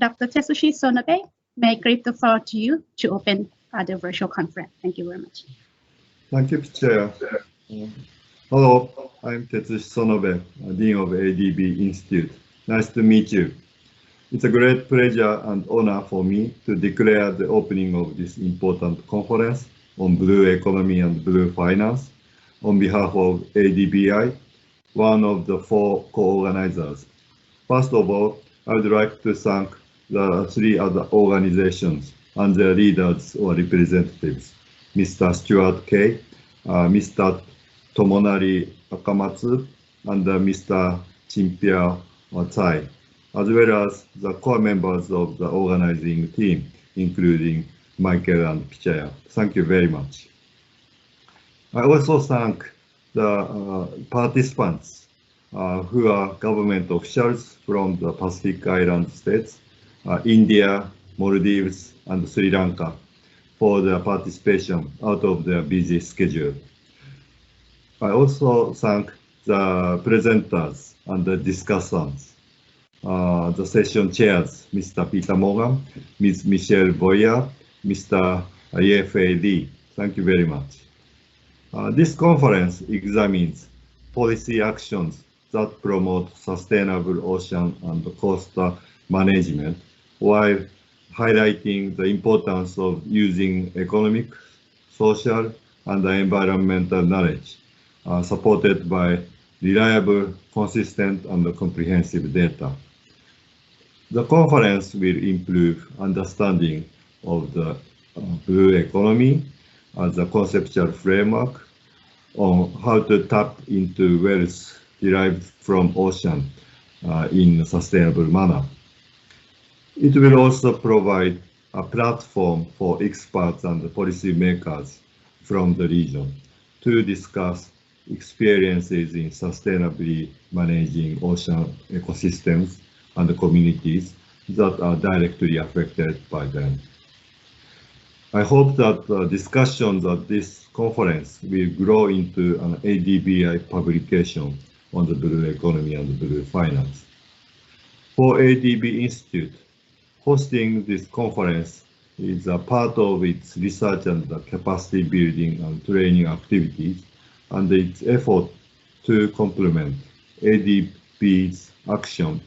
Dr. Tetsushi Sonobe, may I give the floor to you to open the virtual conference. Thank you very much. Thank you, Chair. Hello, I'm Tetsushi Sonobe, Dean of ADB Institute. Nice to meet you. It's a great pleasure and honor for me to declare the opening of this important conference on blue economy and blue finance on behalf of ADBI, one of the 4 co-organizers. First of all, I would like to thank the 3 other organizations and their leaders or representatives, Mr. Stuart Kay, Mr. Tomonari Akamatsu, and Mr. Chimpia Tsai, as well as the core members of the organizing team, including Michael and Pichaya. Thank you very much. I also thank the participants who are government officials from the Pacific Island states, India, Maldives, and Sri Lanka for their participation out of their busy schedule. I also thank the presenters and the discussants, the session chairs, Mr. Peter Morgan, Ms. Michelle Boyer, Mr. Ye-Fei Lee. Thank you very much. This conference examines policy actions that promote sustainable ocean and coastal management while highlighting the importance of using economic, social, and environmental knowledge supported by reliable, consistent, and comprehensive data. The conference will improve understanding of the blue economy as a conceptual framework on how to tap into wealth derived from ocean in a sustainable manner. It will also provide a platform for experts and policymakers from the region to discuss experiences in sustainably managing ocean ecosystems and communities that are directly affected by them. I hope that discussions at this conference will grow into an ADBI publication on the blue economy and blue finance. For ADB Institute, hosting this conference is a part of its research and capacity building and training activities and its effort to complement ADB's action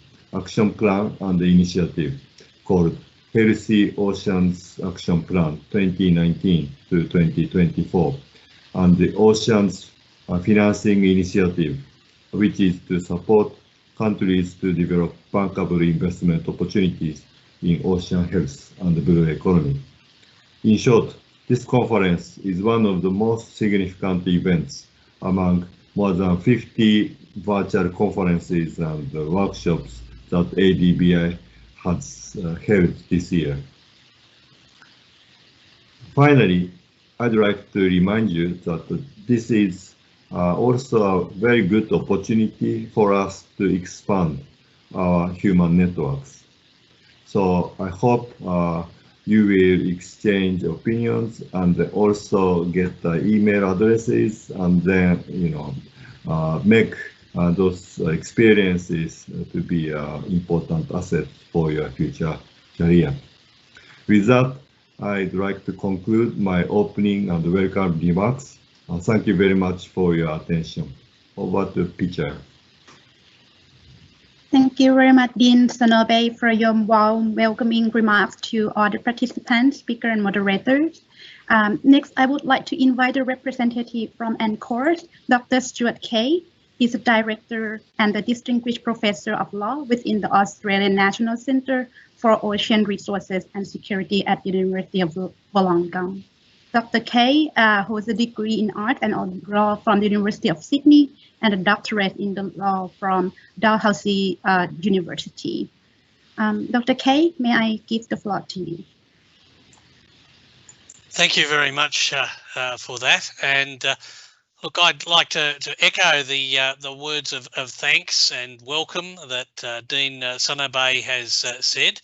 plan and initiative called Healthy Oceans Action Plan 2019 to 2024 and the Oceans Financing Initiative, which is to support countries to develop bankable investment opportunities in ocean health and the blue economy. In short, this conference is one of the most significant events among more than 50 virtual conferences and workshops that ADBI has held this year. Finally, I'd like to remind you that this is also a very good opportunity for us to expand our human networks. So I hope you will exchange opinions and also get email addresses and then make those experiences to be an important asset for your future career. With that, I'd like to conclude my opening and welcome remarks. Thank you very much for your attention. Over to Pichaya. Thank you very much, Dean Sonobe, for your warm welcoming remarks to all the participants, speakers, and moderators. Next, I would like to invite a representative from NCORS, Dr. Stuart Kay. He's a director and a distinguished professor of law within the Australian National Centre for Ocean Resources and Security at the University of Wollongong. Dr. Kay holds a degree in art and law from the University of Sydney and a doctorate in the law from Dalhousie University. Dr. Kay, may I give the floor to you? Thank you very much for that. And look, I'd like to echo the words of thanks and welcome that Dean Sonobe has said.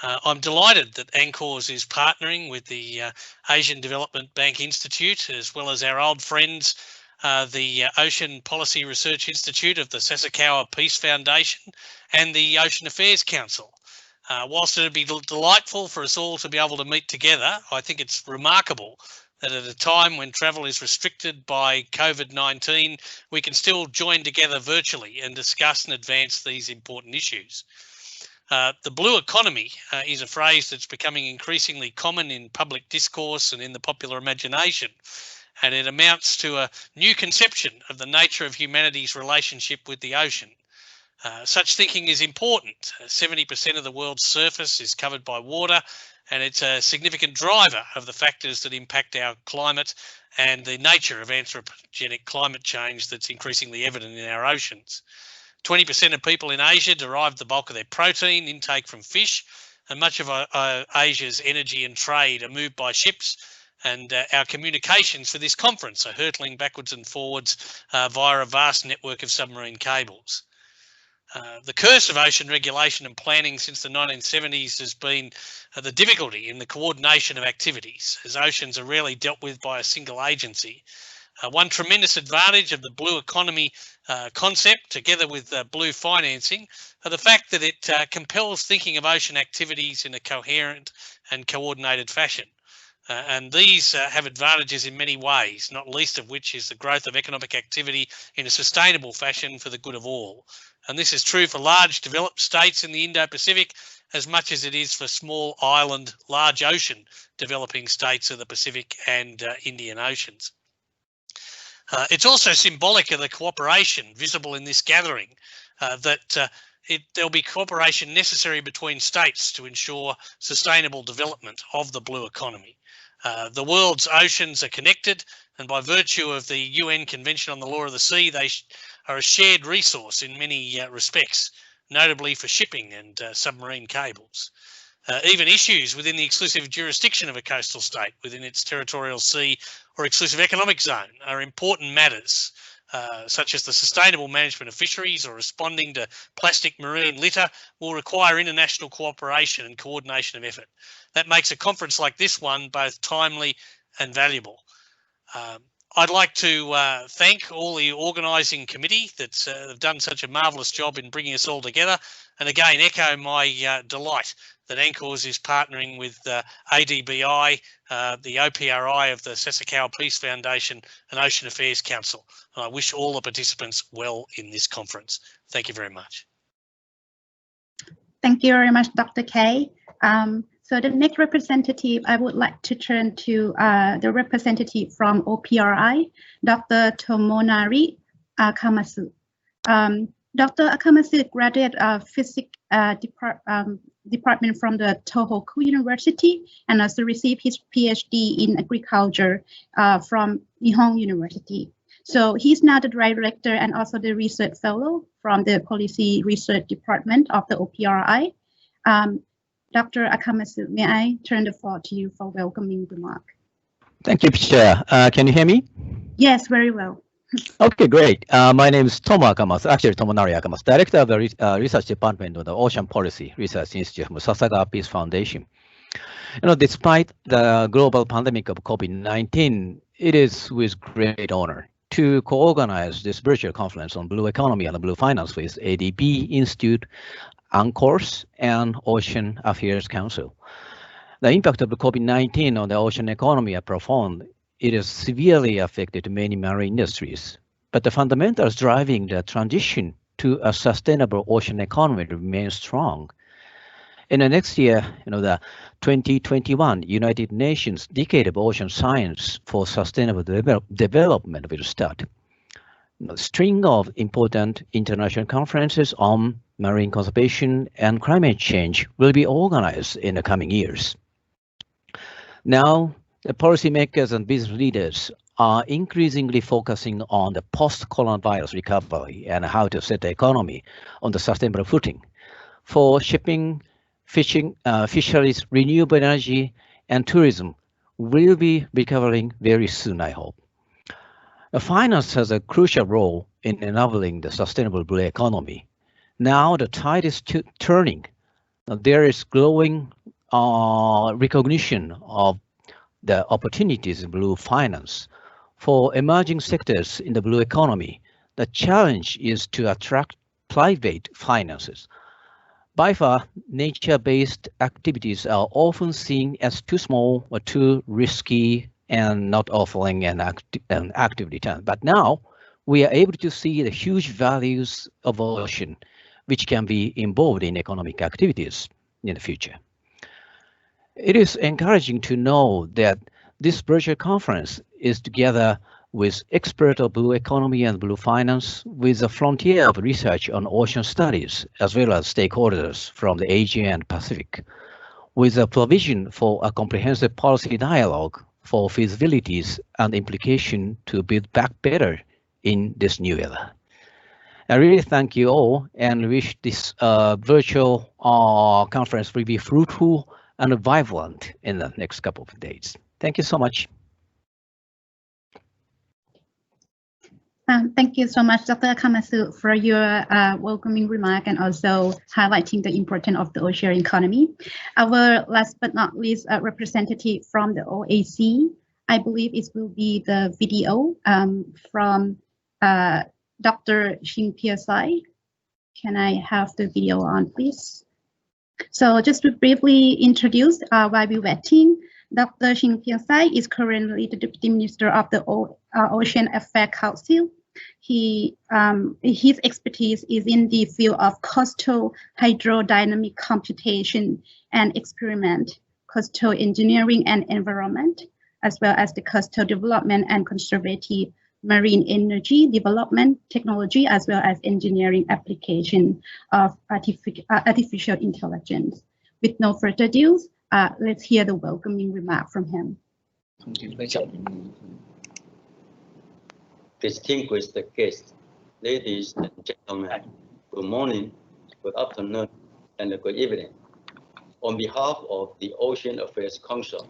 I'm delighted that NCORS is partnering with the Asian Development Bank Institute, as well as our old friends, the Ocean Policy Research Institute of the Sasakawa Peace Foundation and the Ocean Affairs Council, Whilst it would be delightful for us all to be able to meet together, I think it's remarkable that at a time when travel is restricted by COVID-19, we can still join together virtually and discuss and advance these important issues. The blue economy is a phrase that's becoming increasingly common in public discourse and in the popular imagination, and it amounts to a new conception of the nature of humanity's relationship with the ocean. Such thinking is important. 70% of the world's surface is covered by water, and it's a significant driver of the factors that impact our climate and the nature of anthropogenic climate change that's increasingly evident in our oceans. 20% of people in Asia derive the bulk of their protein intake from fish, and much of Asia's energy and trade are moved by ships, and our communications for this conference are hurtling backwards and forwards via a vast network of submarine cables. The curse of ocean regulation and planning since the 1970s has been the difficulty in the coordination of activities, as oceans are rarely dealt with by a single agency. One tremendous advantage of the blue economy concept, together with blue financing, are the fact that it compels thinking of ocean activities in a coherent and coordinated fashion. And these have advantages in many ways, not least of which is the growth of economic activity in a sustainable fashion for the good of all. And this is true for large developed states in the Indo-Pacific as much as it is for small island, large ocean developing states of the Pacific and Indian Oceans. It's also symbolic of the cooperation visible in this gathering, that there'll be cooperation necessary between states to ensure sustainable development of the blue economy. The world's oceans are connected, and by virtue of the UN Convention on the Law of the Sea, they are a shared resource in many respects, notably for shipping and submarine cables. Even issues within the exclusive jurisdiction of a coastal state within its territorial sea or exclusive economic zone are important matters, such as the sustainable management of fisheries or responding to plastic marine litter will require international cooperation and coordination of effort. That makes a conference like this one both timely and valuable. I'd like to thank all the organising committee that's have done such a marvellous job in bringing us all together, and again echo my delight that ANCORS is partnering with ADBI, the OPRI of the Sasakawa Peace Foundation and Ocean Affairs Council. And I wish all the participants well in this conference. Thank you very much. Thank you very much, Dr. Kay. So the next representative, I would like to turn to the representative from OPRI, Dr. Tomonari Akamasu. Dr. Akamasu graduated physics department from the Tohoku University and also received his PhD in agriculture from Nihon University. So he's now the director and also the research fellow from the Policy Research Department of the OPRI. Dr. Akamasu, may I turn the floor to you for welcoming remark? Thank you, Chair. Can you hear me? Yes, very well. Okay, great. My name is Tomo Akamasu, actually Tomonari Akamasu, Director of the Research Department of the Ocean Policy Research Institute from Sasakawa Peace Foundation. Despite the global pandemic of COVID-19, it is with great honor to co-organize this virtual conference on blue economy and blue finance with ADBI Institute, UNCORS, and Ocean Affairs Council. The impact of COVID-19 on the ocean economy are profound. It has severely affected many marine industries, but the fundamentals driving the transition to a sustainable ocean economy remain strong. In the next year, the 2021 United Nations Decade of Ocean Science for Sustainable Development will start. A string of important international conferences on marine conservation and climate change will be organized in the coming years. Now, the policymakers and business leaders are increasingly focusing on the post-coronavirus recovery and how to set the economy on the sustainable footing. For shipping, fishing, fisheries, renewable energy, and tourism will be recovering very soon, I hope. Finance has a crucial role in enabling the sustainable blue economy. Now the tide is turning. There is growing recognition of the opportunities in blue finance. For emerging sectors in the blue economy, the challenge is to attract private finances. By far, nature-based activities are often seen as too small or too risky and not offering an active return. But now we are able to see the huge values of ocean, which can be involved in economic activities in the future. It is encouraging to know that this virtual conference is together with experts of blue economy and blue finance with a frontier of research on ocean studies, as well as stakeholders from the Asia and Pacific, with a provision for a comprehensive policy dialogue for feasibilities and implication to build back better in this new era. I really thank you all and wish this virtual conference will be fruitful and vibrant in the next couple of days. Thank you so much. Thank you so much, Dr. Akamasu, for your welcoming remark and also highlighting the importance of the ocean economy. Our last but not least representative from the OAC, I believe it will be the video from Dr. Shin Piasai. Can I have the video on, please? So just to briefly introduce while we're waiting, Dr. Shin Piasai is currently the Deputy Minister of the Ocean Affairs Council. His expertise is in the field of coastal hydrodynamic computation and experiment, coastal engineering and environment, as well as the coastal development and conservative marine energy development technology, as well as engineering application of artificial intelligence. With no further ado, let's hear the welcoming remark from him. Distinguished guests, ladies and gentlemen, good morning, good afternoon, and good evening. On behalf of the Ocean Affairs Council,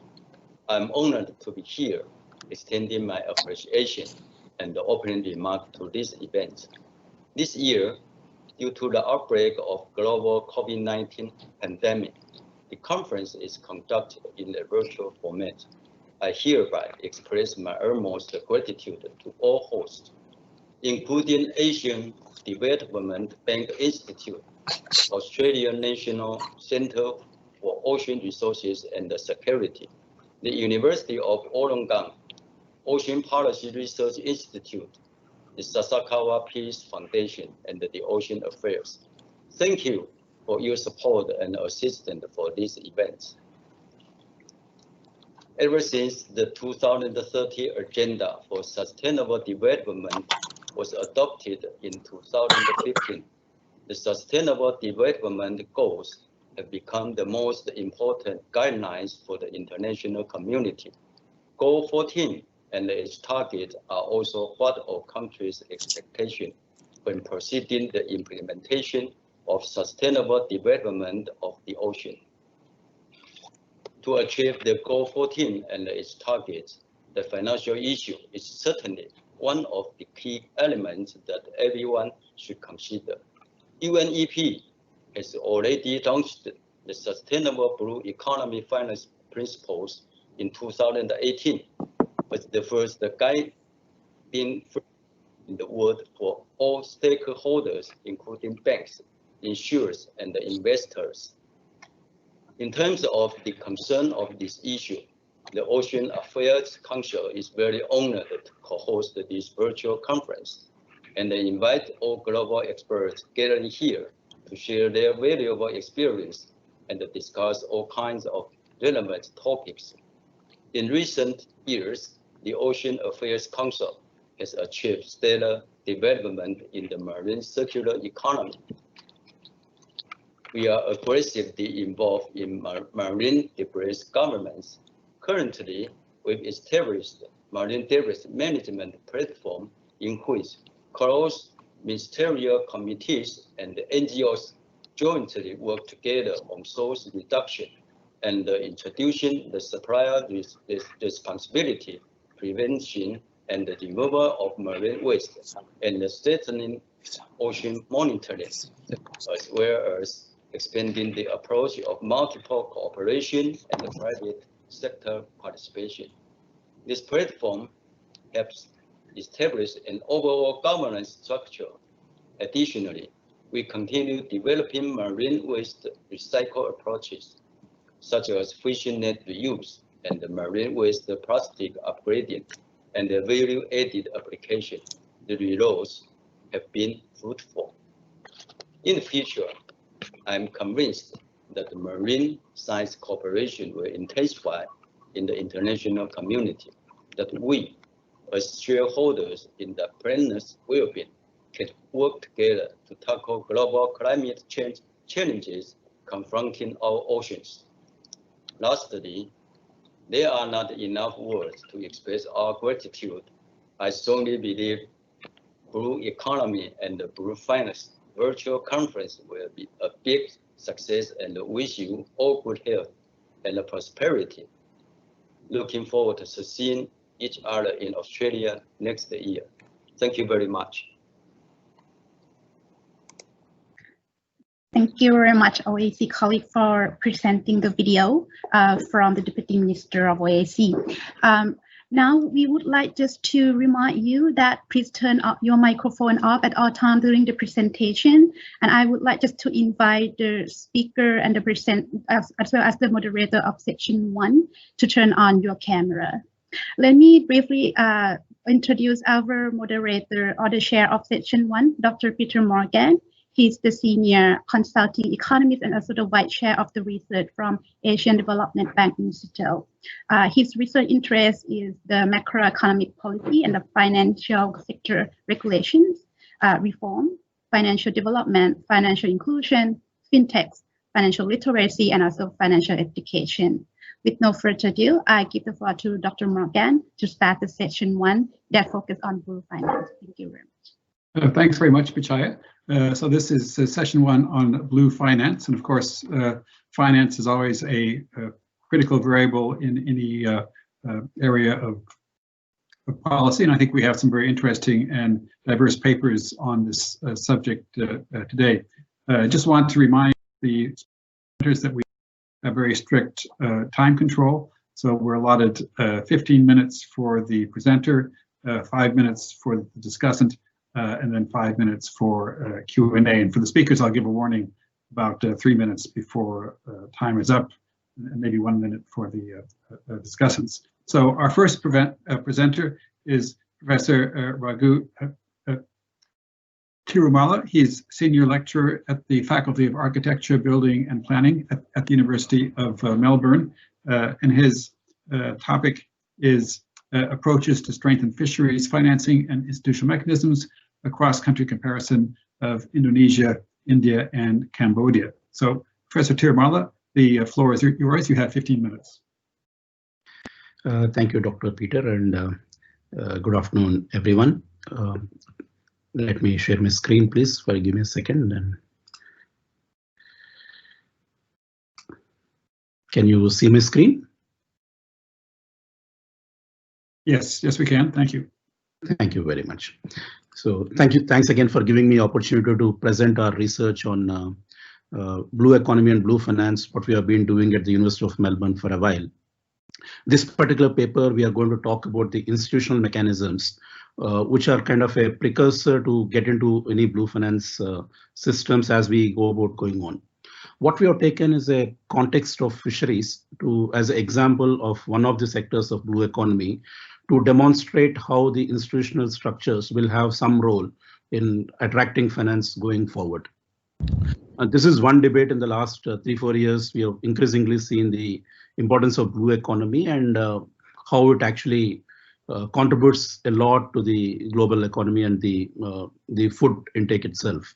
I'm honored to be here, extending my appreciation and the opening remark to this event. This year, due to the outbreak of global COVID-19 pandemic, the conference is conducted in a virtual format. I hereby express my utmost gratitude to all hosts, including Asian Development Bank Institute, Australian National Centre for Ocean Resources and Security, the University of Wollongong, Ocean Policy Research Institute, the Sasakawa Peace Foundation, and the Ocean Affairs. Thank you for your support and assistance for this event. Ever since the 2030 Agenda for Sustainable Development was adopted in 2015, the Sustainable Development Goals have become the most important guidelines for the international community. Goal 14 and its target are also what our country's expectation when proceeding the implementation of sustainable development of the ocean. To achieve the Goal 14 and its targets, the financial issue is certainly one of the key elements that everyone should consider. UNEP has already launched the Sustainable Blue Economy Finance Principles in 2018, was the first guide in the world for all stakeholders, including banks, insurers, and investors. In terms of the concern of this issue, the Ocean Affairs Council is very honored to co-host this virtual conference and invite all global experts gathered here to share their valuable experience and discuss all kinds of relevant topics. In recent years, the Ocean Affairs Council has achieved stellar development in the marine circular economy. We are aggressively involved in marine debris governance. Currently, we've established marine debris management platform in which cross-ministerial committees and NGOs jointly work together on source reduction and introducing the supplier responsibility, prevention, and the removal of marine waste, and strengthening ocean monitoring, as well as expanding the approach of multiple cooperation and the private sector participation. This platform helps establish an overall governance structure. Additionally, we we continue developing marine waste recycle approaches, such as fishing net reuse and marine waste plastic upgrading and the value-added application. The results have been fruitful. In the future, I'm convinced that the marine science cooperation will intensify in the international community, that we, as shareholders in the planet's well-being, can work together to tackle global climate change challenges confronting our oceans. Lastly, there are not enough words to express our gratitude. I strongly believe Blue Economy and the Blue Finance virtual conference will be a big success, and wish you all good health and prosperity. Looking forward to seeing each other in Australia next year. Thank you very much. Thank you very much, OAC colleague, for presenting the video from the Deputy Minister of OAC. Now, we would like just to remind you that please turn up your microphone off at all times during the presentation. And I would like just to invite the speaker and the as well as the moderator of section 1 to turn on your camera. Let me briefly introduce our moderator or the chair of section 1, Dr. Peter Morgan. He's the senior consulting economist and also the vice chair of the research from Asian Development Bank Institute. His research interest is the macroeconomic policy and the financial sector regulations, reform, financial development, financial inclusion, fintechs, financial literacy, and also financial education. With no further ado, I give the floor to Dr. Morgan to start the section 1 that focuses on blue finance. Thank you very much. Thanks very much, Pichaya. So this is session 1 on blue finance, and of course, finance is always a critical variable in any area of policy, and I think we have some very interesting and diverse papers on this subject today. I just want to remind the presenters that we have very strict time control, so we're allotted 15 minutes for the presenter, 5 minutes for the discussant, and then 5 minutes for Q&A. And for the speakers, I'll give a warning about 3 minutes before time is up, and maybe 1 minute for the discussants. So our first presenter is Professor Raghu Tirumala. He's senior lecturer at the Faculty of Architecture, Building and Planning at the University of Melbourne. And his topic is approaches to strengthen fisheries financing and institutional mechanisms, a cross-country comparison of Indonesia, India, and Cambodia. So, Professor Tirumala, the floor is yours. You have 15 minutes. Thank you, Dr. Peter, and good afternoon, everyone. Let me share my screen, please. Give me a second. And can you see my screen? Yes, we can. Thank you. Thank you very much. So thanks again for giving me opportunity to present our research on blue economy and blue finance, what we have been doing at the University of Melbourne for a while. This particular paper, we are going to talk about the institutional mechanisms, which are kind of a precursor to get into any blue finance systems as we go about going on. What we have taken is a context of fisheries as an example of one of the sectors of blue economy, to demonstrate how the institutional structures will have some role in attracting finance going forward. This is one debate in the last 3-4 years. We have increasingly seen the importance of blue economy and how it actually contributes a lot to the global economy and the food intake itself.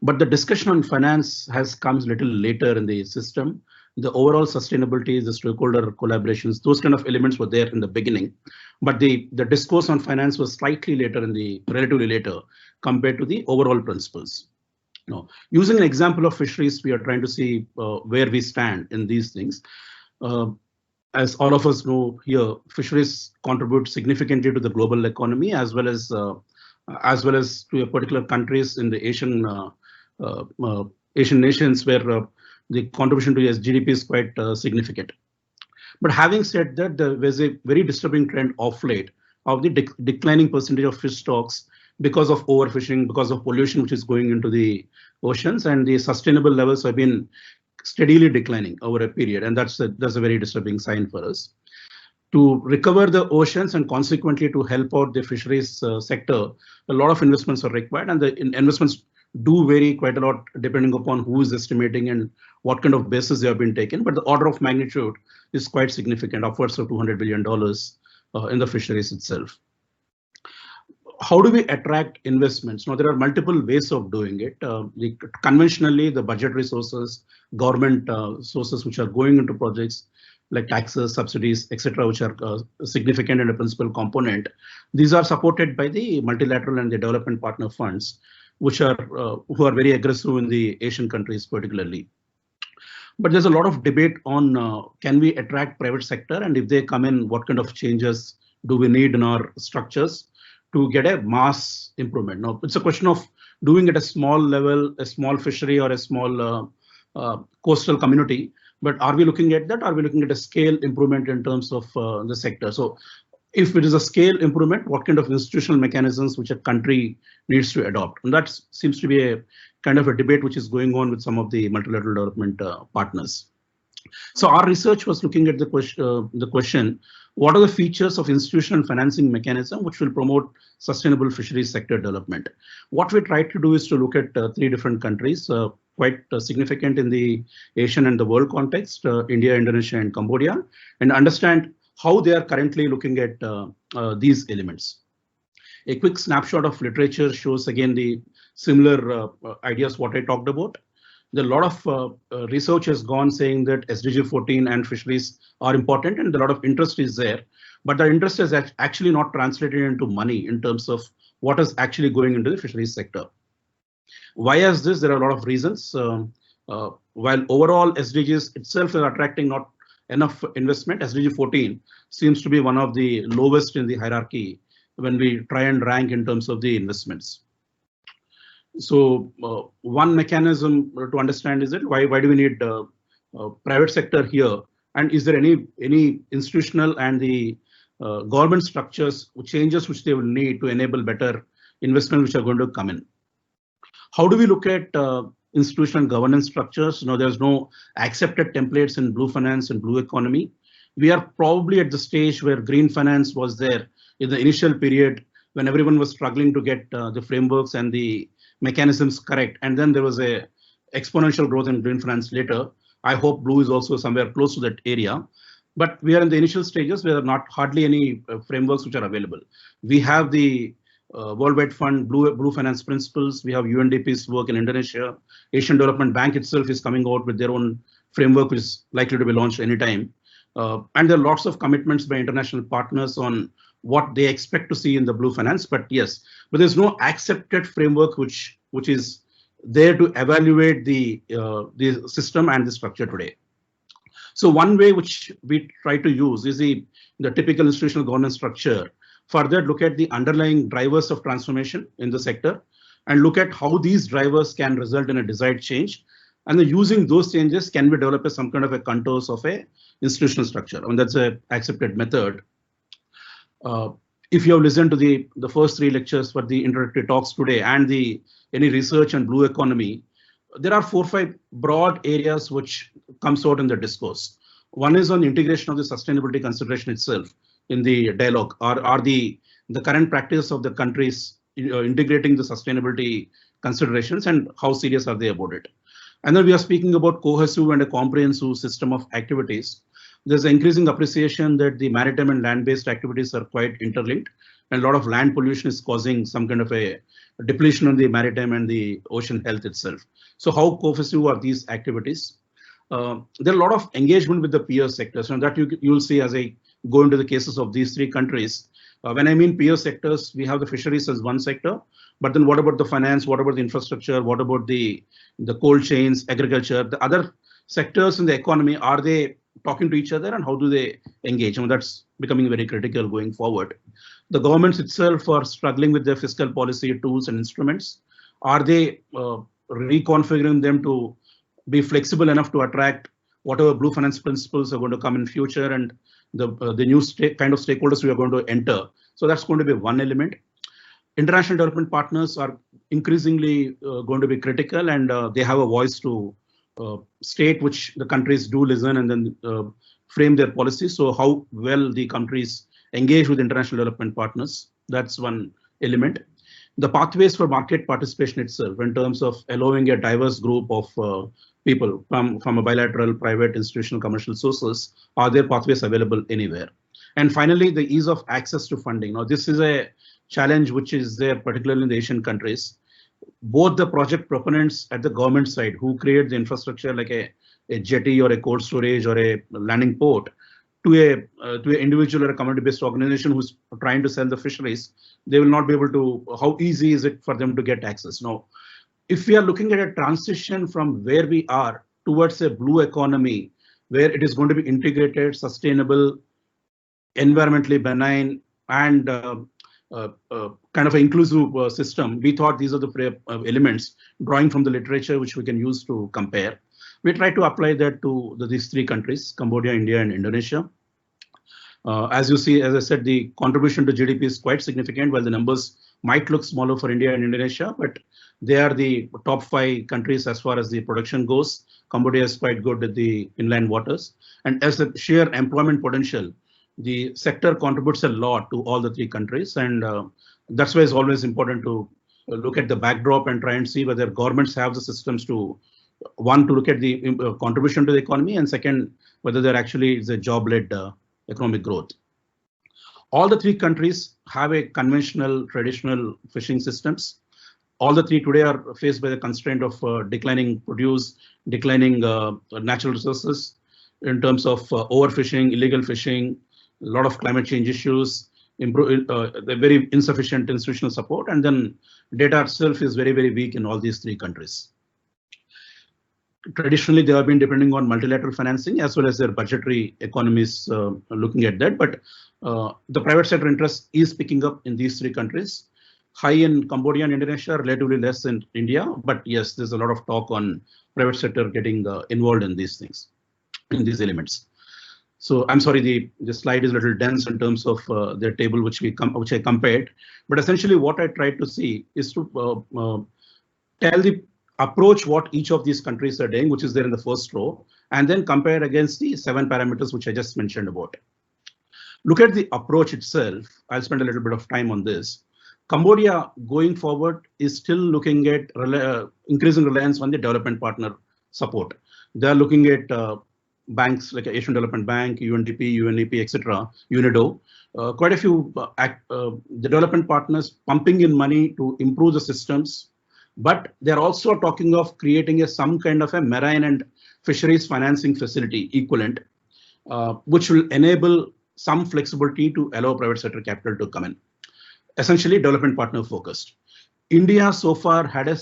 But the discussion on finance has come a little later in the system. The overall sustainability, the stakeholder collaborations, those kind of elements were there in the beginning, but the discourse on finance was slightly later relatively later compared to the overall principles. Now, using an example of fisheries, we are trying to see where we stand in these things. As all of us know here, fisheries contribute significantly to the global economy as well as to a particular countries in the Asian nations where the contribution to GDP is quite significant. But having said that, there was a very disturbing trend of late of the declining percentage of fish stocks because of overfishing, because of pollution which is going into the oceans, and the sustainable levels have been steadily declining over a period, and that's a very disturbing sign for us. To recover the oceans and consequently to help out the fisheries sector, a lot of investments are required, and the investments do vary quite a lot depending upon who is estimating and what kind of basis they have been taken. But the order of magnitude is quite significant, upwards of $200 billion in the fisheries itself. How do we attract investments? Now, there are multiple ways of doing it. Conventionally, the budgetary sources, government sources which are going into projects like taxes, subsidies, etc., which are significant and a principal component. These are supported by the multilateral and the development partner funds, which are who are very aggressive in the Asian countries particularly. But there's a lot of debate on can we attract private sector, and if they come in, what kind of changes do we need in our structures to get a mass improvement? Now, it's a question of doing it at a small level, a small fishery or a small coastal community. But are we looking at that? Are we looking at a scale improvement in terms of the sector? So if it is a scale improvement, what kind of institutional mechanisms which a country needs to adopt? And that seems to be a kind of a debate which is going on with some of the multilateral development partners. So our research was looking at the question, what are the features of institutional financing mechanism which will promote sustainable fisheries sector development? What we tried to do is to look at 3 different countries, quite significant in the Asian and the world context, India, Indonesia, and Cambodia, and understand how they are currently looking at these elements. A quick snapshot of literature shows again the similar ideas what I talked about. There are a lot of research has gone saying that SDG 14 and fisheries are important, and a lot of interest is there, but the interest is actually not translated into money in terms of what is actually going into the fisheries sector. Why is this? There are a lot of reasons. While overall SDGs itself is attracting not enough investment, SDG 14 seems to be one of the lowest in the hierarchy when we try and rank in terms of the investments. So one mechanism to understand is that why do we need private sector here, and is there any institutional and the government structures changes which they will need to enable better investment which are going to come in? How do we look at institutional governance structures? Now, there's no accepted templates in blue finance and blue economy. We are probably at the stage where green finance was there in the initial period when everyone was struggling to get the frameworks and the mechanisms correct, and then there was a exponential growth in green finance later. I hope blue is also somewhere close to that area, but we are in the initial stages where not hardly any frameworks which are available. We have the Worldwide Fund Blue Finance Principles. We have UNDP's work in Indonesia. Asian Development Bank itself is coming out with their own framework, which is likely to be launched anytime. And there are lots of commitments by international partners on what they expect to see in the blue finance. But yes, but there's no accepted framework which is there to evaluate the system and the structure today. So one way which we try to use is the typical institutional governance structure. Further, look at the underlying drivers of transformation in the sector and look at how these drivers can result in a desired change. And then using those changes, can we develop some kind of a contours of a institutional structure? I mean, that's an accepted method. If you have listened to the first 3 lectures for the introductory talks today and any research on blue economy, there are 4 or 5 broad areas which comes out in the discourse. One is on integration of the sustainability consideration itself in the dialogue. Are the current practice of the countries integrating the sustainability considerations, and how serious are they about it? And then we are speaking about cohesive and a comprehensive system of activities. There's an increasing appreciation that the maritime and land-based activities are quite interlinked, and a lot of land pollution is causing some kind of a depletion on the maritime and the ocean health itself. So how cohesive are these activities? There are a lot of engagement with the peer sectors, and that you'll see as I go into the cases of these 3 countries. When I mean peer sectors, we have the fisheries as one sector, but then what about the finance? What about the infrastructure? What about the cold chains, agriculture, the other sectors in the economy? Are they talking to each other, and how do they engage? And that's becoming very critical going forward. The governments itself are struggling with their fiscal policy tools and instruments. Are they reconfiguring them to be flexible enough to attract whatever blue finance principles are going to come in future, and the new kind of stakeholders we are going to enter? So that's going to be one element. international development partners are increasingly going to be critical, and they have a voice to state which the countries do listen and then frame their policies. So how well the countries engage with international development partners, that's one element. The pathways for market participation itself, in terms of allowing a diverse group of people from a bilateral, private, institutional, commercial sources, are there pathways available anywhere? And finally, the ease of access to funding. Now, this is a challenge which is there particularly in the Asian countries. Both the project proponents at the government side, who create the infrastructure like a jetty or a cold storage or a landing port, to an individual or a community-based organization who's trying to sell the fisheries, they will not be able to. How easy is it for them to get access? Now, if we are looking at a transition from where we are towards a blue economy, where it is going to be integrated, sustainable, environmentally benign, and kind of an inclusive system, we thought these are the elements drawing from the literature which we can use to compare. We try to apply that to these three countries, Cambodia, India, and Indonesia. As you see, as I said, the contribution to GDP is quite significant, while the numbers might look smaller for India and Indonesia, but they are the top 5 countries as far as the production goes. Cambodia is quite good at the inland waters. And as the sheer employment potential, the sector contributes a lot to all the 3 countries. And that's why it's always important to look at the backdrop and try and see whether governments have the systems to, one, to look at the contribution to the economy, and second, whether there actually is a job-led economic growth. All the 3 countries have a conventional, traditional fishing systems. All the 3 today are faced by the constraint of declining produce, declining natural resources in terms of overfishing, illegal fishing, a lot of climate change issues, the very insufficient institutional support, and then data itself is very, very weak in all these 3 countries. Traditionally, they have been depending on multilateral financing as well as their budgetary economies looking at that. But the private sector interest is picking up in these 3 countries. High in Cambodia and Indonesia, relatively less in India. But yes, there's a lot of talk on private sector getting involved in these things, in these elements. So I'm sorry, the slide is a little dense in terms of the table which I compared. But essentially, what I tried to see is to tell the approach what each of these countries are doing, which is there in the first row, and then compare against the 7 parameters which I just mentioned about. Look at the approach itself. I'll spend a little bit of time on this. Cambodia going forward is still looking at increasing reliance on the development partner support. They are looking at banks like Asian Development Bank, UNDP, UNEP, etc., UNIDO. Quite a few the development partners pumping in money to improve the systems. But they're also talking of creating some kind of a marine and fisheries financing facility equivalent, which will enable some flexibility to allow private sector capital to come in. Essentially, development partner focused. India so far had a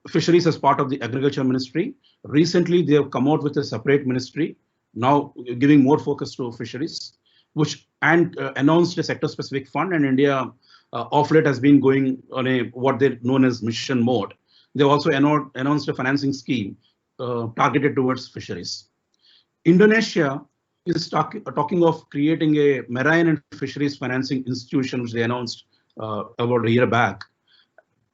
fisheries as part of the agriculture ministry. Recently, they have come out with a separate ministry, now giving more focus to fisheries, which announced a sector-specific fund, and India of late has been going on a what they known as mission mode. They also announced a financing scheme targeted towards fisheries. Indonesia is talking of creating a marine and fisheries financing institution, which they announced about a year back,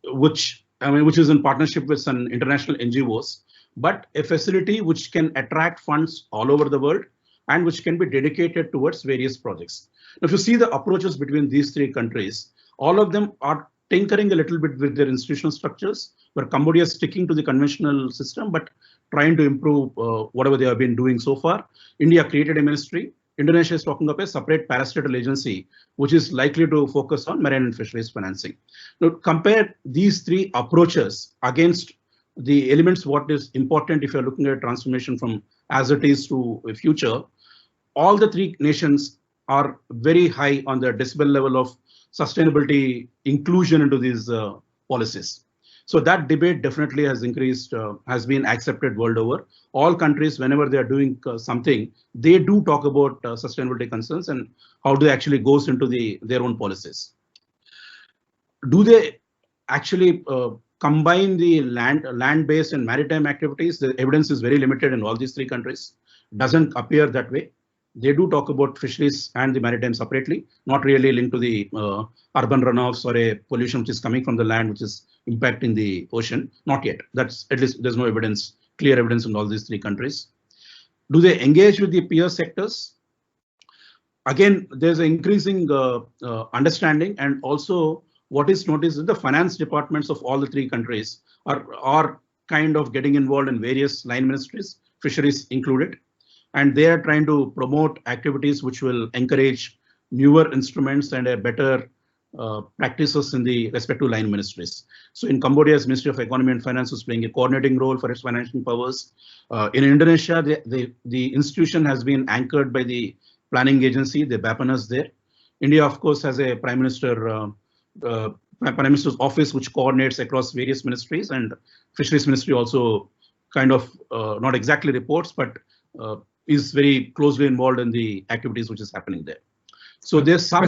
which is in partnership with some international NGOs, but a facility which can attract funds all over the world and which can be dedicated towards various projects. Now, if you see the approaches between these 3 countries, all of them are tinkering a little bit with their institutional structures, where Cambodia is sticking to the conventional system, but trying to improve whatever they have been doing so far. India created a ministry. Indonesia is talking of a separate parastatal agency, which is likely to focus on marine and fisheries financing. Now, compare these 3 approaches against the elements, what is important if you're looking at transformation from as it is to a future. All the 3 nations are very high on the decibel level of sustainability inclusion into these policies. So that debate definitely has increased, has been accepted world over. All countries, whenever they are doing something, they do talk about sustainability concerns and how do they actually goes into their own policies. Do they actually combine the land-based and maritime activities? The evidence is very limited in all these 3 countries. Doesn't appear that way. they do talk about fisheries and the maritime separately, not really linked to the urban runoffs or a pollution which is coming from the land, which is impacting the ocean. Not yet. That's at least there's no evidence, clear evidence in all these three countries. Do they engage with the peer sectors? Again, there's an increasing understanding, and also what is noticed is the finance departments of all the three countries are kind of getting involved in various line ministries, fisheries included, and they are trying to promote activities which will encourage newer instruments and a better practices in the respective line ministries. So in Cambodia's Ministry of Economy and Finance is playing a coordinating role for its financial powers. In Indonesia, the institution has been anchored by the planning agency, the Bapenas there. India, of course, has a Prime Minister's office which coordinates across various ministries, and Fisheries Ministry also kind of not exactly reports, but is very closely involved in the activities which is happening there. So there's some.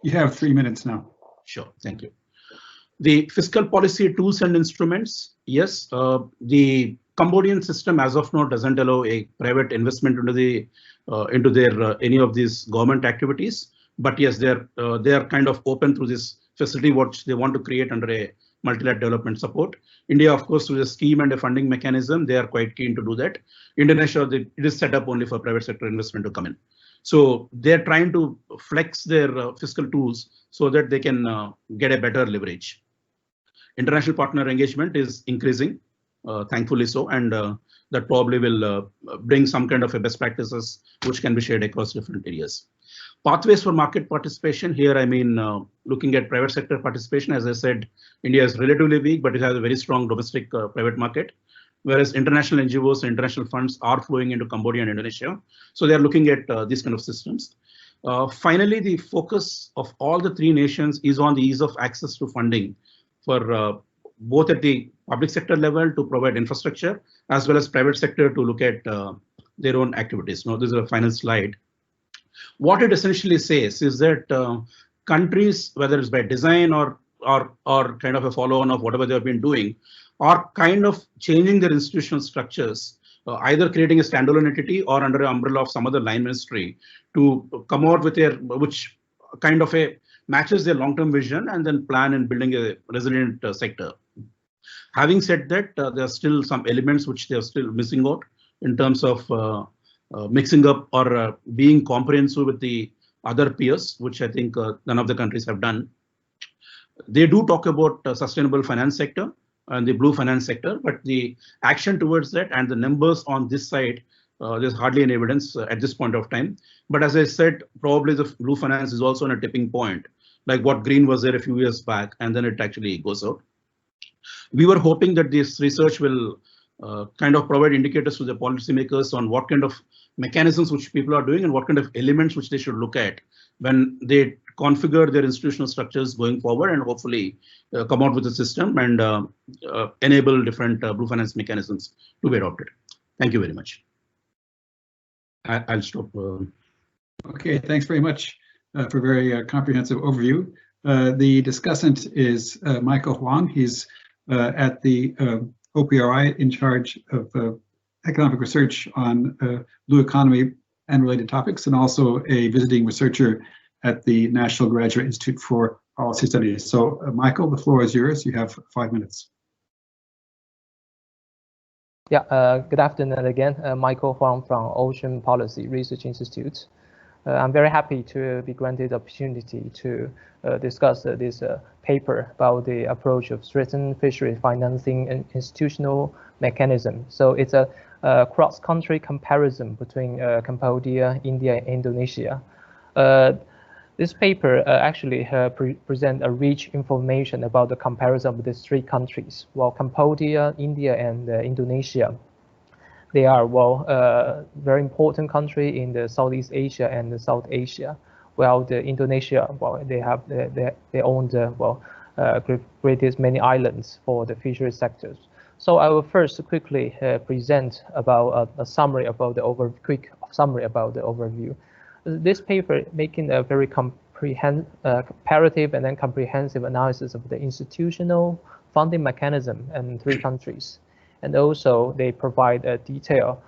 You have 3 minutes now. Sure, thank you. The fiscal policy tools and instruments, yes, the Cambodian system as of now doesn't allow a private investment into their any of these government activities, but yes, they are kind of open through this facility what they want to create under a multilateral development support. India, of course, through a scheme and a funding mechanism, they are quite keen to do that. Indonesia, it is set up only for private sector investment to come in. So they're trying to flex their fiscal tools so that they can get a better leverage. International partner engagement is increasing, thankfully so, and that probably will bring some kind of a best practices which can be shared across different areas. Pathways for market participation, here I mean looking at private sector participation. As I said, India is relatively weak, but it has a very strong domestic private market, whereas international NGOs and international funds are flowing into Cambodia and Indonesia. So they are looking at these kind of systems. Finally, the focus of all the three nations is on the ease of access to funding for both at the public sector level to provide infrastructure, as well as private sector to look at their own activities. Now, this is a final slide. What it essentially says is that countries, whether it's by design or kind of a follow-on of whatever they've been doing, are kind of changing their institutional structures, either creating a standalone entity or under an umbrella of some other line ministry to come out with which kind of a matches their long-term vision and then plan in building a resilient sector. Having said that, there are still some elements which they are still missing out in terms of mixing up or being comprehensive with the other peers, which I think none of the countries have done. They do talk about sustainable finance sector and the blue finance sector, but the action towards that and the numbers on this side, there's hardly any evidence at this point of time. But as I said, probably the blue finance is also on a tipping point, like what green was there a few years back, and then it actually goes out. We were hoping that this research will kind of provide indicators to the policymakers on what kind of mechanisms which people are doing and what kind of elements which they should look at when they configure their institutional structures going forward, and hopefully come out with a system and enable different blue finance mechanisms to be adopted. Thank you very much. I'll stop. Okay, thanks very much for a very comprehensive overview. The discussant is Michael Huang. He's at the OPRI in charge of economic research on blue economy and related topics, and also a visiting researcher at the National Graduate Institute for Policy Studies. So Michael, the floor is yours. You have 5 minutes. Yeah, good afternoon again. Michael Huang from Ocean Policy Research Institute. I'm very happy to be granted the opportunity to discuss this paper about the approach of strengthened fishery financing and institutional mechanism. So it's a cross-country comparison between Cambodia, India, and Indonesia. This paper actually presents a rich information about the comparison of these three countries. While Cambodia, India, and Indonesia, they are very important country in the Southeast Asia and the South Asia. While the Indonesia, they have they own the greatest many islands for the fishery sectors. So I will first quickly present about a summary about the quick summary about the overview. This paper making a very comparative and then comprehensive analysis of the institutional funding mechanism in three countries. And also they provide a detail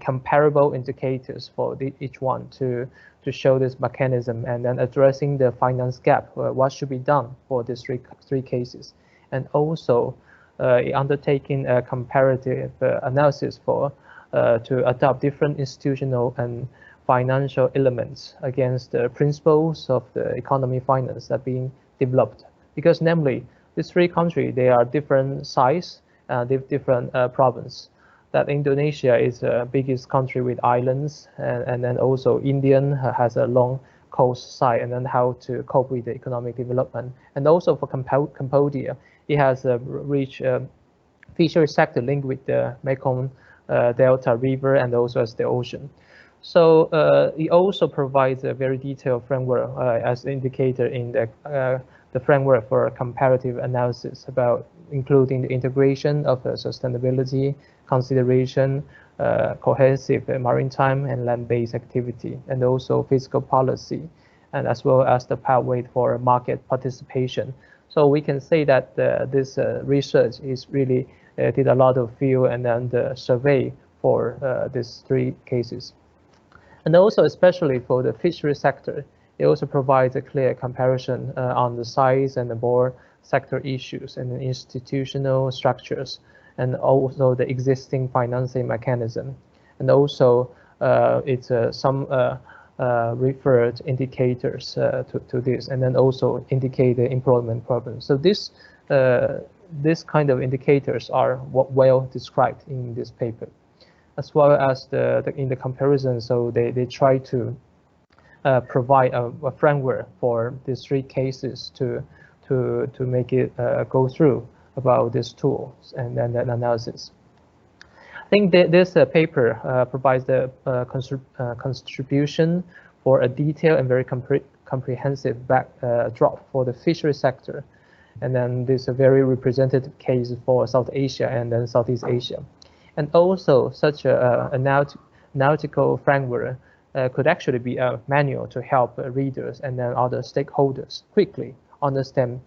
comparable indicators for each one to show this mechanism, and then addressing the finance gap, what should be done for these three cases, and also undertaking a comparative analysis to adopt different institutional and financial elements against the principles of the economy finance that are being developed. Because namely, these three countries, they are different size and different province. That Indonesia is the biggest country with islands, and then also Indian has a long coast side, and then how to cope with the economic development. And also for Cambodia, it has a rich fishery sector linked with the Mekong Delta River and also as the ocean. So it also provides a very detailed framework as indicator in the framework for comparative analysis, about including the integration of sustainability, consideration, cohesive maritime and land-based activity, and also fiscal policy, and as well as the pathway for market participation. So we can say that this research is really did a lot of field and then the survey for these three cases. And also, especially for the fishery sector, it also provides a clear comparison on the size and the more sector issues and the institutional structures, and also the existing financing mechanism. And also, it's some referred indicators to this, and then also indicate the employment problems. So this kind of indicators are well described in this paper, as well as in the comparison. So they try to provide a framework for these three cases to make it go through about these tools and then the analysis. I think that this paper provides the contribution for a detailed and very comprehensive backdrop for the fishery sector, and then this a very representative case for South Asia and then Southeast Asia. And also, such a nautical framework could actually be a manual to help readers and then other stakeholders quickly understand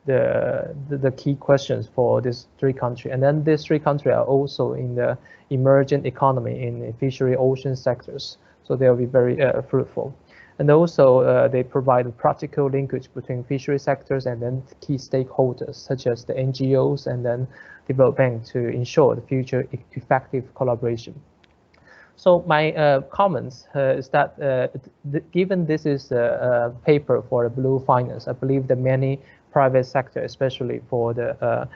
the key questions for these three countries. And then these three countries are also in the emerging economy in the fishery ocean sectors, so they'll be very fruitful. And also, they provide a practical linkage between fishery sectors and then key stakeholders, such as the NGOs and then development bank, to ensure the future effective collaboration. So my comments is that given this is a paper for blue finance, I believe that many private sector, especially for the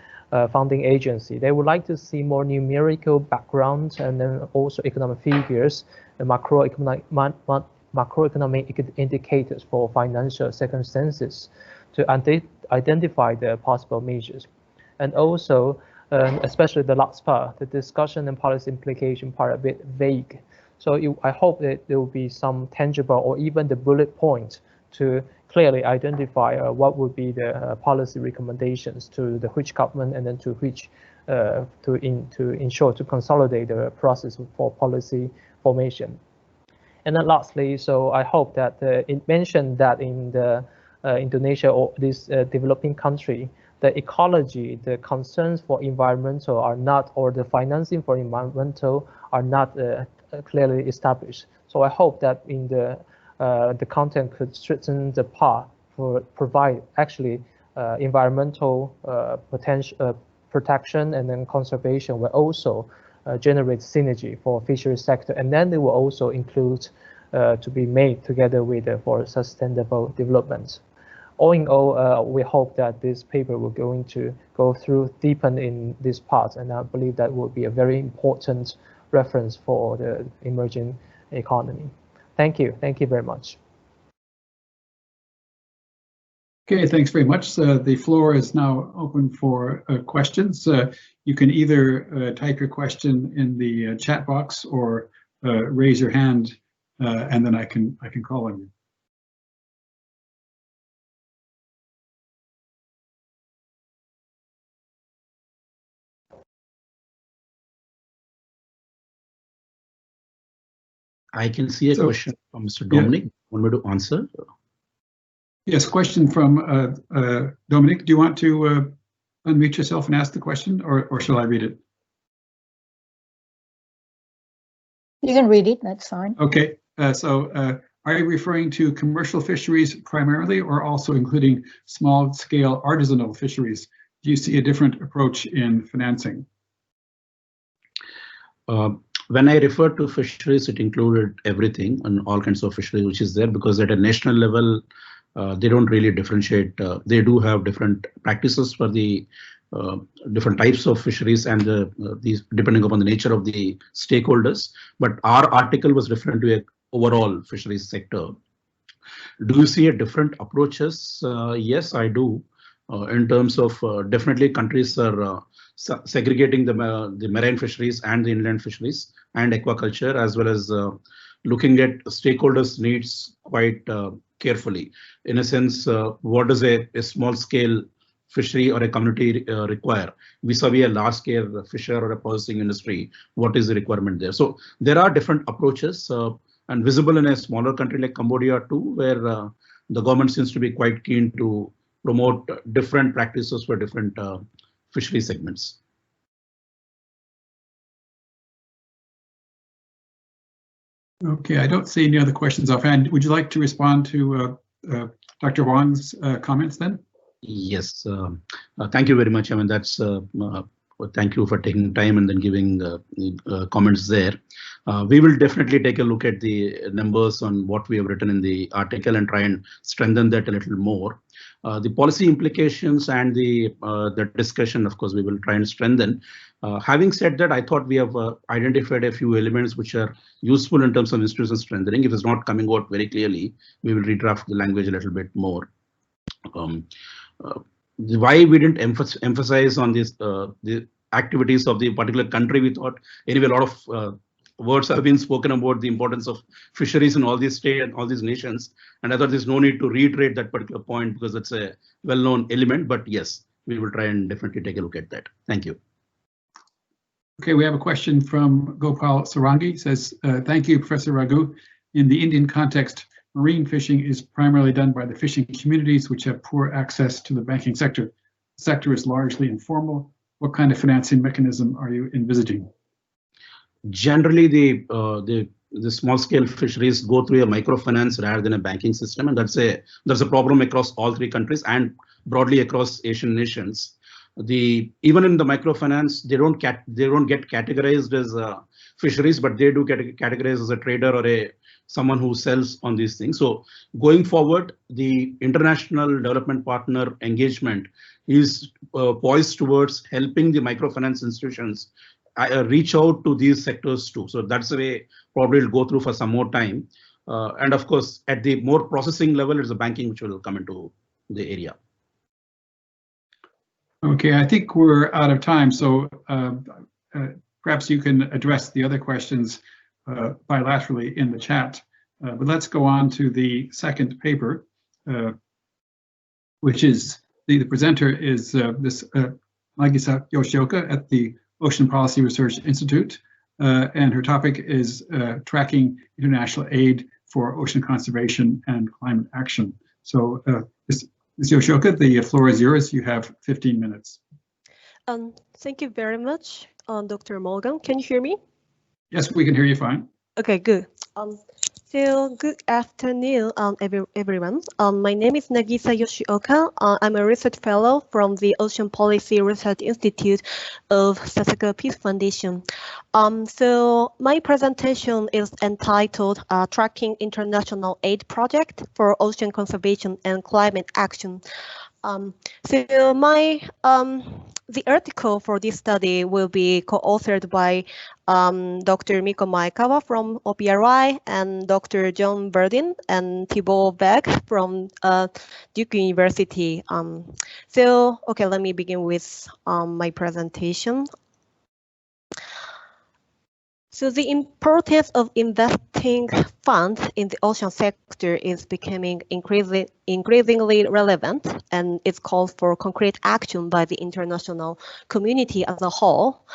funding agency, they would like to see more numerical background and then also economic figures, and macroeconomic indicators for financial circumstances to identify the possible measures. And also, especially the last part, the discussion and policy implication part, a bit vague. So I hope that there will be some tangible or even the bullet point to clearly identify what would be the policy recommendations to the which government, and then to which to ensure to consolidate the process for policy formation. And then lastly, so I hope that it mentioned that in the Indonesia or this developing country, the ecology, the concerns for environmental are not, or the financing for environmental are not clearly established. So I hope that in the content could strengthen the path for provide actually environmental potential protection and then conservation will also generate synergy for fishery sector, and then they will also include to be made together with for sustainable development. All in all, we hope that this paper will going to go through deepen in this part, and I believe that will be a very important reference for the emerging economy. Thank you very much. Okay, thanks very much. The floor is now open for questions. You can either type your question in the chat box or raise your hand, and then I can call on you. I can see a question from Mr. Dominic. Want me to answer? Yes, question from Dominic. Do you want to unmute yourself and ask the question, or shall I read it? You can read it, that's fine. Okay, are you referring to commercial fisheries primarily, or also including small-scale artisanal fisheries? Do you see a different approach in financing? When I refer to fisheries, it included everything and all kinds of fisheries which is there, because at a national level, they don't really differentiate. They do have different practices for the different types of fisheries and these depending upon the nature of the stakeholders. But our article was referring to a overall fisheries sector. Do you see a different approaches? Yes, I do. In terms of definitely countries are segregating the marine fisheries and the inland fisheries and aquaculture, as well as looking at stakeholders' needs quite carefully. In a sense, what does a small scale fishery or a community require vis-a-vis a large scale fisher or a processing industry? What is the requirement there? So there are different approaches and visible in a smaller country like Cambodia too, where the government seems to be quite keen to promote different practices for different fishery segments. Okay, I don't see any other questions offhand. Would you like to respond to Dr. Wang's comments then? Yes, thank you very much. I mean, that's thank you for taking time and then giving comments there. We will definitely take a look at the numbers on what we have written in the article and try and strengthen that a little more. The policy implications and the discussion, of course, we will try and strengthen. Having said that, I thought we have identified a few elements which are useful in terms of institutional strengthening. If it's not coming out very clearly, we will redraft the language a little bit more. Why we didn't emphasize on this the activities of the particular country, we thought anyway a lot of words have been spoken about the importance of fisheries in all these states and all these nations, and I thought there's no need to reiterate that particular point because it's a well-known element. But yes, we will try and definitely take a look at that. Thank you. Okay, we have a question from Gopal Sarangi. Says, thank you, Professor Raghu. In the Indian context, marine fishing is primarily done by the fishing communities, which have poor access to the banking sector. The sector is largely informal. What kind of financing mechanism are you envisaging? Generally, the small-scale fisheries go through a microfinance rather than a banking system, and that's a problem across all three countries and broadly across Asian nations. Even in the microfinance, they don't get categorized as fisheries, but they do get categorized as a trader or someone who sells on these things. So going forward, the international development partner engagement is poised towards helping the microfinance institutions reach out to these sectors too. So that's the way probably it'll go through for some more time. And of course, at the more processing level, it's the banking which will come into the area. Okay, I think we're out of time, so perhaps you can address the other questions bilaterally in the chat. But let's go on to the second paper, which is the presenter is this Nagisa Yoshioka at the Ocean Policy Research Institute, and her topic is tracking international aid for ocean conservation and climate action. So Ms. Yoshioka, the floor is yours. You have 15 minutes. Thank you very much, Dr. Morgan. Can you hear me? Yes, we can hear you fine. Okay, good. So good afternoon, everyone. My name is Nagisa Yoshioka. I'm a research fellow from the Ocean Policy Research Institute of Sasakawa Peace Foundation. So my presentation is entitled Tracking International Aid Project for Ocean Conservation and Climate Action. So the article for this study will be co-authored by Dr. Miko Maekawa from OPRI and Dr. John Burdin and Thibault Beck from Duke University. So, okay, let me begin with my presentation. So the importance of investing funds in the ocean sector is becoming increasingly relevant, and it's called for concrete action by the international community as a whole.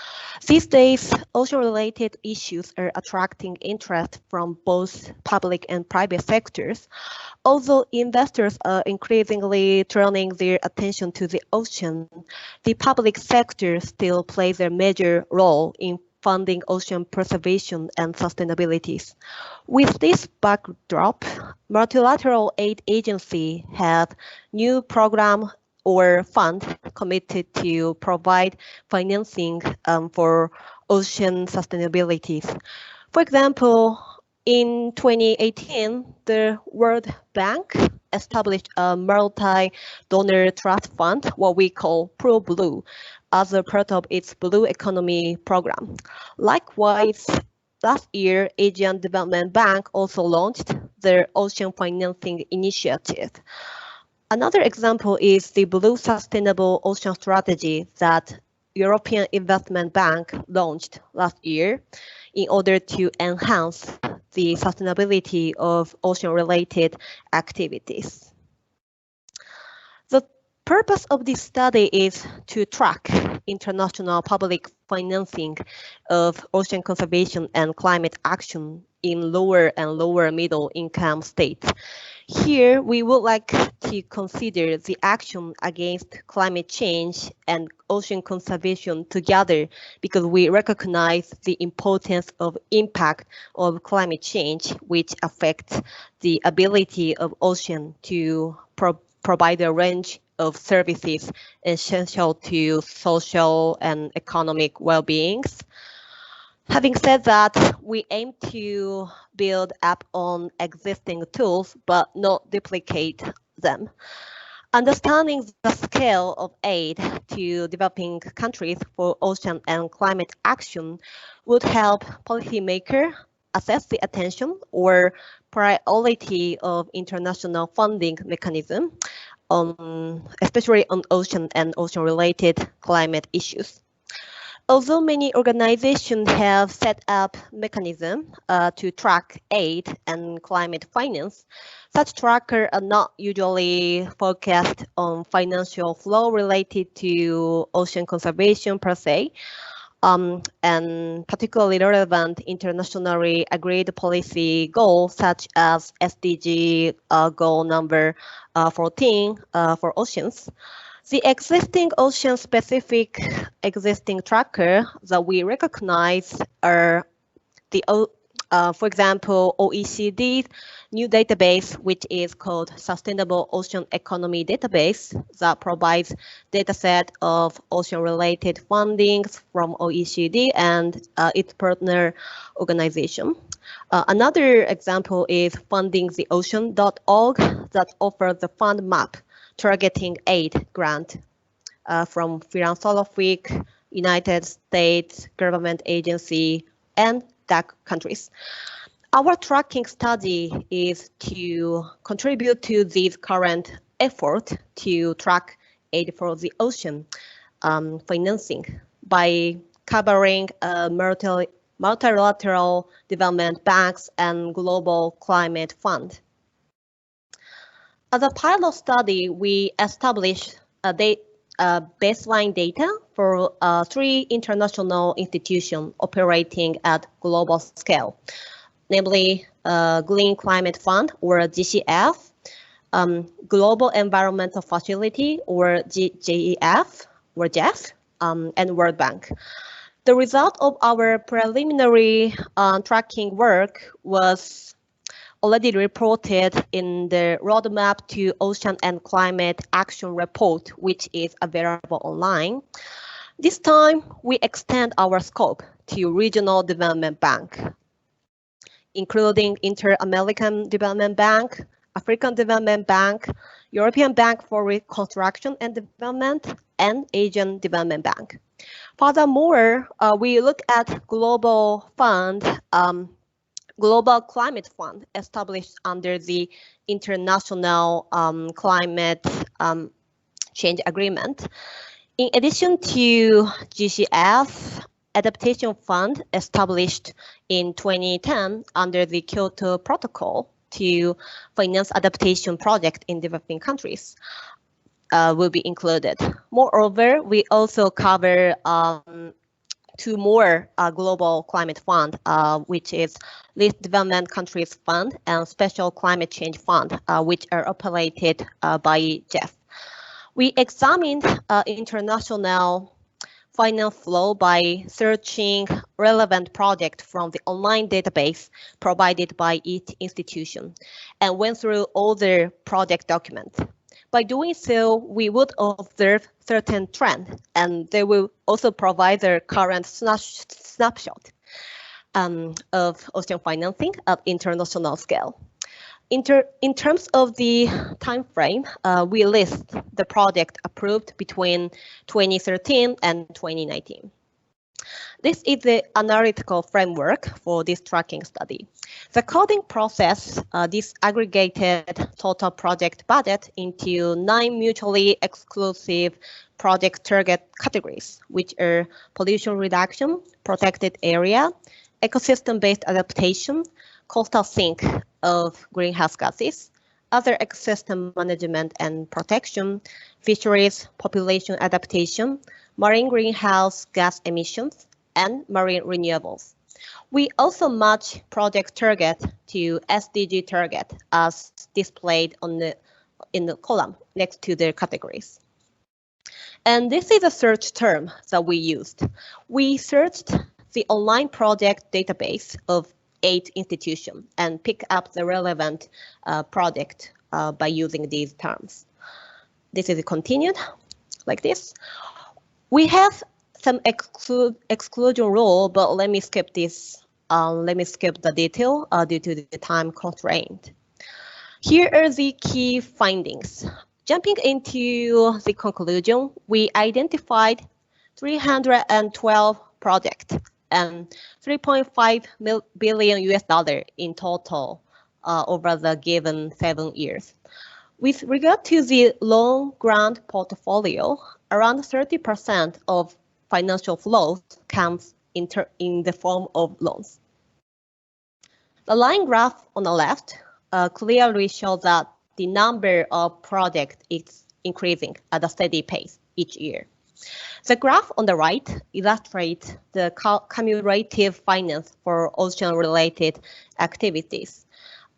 These days, ocean-related issues are attracting interest from both public and private sectors. Although investors are increasingly turning their attention to the ocean, the public sector still plays a major role in funding ocean preservation and sustainability. With this backdrop, multilateral aid agencies have new program or fund committed to provide financing for ocean sustainability. For example, in 2018, the World Bank established a multi-donor trust fund, what we call ProBlue, as a part of its Blue Economy program. Likewise, last year, Asian Development Bank also launched their Ocean Financing Initiative. Another example is the Blue Sustainable Ocean Strategy that European Investment Bank launched last year in order to enhance the sustainability of ocean-related activities. The purpose of this study is to track international public financing of ocean conservation and climate action in lower and lower middle income states. Here, we would like to consider the action against climate change and ocean conservation together because we recognize the importance of impact of climate change, which affects the ability of ocean to provide a range of services essential to social and economic well-beings. Having said that, we aim to build up on existing tools, but not duplicate them. Understanding the scale of aid to developing countries for ocean and climate action would help policymakers assess the attention or priority of international funding mechanism, especially on ocean and ocean-related climate issues. Although many organizations have set up mechanisms to track aid and climate finance, such trackers are not usually focused on financial flow related to ocean conservation per se, and particularly relevant internationally agreed policy goals such as SDG goal number 14 for oceans. The existing ocean-specific existing tracker that we recognize are the, for example, OECD's new database, which is called Sustainable Ocean Economy Database, that provides data set of ocean-related fundings from OECD and its partner organization. Another example is fundingtheocean.org that offers the fund map targeting aid grant from philanthropic, United States government agency, and DAC countries. Our tracking study is to contribute to this current effort to track aid for the ocean financing by covering multilateral development banks and global climate fund. As a pilot study, we established baseline data for 3 international institutions operating at global scale, namely Green Climate Fund, or GCF, Global Environmental Facility, or GEF, or GEF, and World Bank. The result of our preliminary tracking work was already reported in the Roadmap to Ocean and Climate Action Report, which is available online. This time, we extend our scope to Regional Development Bank, including Inter-American Development Bank, African Development Bank, European Bank for Reconstruction and Development, and Asian Development Bank. Furthermore, we look at Global Fund, Global Climate Fund established under the International Climate Change Agreement. In addition to GCF, Adaptation Fund established in 2010 under the Kyoto Protocol to finance adaptation projects in developing countries will be included. Moreover, we also cover 2 more global climate fund, which is Least Development Countries Fund and Special Climate Change Fund, which are operated by GEF. We examined international finance flow by searching relevant project from the online database provided by each institution and went through all their project documents. By doing so, we would observe certain trends, and they will also provide their current snapshot of ocean financing at international scale. In terms of the time frame, we list the project approved between 2013 and 2019. This is the analytical framework for this tracking study. The coding process disaggregated total project budget into 9 mutually exclusive project target categories, which are pollution reduction, protected area, ecosystem-based adaptation, coastal sink of greenhouse gases, other ecosystem management and protection, fisheries, population adaptation, marine greenhouse gas emissions, and marine renewables. We also match project target to SDG target as displayed in the column next to their categories. And this is a search term that we used. We searched the online project database of 8 institutions and pick up the relevant project by using these terms. This is continued like this. We have some exclusion rule, but let me skip this. Let me skip the detail due to the time constraint. Here are the key findings. Jumping into the conclusion, we identified 312 projects and $3.5 billion in total over the given 7 years. With regard to the loan grant portfolio, around 30% of financial flows comes in the form of loans. The line graph on the left clearly shows that the number of projects is increasing at a steady pace each year. The graph on the right illustrates the cumulative finance for ocean-related activities.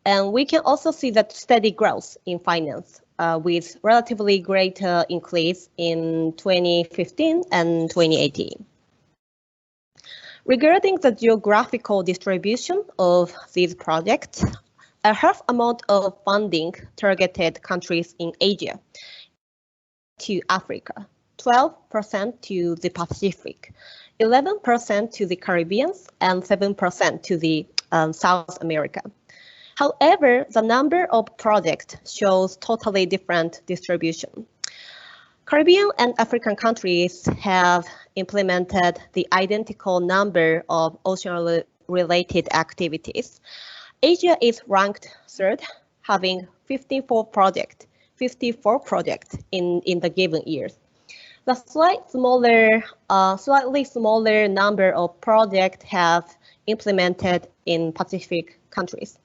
And we can also see that steady growth in finance with relatively greater increase in 2015 and 2018. Regarding the geographical distribution of these projects, a half amount of funding targeted countries in Asia to Africa, 12% to the Pacific, 11% to the Caribbean, and 7% to the South America. However, the number of projects shows totally different distribution. Caribbean and African countries have implemented the identical number of ocean-related activities. Asia is ranked third, having 54 projects in the given years. The slightly smaller number of projects have implemented in Pacific countries.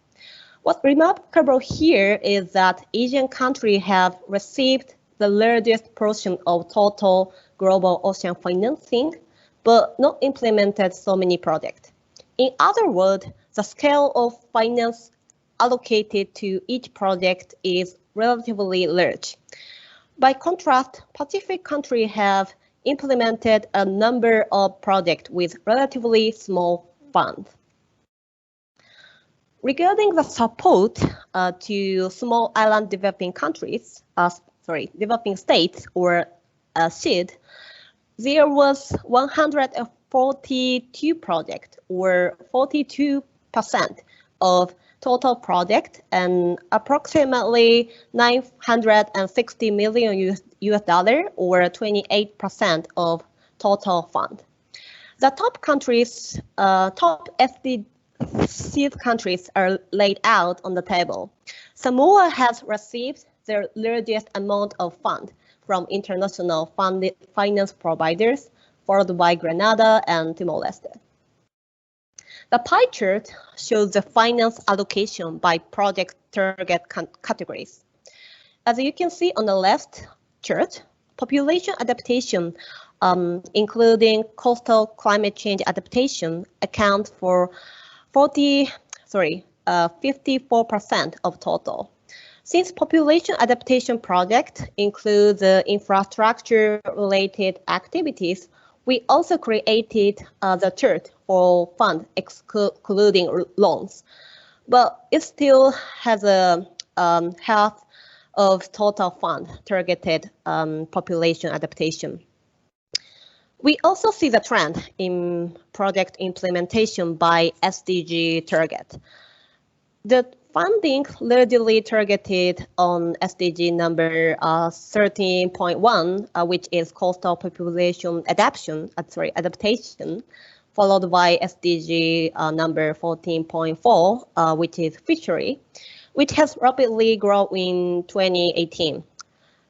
What's remarkable here is that Asian countries have received the largest portion of total global ocean financing, but not implemented so many projects. In other words, the scale of finance allocated to each project is relatively large. By contrast, Pacific countries have implemented a number of projects with relatively small funds. Regarding the support to small island developing countries, developing states or SID, there was 142 projects or 42% of total project and approximately $960 million or 28% of total fund. The top countries, top SDG countries are laid out on the table. Samoa has received the largest amount of fund from international finance providers, followed by Grenada and Timor-Leste. The pie chart shows the finance allocation by project target categories. As you can see on the left chart, population adaptation, including coastal climate change adaptation, account for 54% of total. Since population adaptation projects include the infrastructure-related activities, We also created the third for fund excluding loans, but it still has a half of total fund targeted population adaptation. We also see the trend in project implementation by SDG target. The funding largely targeted on SDG number 13.1, which is coastal population adaptation, followed by SDG number 14.4, which is fishery, which has rapidly grown in 2018.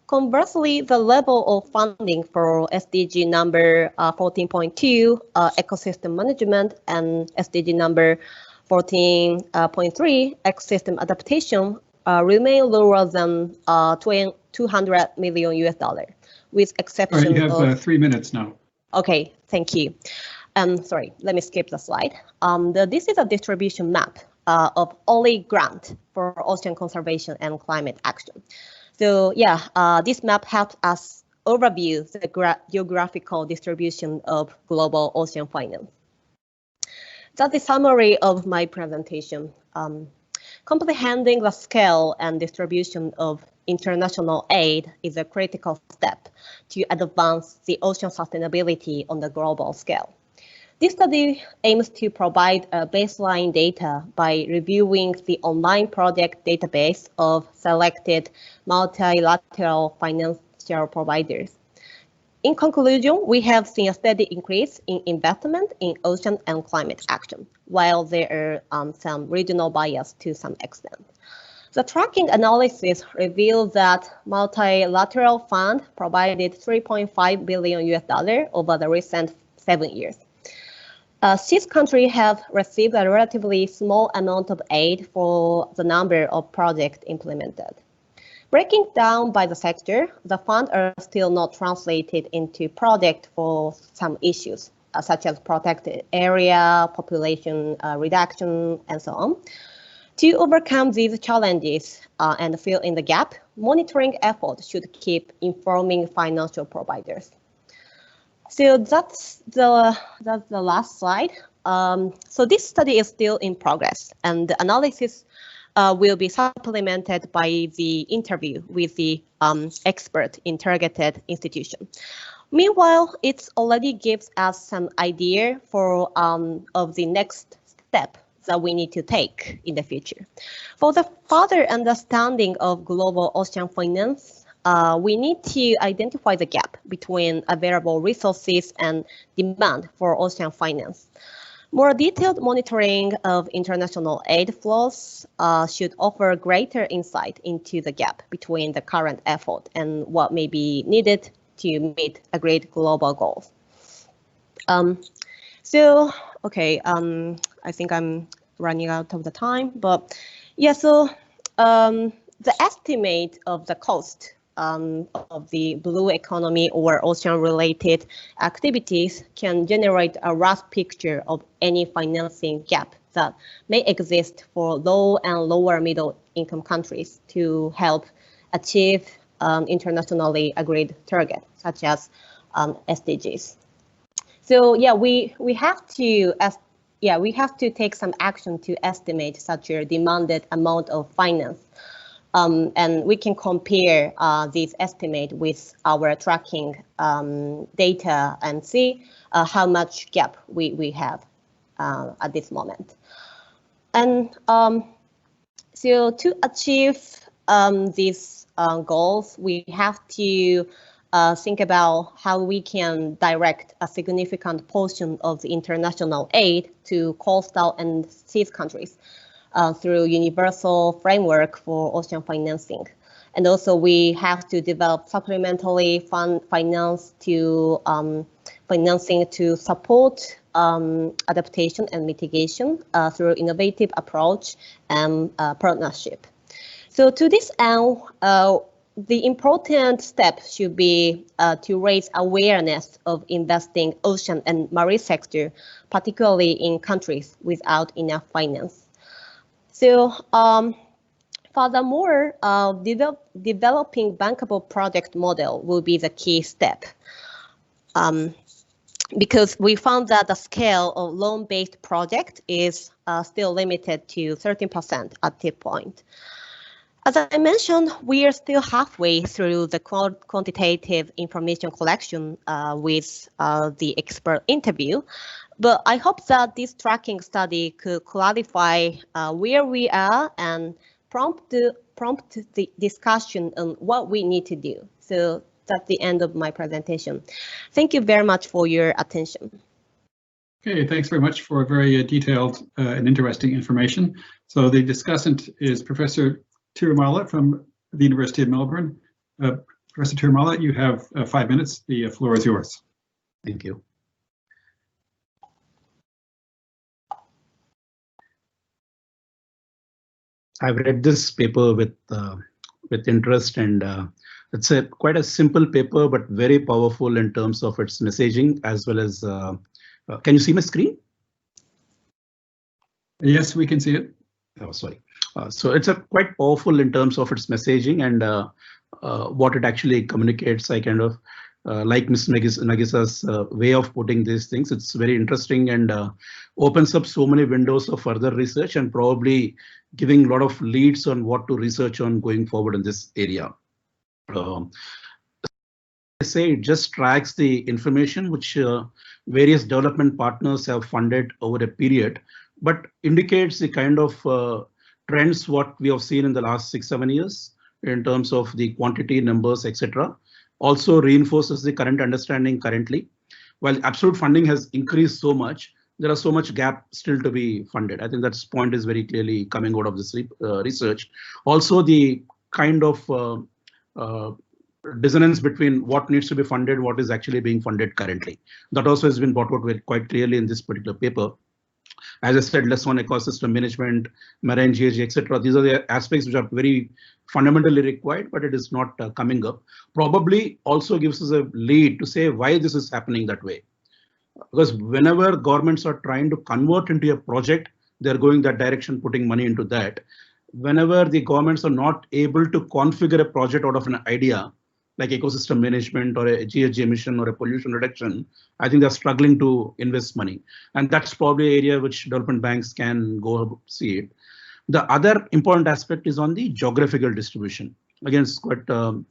Conversely, the level of funding for SDG number 14.2, ecosystem management, and SDG number 14.3, ecosystem adaptation, remain lower than $200 million US, with exception of... You have 3 minutes now. Okay, thank you. Sorry, let me skip the slide. This is a distribution map of only grant for ocean conservation and climate action. So yeah, this map helps us overview the geographical distribution of global ocean finance. That's the summary of my presentation. Comprehending the scale and distribution of international aid is a critical step to advance the ocean sustainability on the global scale. This study aims to provide baseline data by reviewing the online project database of selected multilateral financial providers. In conclusion, we have seen a steady increase in investment in ocean and climate action, while there are some regional bias to some extent. The tracking analysis revealed that multilateral fund provided $3.5 billion US over the recent 7 years. These countries have received a relatively small amount of aid for the number of projects implemented. Breaking down by the sector, the funds are still not translated into projects for some issues, such as protected area, population reduction, and so on. To overcome these challenges and fill in the gap, monitoring efforts should keep informing financial providers. So that's the last slide. So this study is still in progress, and the analysis will be supplemented by the interview with the expert in targeted institution. Meanwhile, it already gives us some idea for of the next step that we need to take in the future. For the further understanding of global ocean finance, we need to identify the gap between available resources and demand for ocean finance. More detailed monitoring of international aid flows should offer greater insight into the gap between the current effort and what may be needed to meet agreed global goals. I think I'm running out of the time, but yeah, so the estimate of the cost of the blue economy or ocean-related activities can generate a rough picture of any financing gap that may exist for low and lower middle income countries to help achieve internationally agreed targets, such as SDGs. So yeah, we have to take some action to estimate such a demanded amount of finance. And we can compare this estimate with our tracking data and see how much gap we have at this moment. And so to achieve these goals, we have to think about how we can direct a significant portion of the international aid to coastal and seas countries through universal framework for ocean financing. And also we have to develop supplementary financing to support adaptation and mitigation through innovative approach and partnership. So to this end, the important step should be to raise awareness of investing ocean and marine sector, particularly in countries without enough finance. So furthermore, developing bankable project model will be the key step. because we found that the scale of loan-based project is still limited to 13% at this point. As I mentioned, we are still halfway through the quantitative information collection with the expert interview, but I hope that this tracking study could clarify where we are and prompt the discussion on what we need to do. So that's the end of my presentation. Thank you very much for your attention. Okay, thanks very much for very detailed and interesting information. So the discussant is Professor Tirumala from the University of Melbourne. Professor Tirumala, you have 5 minutes. The floor is yours. Thank you. I've read this paper with interest, and it's quite a simple paper, but very powerful in terms of its messaging as well as. Can you see my screen? Yes, we can see it. Oh, sorry. So it's quite powerful in terms of its messaging and what it actually communicates. I kind of like Ms. Nagisa's way of putting these things. It's very interesting and opens up so many windows of further research and probably giving a lot of leads on what to research on going forward in this area. I say it just tracks the information which various development partners have funded over a period, but indicates the kind of trends what we have seen in the last 6-7 years in terms of the quantity, numbers, etc. Also reinforces the current understanding currently. While absolute funding has increased so much, there are so much gap still to be funded. I think that point is very clearly coming out of this research. Also, the kind of dissonance between what needs to be funded, what is actually being funded currently. That also has been brought out quite clearly in this particular paper. As I said, less on ecosystem management, marine GHG, etc. These are the aspects which are very fundamentally required, but it is not coming up. Probably also gives us a lead to say why this is happening that way. Because whenever governments are trying to convert into a project, they're going that direction, putting money into that. Whenever the governments are not able to configure a project out of an idea, like ecosystem management or a GHG emission or a pollution reduction, I think they're struggling to invest money. And that's probably an area which development banks can go see it. The other important aspect is on the geographical distribution. Again, it's quite, so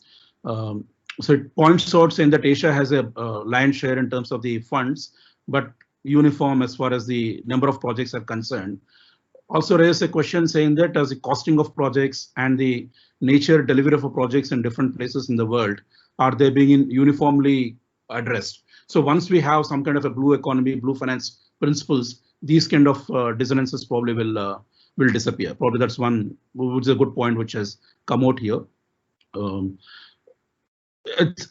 it points out saying that Asia has a lion's share in terms of the funds, but uniform as far as the number of projects are concerned. Also raises a question saying that as the costing of projects and the nature delivery of projects in different places in the world, are they being uniformly addressed? So once we have some kind of a blue economy, blue finance principles, these kind of dissonances probably will disappear. Probably that's one, which is a good point which has come out here.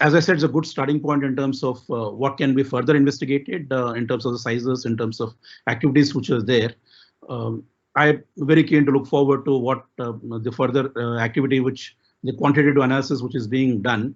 As I said, it's a good starting point in terms of what can be further investigated in terms of the sizes, in terms of activities which are there. I'm very keen to look forward to what the further activity which the quantitative analysis which is being done.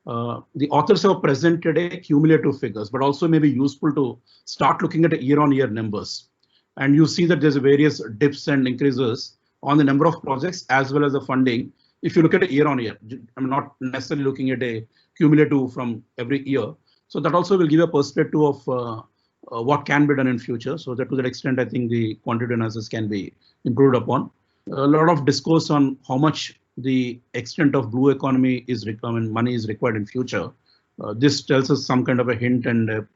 The authors have presented a cumulative figures, but also may be useful to start looking at year-on-year numbers. And you see that there's various dips and increases on the number of projects as well as the funding. If you look at it year-on-year, I'm not necessarily looking at a cumulative from every year. So that also will give a perspective of what can be done in future. So that to that extent, I think the quantitative analysis can be improved upon. A lot of discourse on how much the extent of blue economy is required, money is required in future. This tells us some kind of a hint and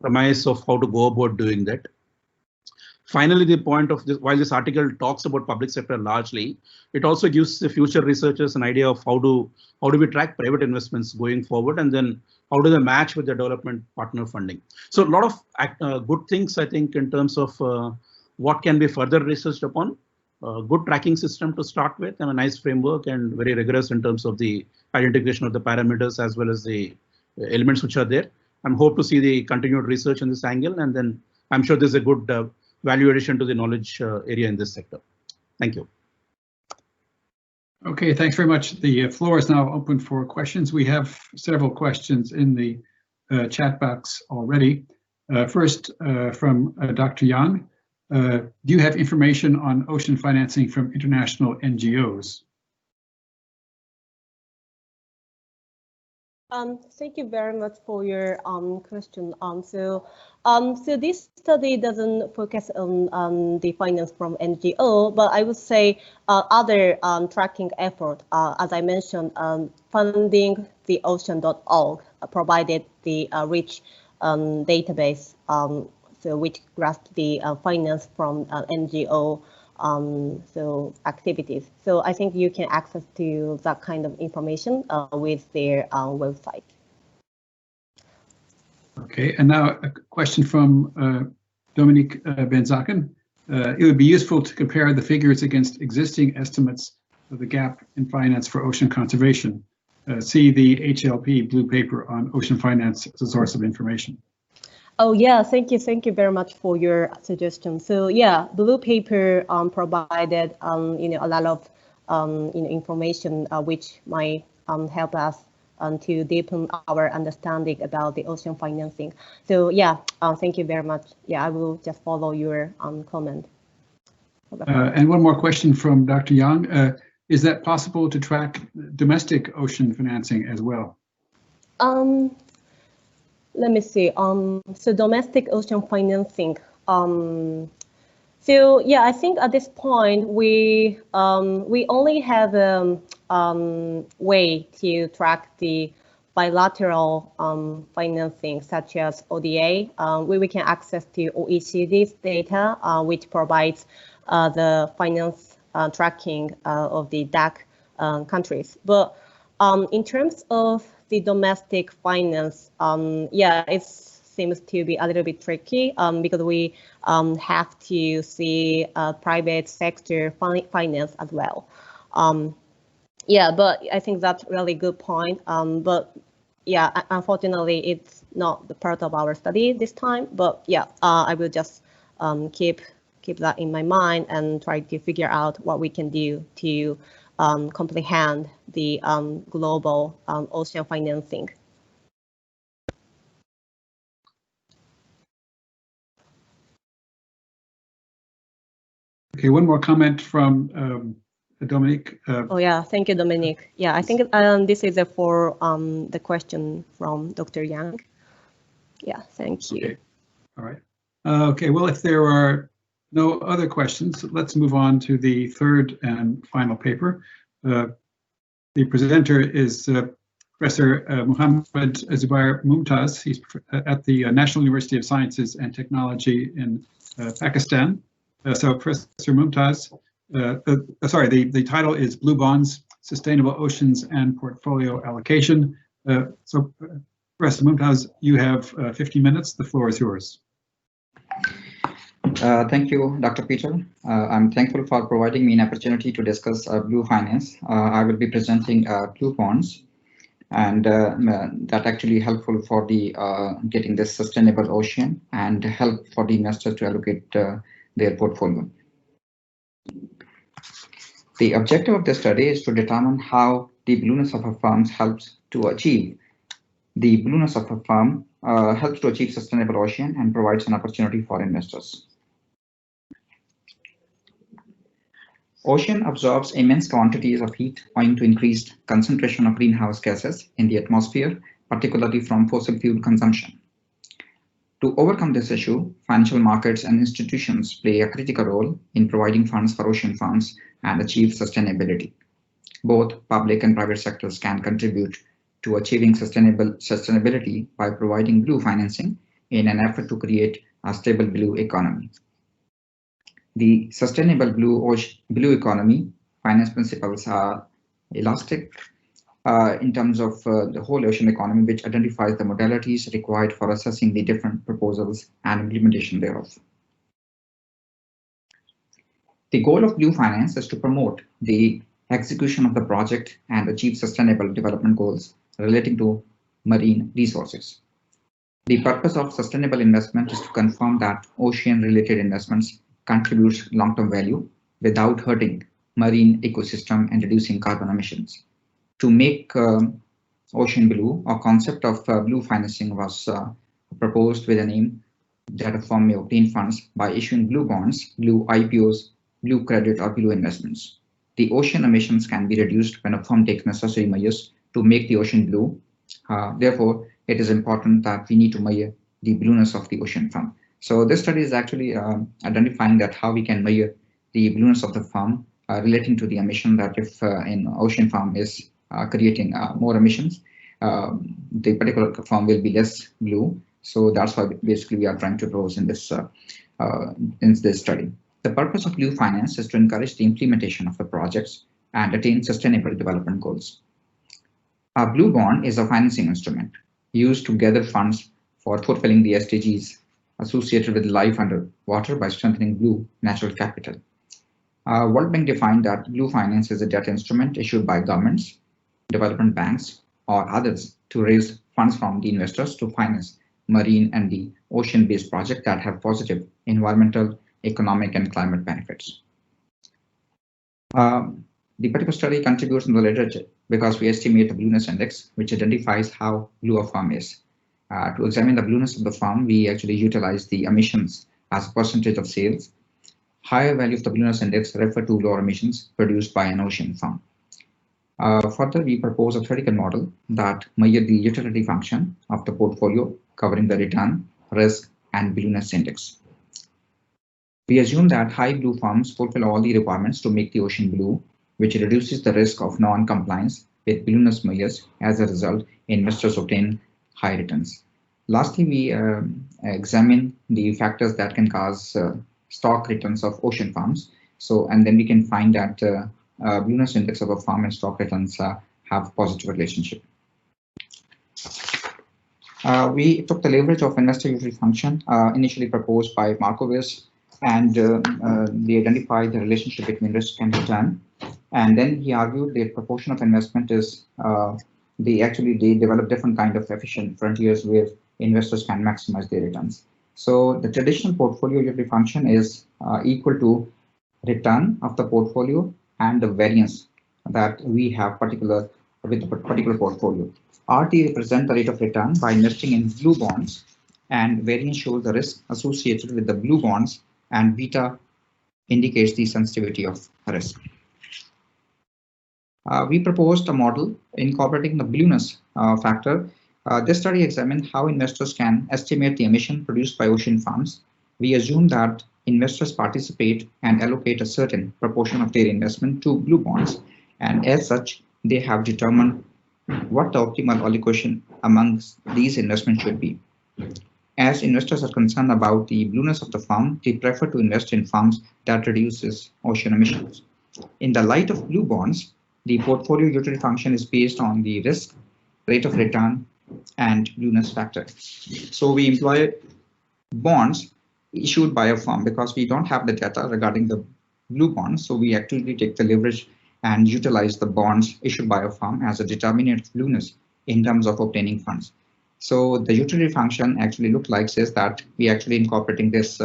premise of how to go about doing that. Finally, the point of this, while this article talks about public sector largely, it also gives the future researchers an idea of how do we track private investments going forward, and then how do they match with the development partner funding. So a lot of good things, I think, in terms of what can be further researched upon. Good tracking system to start with, and a nice framework, and very rigorous in terms of the identification of the parameters as well as the elements which are there. I'm hope to see the continued research in this angle, and then I'm sure there's a good value addition to the knowledge area in this sector. Thank you. Okay, thanks very much. The floor is now open for questions. We have several questions in the chat box already. First, from Dr. Yang. Do you have information on ocean financing from international NGOs? Thank you very much for your question. So this study doesn't focus on the finance from NGO, but I would say other tracking effort. As I mentioned, funding the ocean.org provided the rich database, so which grasped the finance from NGO so activities. So I think you can access to that kind of information with their website. Okay, and now a question from Dominique Benzaken. It would be useful to compare the figures against existing estimates of the gap in finance for ocean conservation. See the HLP blue paper on ocean finance as a source of information. Oh yeah, thank you very much for your suggestion. So yeah, blue paper provided a lot of information which might help us to deepen our understanding about the ocean financing. So yeah, thank you very much. Yeah, I will just follow your comment. And one more question from Dr. Yang. Is that possible to track domestic ocean financing as well? Let me see. So domestic ocean financing. So yeah, I think at this point we only have a way to track the bilateral financing, such as ODA. We can access to OECD's data, which provides the finance tracking of the DAC countries. But in terms of the domestic finance, yeah, it seems to be a little bit tricky because we have to see private sector finance as well. Yeah, but I think that's really good point. But yeah, unfortunately, it's not the part of our study this time. But yeah, I will just keep that in my mind and try to figure out what we can do to comprehend the global ocean financing. Okay, one more comment from Dominique. Oh yeah, thank you, Dominique. Yeah, I think this is for the question from Dr. Yang. Yeah, thank you. Okay. All right. Okay, well, if there are no other questions, let's move on to the third and final paper. The presenter is Professor Muhammad Zubair Mumtaz. He's at the National University of Sciences and Technology in Pakistan. So Professor Mumtaz, sorry, the title is Blue Bonds, Sustainable Oceans and Portfolio Allocation. So Professor Mumtaz, you have 15 minutes. The floor is yours. Thank you, Dr. Peter. I'm thankful for providing me an opportunity to discuss blue finance. I will be presenting blue bonds, and that actually helpful for the getting this sustainable ocean and help for the investors to allocate their portfolio. The objective of the study is to determine how the blueness of a firm helps to achieve sustainable ocean and provides an opportunity for investors. Ocean absorbs immense quantities of heat owing to increased concentration of greenhouse gases in the atmosphere, particularly from fossil fuel consumption. To overcome this issue, financial markets and institutions play a critical role in providing funds for ocean farms and achieve sustainability. Both public and private sectors can contribute to achieving sustainability by providing blue financing in an effort to create a stable blue economy. The sustainable blue economy finance principles are elastic in terms of the whole ocean economy, which identifies the modalities required for assessing the different proposals and implementation thereof. The goal of blue finance is to promote the execution of the project and achieve sustainable development goals relating to marine resources. The purpose of sustainable investment is to confirm that ocean-related investments contributes long-term value without hurting marine ecosystem and reducing carbon emissions. To make ocean blue, a concept of blue financing was proposed with an aim that a firm may obtain funds by issuing blue bonds, blue IPOs, blue credit, or blue investments. The ocean emissions can be reduced when a firm takes necessary measures to make the ocean blue, Therefore, it is important that we need to measure the blueness of the ocean farm. So this study is actually identifying that how we can measure the blueness of the farm relating to the emission, that if an ocean farm is creating more emissions, the particular farm will be less blue. So that's why basically we are trying to propose in this study. The purpose of blue finance is to encourage the implementation of the projects and attain sustainable development goals. A blue bond is a financing instrument used to gather funds for fulfilling the SDGs associated with life under water by strengthening blue natural capital. World Bank defined that blue finance is a debt instrument issued by governments, development banks, or others to raise funds from the investors to finance marine and the ocean-based projects that have positive environmental, economic, and climate benefits. The particular study contributes in the literature because we estimate the blueness index, which identifies how blue a farm is. To examine the blueness of the farm, we actually utilize the emissions as a percentage of sales. Higher value of the blueness index refer to lower emissions produced by an ocean farm. Further, we propose a theoretical model that measures the utility function of the portfolio covering the return, risk, and blueness index. We assume that high blue farms fulfill all the requirements to make the ocean blue, which reduces the risk of non-compliance with blueness measures. As a result, investors obtain high returns. Lastly, we examine the factors that can cause stock returns of ocean farms. And then we can find that blueness index of a farm and stock returns have positive relationship. We took the leverage of investor utility function initially proposed by Markowitz, and they identified the relationship between risk and return. And then he argued the proportion of investment is they develop different kind of efficient frontiers where investors can maximize their returns. So the traditional portfolio utility function is equal to return of the portfolio and the variance that we have with the particular portfolio. RT represents the rate of return by investing in blue bonds, and variance shows the risk associated with the blue bonds, and beta indicates the sensitivity of risk. We proposed a model incorporating the blueness factor. This study examined how investors can estimate the emission produced by ocean farms. We assume that investors participate and allocate a certain proportion of their investment to blue bonds, and as such, they have determined what the optimal allocation amongst these investments should be. As investors are concerned about the blueness of the farm, they prefer to invest in farms that reduces ocean emissions. In the light of blue bonds, the portfolio utility function is based on the risk, rate of return, and blueness factor. So we employ bonds issued by a firm because we don't have the data regarding the blue bonds. So we actually take the leverage and utilize the bonds issued by a firm as a determinant of blueness in terms of obtaining funds. So the utility function actually looks like says that we actually incorporating this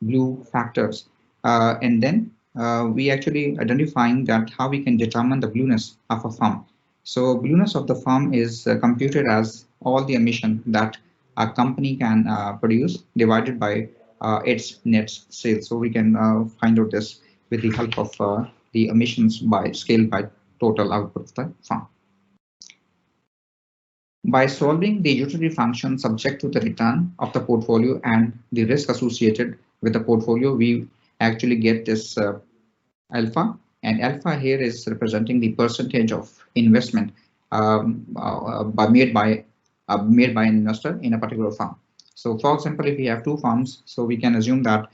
blue factors, and then we actually identifying that how we can determine the blueness of a firm. So blueness of the firm is computed as all the emission that a company can produce divided by its net sales. So we can find out this with the help of the emissions by scale by total output of the firm. By solving the utility function subject to the return of the portfolio and the risk associated with the portfolio, we actually get this alpha, and alpha here is representing the percentage of investment made by an investor in a particular firm. So for example, if we have two firms, so we can assume that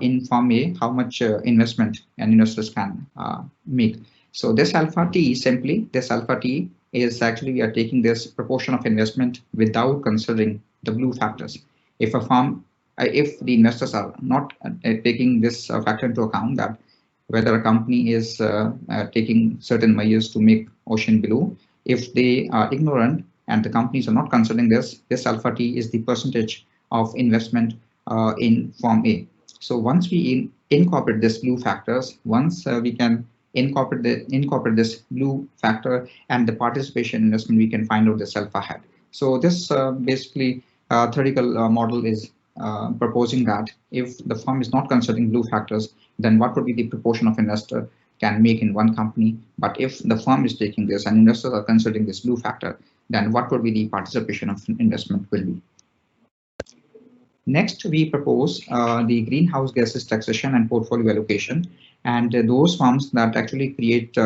in firm A, how much investment an investors can make. So this alpha T is actually we are taking this proportion of investment without considering the blue factors. If a firm, if the investors are not taking this factor into account, that whether a company is taking certain measures to make ocean blue, if they are ignorant and the companies are not considering this alpha T is the percentage of investment in firm A. So once we incorporate this blue factors, once we can incorporate this blue factor and the participation investment, we can find out this alpha hat. So this basically theoretical model is proposing that if the firm is not considering blue factors, then what would be the proportion of investor can make in one company. But if the firm is taking this and investors are considering this blue factor, then what would be the participation of investment will be. Next, we propose the greenhouse gases taxation and portfolio allocation, and those firms that actually create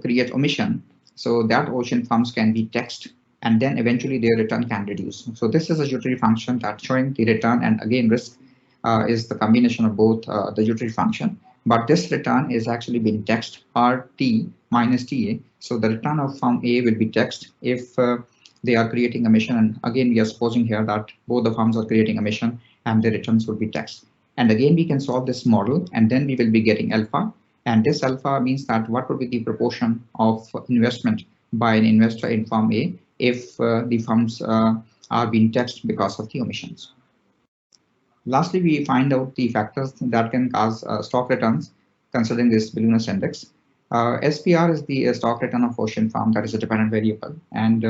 create emission, so that ocean firms can be taxed, and then eventually their return can reduce. So this is a utility function that showing the return, and again risk is the combination of both the utility function. But this return is actually being taxed RT minus TA. So the return of firm A will be taxed if they are creating emission. And again, we are supposing here that both the firms are creating emission and their returns will be taxed. And again, we can solve this model, and then we will be getting alpha. And this alpha means that what would be the proportion of investment by an investor in firm A if the firms are being taxed because of the emissions. Lastly, we find out the factors that can cause stock returns considering this balloonist index. SPR is the stock return of ocean firm, that is a dependent variable, and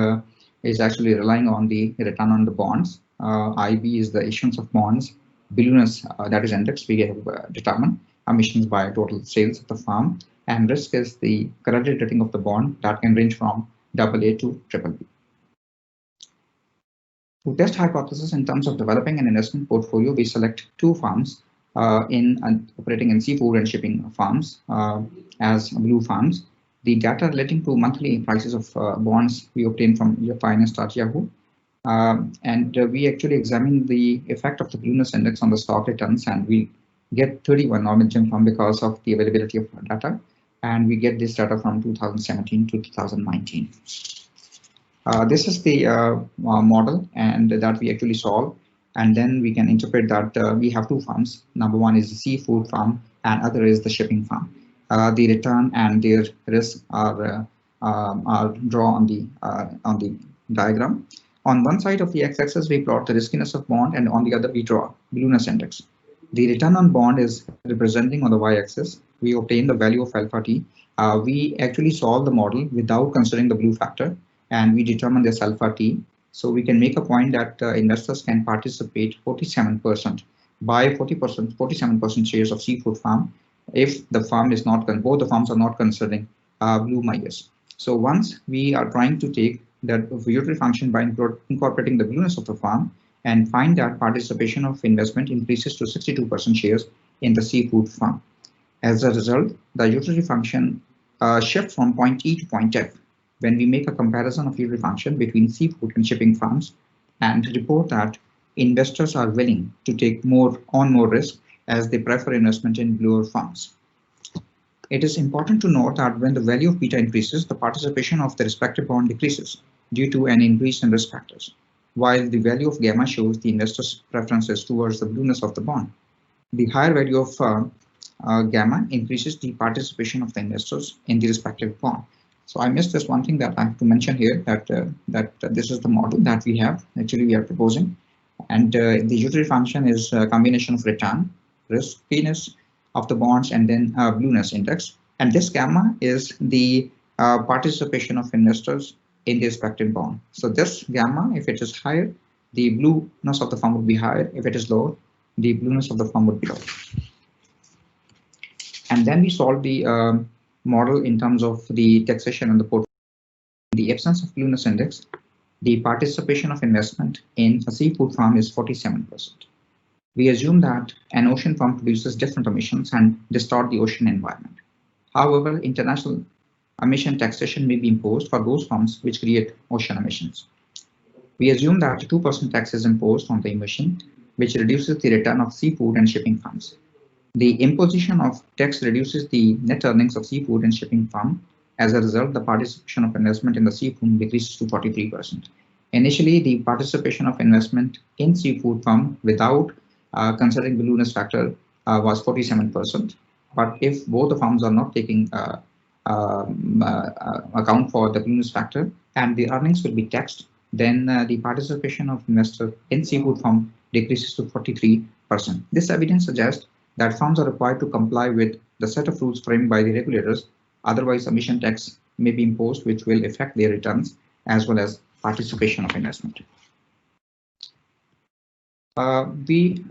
is actually relying on the return on the bonds. IB is the issuance of bonds. Balloonist, that is index, we have determined emissions by total sales of the firm, and risk is the credit rating of the bond that can range from AA to BBB. To test hypothesis in terms of developing an investment portfolio, we select two firms operating in seafood and shipping farms as blue farms. The data relating to monthly prices of bonds we obtain from finance.yahoo. And we actually examine the effect of the balloonist index on the stock returns, and we get 31 Norwegian firm because of the availability of data. And we get this data from 2017 to 2019. This is the model and that we actually solve, and then we can interpret that we have two farms. Number one is the seafood farm, and other is the shipping farm. The return and their risk are drawn on the diagram. On one side of the x-axis, we plot the riskiness of bond, and on the other, we draw balloonist index. The return on bond is representing on the y-axis. We obtain the value of alpha t. We actually solve the model without considering the blue factor, and we determine this alpha t. So we can make a point that investors can participate 47% by 47% shares of seafood farm if the farm is not, both the farms are not considering blue minus. So once we are trying to take that utility function by incorporating the blueness of the farm and find that participation of investment increases to 62% shares in the seafood farm. As a result, the utility function shifts from point E to point F when we make a comparison of utility function between seafood and shipping farms and report that investors are willing to take more risk as they prefer investment in bluer farms. It is important to note that when the value of beta increases, the participation of the respective bond decreases due to an increase in risk factors, while the value of gamma shows the investor's preferences towards the blueness of the bond. The higher value of gamma increases the participation of the investors in the respective bond. So I missed this one thing that I have to mention here, that this is the model that we have, actually we are proposing. And the utility function is a combination of return, riskiness of the bonds, and then blueness index. And this gamma is the participation of investors in the respective bond. So this gamma, if it is higher, the blueness of the firm would be higher. If it is lower, the blueness of the firm would be lower. And then we solve the model in terms of the taxation and the portfolio. In the absence of blueness index, the participation of investment in a seafood farm is 47%. We assume that an ocean farm produces different emissions and distort the ocean environment. However, international emission taxation may be imposed for those farms which create ocean emissions. We assume that 2% tax is imposed on the emission, which reduces the return of seafood and shipping farms. The imposition of tax reduces the net earnings of seafood and shipping farm. As a result, the participation of investment in the seafood decreases to 43%. Initially, the participation of investment in seafood farm without considering the blueness factor was 47%. But if both the farms are not taking account for the blueness factor and the earnings will be taxed, then the participation of investor in seafood farm decreases to 43%. This evidence suggests that farms are required to comply with the set of rules framed by the regulators. Otherwise, emission tax may be imposed, which will affect their returns as well as participation of investment. We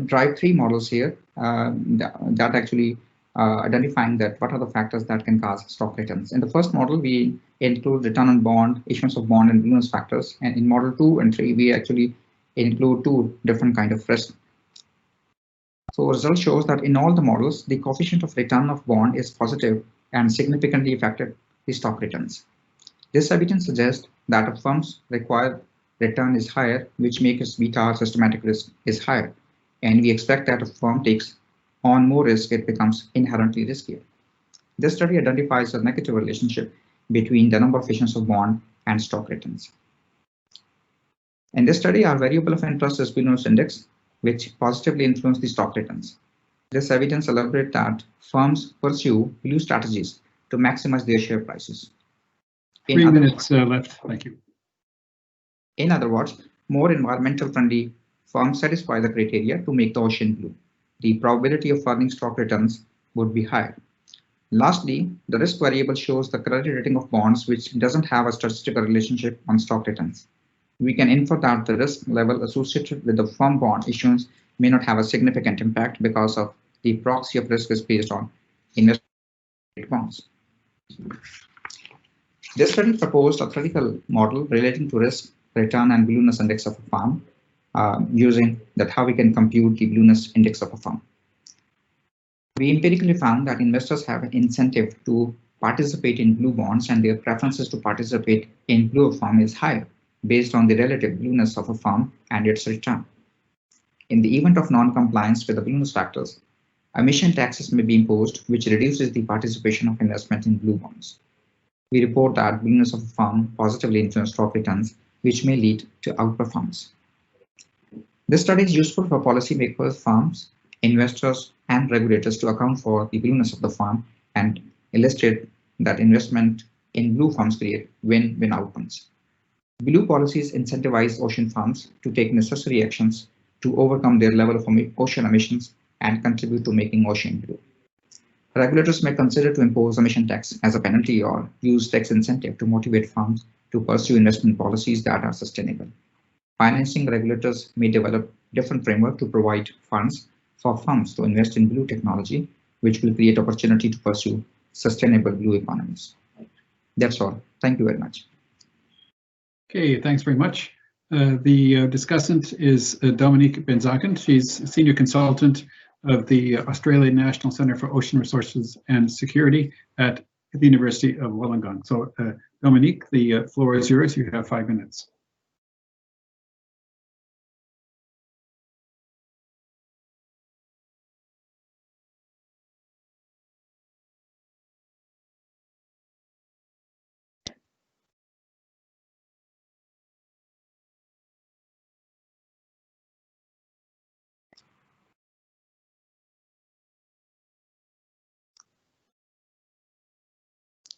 drive three models here that actually identifying that what are the factors that can cause stock returns. In the first model, we include return on bond, issuance of bond, and blueness factors. And in model 2 and 3, we actually include 2 different kind of risks. So result shows that in all the models, the coefficient of return of bond is positive and significantly affected the stock returns. This evidence suggests that a firm's required return is higher, which makes beta systematic risk is higher. And we expect that if a firm takes on more risk, it becomes inherently riskier. This study identifies a negative relationship between the number of issuance of bond and stock returns. In this study, our variable of interest is blueness index, which positively influence the stock returns. This evidence elaborates that firms pursue blue strategies to maximize their share prices. 3 minutes left. Thank you. In other words, more environmental friendly firms satisfy the criteria to make the ocean blue. The probability of earning stock returns would be higher. Lastly, the risk variable shows the credit rating of bonds, which doesn't have a statistical relationship on stock returns. We can infer that the risk level associated with the firm bond issuance may not have a significant impact because of the proxy of risk is based on investment bonds. This study proposed a theoretical model relating to risk, return, and blueness index of a firm, using that how we can compute the blueness index of a firm. We empirically found that investors have an incentive to participate in blue bonds, and their preferences to participate in blue firm is higher based on the relative blueness of a firm and its return. In the event of non-compliance with the blueness factors, emission taxes may be imposed, which reduces the participation of investment in blue bonds. We report that blueness of a firm positively influences stock returns, which may lead to outperformance. This study is useful for policymakers, firms, investors, and regulators to account for the blueness of the firm and illustrate that investment in blue firms create win-win outcomes. Blue policies incentivize ocean firms to take necessary actions to overcome their level of ocean emissions and contribute to making ocean blue. Regulators may consider to impose emission tax as a penalty or use tax incentive to motivate firms to pursue investment policies that are sustainable. Financing regulators may develop different framework to provide funds for firms to invest in blue technology, which will create opportunity to pursue sustainable blue economies. That's all. Thank you very much. Okay, thanks very much. The discussant is Dominique Benzaken. She's Senior Consultant of the Australian National Centre for Ocean Resources and Security at the University of Wollongong. So Dominique, the floor is yours. You have 5 minutes.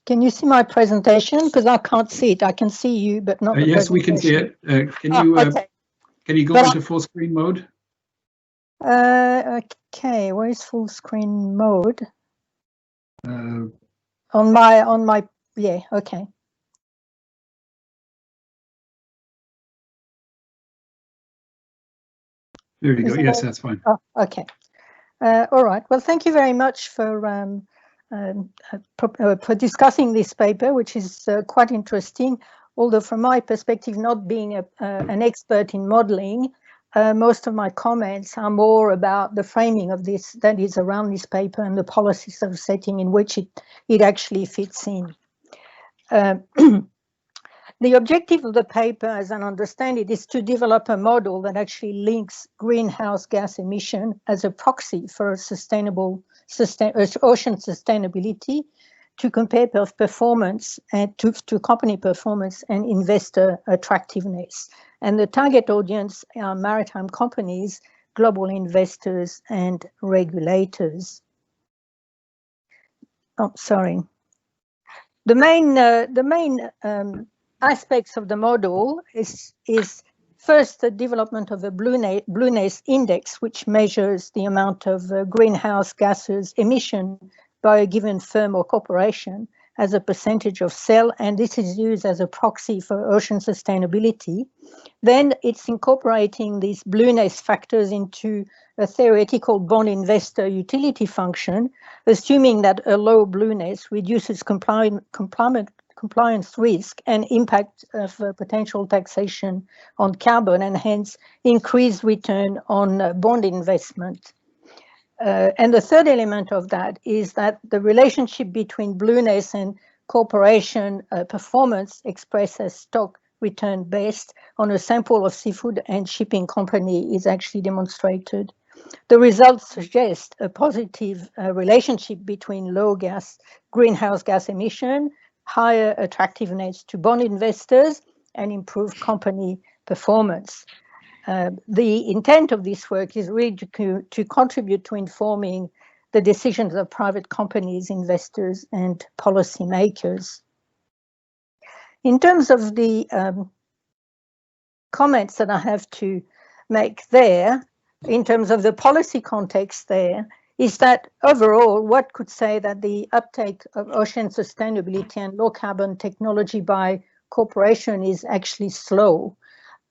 Can you see my presentation? Because I can't see it. I can see you, but not the yes, we can see it. okay. Can you go into full screen mode? Okay, where is full screen mode? On my yeah, okay. There you go. Yes, that's fine. Oh, okay. All right. Well, thank you very much for discussing this paper, which is quite interesting. Although from my perspective, not being an expert in modeling, most of my comments are more about the framing of this, that is around this paper and the policy sort of setting in which it actually fits in. The objective of the paper, as I understand it, is to develop a model that actually links greenhouse gas emission as a proxy for sustainable ocean sustainability to compare performance and to company performance and investor attractiveness. And the target audience are maritime companies, global investors, and regulators. Oh, sorry. The main aspects of the model is first the development of a blueness index, which measures the amount of greenhouse gases emission by a given firm or corporation as a percentage of sale, and this is used as a proxy for ocean sustainability. Then it's incorporating these blueness factors into a theoretical bond investor utility function, assuming that a low blueness reduces compliance compliance risk and impact of potential taxation on carbon, and hence increased return on bond investment. And the third element of that is that the relationship between blueness and corporation performance expressed as stock return based on a sample of seafood and shipping company is actually demonstrated. The results suggest a positive relationship between low greenhouse gas emission, higher attractiveness to bond investors, and improved company performance. The intent of this work is really to contribute to informing the decisions of private companies, investors, and policymakers. In terms of the comments that I have to make there, in terms of the policy context there, is that overall, what could say that the uptake of ocean sustainability and low carbon technology by corporation is actually slow.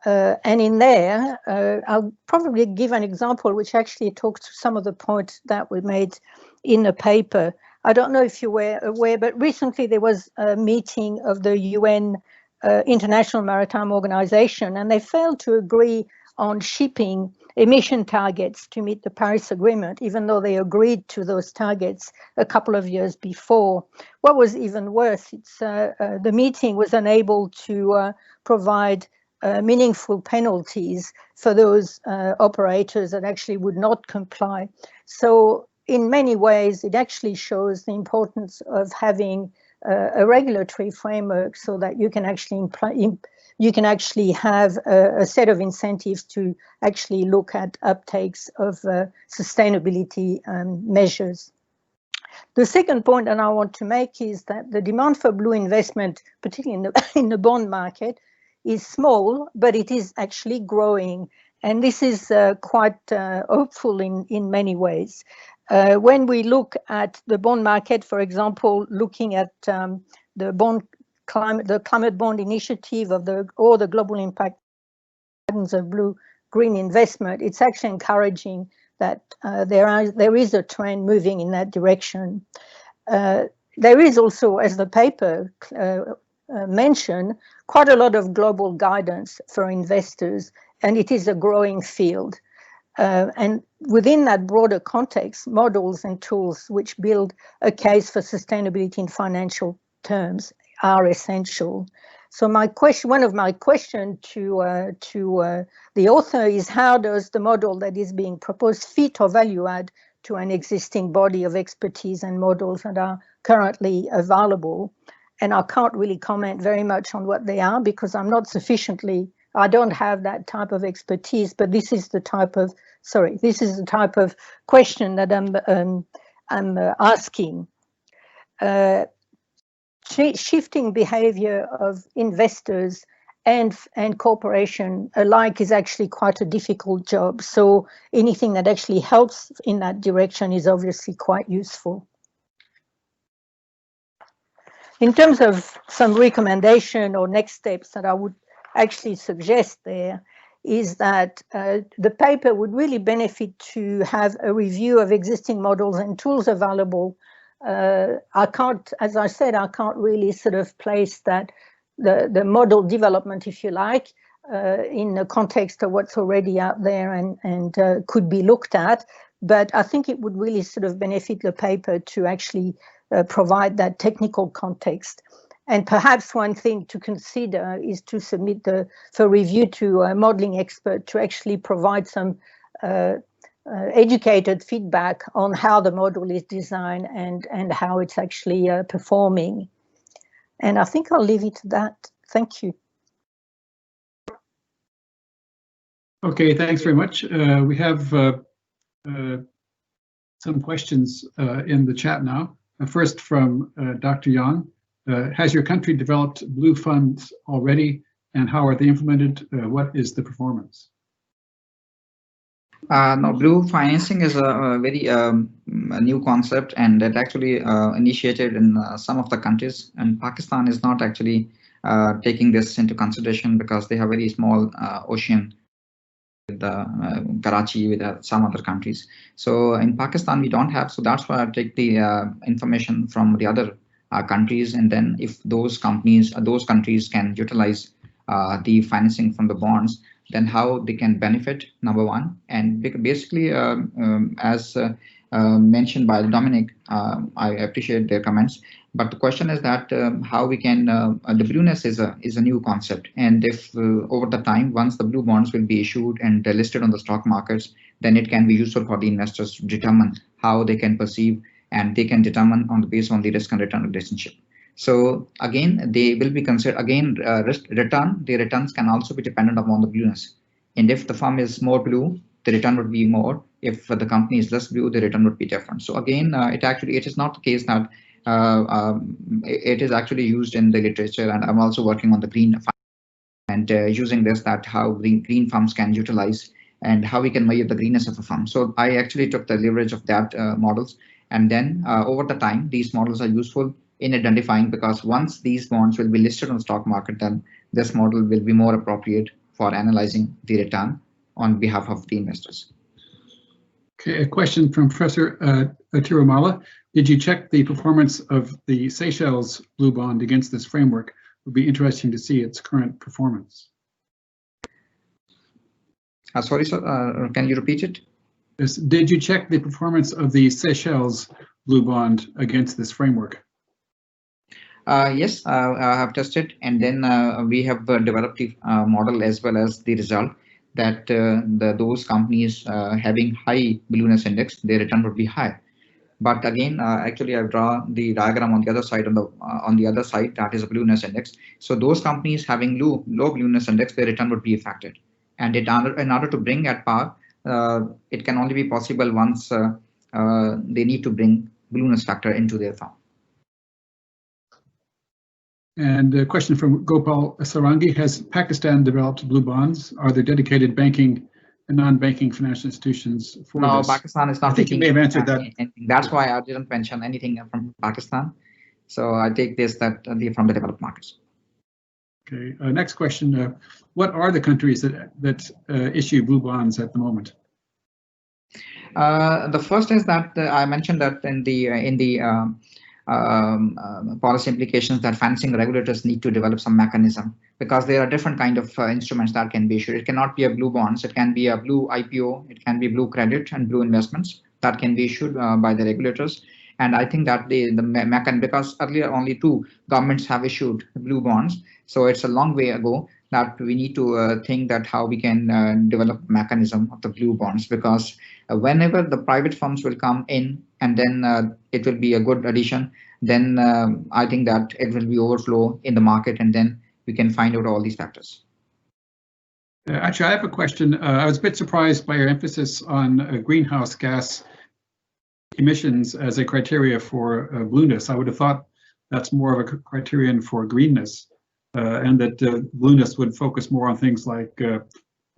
And in there, I'll probably give an example which actually talks to some of the points that were made in the paper. I don't know if you were aware, but recently there was a meeting of the UN International Maritime Organization, and they failed to agree on shipping emission targets to meet the Paris Agreement, even though they agreed to those targets a couple of years before. What was even worse, the meeting was unable to provide meaningful penalties for those operators that actually would not comply. So in many ways, it actually shows the importance of having a regulatory framework so that you can actually have a set of incentives to actually look at uptakes of sustainability measures. The second point that I want to make is that the demand for blue investment, particularly in the bond market, is small, but it is actually growing. And this is quite hopeful in many ways. When we look at the bond market, for example, looking at the climate bond initiative or the global impact of blue-green investment, it's actually encouraging that there is a trend moving in that direction. There is also, as the paper mentioned, quite a lot of global guidance for investors, and it is a growing field. And within that broader context, models and tools which build a case for sustainability in financial terms are essential. So one of my questions to the author is, how does the model that is being proposed fit or value add to an existing body of expertise and models that are currently available? And I can't really comment very much on what they are because I don't have that type of expertise, but this is the type of question that I'm asking. Shifting behavior of investors and corporation alike is actually quite a difficult job. So anything that actually helps in that direction is obviously quite useful. In terms of some recommendation or next steps that I would actually suggest there is that the paper would really benefit to have a review of existing models and tools available. As I said, I can't really sort of place that the model development, if you like, in the context of what's already out there and could be looked at. But I think it would really sort of benefit the paper to actually provide that technical context. And perhaps one thing to consider is to submit for review to a modeling expert to actually provide some educated feedback on how the model is designed and how it's actually performing. And I think I'll leave it at that. Thank you. Okay, thanks very much. We have some questions in the chat now. First from Dr. Yang. Has your country developed blue funds already, and how are they implemented? What is the performance? No, blue financing is a very new concept, and that actually initiated in some of the countries. And Pakistan is not actually taking this into consideration because they have very small ocean with Karachi, with some other countries. So in Pakistan we don't have. So that's why I take the information from the other countries, and then if those countries can utilize the financing from the bonds, then how they can benefit, number one. And basically, as mentioned by Dominic, I appreciate their comments. But the question is that how we can, the blueness is a new concept. And if over the time, once the blue bonds will be issued and listed on the stock markets, then it can be useful for the investors to determine how they can perceive, and they can determine based on the risk and return relationship. So again, they will be considered, again, the returns can also be dependent upon the blueness. And if the firm is more blue, the return would be more. If the company is less blue, the return would be different. So again, it is not the case that it is actually used in the literature, and I'm also working on the green fund and using this, that how green firms can utilize and how we can measure the greenness of a firm. So I actually took the leverage of that models, and then over the time, these models are useful in identifying, because once these bonds will be listed on the stock market, then this model will be more appropriate for analyzing the return on behalf of the investors. Okay, a question from Professor Tirumala. Did you check the performance of the Seychelles blue bond against this framework? It would be interesting to see its current performance. Sorry, sir, can you repeat it? Yes, did you check the performance of the Seychelles blue bond against this framework? Yes, I have tested, and then we have developed the model as well as the result that those companies having high blueness index, their return would be high. But again, actually, I've drawn the diagram on the other side, on the other side, that is a blueness index. So those companies having low blueness index, their return would be affected. And in order to bring at par, it can only be possible once they need to bring blueness factor into their firm. And a question from Gopal Sarangi. Has Pakistan developed blue bonds? Are there dedicated banking and non-banking financial institutions for this? No, Pakistan is not. I think you may have answered that. That's why I didn't mention anything from Pakistan. So I take this that from the developed markets. Okay. Next question. What are the countries that issue blue bonds at the moment? The first is that I mentioned that in the policy implications, that financing regulators need to develop some mechanism, because there are different kind of instruments that can be issued. It cannot be a blue bonds, it can be a blue IPO, it can be blue credit and blue investments that can be issued by the regulators. And I think that the mechanism, because earlier only 2 governments have issued blue bonds, so it's a long way ago that we need to think that how we can develop mechanism of the blue bonds, because whenever the private firms will come in, and then it will be a good addition, then I think that it will be overflow in the market, and then we can find out all these factors. Actually, I have a question. I was a bit surprised by your emphasis on greenhouse gas emissions as a criteria for blueness. I would have thought that's more of a criterion for greenness, and that blueness would focus more on things like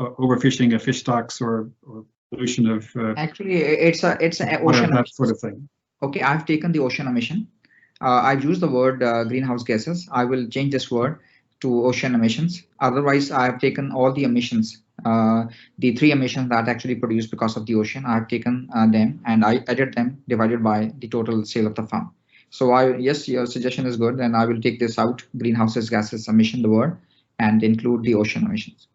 overfishing of fish stocks or pollution of actually it's an ocean that sort of thing. Okay, I've taken the ocean emission. I've used the word greenhouse gases. I will change this word to ocean emissions. Otherwise, I have taken all the emissions, the 3 emissions that actually produced because of the ocean. I have taken them and I added them divided by the total sale of the firm. So yes, your suggestion is good, and I will take this out, greenhouse gases emission, the word, and include the ocean emissions.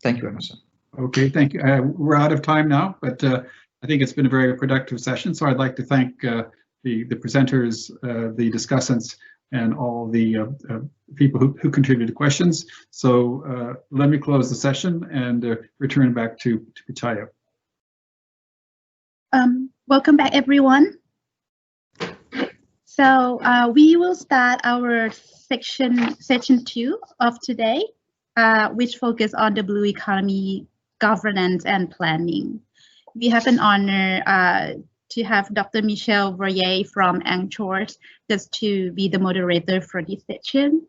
Thank you very much, sir. Okay, thank you. We're out of time now, but I think it's been a very productive session. So I'd like to thank the presenters, the discussants, and all the people who contributed questions. So let me close the session and return back to Pichaya. Welcome back, everyone. So we will start our session 2 of today, which focus on the blue economy, governance and planning. We have an honor to have Dr. Michel Royer from Anchors just to be the moderator for this session.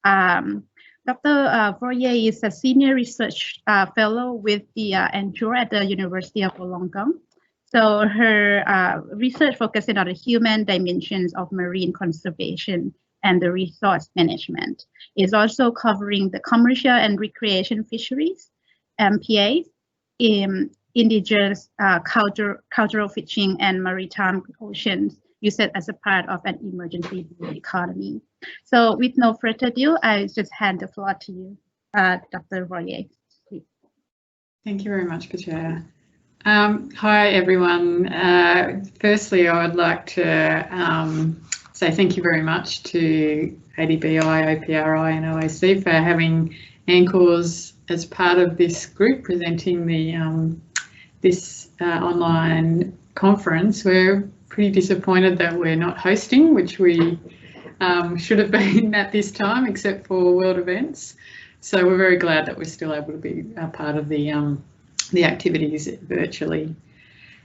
Dr. Royer is a senior research fellow with the Anchor at the University of Wollongong. So her research focuses on the human dimensions of marine conservation and the resource management. It's also covering the commercial and recreation fisheries, MPAs, indigenous cultural fishing and maritime oceans you said as a part of an emergency blue economy. So with no further ado, I just hand the floor to you, Dr. Royer. Please. Thank you very much, Patricia. Hi, everyone. Firstly, I would like to say thank you very much to ADBI, OPRI and OAC for having ANCORS as part of this group presenting the this online conference. We're pretty disappointed that we're not hosting, which we should have been at this time, except for world events. So we're very glad that we're still able to be a part of the activities virtually.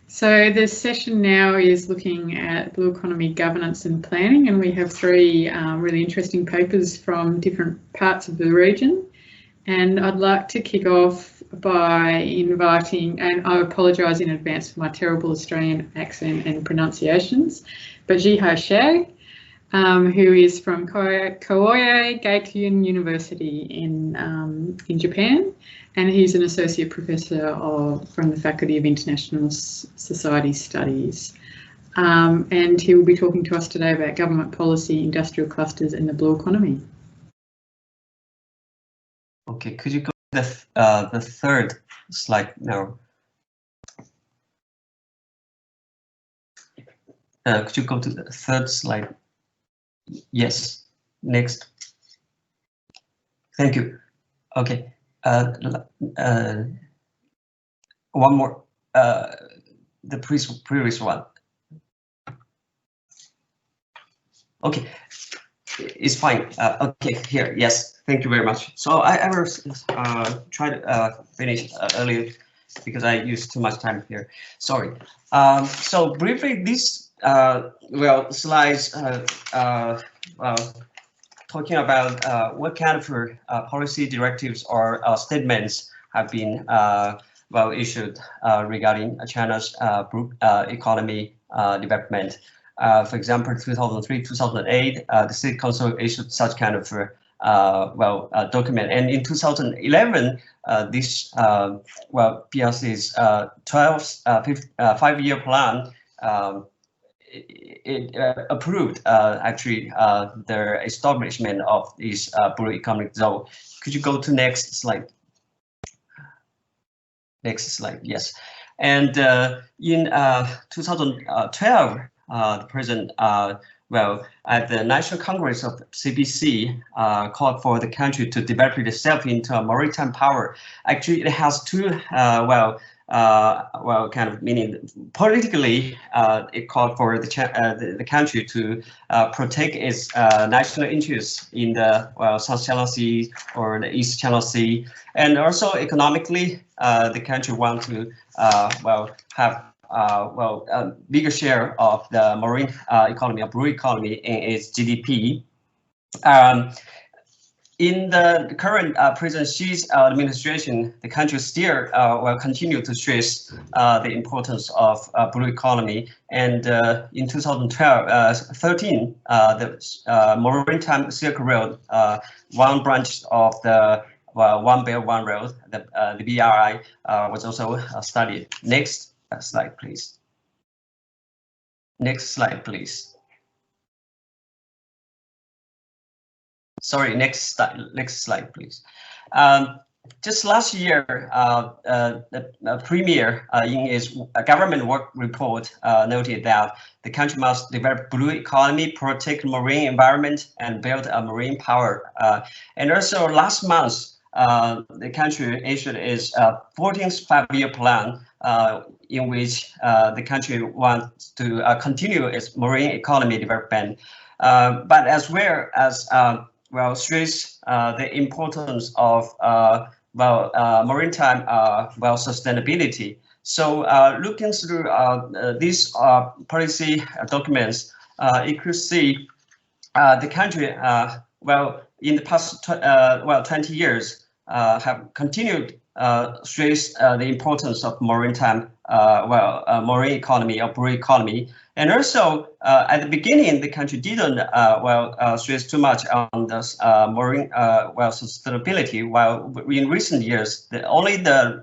So the session now is looking at blue economy governance and planning, and we have three really interesting papers from different parts of the region. And I'd like to kick off by inviting, and I apologise in advance for my terrible Australian accent and pronunciations, but Jihai Shag, who is from Koya Gakuin University in Japan, and he's an associate professor from the Faculty of International Society Studies. And he will be talking to us today about government policy, industrial clusters and the blue economy. Okay, could you go to the third slide now? Could you go to the third slide? Yes, next. Thank you. Okay, one more, the previous one. Okay, it's fine. Okay, here, yes, thank you very much. So I will try to finish earlier because I used too much time here. Sorry. So briefly, this slides talking about what kind of policy directives or statements have been issued regarding China's economy development. For example, 2003-2008, the State Council issued such kind of document, and in 2011, this PRC's 5-year plan it approved actually the establishment of this blue economic zone. Could you go to next slide? Next slide, yes. And in 2012, the president, at the National Congress of CPC, called for the country to develop itself into a maritime power. Actually, it has two, kind of meaning politically, it called for the country to protect its national interests in the South China Sea or the East China Sea, and also economically, the country wants to have a bigger share of the marine economy, or blue economy, in its GDP. In the current President Xi's administration, the country still will continue to stress the importance of blue economy. And in 2013, the Maritime Silk Road, one branch of the One Belt One Road, the BRI, was also studied. Next slide, please. Next slide, please. Sorry, next slide, please. Just last year, the Premier in his government work report noted that the country must develop blue economy, protect marine environment, and build a marine power. And also last month, the country issued its 14th 5-year plan, in which the country wants to continue its marine economy development, but as well as stress the importance of maritime sustainability. So looking through these policy documents, you could see the country in the past 20 years have continued stress the importance of maritime marine economy or blue economy. And also at the beginning, the country didn't stress too much on the marine sustainability, while in recent years, only the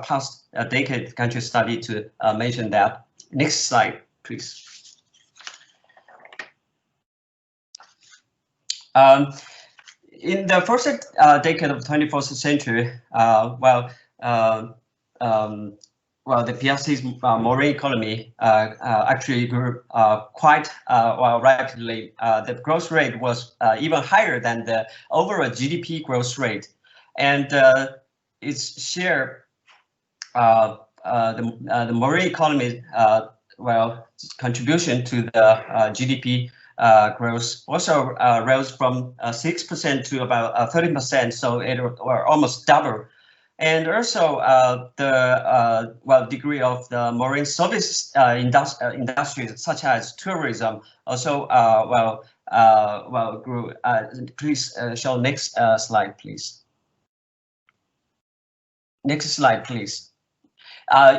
past decade, the country started to mention that. Next slide, please. In the first decade of the 21st century, the PRC's marine economy actually grew quite rapidly. The growth rate was even higher than the overall GDP growth rate, and its share, the marine economy, contribution to the GDP growth also rose from 6% to about 30%, so it were almost double. And also the degree of the marine service industries such as tourism also grew. Please show next slide, please. Next slide, please.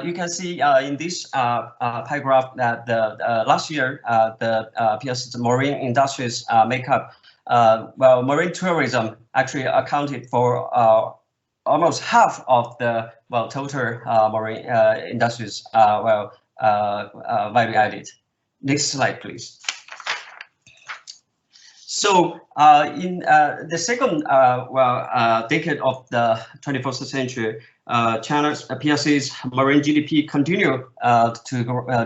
You can see in this pie graph that the last year the PRC's marine industries make up marine tourism actually accounted for almost half of the total marine industries value added. Next slide, please. So in the second decade of the 21st century, China's PRC's marine GDP continued to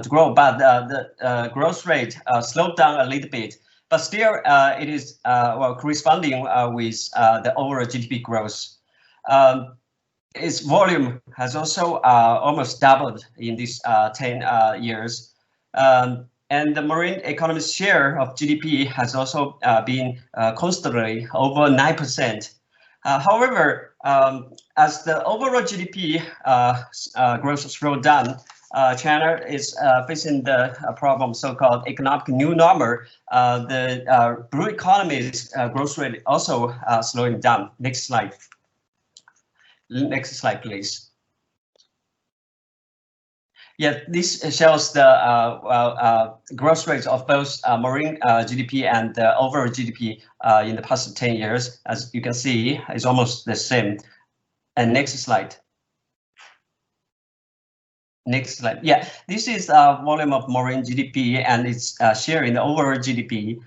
grow, but the growth rate slowed down a little bit. But still, it is corresponding with the overall GDP growth. Its volume has also almost doubled in these 10 years. And the marine economy's share of GDP has also been constantly over 9%. However, as the overall GDP growth slowed down, China is facing the problem so-called economic new normal. The blue economy's growth rate also slowing down. Next slide. Next slide, please. Yeah, this shows the growth rates of both marine GDP and overall GDP in the past 10 years. As you can see, it's almost the same. And next slide. Next slide. Yeah, this is volume of marine GDP and its share in the overall GDP.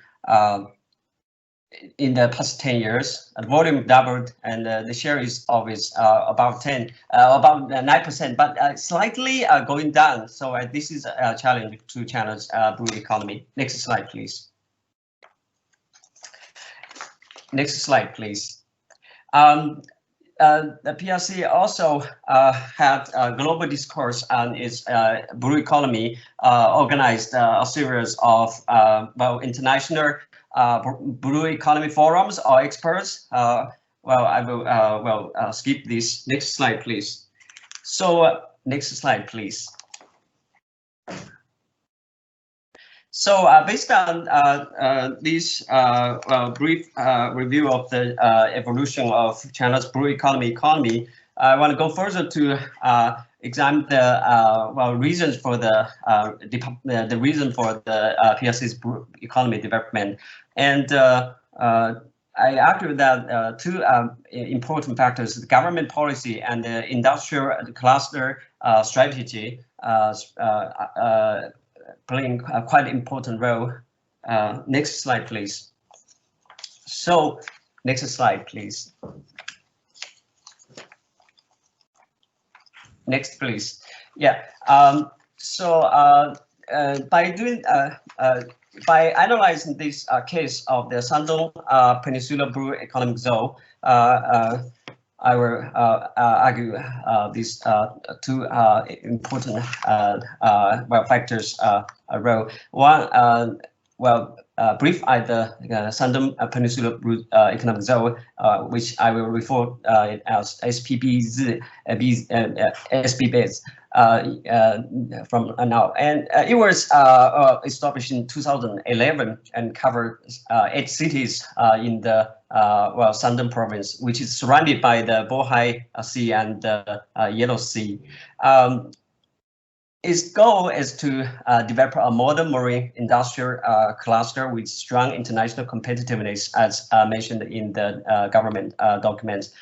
In the past 10 years, the volume doubled, and the share is always about 9%, but slightly going down. So this is a challenge to China's blue economy. Next slide, please. Next slide, please. The PRC also had a global discourse on its blue economy, organized a series of international blue economy forums or experts. I will skip this. Next slide, please. So next slide, please. So based on this brief review of the evolution of China's blue economy, I want to go further to examine the reasons for the reason for the PRC's blue economy development. And I argue that two important factors: the government policy and the industrial cluster strategy, playing a quite important role. Next slide, please. So, next slide, please. Next, please. Yeah. By analyzing this case of the Shandong Peninsula Blue Economic Zone, I will argue these two important factors role. One, brief the Shandong Peninsula Blue Economic Zone, which I will refer as SPBs, from now. And it was established in 2011 and covered 8 cities in the Shandong province, which is surrounded by the Bohai Sea and the Yellow Sea. Its goal is to develop a modern marine industrial cluster with strong international competitiveness, as mentioned in the government documents.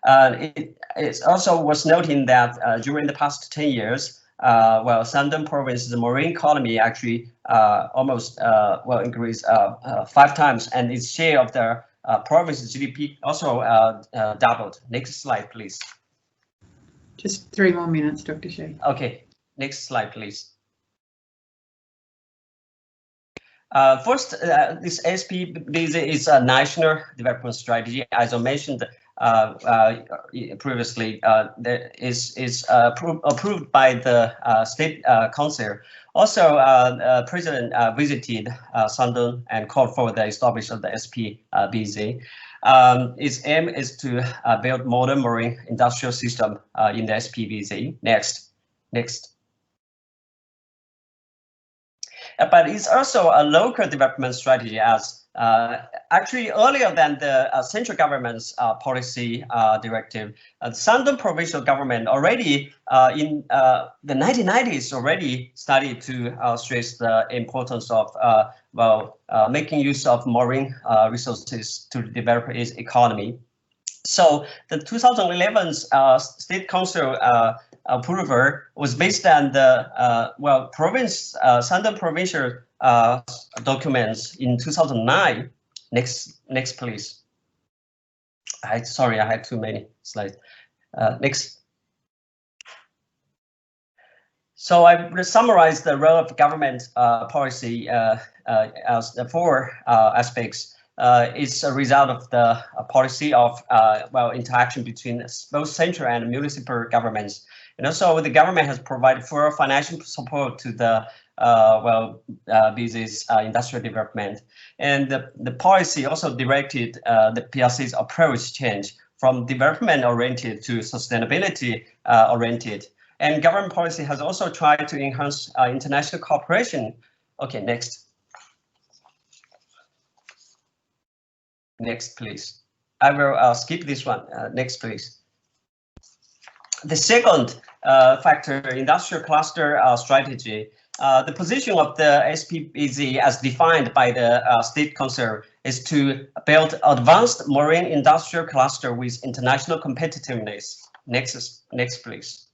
It also was noting that during the past 10 years, well, Shandong province's marine economy actually almost well increased 5 times, and its share of the province's GDP also doubled. Next slide, please. Just 3 more minutes, Dr. Shi. Okay, next slide, please. First, this SPBZ is a national development strategy. As I mentioned previously, that is approved by the State Council. Also, President visited Shandong and called for the establishment of the SPBZ. Its aim is to build modern marine industrial system in the SPBZ. Next. But it's also a local development strategy, as actually earlier than the central government's policy directive. The Shandong provincial government already in the 1990s already started to stress the importance of making use of marine resources to develop its economy. So the 2011 State Council approval was based on the Shandong provincial documents in 2009. Next, please. Sorry, I had too many slides. Next. So I will summarize the role of government policy as the 4 aspects. It's a result of the policy of interaction between both central and municipal governments. And also the government has provided for financial support to the business industrial development. And the policy also directed the PRC's approach change from development oriented to sustainability oriented. And government policy has also tried to enhance international cooperation. Okay, next. Next, please. I will skip this one. Next, please. The second factor, industrial cluster strategy. The position of the SPBZ as defined by the State Council is to build advanced marine industrial cluster with international competitiveness. Next, please.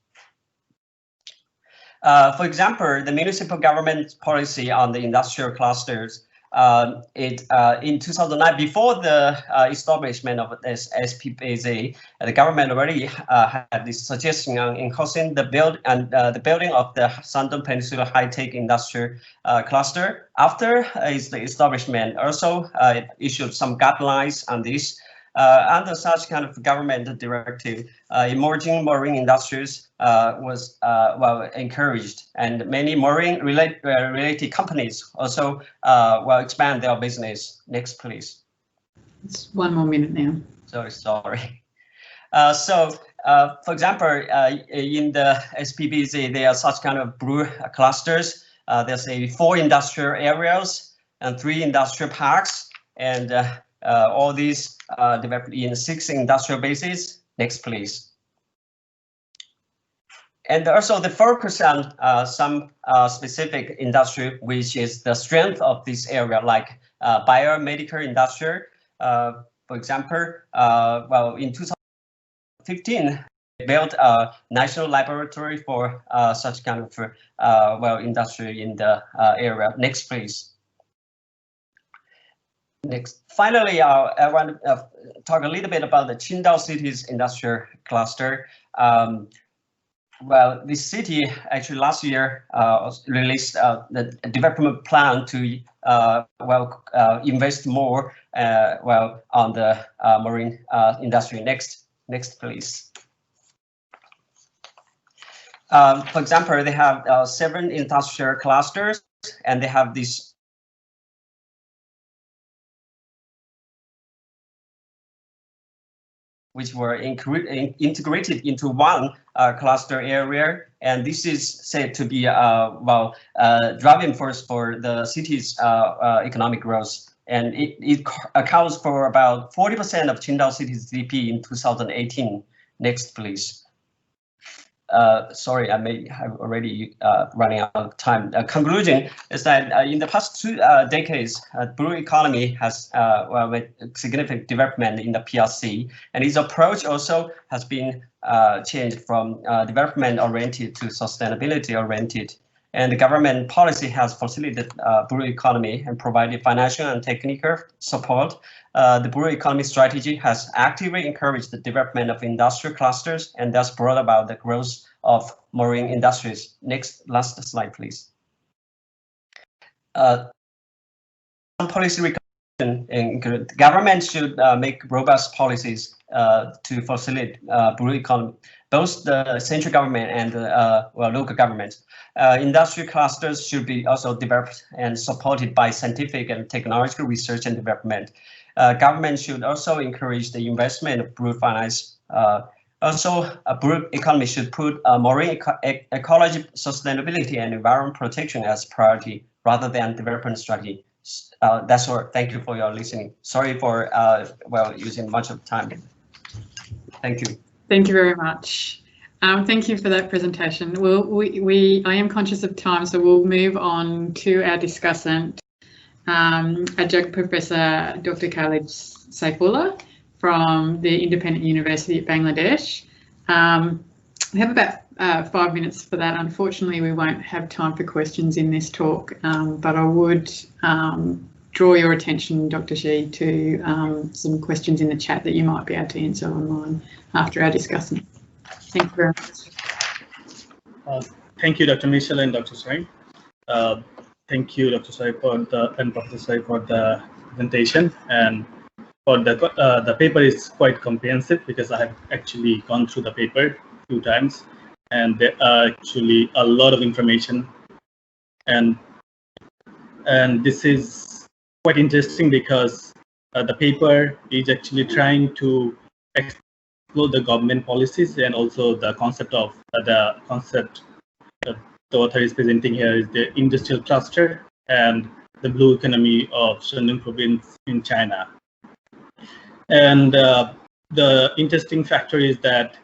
For example, the municipal government policy on the industrial clusters. In 2009, before the establishment of this SPBZ, the government already had this suggestion on enhancing the building of the Shandong Peninsula high-tech industrial cluster. After its establishment, also it issued some guidelines on this. Under such kind of government directive, emerging marine industries was encouraged, and many marine related companies also expand their business. Next, please. It's 1 more minute now. Sorry. For example, in the SPBZ, there are such kind of blue clusters. There's 4 industrial areas and 3 industrial parks, and all these developed in 6 industrial bases. Next, please. And also the focus on some specific industry, which is the strength of this area, like biomedical industry. For example, in 2015, they built a national laboratory for such kind of industry in the area. Next, please. Next. Finally, I want to talk a little bit about the Qingdao city's industrial cluster. This city actually last year released the development plan to invest more on the marine industry. Next, please. For example, they have 7 industrial clusters, and they have this which were integrated into one cluster area, and this is said to be driving force for the city's economic growth, and it accounts for about 40% of Qingdao city's GDP in 2018. Next, please. sorry, I may have already running out of time. Conclusion is that in the past 2 decades, blue economy has with significant development in the PRC, and its approach also has been changed from development-oriented to sustainability-oriented. And the government policy has facilitated blue economy and provided financial and technical support. The blue economy strategy has actively encouraged the development of industrial clusters and thus brought about the growth of marine industries. Last slide, please. Some policy recommendations include the government should make robust policies to facilitate blue economy, both the central government and local governments. Industrial clusters should be also developed and supported by scientific and technological research and development. Government should also encourage the investment of blue finance. Also, a blue economy should put marine ecology, sustainability, and environment protection as priority rather than development strategy. That's all. Thank you for your listening. Sorry for using much of time. Thank you. Thank you very much. Thank you for that presentation. I am conscious of time, so we'll move on to our discussant, Adjunct Professor Dr. Khalid Saifullah from the Independent University of Bangladesh. We have about 5 minutes for that. Unfortunately, we won't have time for questions in this talk, but I would draw your attention, Dr. Shi, to some questions in the chat that you might be able to answer online after our discussion. Thank you very much. Thank you, Dr. Michelle and Dr. Sai. Thank you, Dr. Sai, and Professor Sai for the presentation. And for the paper is quite comprehensive because I have actually gone through the paper a few times, and there are actually a lot of information. And this is quite interesting because the paper is actually trying to explore the government policies and also the concept of the author is presenting here is the industrial cluster and the blue economy of Shandong province in China. And the interesting factor is that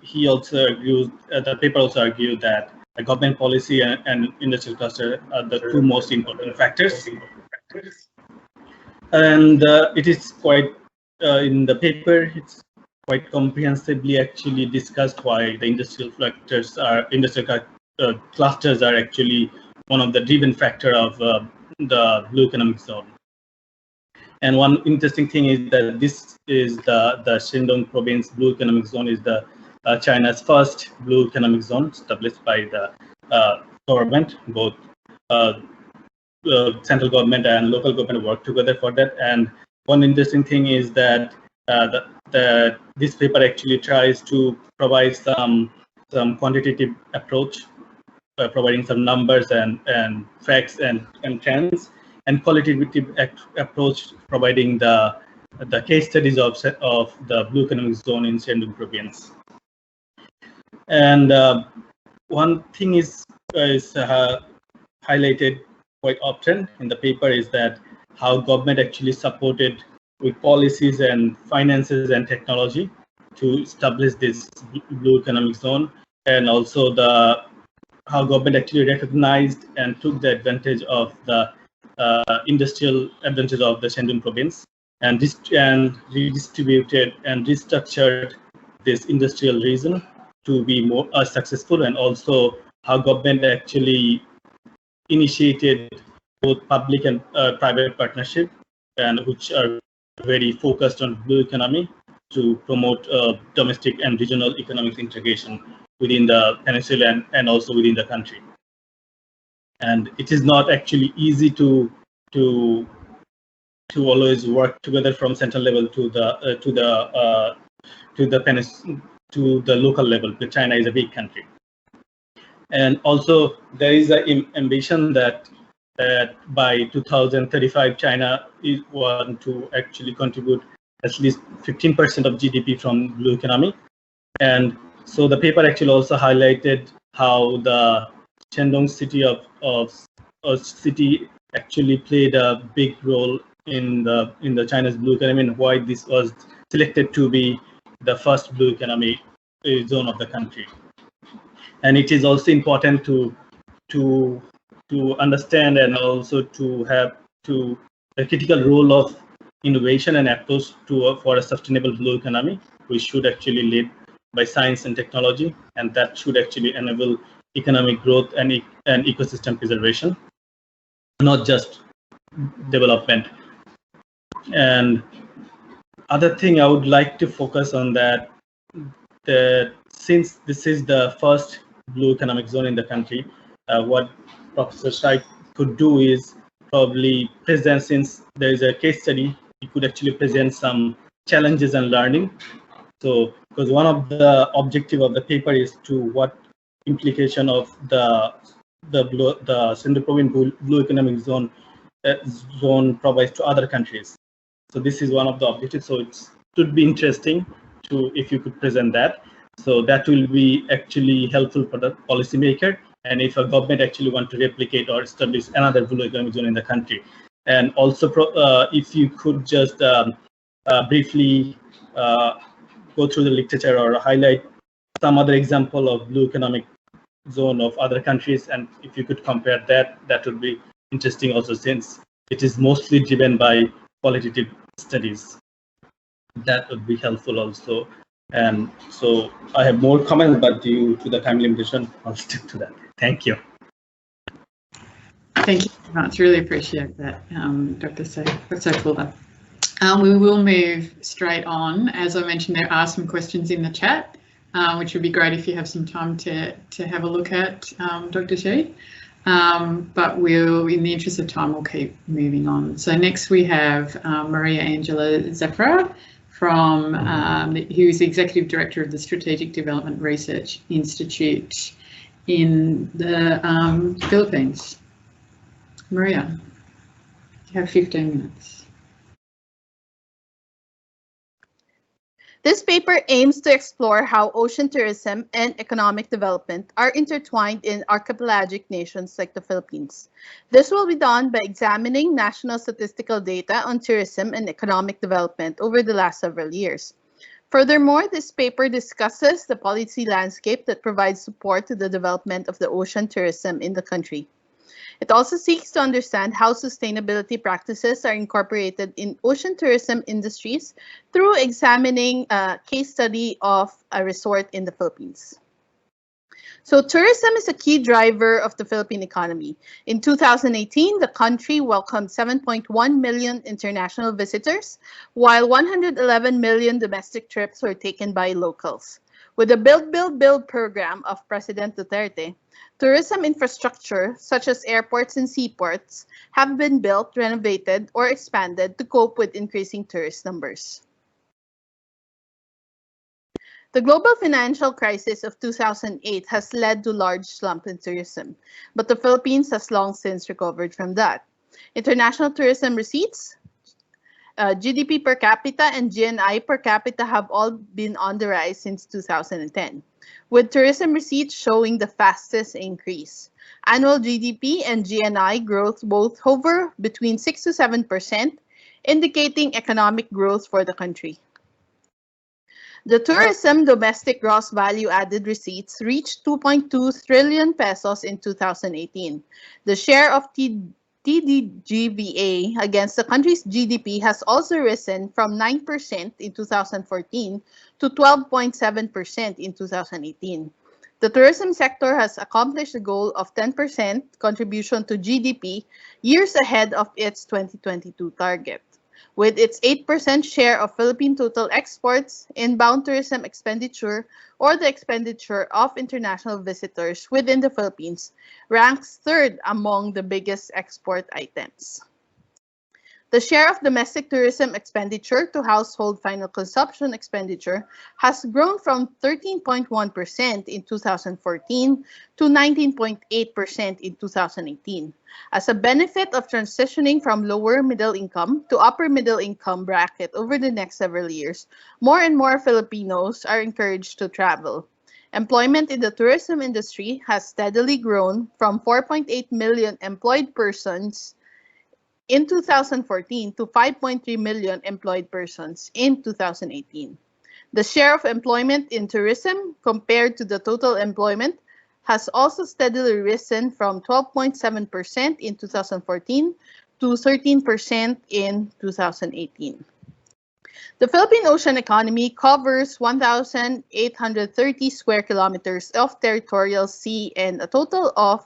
he also argues, the paper also argued that the government policy and industrial cluster are the 2 most important factors. And it is quite, in the paper, it's quite comprehensively actually discussed why the industrial clusters are actually one of the driven factor of the blue economic zone. And one interesting thing is that this is the Shandong province blue economic zone is the China's first blue economic zone established by the government. Both central government and local government work together for that. And one interesting thing is that this paper actually tries to provide some quantitative approach, providing some numbers and facts and trends, and qualitative approach providing the case studies of the blue economic zone in Shandong province. And one thing is highlighted quite often in the paper is that how government actually supported with policies and finances and technology to establish this blue economic zone, and also how government actually recognized and took the advantage of the industrial advantage of the Shandong province and redistributed and restructured this industrial region to be more successful, and also how government actually initiated both public and private partnership, and which are very focused on blue economy to promote domestic and regional economic integration within the peninsula and also within the country. And it is not actually easy to always work together from central level to the local level. Because China is a big country, and also there is an ambition that by 2035 China want to actually contribute at least 15% of GDP from blue economy. And so the paper actually also highlighted how the Shandong city city actually played a big role in the China's blue economy, and why this was selected to be the first blue economy zone of the country. And it is also important to understand and also to have a critical role of innovation and approach for a sustainable blue economy, which should actually lead by science and technology, and that should actually enable economic growth and ecosystem preservation, not just development. And other thing I would like to focus on that since this is the first blue economic zone in the country, what Professor Shai could do is probably present, since there is a case study, he could actually present some challenges and learning. So, because one of the objective of the paper is to what implication of the Central Province Blue Economic Zone provides to other countries. So this is one of the objectives. So it should be interesting to if you could present that. So that will be actually helpful for the policymaker, and if a government actually want to replicate or establish another blue economic zone in the country. And also, if you could just briefly go through the literature or highlight some other example of blue economic zone of other countries, and if you could compare that, that would be interesting also, since it is mostly driven by qualitative studies. That would be helpful also. And so I have more comments, but due to the time limitation, I'll stick to that. Thank you. Thank you very much. Really appreciate that, Dr. Sokula. We will move straight on. As I mentioned, there are some questions in the chat, which would be great if you have some time to have a look at, Dr. Shi. But we'll, in the interest of time, we'll keep moving on. So next we have Maria Angela Zafra, from who is the Executive Director of the Strategic Development Research Institute in the Philippines. Maria, you have 15 minutes. This paper aims to explore how ocean tourism and economic development are intertwined in archipelagic nations like the Philippines. This will be done by examining national statistical data on tourism and economic development over the last several years. Furthermore, this paper discusses the policy landscape that provides support to the development of the ocean tourism in the country. It also seeks to understand how sustainability practices are incorporated in ocean tourism industries through examining a case study of a resort in the Philippines. So tourism is a key driver of the Philippine economy. In 2018, the country welcomed 7.1 million international visitors, while 111 million domestic trips were taken by locals. With the Build, Build, Build program of President Duterte, tourism infrastructure, such as airports and seaports, have been built, renovated, or expanded to cope with increasing tourist numbers. The global financial crisis of 2008 has led to large slump in tourism, but the Philippines has long since recovered from that. International tourism receipts, GDP per capita, and GNI per capita have all been on the rise since 2010, with tourism receipts showing the fastest increase. Annual GDP and GNI growth both hover between 6 to 7%, indicating economic growth for the country. The tourism domestic gross value added receipts reached 2.2 trillion pesos in 2018. The share of TDGVA against the country's GDP has also risen from 9% in 2014 to 12.7% in 2018. The tourism sector has accomplished the goal of 10% contribution to GDP years ahead of its 2022 target. With its 8% share of Philippine total exports, inbound tourism expenditure, or the expenditure of international visitors within the Philippines, ranks third among the biggest export items. The share of domestic tourism expenditure to household final consumption expenditure has grown from 13.1% in 2014 to 19.8% in 2018. As a benefit of transitioning from lower middle income to upper middle income bracket over the next several years, more and more Filipinos are encouraged to travel. Employment in the tourism industry has steadily grown from 4.8 million employed persons in 2014 to 5.3 million employed persons in 2018. The share of employment in tourism compared to the total employment has also steadily risen from 12.7% in 2014 to 13% in 2018. The Philippine ocean economy covers 1,830 square kilometers of territorial sea and a total of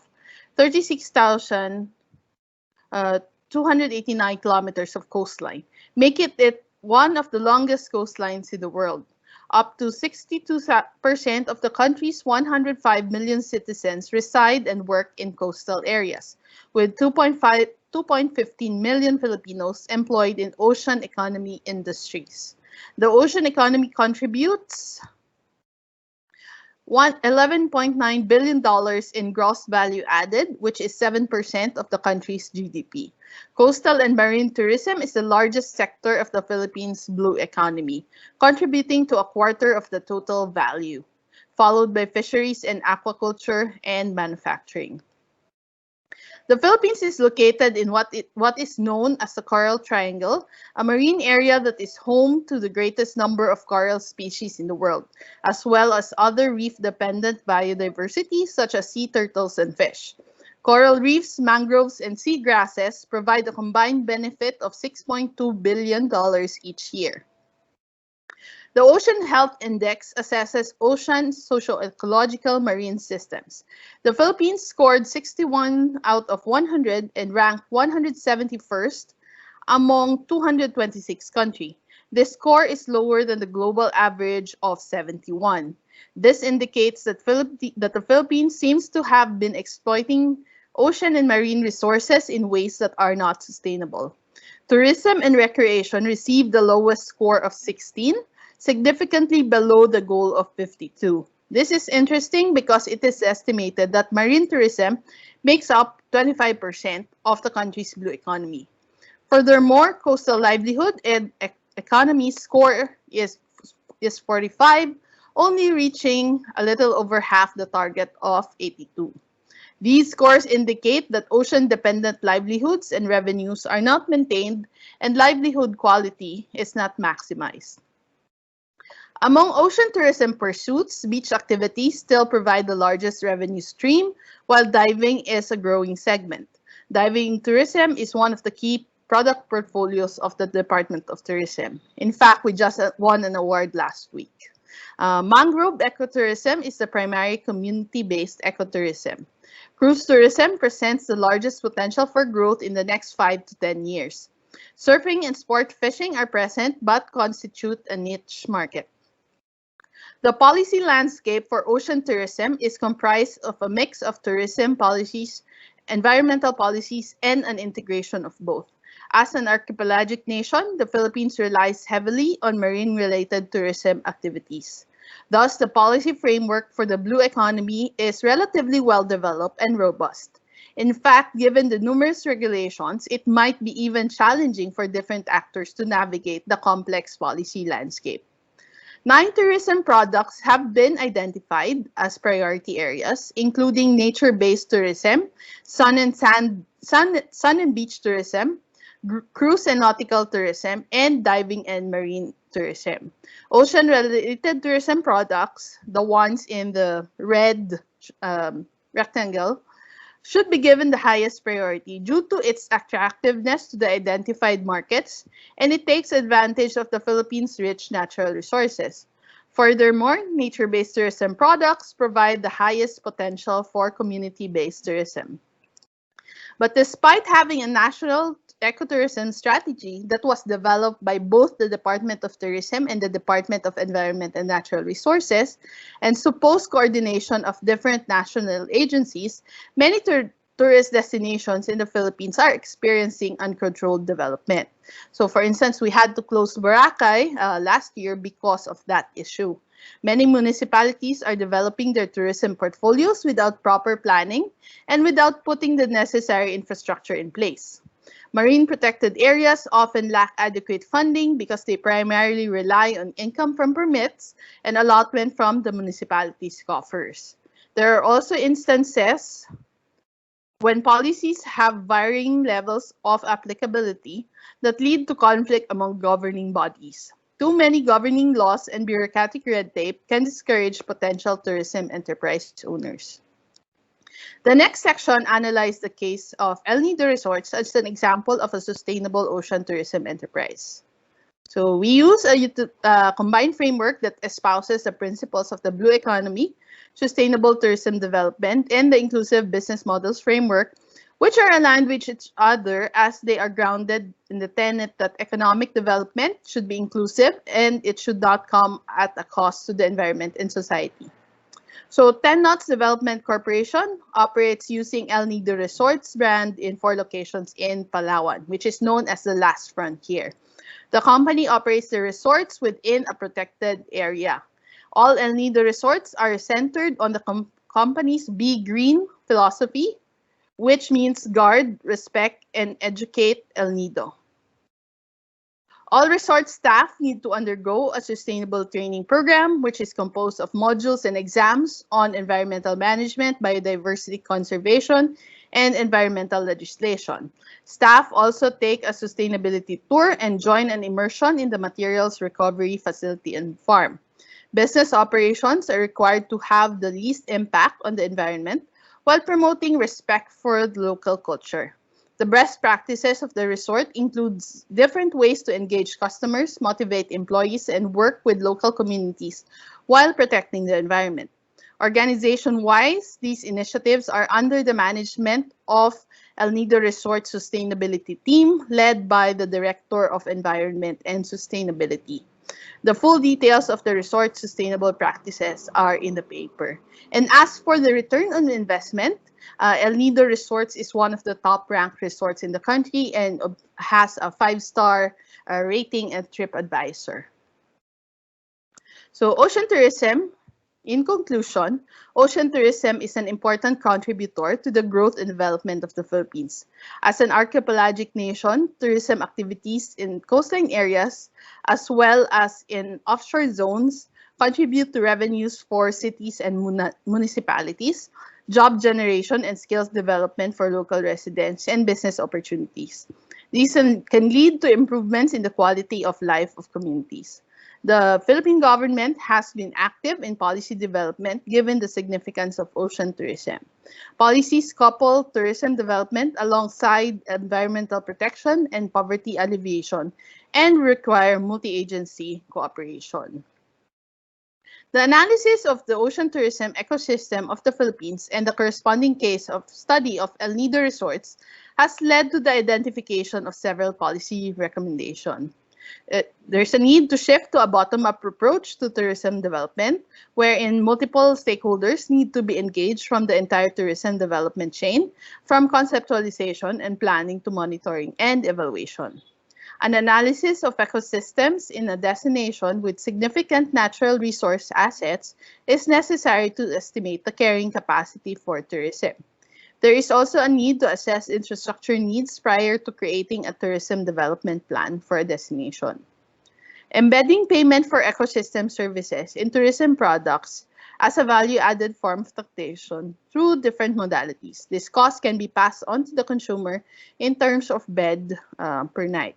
36,289 kilometers of coastline, making it one of the longest coastlines in the world. Up to 62% of the country's 105 million citizens reside and work in coastal areas, with 2.15 million Filipinos employed in ocean economy industries. The ocean economy contributes $11.9 billion in gross value added, which is 7% of the country's GDP. Coastal and marine tourism is the largest sector of the Philippines' blue economy, contributing to a quarter of the total value, followed by fisheries and aquaculture and manufacturing. The Philippines is located in what is known as the Coral Triangle, a marine area that is home to the greatest number of coral species in the world, as well as other reef-dependent biodiversity such as sea turtles and fish. Coral reefs, mangroves, and seagrasses provide a combined benefit of $6.2 billion each year. The Ocean Health Index assesses ocean socio-ecological marine systems. The Philippines scored 61 out of 100 and ranked 171st among 226 countries. This score is lower than the global average of 71. This indicates that the Philippines seems to have been exploiting ocean and marine resources in ways that are not sustainable. Tourism and recreation received the lowest score of 16, significantly below the goal of 52. This is interesting because it is estimated that marine tourism makes up 25% of the country's blue economy. Furthermore, coastal livelihood and economy score is 45, only reaching a little over half the target of 82. These scores indicate that ocean-dependent livelihoods and revenues are not maintained and livelihood quality is not maximized. Among ocean tourism pursuits, beach activities still provide the largest revenue stream, while diving is a growing segment. Diving tourism is one of the key product portfolios of the Department of Tourism. In fact, we just won an award last week. Mangrove ecotourism is the primary community-based ecotourism. Cruise tourism presents the largest potential for growth in the next 5 to 10 years. Surfing and sport fishing are present but constitute a niche market. The policy landscape for ocean tourism is comprised of a mix of tourism policies, environmental policies, and an integration of both. As an archipelagic nation, the Philippines relies heavily on marine-related tourism activities. Thus, the policy framework for the blue economy is relatively well-developed and robust. In fact, given the numerous regulations, it might be even challenging for different actors to navigate the complex policy landscape. 9 tourism products have been identified as priority areas, including nature-based tourism, sun and beach tourism, cruise and nautical tourism, and diving and marine tourism. Ocean-related tourism products, the ones in the red rectangle, should be given the highest priority due to its attractiveness to the identified markets, and it takes advantage of the Philippines' rich natural resources. Furthermore, nature-based tourism products provide the highest potential for community-based tourism. But despite having a national ecotourism strategy that was developed by both the Department of Tourism and the Department of Environment and Natural Resources, and supposed coordination of different national agencies, many tourist destinations in the Philippines are experiencing uncontrolled development. So for instance, we had to close Boracay last year because of that issue. Many municipalities are developing their tourism portfolios without proper planning and without putting the necessary infrastructure in place. Marine protected areas often lack adequate funding because they primarily rely on income from permits and allotment from the municipality's coffers. There are also instances when policies have varying levels of applicability that lead to conflict among governing bodies. Too many governing laws and bureaucratic red tape can discourage potential tourism enterprise owners. The next section analyzed the case of El Nido Resorts as an example of a sustainable ocean tourism enterprise. So we use a combined framework that espouses the principles of the blue economy, sustainable tourism development, and the inclusive business models framework, which are aligned with each other as they are grounded in the tenet that economic development should be inclusive and it should not come at a cost to the environment and society. So 10 Knots Development Corporation operates using El Nido Resorts brand in 4 locations in Palawan, which is known as the Last Frontier. The company operates the resorts within a protected area. All El Nido resorts are centered on the company's Be Green philosophy, which means guard, respect, and educate El Nido. All resort staff need to undergo a sustainable training program, which is composed of modules and exams on environmental management, biodiversity conservation, and environmental legislation. Staff also take a sustainability tour and join an immersion in the materials recovery facility and farm. Business operations are required to have the least impact on the environment while promoting respect for the local culture. The best practices of the resort includes different ways to engage customers, motivate employees, and work with local communities while protecting the environment. Organization-wise, these initiatives are under the management of El Nido Resort Sustainability Team, led by the Director of Environment and Sustainability. The full details of the resort sustainable practices are in the paper. And as for the return on investment, El Nido Resorts is one of the top-ranked resorts in the country and has a 5-star rating at TripAdvisor. So ocean tourism, in conclusion, ocean tourism is an important contributor to the growth and development of the Philippines. As an archipelagic nation, tourism activities in coastline areas, as well as in offshore zones, contribute to revenues for cities and municipalities, job generation and skills development for local residents, and business opportunities. These can lead to improvements in the quality of life of communities. The Philippine government has been active in policy development given the significance of ocean tourism. Policies couple tourism development alongside environmental protection and poverty alleviation and require multi-agency cooperation. The analysis of the ocean tourism ecosystem of the Philippines and the corresponding case of study of El Nido Resorts has led to the identification of several policy recommendations. There's a need to shift to a bottom-up approach to tourism development, wherein multiple stakeholders need to be engaged from the entire tourism development chain, from conceptualization and planning to monitoring and evaluation. An analysis of ecosystems in a destination with significant natural resource assets is necessary to estimate the carrying capacity for tourism. There is also a need to assess infrastructure needs prior to creating a tourism development plan for a destination. Embedding payment for ecosystem services in tourism products as a value-added form of taxation through different modalities. This cost can be passed on to the consumer in terms of bed per night.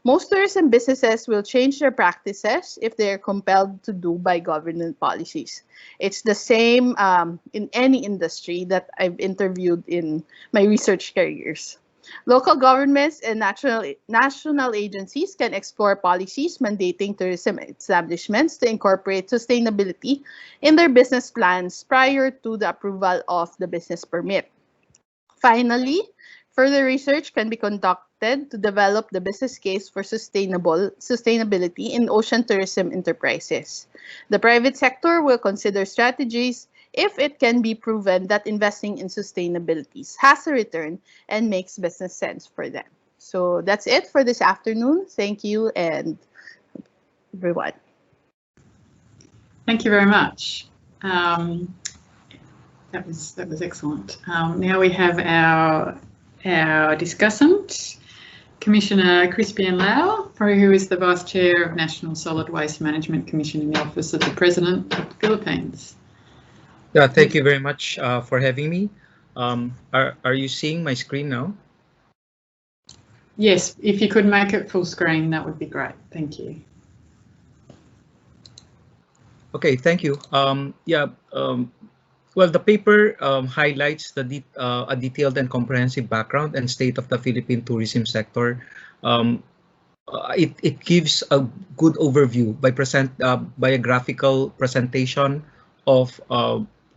Most tourism businesses will change their practices if they are compelled to do by government policies. It's the same in any industry that I've interviewed in my research careers. Local governments and national agencies can explore policies mandating tourism establishments to incorporate sustainability in their business plans prior to the approval of the business permit. Finally, further research can be conducted to develop the business case for sustainability in ocean tourism enterprises. The private sector will consider strategies if it can be proven that investing in sustainability has a return and makes business sense for them. So that's it for this afternoon. Thank you, and everyone. Thank you very much. That was excellent. Now we have our discussant, Commissioner Crispian Lau, who is the Vice Chair of National Solid Waste Management Commission in the Office of the President of the Philippines. Yeah, thank you very much for having me. Are you seeing my screen now? Yes, if you could make it full screen, that would be great. Thank you. Okay, thank you. Well, the paper highlights a detailed and comprehensive background and state of the Philippine tourism sector. It gives a good overview by a graphical presentation of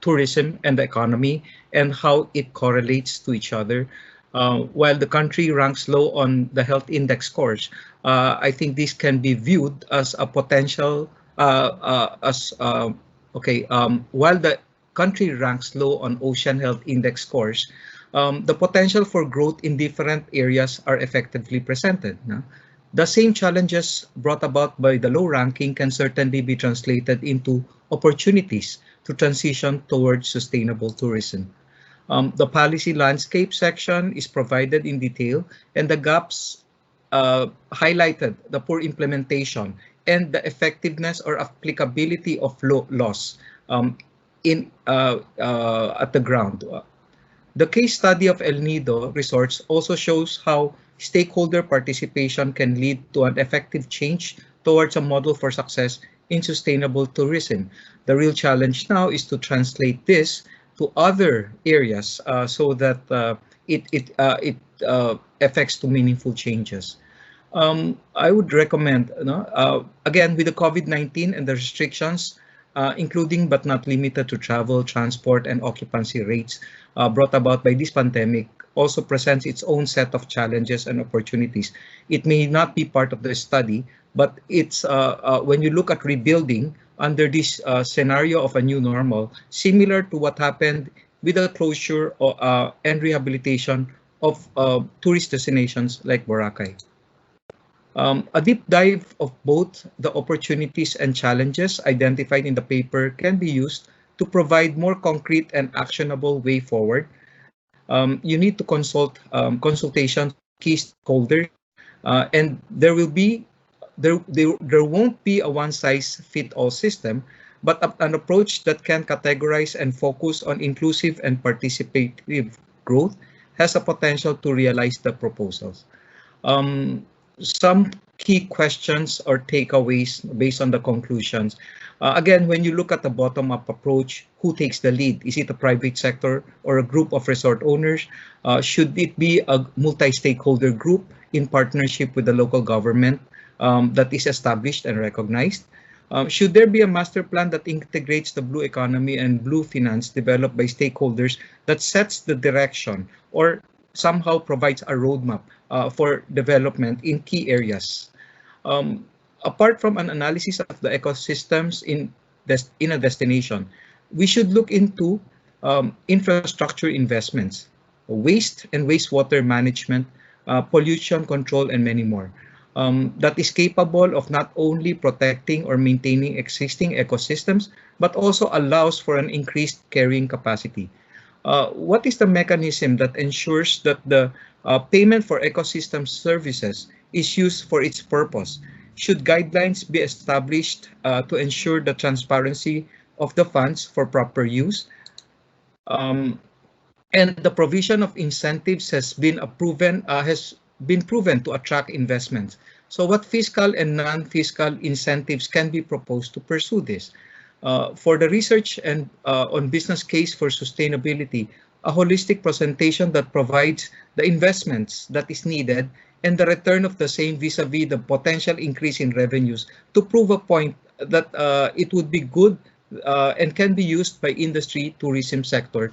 tourism and the economy and how it correlates to each other. While the country ranks low on the health index scores, I think this can be viewed as a potential while the country ranks low on ocean health index scores, the potential for growth in different areas are effectively presented. No? The same challenges brought about by the low ranking can certainly be translated into opportunities to transition towards sustainable tourism. The policy landscape section is provided in detail, and the gaps highlighted the poor implementation and the effectiveness or applicability of laws at the ground. The case study of El Nido resorts also shows how stakeholder participation can lead to an effective change towards a model for success in sustainable tourism. The real challenge now is to translate this to other areas so that it affects to meaningful changes. I would recommend, again, with the COVID-19 and the restrictions, including but not limited to travel, transport, and occupancy rates brought about by this pandemic, also presents its own set of challenges and opportunities. It may not be part of the study, but it's when you look at rebuilding under this scenario of a new normal, similar to what happened with the closure and rehabilitation of tourist destinations like Boracay. A deep dive of both the opportunities and challenges identified in the paper can be used to provide more concrete and actionable way forward. You need to consult consultations with key stakeholders, and there won't be a one-size-fits-all system, but an approach that can categorize and focus on inclusive and participative growth has a potential to realize the proposals. Some key questions or takeaways based on the conclusions. Again, when you look at the bottom-up approach, who takes the lead? Is it a private sector or a group of resort owners? Should it be a multi-stakeholder group in partnership with the local government that is established and recognized? Should there be a master plan that integrates the blue economy and blue finance developed by stakeholders that sets the direction or somehow provides a roadmap for development in key areas? Apart from an analysis of the ecosystems in a destination, we should look into infrastructure investments, waste and wastewater management, pollution control, and many more. That is capable of not only protecting or maintaining existing ecosystems, but also allows for an increased carrying capacity. What is the mechanism that ensures that the payment for ecosystem services is used for its purpose? Should guidelines be established to ensure the transparency of the funds for proper use? And the provision of incentives has been proven to attract investments. So what fiscal and non-fiscal incentives can be proposed to pursue this? For the research and on business case for sustainability, a holistic presentation that provides the investments that is needed and the return of the same vis-a-vis the potential increase in revenues to prove a point that it would be good and can be used by industry tourism sector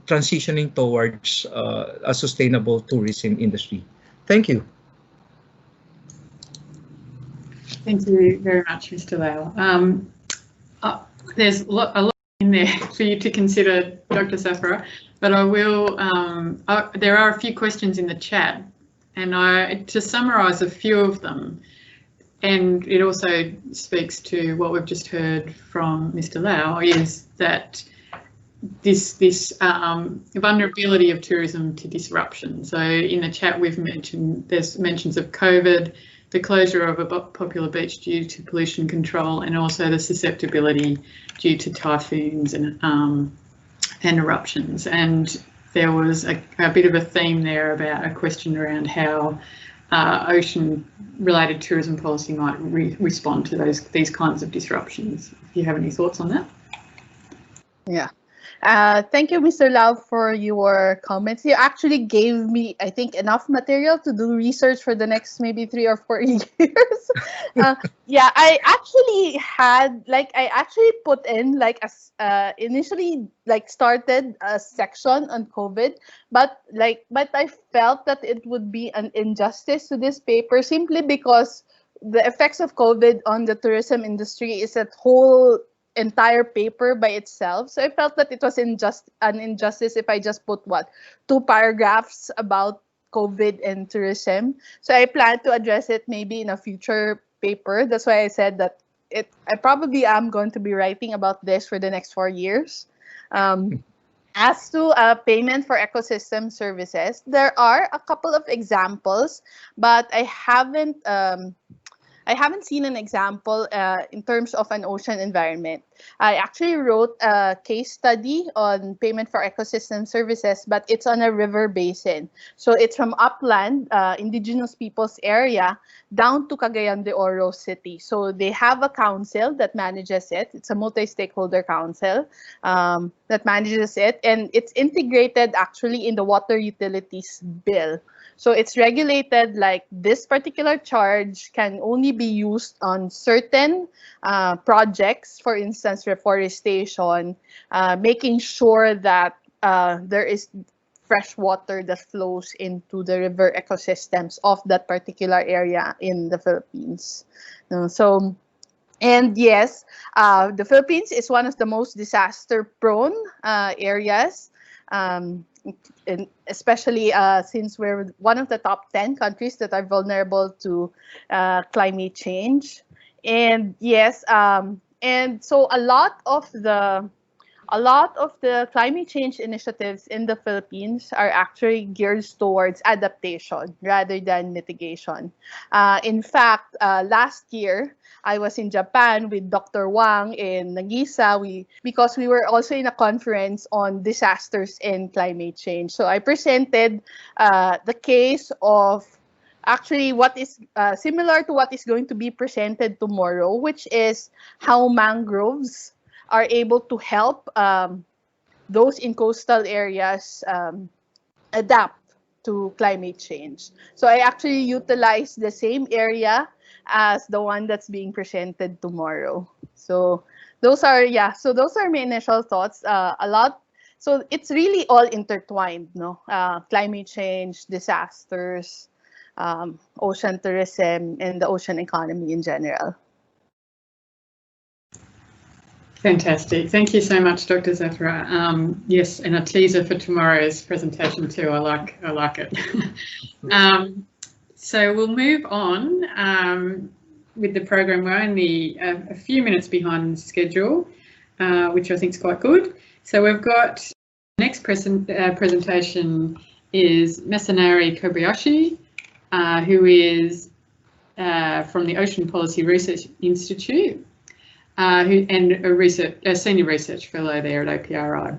transitioning towards a sustainable tourism industry. Thank you. Thank you very much, Mr. Lau. There's a lot in there for you to consider, Dr. Safra, but I will. There are a few questions in the chat, and to summarise a few of them, and it also speaks to what we've just heard from Mr. Lau, is that this vulnerability of tourism to disruption. So in the chat we've mentioned, there's mentions of COVID, the closure of a popular beach due to pollution control, and also the susceptibility due to typhoons and eruptions. And there was a bit of a theme there about a question around how ocean-related tourism policy might respond to these kinds of disruptions. Do you have any thoughts on that? Yeah. Thank you, Mr. Lau, for your comments. You actually gave me, I think, enough material to do research for the next maybe 3 or 4 years. Yeah, I actually put in initially started a section on COVID, but I felt that it would be an injustice to this paper simply because the effects of COVID on the tourism industry is a whole entire paper by itself. So I felt that it was an injustice if I just put 2 paragraphs about COVID and tourism. So I plan to address it maybe in a future paper. That's why I said that I probably am going to be writing about this for the next 4 years. As to payment for ecosystem services, there are a couple of examples, but I haven't seen an example in terms of an ocean environment. I actually wrote a case study on payment for ecosystem services, but it's on a river basin. So it's from upland, indigenous peoples area, down to Cagayan de Oro City. So they have a council that manages it. It's a multi-stakeholder council that manages it, and it's integrated actually in the water utilities bill. So it's regulated like this particular charge can only be used on certain projects, for instance, reforestation, making sure that there is fresh water that flows into the river ecosystems of that particular area in the Philippines. And yes, the Philippines is one of the most disaster-prone areas. And especially since we're one of the top 10 countries that are vulnerable to climate change. And yes, and so a lot of the climate change initiatives in the Philippines are actually geared towards adaptation rather than mitigation. In fact, last year, I was in Japan with Dr. Wang in Nagisa because we were also in a conference on disasters and climate change. So I presented the case of actually what is similar to what is going to be presented tomorrow, which is how mangroves are able to help those in coastal areas adapt to climate change. So I actually utilized the same area as the one that's being presented tomorrow. So those are my initial thoughts. So it's really all intertwined, no? Climate change, disasters, ocean tourism, and the ocean economy in general. Fantastic. Thank you so much, Dr. Zafra. Yes, and a teaser for tomorrow's presentation too. I like it. So we'll move on with the program. We're only a few minutes behind schedule, which I think is quite good. So we've got the next presentation is Masanari Kobayashi, who is from the Ocean Policy Research Institute. And a senior research fellow there at OPRI.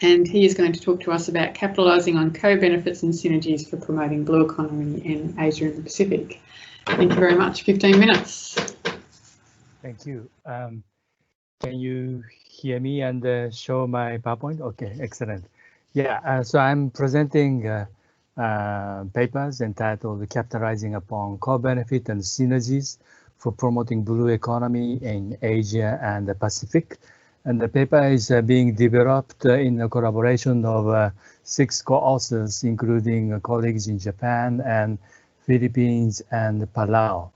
And he is going to talk to us about capitalising on co-benefits and synergies for promoting blue economy in Asia and the Pacific. Thank you very much. 15 minutes. Thank you. Can you hear me and show my PowerPoint? Okay, excellent. Yeah, so I'm presenting papers entitled Capitalizing Upon Co-Benefit and Synergies for Promoting Blue Economy in Asia and the Pacific. And the paper is being developed in a collaboration of 6 co-authors, including colleagues in Japan and Philippines and Palau.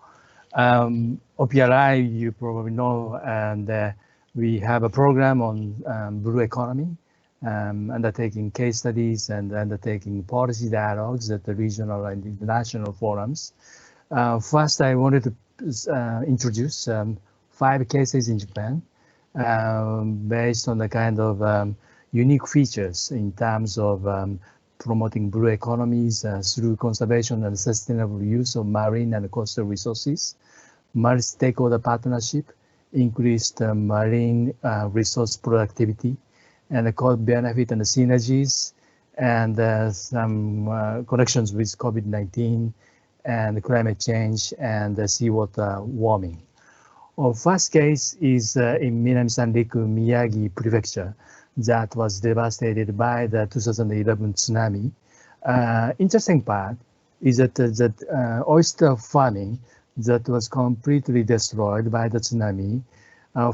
OPRI, you probably know, and we have a program on blue economy, undertaking case studies and undertaking policy dialogues at the regional and international forums. First, I wanted to introduce 5 cases in Japan based on the kind of unique features in terms of promoting blue economies through conservation and sustainable use of marine and coastal resources, multi-stakeholder partnership, increased marine resource productivity, and the co-benefit and the synergies, and some connections with COVID-19 and climate change and seawater warming. First case is in Minami-Sanriku, Miyagi Prefecture, that was devastated by the 2011 tsunami. Interesting part is that oyster farming that was completely destroyed by the tsunami.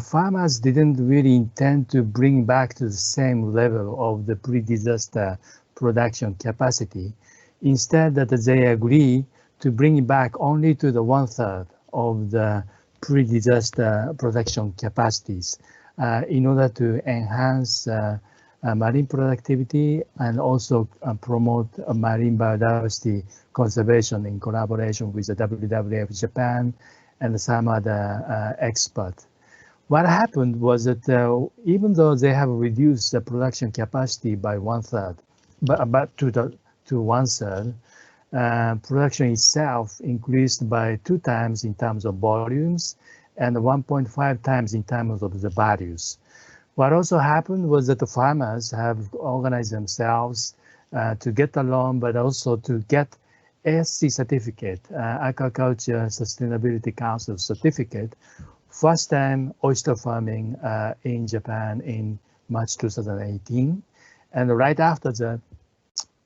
Farmers didn't really intend to bring back to the same level of the pre-disaster production capacity. Instead, that they agree to bring back only to the 1/3 of the pre-disaster production capacities in order to enhance marine productivity and also promote marine biodiversity conservation in collaboration with the WWF Japan and some other experts. What happened was that even though they have reduced the production capacity by 1/3, but to 1/3, production itself increased by 2 times in terms of volumes and 1.5 times in terms of the values. What also happened was that the farmers have organized themselves to get a loan, but also to get ASC certificate, Aquaculture Sustainability Council certificate, first time oyster farming in Japan in March 2018. And right after that,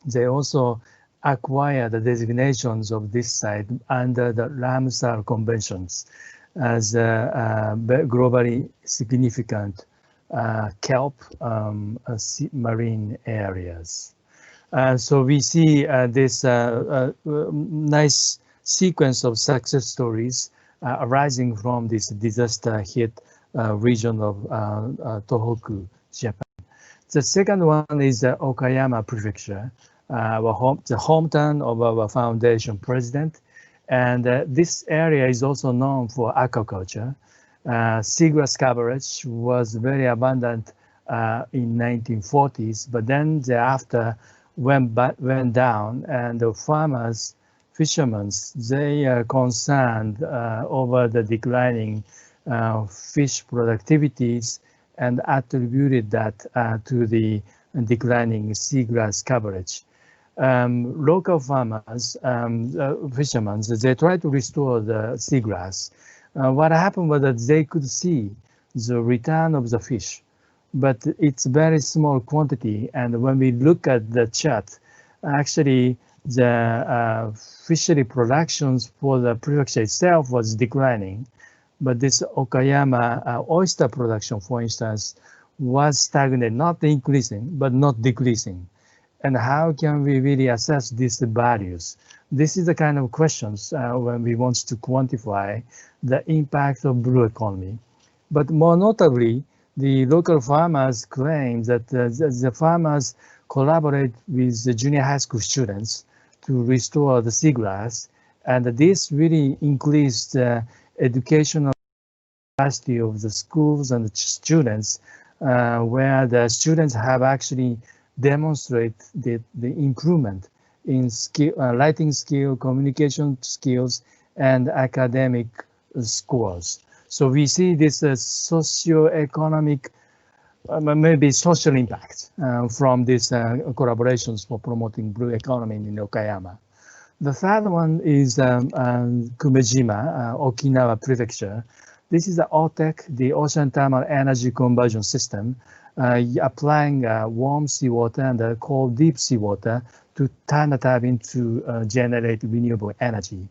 they also acquired the designations of this site under the Ramsar Conventions as globally significant kelp marine areas. So we see this nice sequence of success stories arising from this disaster hit region of Tohoku, Japan. The second one is Okayama Prefecture, the hometown of our foundation president. And this area is also known for aquaculture. Seagrass coverage was very abundant in 1940s, but then thereafter went down, and the farmers, fishermen, they are concerned over the declining fish productivities and attributed that to the declining seagrass coverage. Local farmers, fishermen, they tried to restore the seagrass. What happened was that they could see the return of the fish, but it's very small quantity. And when we look at the chart, actually the fishery productions for the prefecture itself was declining, but this Okayama oyster production, for instance, was stagnant, not increasing, but not decreasing. And how can we really assess these values? This is the kind of questions when we want to quantify the impact of blue economy. But more notably, the local farmers claim that the farmers collaborate with the junior high school students to restore the seagrass, and this really increased the educational capacity of the schools and the students, where the students have actually demonstrated the improvement in skill, writing skill, communication skills, and academic scores. So we see this socio-economic, maybe social impact from these collaborations for promoting blue economy in Okayama. The third one is Kumejima, Okinawa Prefecture. This is the OTEC, the Ocean Thermal Energy Conversion System, applying warm seawater and cold deep seawater to turn the turbine to generate renewable energy.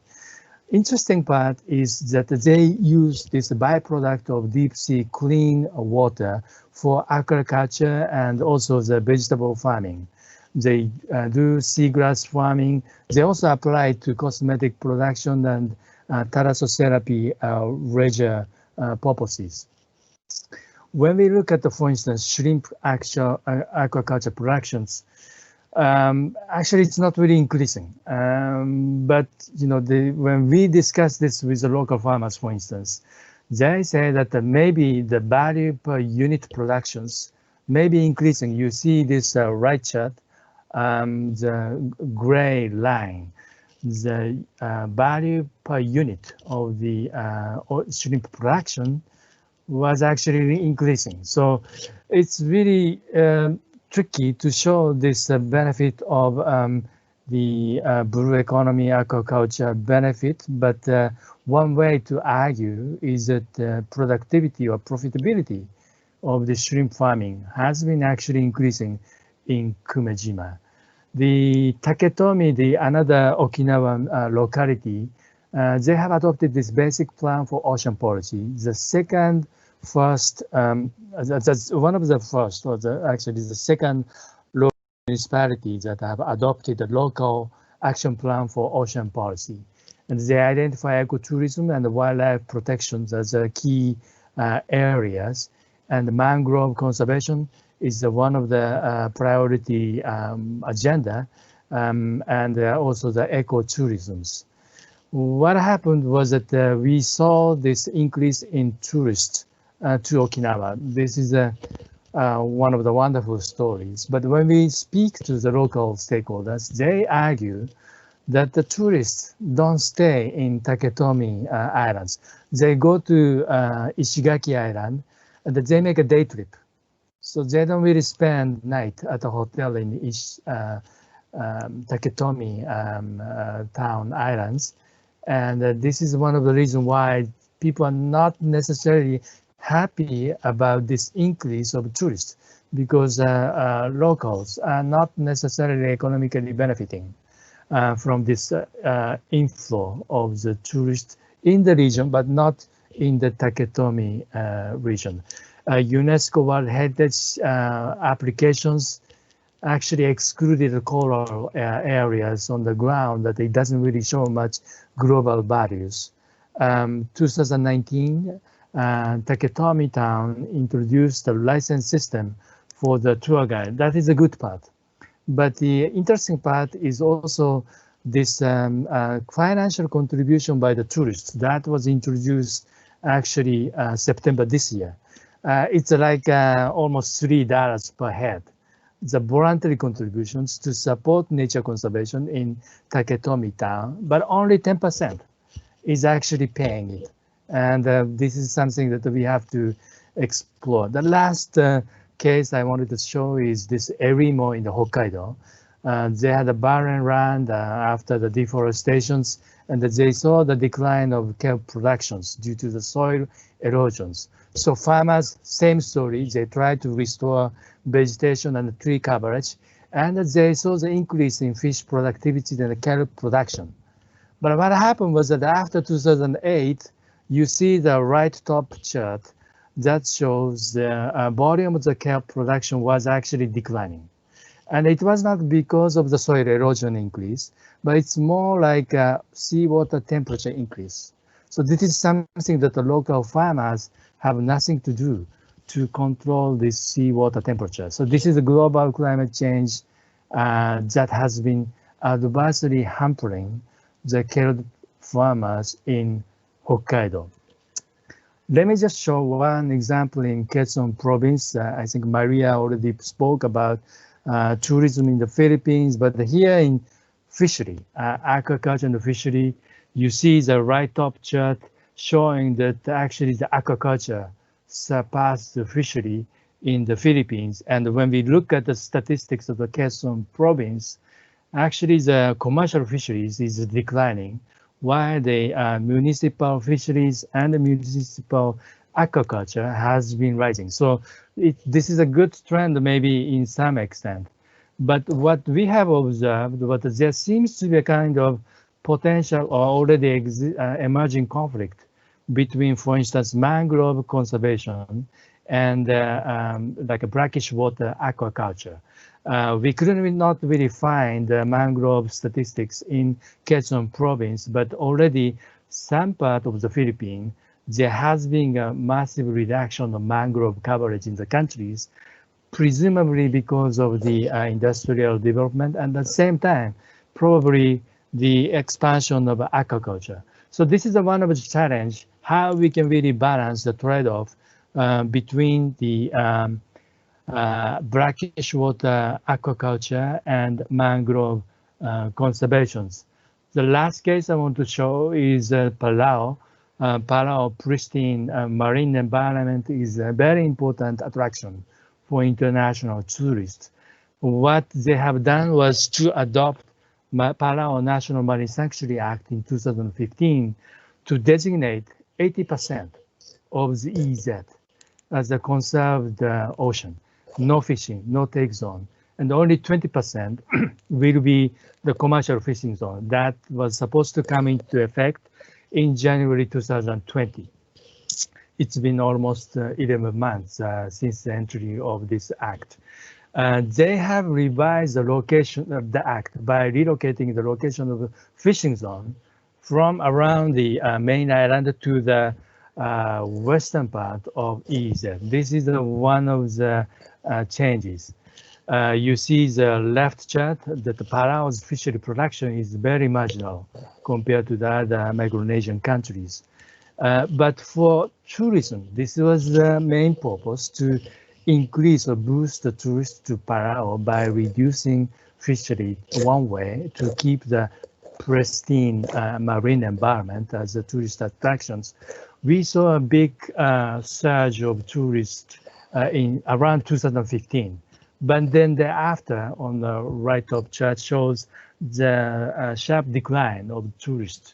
Interesting part is that they use this byproduct of deep sea clean water for agriculture and also the vegetable farming. They do seagrass farming. They also apply to cosmetic production and thalassotherapy leisure purposes. When we look at, for instance, shrimp aquaculture productions, actually it's not really increasing. But you know, when we discuss this with the local farmers, for instance, they say that maybe the value per unit productions may be increasing. You see this right chart, the gray line, the value per unit of the shrimp production was actually increasing. So it's really tricky to show this benefit of the blue economy aquaculture benefit, but one way to argue is that productivity or profitability of the shrimp farming has been actually increasing in Kumejima. The Taketomi, the another Okinawan locality, they have adopted this basic plan for ocean policy. That's one of the first, or actually the second local municipality that have adopted a local action plan for ocean policy. And they identify ecotourism and wildlife protections as key areas. And mangrove conservation is one of the priority agenda, and also the ecotourisms. What happened was that we saw this increase in tourists to Okinawa. This is one of the wonderful stories. But when we speak to the local stakeholders, they argue that the tourists don't stay in Taketomi Islands. They go to Ishigaki Island, and they make a day trip. So they don't really spend night at a hotel in Taketomi town islands. And this is one of the reasons why people are not necessarily happy about this increase of tourists, because locals are not necessarily economically benefiting from this inflow of the tourists in the region, but not in the Taketomi region. UNESCO World Heritage applications actually excluded the coral areas on the ground, that it doesn't really show much global values. 2019, Taketomi town introduced a license system for the tour guide. That is a good part. But the interesting part is also this financial contribution by the tourists that was introduced actually September this year. It's like almost $3 per head. The voluntary contributions to support nature conservation in Taketomi town, but only 10% is actually paying it. And this is something that we have to explore. The last case I wanted to show is this Erimo in the Hokkaido. They had a barren land after the deforestations, and they saw the decline of kelp productions due to the soil erosions. So farmers, same story, they tried to restore vegetation and tree coverage, and they saw the increase in fish productivity and kelp production. But what happened was that after 2008, you see the right top chart that shows the volume of the kelp production was actually declining. And it was not because of the soil erosion increase, but it's more like seawater temperature increase. So this is something that the local farmers have nothing to do to control this seawater temperature. So this is a global climate change that has been adversely hampering the kelp farmers in Hokkaido. Let me just show one example in Quezon province. I think Maria already spoke about tourism in the Philippines, but here in fishery, aquaculture and fishery, you see the right top chart showing that actually the aquaculture surpassed the fishery in the Philippines. And when we look at the statistics of the Quezon province, actually the commercial fisheries is declining, while the municipal fisheries and the municipal aquaculture has been rising. So this is a good trend maybe in some extent. But what we have observed, what there seems to be a kind of potential or already emerging conflict between, for instance, mangrove conservation and like a brackish water aquaculture. We couldn't not really find mangrove statistics in Quezon province, but already some part of the Philippines, there has been a massive reduction of mangrove coverage in the countries, presumably because of the industrial development, and at the same time, probably the expansion of aquaculture. So this is one of the challenge, how we can really balance the trade-off between the brackish water aquaculture and mangrove conservations. The last case I want to show is Palau. Palau pristine marine environment is a very important attraction for international tourists. What they have done was to adopt Palau National Marine Sanctuary Act in 2015 to designate 80% of the EEZ as a conserved ocean, no fishing, no take zone, and only 20% will be the commercial fishing zone. That was supposed to come into effect in January 2020. It's been almost 11 months since the entry of this act. They have revised the location of the act by relocating the location of the fishing zone from around the main island to the western part of EEZ. This is one of the changes. You see the left chart that the Palau's fishery production is very marginal compared to the other Micronesian countries. But for tourism, this was the main purpose, to increase or boost the tourists to Palau by reducing fishery one way to keep the pristine marine environment as the tourist attractions. We saw a big surge of tourists in around 2015. But then thereafter, on the right top chart shows the sharp decline of tourists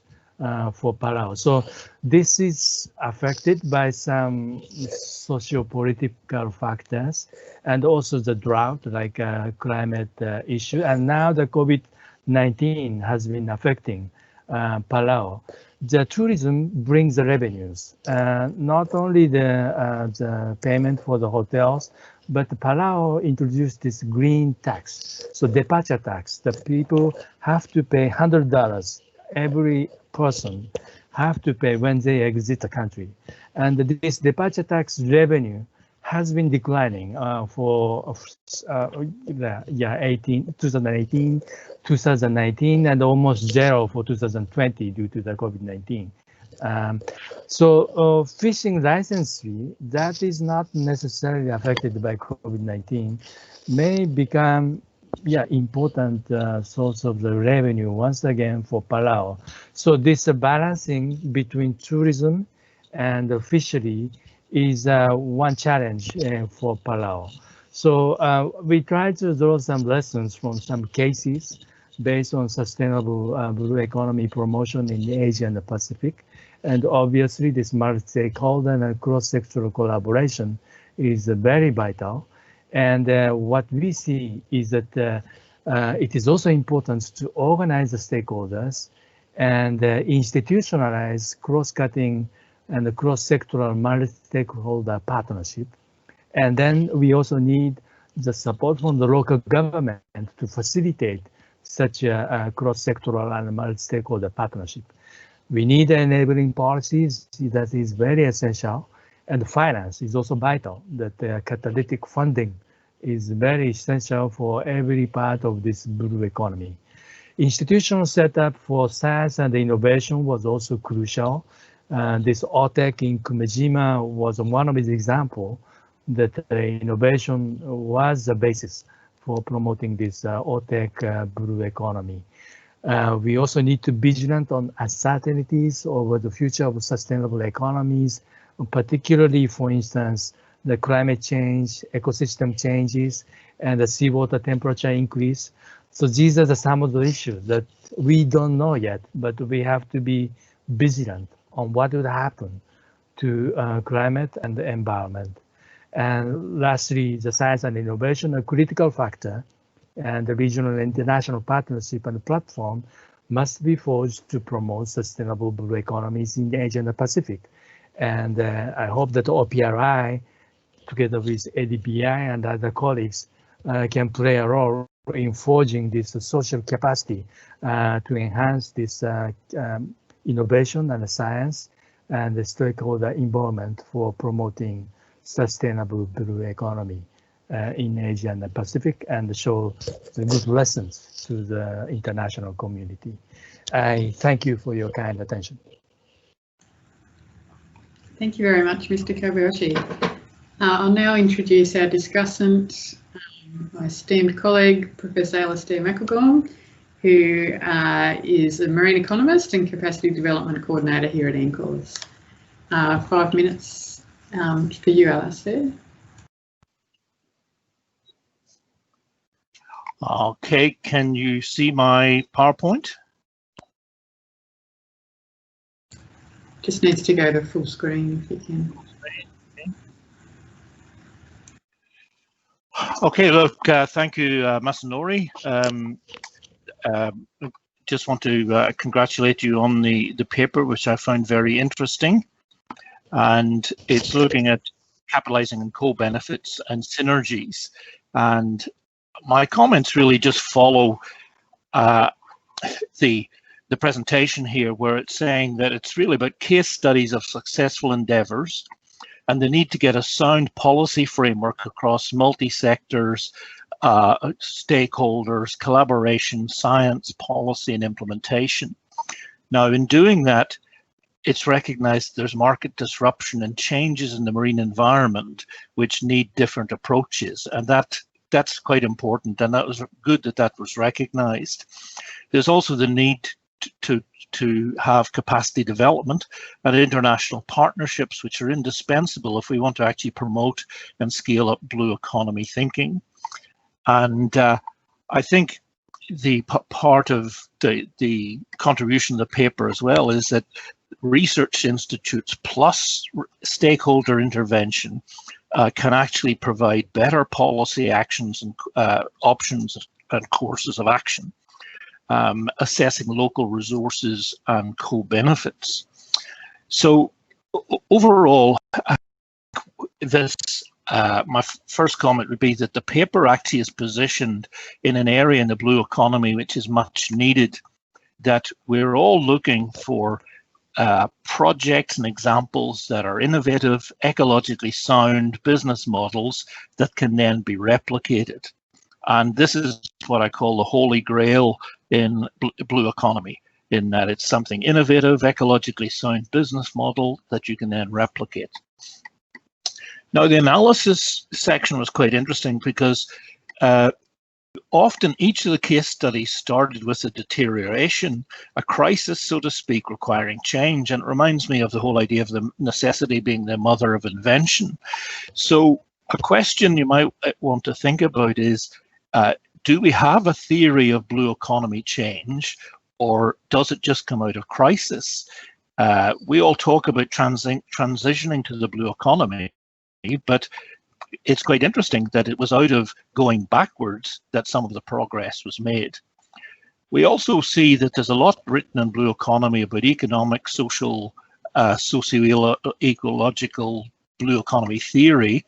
for Palau. So this is affected by some socio-political factors and also the drought, like climate issue. And now the COVID-19 has been affecting Palau. The tourism brings the revenues, not only the payment for the hotels, but Palau introduced this green tax, so departure tax. The people have to pay $100. Every person have to pay when they exit the country. And this departure tax revenue has been declining for 2018, 2019, and almost zero for 2020 due to the COVID-19. So fishing license fee that is not necessarily affected by COVID-19 may become important source of the revenue once again for Palau. So this balancing between tourism and the fishery is one challenge for Palau. So we try to draw some lessons from some cases based on sustainable blue economy promotion in Asia and the Pacific. And obviously this multi-stakeholder and cross-sectoral collaboration is very vital. And what we see is that it is also important to organize the stakeholders and institutionalize cross-cutting and cross-sectoral multi-stakeholder partnership. And then we also need the support from the local government to facilitate such a cross-sectoral and multi-stakeholder partnership. We need enabling policies that is very essential, and finance is also vital. That catalytic funding is very essential for every part of this blue economy. Institutional setup for science and innovation was also crucial. This OTEC in Kumejima was one of its examples that innovation was the basis for promoting this OTEC blue economy. We also need to be vigilant on uncertainties over the future of sustainable economies, particularly, for instance, the climate change, ecosystem changes, and the seawater temperature increase. So these are some of the issues that we don't know yet, but we have to be vigilant on what would happen to climate and the environment. And lastly, the science and innovation, a critical factor, and the regional and international partnership and platform must be forged to promote sustainable blue economies in Asia and the Pacific. And I hope that OPRI, together with ADBI and other colleagues, can play a role in forging this social capacity to enhance this innovation and science and the stakeholder involvement for promoting sustainable blue economy in Asia and the Pacific, and show the good lessons to the international community. I thank you for your kind attention. Thank you very much, Mr. Kobayashi. I'll now introduce our discussant, my esteemed colleague, Professor Alastair McElgorn, who is a marine economist and capacity development coordinator here at NCORS. 5 minutes for you, Alastair. Okay, can you see my PowerPoint? Just needs to go to full screen if you can. Okay, look, thank you, Masanori. Just want to congratulate you on the paper, which I found very interesting. And it's looking at capitalizing on co-benefits and synergies. And my comments really just follow the presentation here, where it's saying that it's really about case studies of successful endeavors and the need to get a sound policy framework across multi-sectors, stakeholders, collaboration, science, policy, and implementation. Now, in doing that, it's recognized there's market disruption and changes in the marine environment which need different approaches, and that's quite important, and that was good that that was recognized. There's also the need to have capacity development and international partnerships, which are indispensable if we want to actually promote and scale up blue economy thinking. And I think the part of the contribution of the paper as well is that research institutes plus stakeholder intervention can actually provide better policy actions and options and courses of action, assessing local resources and co-benefits. So overall, this my first comment would be that the paper actually is positioned in an area in the blue economy which is much needed, that we're all looking for projects and examples that are innovative, ecologically sound business models that can then be replicated. And this is what I call the holy grail in blue economy, in that it's something innovative, ecologically sound business model that you can then replicate. Now, the analysis section was quite interesting because often each of the case studies started with a deterioration, a crisis, so to speak, requiring change. And it reminds me of the whole idea of the necessity being the mother of invention. So a question you might want to think about is, do we have a theory of blue economy change, or does it just come out of crisis? We all talk about transitioning to the blue economy, but it's quite interesting that it was out of going backwards that some of the progress was made. We also see that there's a lot written in blue economy about economic, social, socio-ecological blue economy theory,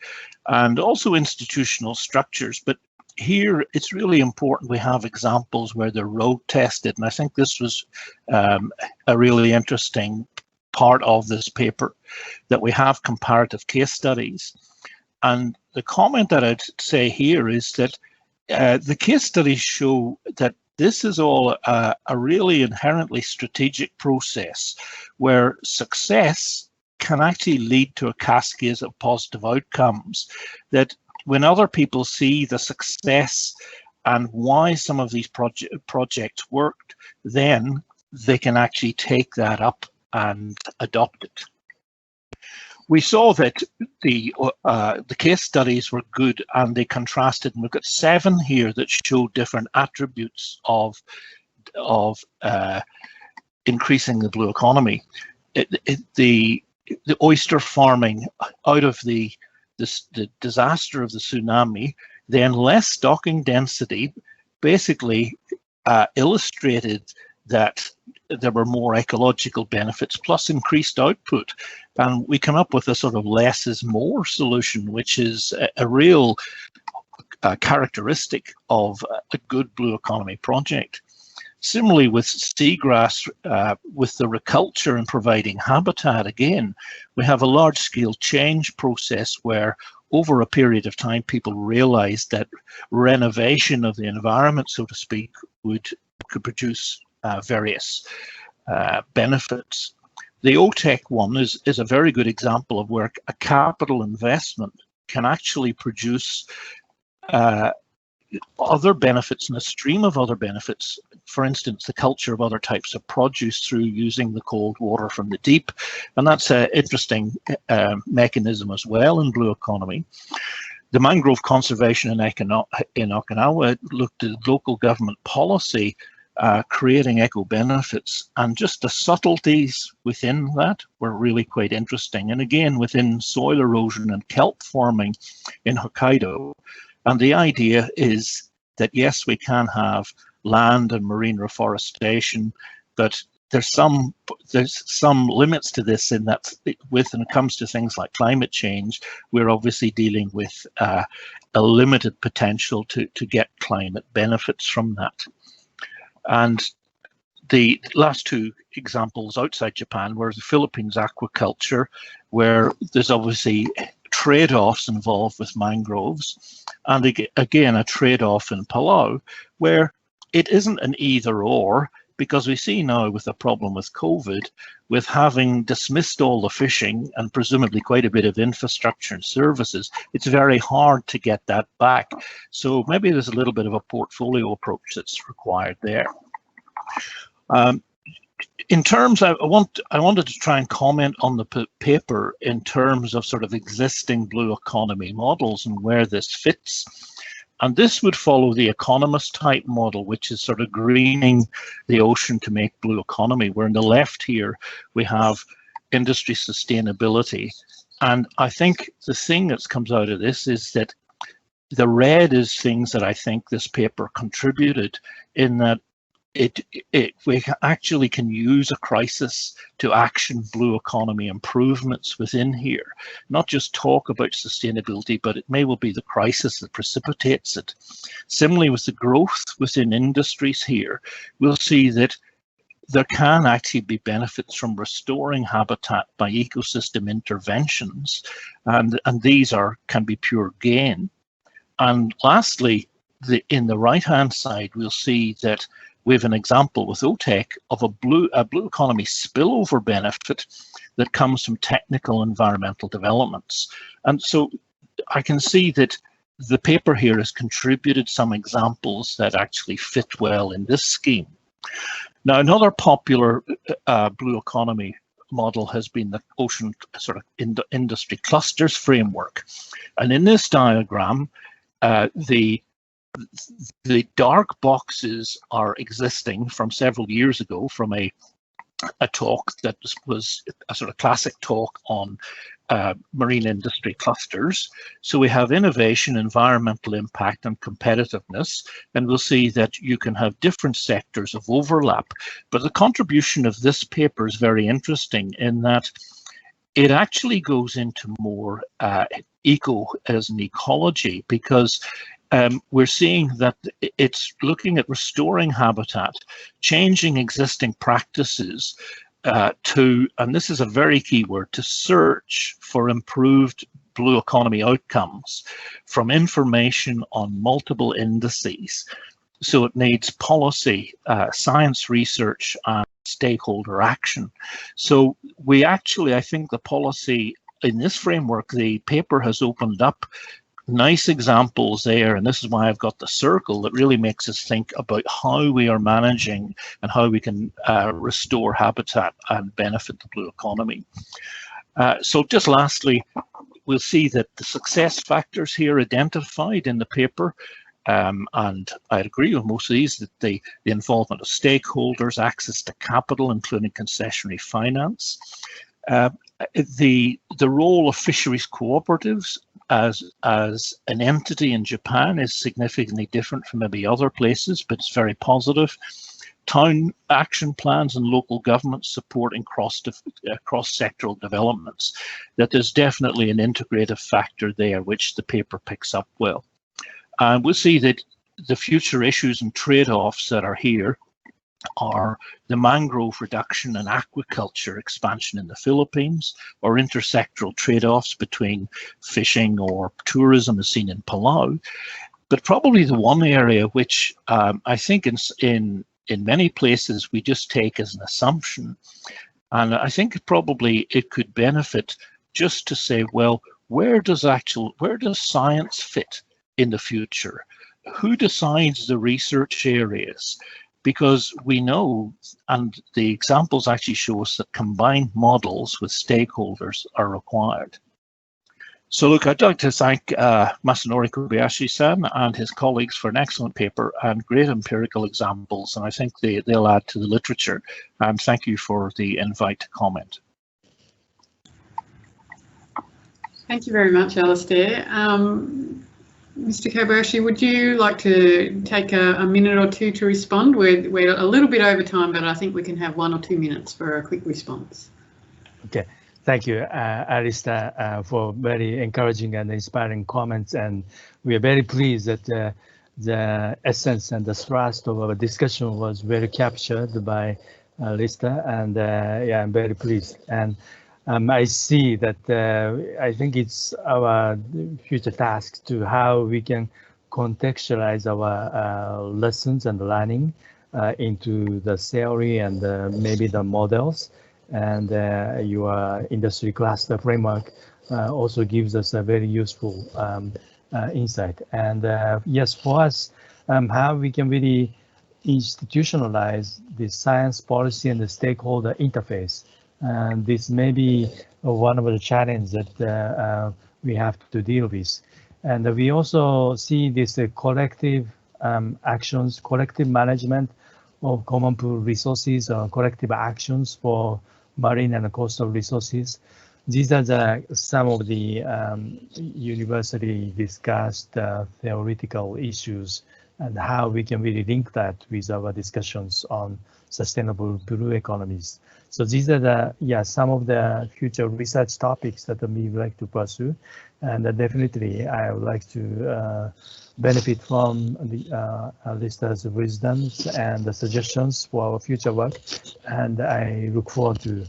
and also institutional structures. But here it's really important we have examples where they're road tested, and I think this was a really interesting part of this paper, that we have comparative case studies. And the comment that I'd say here is that the case studies show that this is all a really inherently strategic process where success can actually lead to a cascade of positive outcomes, that when other people see the success and why some of these projects worked, then they can actually take that up and adopt it. We saw that the case studies were good, and they contrasted, and we've got 7 here that show different attributes of increasing the blue economy. The oyster farming out of the disaster of the tsunami, then less stocking density, basically illustrated that there were more ecological benefits plus increased output. And we come up with a sort of less is more solution, which is a real characteristic of a good blue economy project. Similarly with seagrass, with the reculture and providing habitat, again, we have a large-scale change process where over a period of time people realized that renovation of the environment, so to speak, could produce various benefits. The OTEC one is a very good example of where a capital investment can actually produce other benefits and a stream of other benefits. For instance, the culture of other types of produce through using the cold water from the deep. And that's an interesting mechanism as well in blue economy. The mangrove conservation in Okinawa looked at local government policy creating eco benefits, and just the subtleties within that were really quite interesting. And again, within soil erosion and kelp forming in Hokkaido. And the idea is that yes, we can have land and marine reforestation, but there's some limits to this, in that when it comes to things like climate change, we're obviously dealing with a limited potential to get climate benefits from that. And the last two examples outside Japan were the Philippines aquaculture, where there's obviously trade-offs involved with mangroves, and again a trade-off in Palau, where it isn't an either-or, because we see now with the problem with COVID, with having dismissed all the fishing and presumably quite a bit of infrastructure and services, it's very hard to get that back. So maybe there's a little bit of a portfolio approach that's required there. In terms, I wanted to try and comment on the paper in terms of sort of existing blue economy models and where this fits. And this would follow the economist type model, which is sort of greening the ocean to make blue economy, where on the left here, we have industry sustainability. And I think the thing that comes out of this is that the red is things that I think this paper contributed, in that we actually can use a crisis to action blue economy improvements within here. Not just talk about sustainability, but it may well be the crisis that precipitates it. Similarly, with the growth within industries here, we'll see that there can actually be benefits from restoring habitat by ecosystem interventions, and these can be pure gain. And lastly, in the right-hand side, we'll see that we have an example with OTEC of a blue economy spillover benefit that comes from technical environmental developments. And so I can see that the paper here has contributed some examples that actually fit well in this scheme. Now, another popular blue economy model has been the ocean sort of industry clusters framework. And in this diagram, the dark boxes are existing from several years ago from a talk that was a sort of classic talk on marine industry clusters. So we have innovation, environmental impact, and competitiveness, and we'll see that you can have different sectors of overlap. But the contribution of this paper is very interesting in that it actually goes into more eco as an ecology, because we're seeing that it's looking at restoring habitat, changing existing practices and this is a very key word, to search for improved blue economy outcomes from information on multiple indices. So it needs policy, science research, and stakeholder action. So we actually, I think the policy in this framework, the paper has opened up nice examples there, and this is why I've got the circle that really makes us think about how we are managing and how we can restore habitat and benefit the blue economy. So just lastly, we'll see that the success factors here identified in the paper, and I agree with most of these, that the involvement of stakeholders, access to capital, including concessionary finance, the role of fisheries cooperatives as an entity in Japan is significantly different from maybe other places, but it's very positive. Town action plans and local governments supporting cross-sectoral developments, that there's definitely an integrative factor there, which the paper picks up well. And we'll see that the future issues and trade-offs that are here are the mangrove reduction and aquaculture expansion in the Philippines, or intersectoral trade-offs between fishing or tourism as seen in Palau. But probably the one area which I think in many places we just take as an assumption, and I think probably it could benefit just to say, well, where does science fit in the future? Who decides the research areas? Because we know, and the examples actually show us, that combined models with stakeholders are required. So look, I'd like to thank Masanori Kobayashi-san and his colleagues for an excellent paper and great empirical examples, and I think they'll add to the literature. And thank you for the invite to comment. Thank you very much, Alistair. Mr. Kobayashi, would you like to take a minute or two to respond? We're a little bit over time, but I think we can have 1 or 2 minutes for a quick response. Okay. Thank you, Alistair, for very encouraging and inspiring comments. And we are very pleased that the essence and the thrust of our discussion was very captured by Alistair. And yeah, I'm very pleased. And I see that I think it's our future task to how we can contextualize our lessons and learning into the theory and maybe the models. And your industry cluster framework also gives us a very useful insight. And yes, for us, how we can really institutionalize the science policy and the stakeholder interface. And this may be one of the challenges that we have to deal with. And we also see this collective actions, collective management of common pool resources, or collective actions for marine and coastal resources. These are some of the universally discussed theoretical issues and how we can really link that with our discussions on sustainable blue economies. So these are some of the future research topics that we would like to pursue. And definitely I would like to benefit from the Alistair's wisdoms and the suggestions for our future work. And I look forward to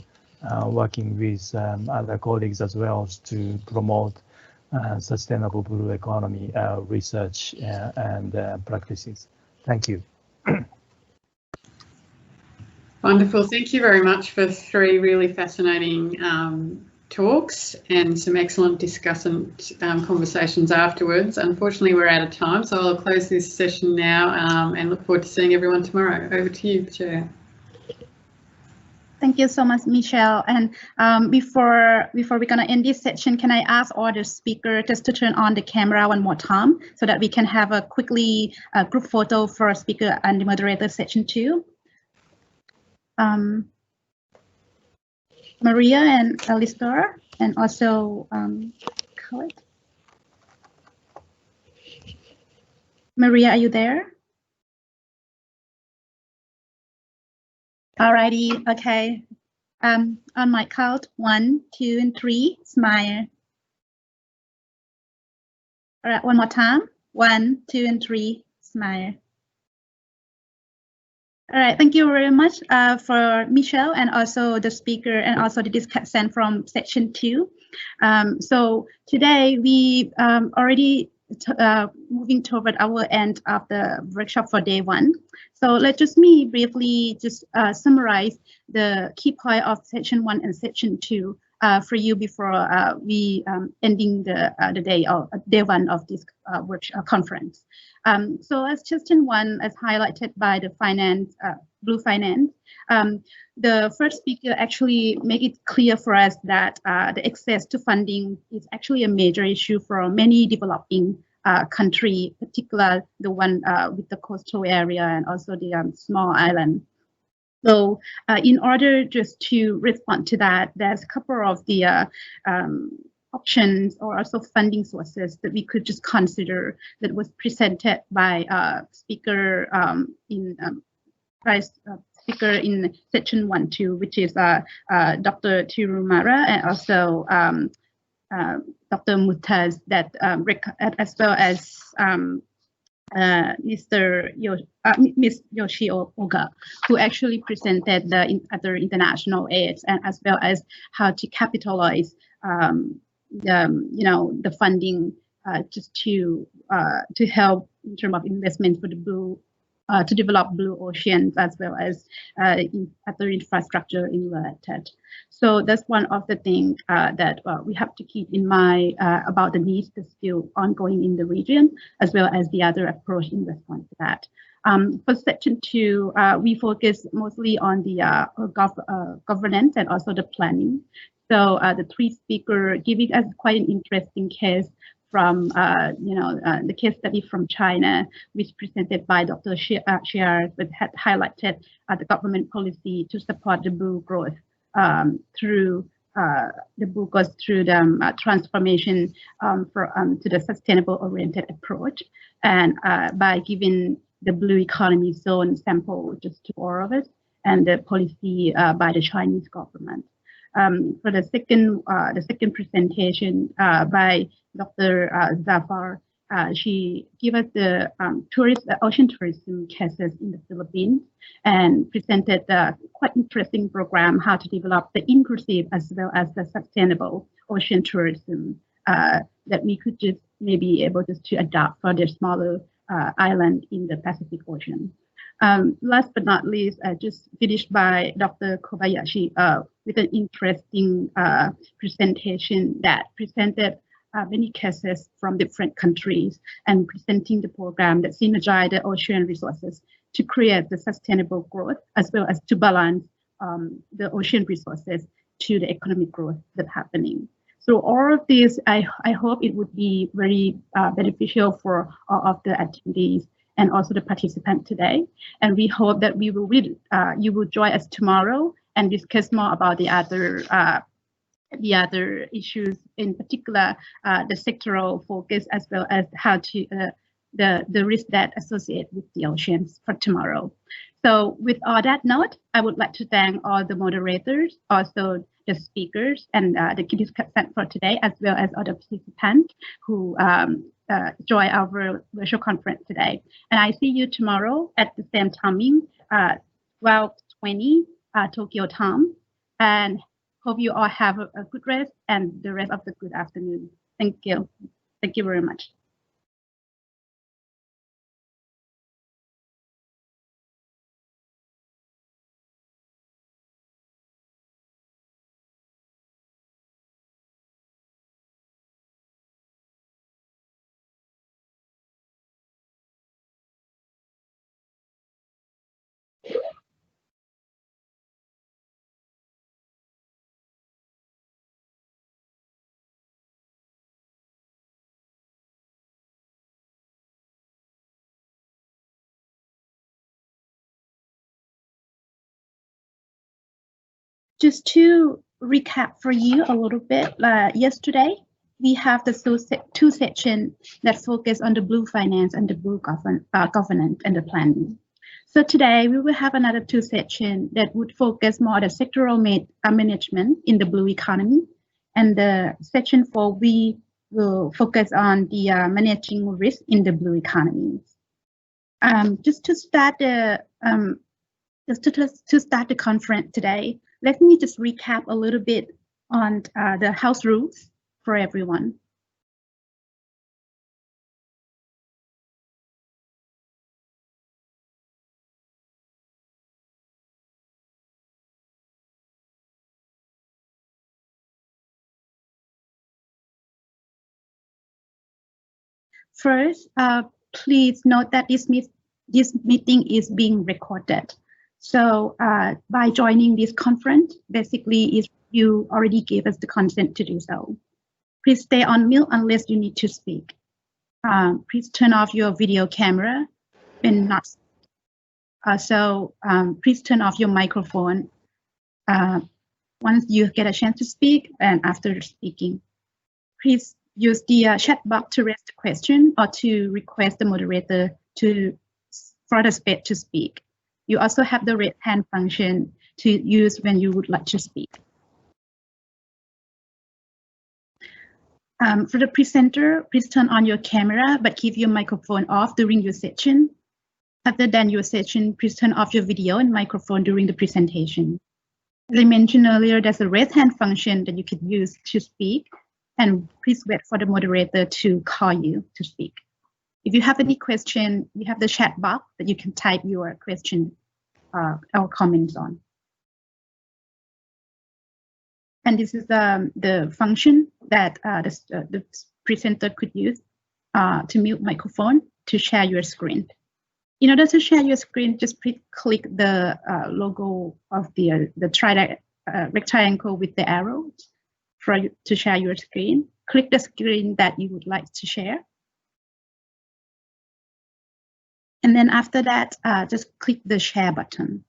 working with other colleagues as well to promote sustainable blue economy research and practices. Thank you. Wonderful. Thank you very much for 3 really fascinating talks and some excellent discussant conversations afterwards. Unfortunately, we're out of time, so I'll close this session now and look forward to seeing everyone tomorrow. Over to you, Chair. Thank you so much, Michelle. And before we're gonna end this section, can I ask all the speakers just to turn on the camera one more time so that we can have a quickly group photo for speaker and the moderator section 2. Maria and Alistair, and also Khaled. Maria, are you there? Alrighty, okay. On my count, 1, 2, and 3, smile. All right, one more time. 1, 2, and 3, smile. All right, thank you very much for Michelle and also the speaker and also the discussant from section 2. So today we already moving toward our end of the workshop for day 1. So let's just briefly summarize the key point of section 1 and section 2 for you before we ending the day 1 of this workshop conference. So as section 1, as highlighted by the blue finance, the first speaker actually made it clear for us that the access to funding is actually a major issue for many developing country, particularly the one with the coastal area and also the small island. So in order just to respond to that, there's a couple of the options or also funding sources that we could just consider that was presented by speaker speaker in section 1-2, which is Dr. Tirumara and also Dr. Mutaz, that as well as Miss Yoshioka, who actually presented the other international aids and as well as how to capitalize the funding just to help in terms of investment for the blue to develop blue oceans as well as other infrastructure related. So that's one of the things that we have to keep in mind about the needs that's still ongoing in the region, as well as the other approach in response to that. For section 2, we focus mostly on the governance and also the planning. So the three speakers giving us quite an interesting case from the case study from China, which presented by Dr. Xiar, but had highlighted the government policy to support the blue growth through the transformation to the sustainable oriented approach, and by giving the blue economy zone sample just to all of us, and the policy by the Chinese government. For the second presentation by Dr. Zafar, she gave us the ocean tourism cases in the Philippines and presented a quite interesting program how to develop the inclusive as well as the sustainable ocean tourism that we could just maybe able just to adopt for the smaller island in the Pacific Ocean. Last but not least, I just finished by Dr. Kobayashi with an interesting presentation that presented many cases from different countries and presenting the program that synergize the ocean resources to create the sustainable growth as well as to balance the ocean resources to the economic growth that's happening. So all of this, I hope it would be very beneficial for all of the attendees and also the participants today. And we hope that you will join us tomorrow and discuss more about the other issues, in particular the sectoral focus, as well as how to the risk that associate with the oceans for tomorrow. So with all that note, I would like to thank all the moderators, also the speakers and the discussant for today, as well as other participants who join our virtual conference today. And I see you tomorrow at the same timing, 12:20 Tokyo time. And hope you all have a good rest and the rest of the good afternoon. Thank you. Thank you very much. Just to recap for you a little bit, yesterday we have the two sections that focus on the blue finance and the blue governance and the planning. So today we will have another two sections that would focus more on the sectoral management in the blue economy, and the section 4 we will focus on the managing risk in the blue economy. Just to start the conference today, let me just recap a little bit on the house rules for everyone. First, please note that this meeting is being recorded. So by joining this conference, basically you already gave us the consent to do so. Please stay on mute unless you need to speak. Please turn off your video camera when not. Please turn off your microphone once you get a chance to speak and after speaking. Please use the chat box to raise the question or to request the moderator for the space to speak. You also have the raise hand function to use when you would like to speak. For the presenter, please turn on your camera, but keep your microphone off during your session. Other than your session, please turn off your video and microphone during the presentation. As I mentioned earlier, there's a raise hand function that you can use to speak, and please wait for the moderator to call you to speak. If you have any question, we have the chat box that you can type your question or comments on. And this is the function that the presenter could use to mute microphone to share your screen. In order to share your screen, just click the logo of the rectangle with the arrows for you to share your screen. Click the screen that you would like to share. And then after that, just click the share button.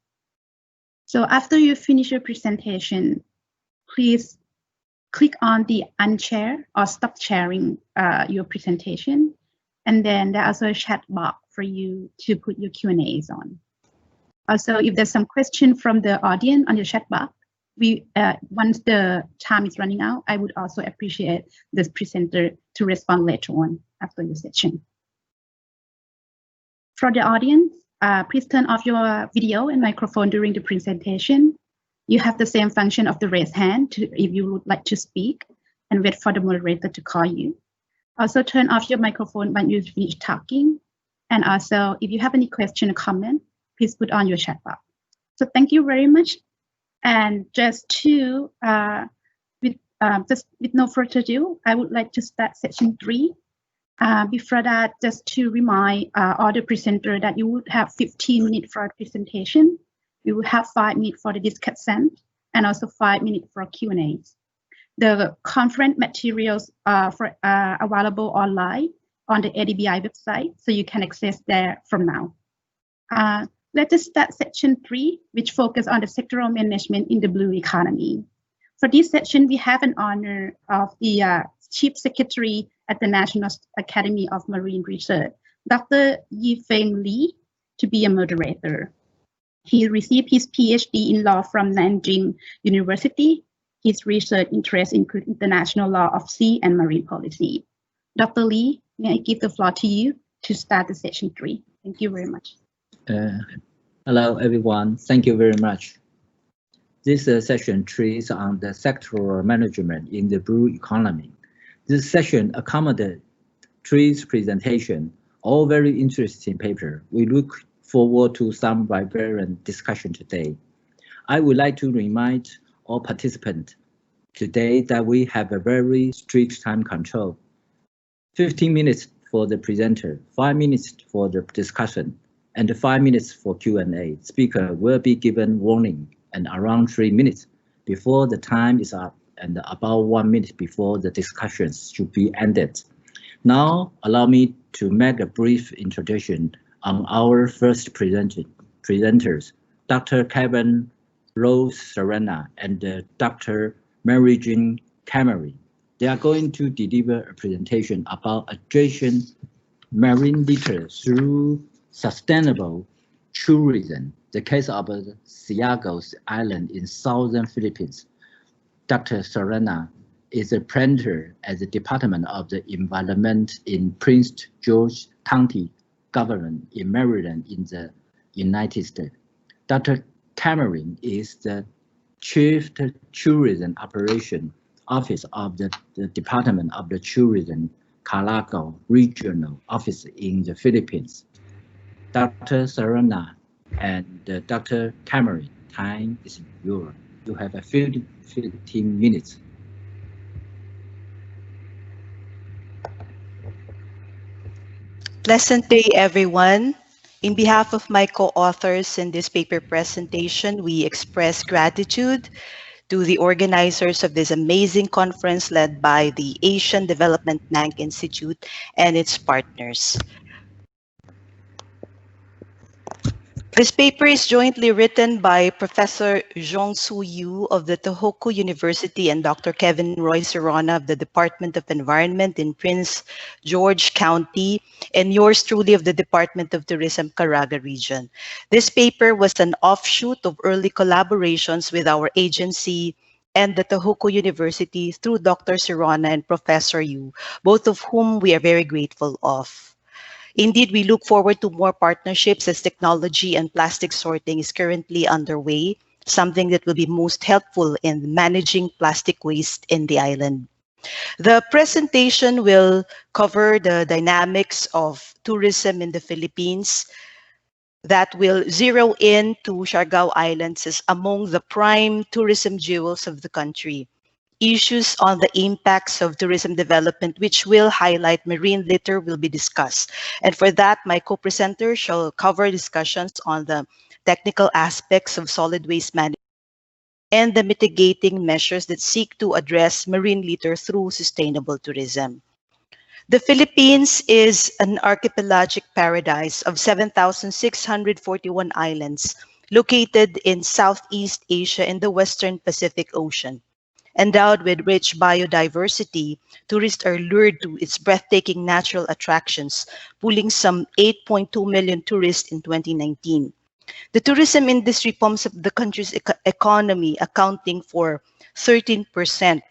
So after you finish your presentation, please click on the unshare or stop sharing your presentation. And then there's also a chat box for you to put your Q&As on. Also, if there's some question from the audience on your chat box, once the time is running out, I would also appreciate this presenter to respond later on after the session. For the audience, please turn off your video and microphone during the presentation. You have the same function of the raise hand if you would like to speak, and wait for the moderator to call you. Also turn off your microphone when you finish talking. And also, if you have any question or comment, please put on your chat box. So thank you very much. And just with no further ado, I would like to start session 3. Before that, just to remind all the presenters that you would have 15 minutes for a presentation. We will have 5 minutes for the discussion and also 5 minutes for Q&As. The conference materials are available online on the ADBI website, so you can access there from now. Let us start section 3, which focuses on the sectoral management in the blue economy. For this section, we have an honor of the Chief Secretary at the National Academy of Marine Research, Dr. Yifeng Li, to be a moderator. He received his PhD in law from Nanjing University. His research interests include international law of sea and marine policy. Dr. Li, may I give the floor to you to start the session 3. Thank you very much. Hello, everyone. Thank you very much. This session 3 is on the sectoral management in the blue economy. This session accommodates 3 presentations, all very interesting paper. We look forward to some vibrant discussion today. I would like to remind all participants today that we have a very strict time control. 15 minutes for the presenter, 5 minutes for the discussion, and 5 minutes for Q&A. Speaker will be given warning and around 3 minutes before the time is up and about 1 minute before the discussions should be ended. Now, allow me to make a brief introduction on our first presenters, Dr. Kevin Rose Serena and Dr. Mary Jean Cameron. They are going to deliver a presentation about adjacent marine litter through sustainable tourism, the case of Siagos Island in southern Philippines. Dr. Serena is a planner at the Department of the Environment in Prince George County government in Maryland in the United States. Dr. Cameron is the Chief Tourism Operation Office of the Department of the Tourism Calago Regional Office in the Philippines. Dr. Serena and Dr. Cameron, time is yours. You have a 15 minutes. Pleasant day, everyone. In behalf of my co-authors in this paper presentation, we express gratitude to the organizers of this amazing conference led by the Asian Development Bank Institute and its partners. This paper is jointly written by Professor Zhong-Soo Yu of the Tohoku University and Dr. Kevin Roy Serrana of the Department of Environment in Prince George County, and yours truly of the Department of Tourism, Caraga Region. This paper was an offshoot of early collaborations with our agency and the Tohoku University through Dr. Serrana and Professor Yu, both of whom we are very grateful of. Indeed, we look forward to more partnerships as technology and plastic sorting is currently underway, something that will be most helpful in managing plastic waste in the island. The presentation will cover the dynamics of tourism in the Philippines that will zero in to Siargao Islands as among the prime tourism jewels of the country. Issues on the impacts of tourism development, which will highlight marine litter, will be discussed. And for that, my co-presenter shall cover discussions on the technical aspects of solid waste management and the mitigating measures that seek to address marine litter through sustainable tourism. The Philippines is an archipelagic paradise of 7,641 islands located in Southeast Asia and the Western Pacific Ocean. Endowed with rich biodiversity, tourists are lured to its breathtaking natural attractions, pulling some 8.2 million tourists in 2019. The tourism industry pumps up the country's economy, accounting for 13%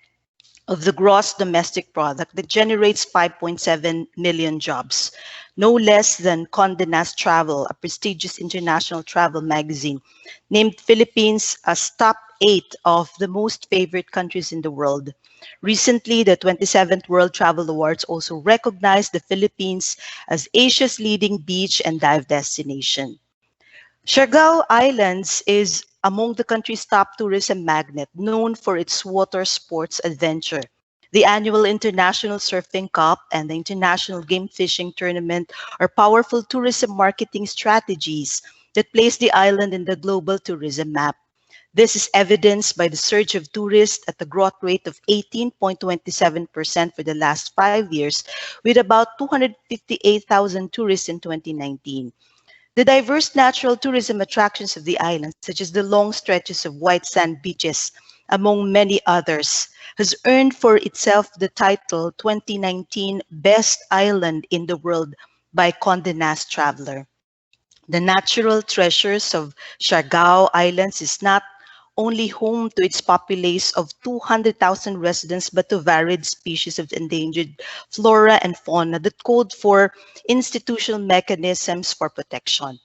of the gross domestic product that generates 5.7 million jobs. No less than Condé Nast Travel, a prestigious international travel magazine, named Philippines as top 8 of the most favorite countries in the world. Recently, the 27th World Travel Awards also recognized the Philippines as Asia's leading beach and dive destination. Siargao Islands is among the country's top tourism magnet, known for its water sports adventure. The annual International Surfing Cup and the International Game Fishing Tournament are powerful tourism marketing strategies that place the island in the global tourism map. This is evidenced by the surge of tourists at the growth rate of 18.27% for the last 5 years, with about 258,000 tourists in 2019. The diverse natural tourism attractions of the island, such as the long stretches of white sand beaches, among many others, has earned for itself the title 2019 Best Island in the World by Condé Nast Traveler. The natural treasures of Siargao Islands is not only home to its populace of 200,000 residents, but to varied species of endangered flora and fauna that called for institutional mechanisms for protection.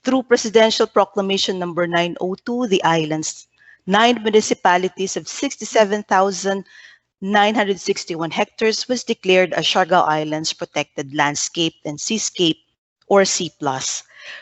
Through Presidential Proclamation number 902, the island's 9 municipalities of 67,961 hectares was declared as Siargao Islands Protected Landscape and Seascape, or C+.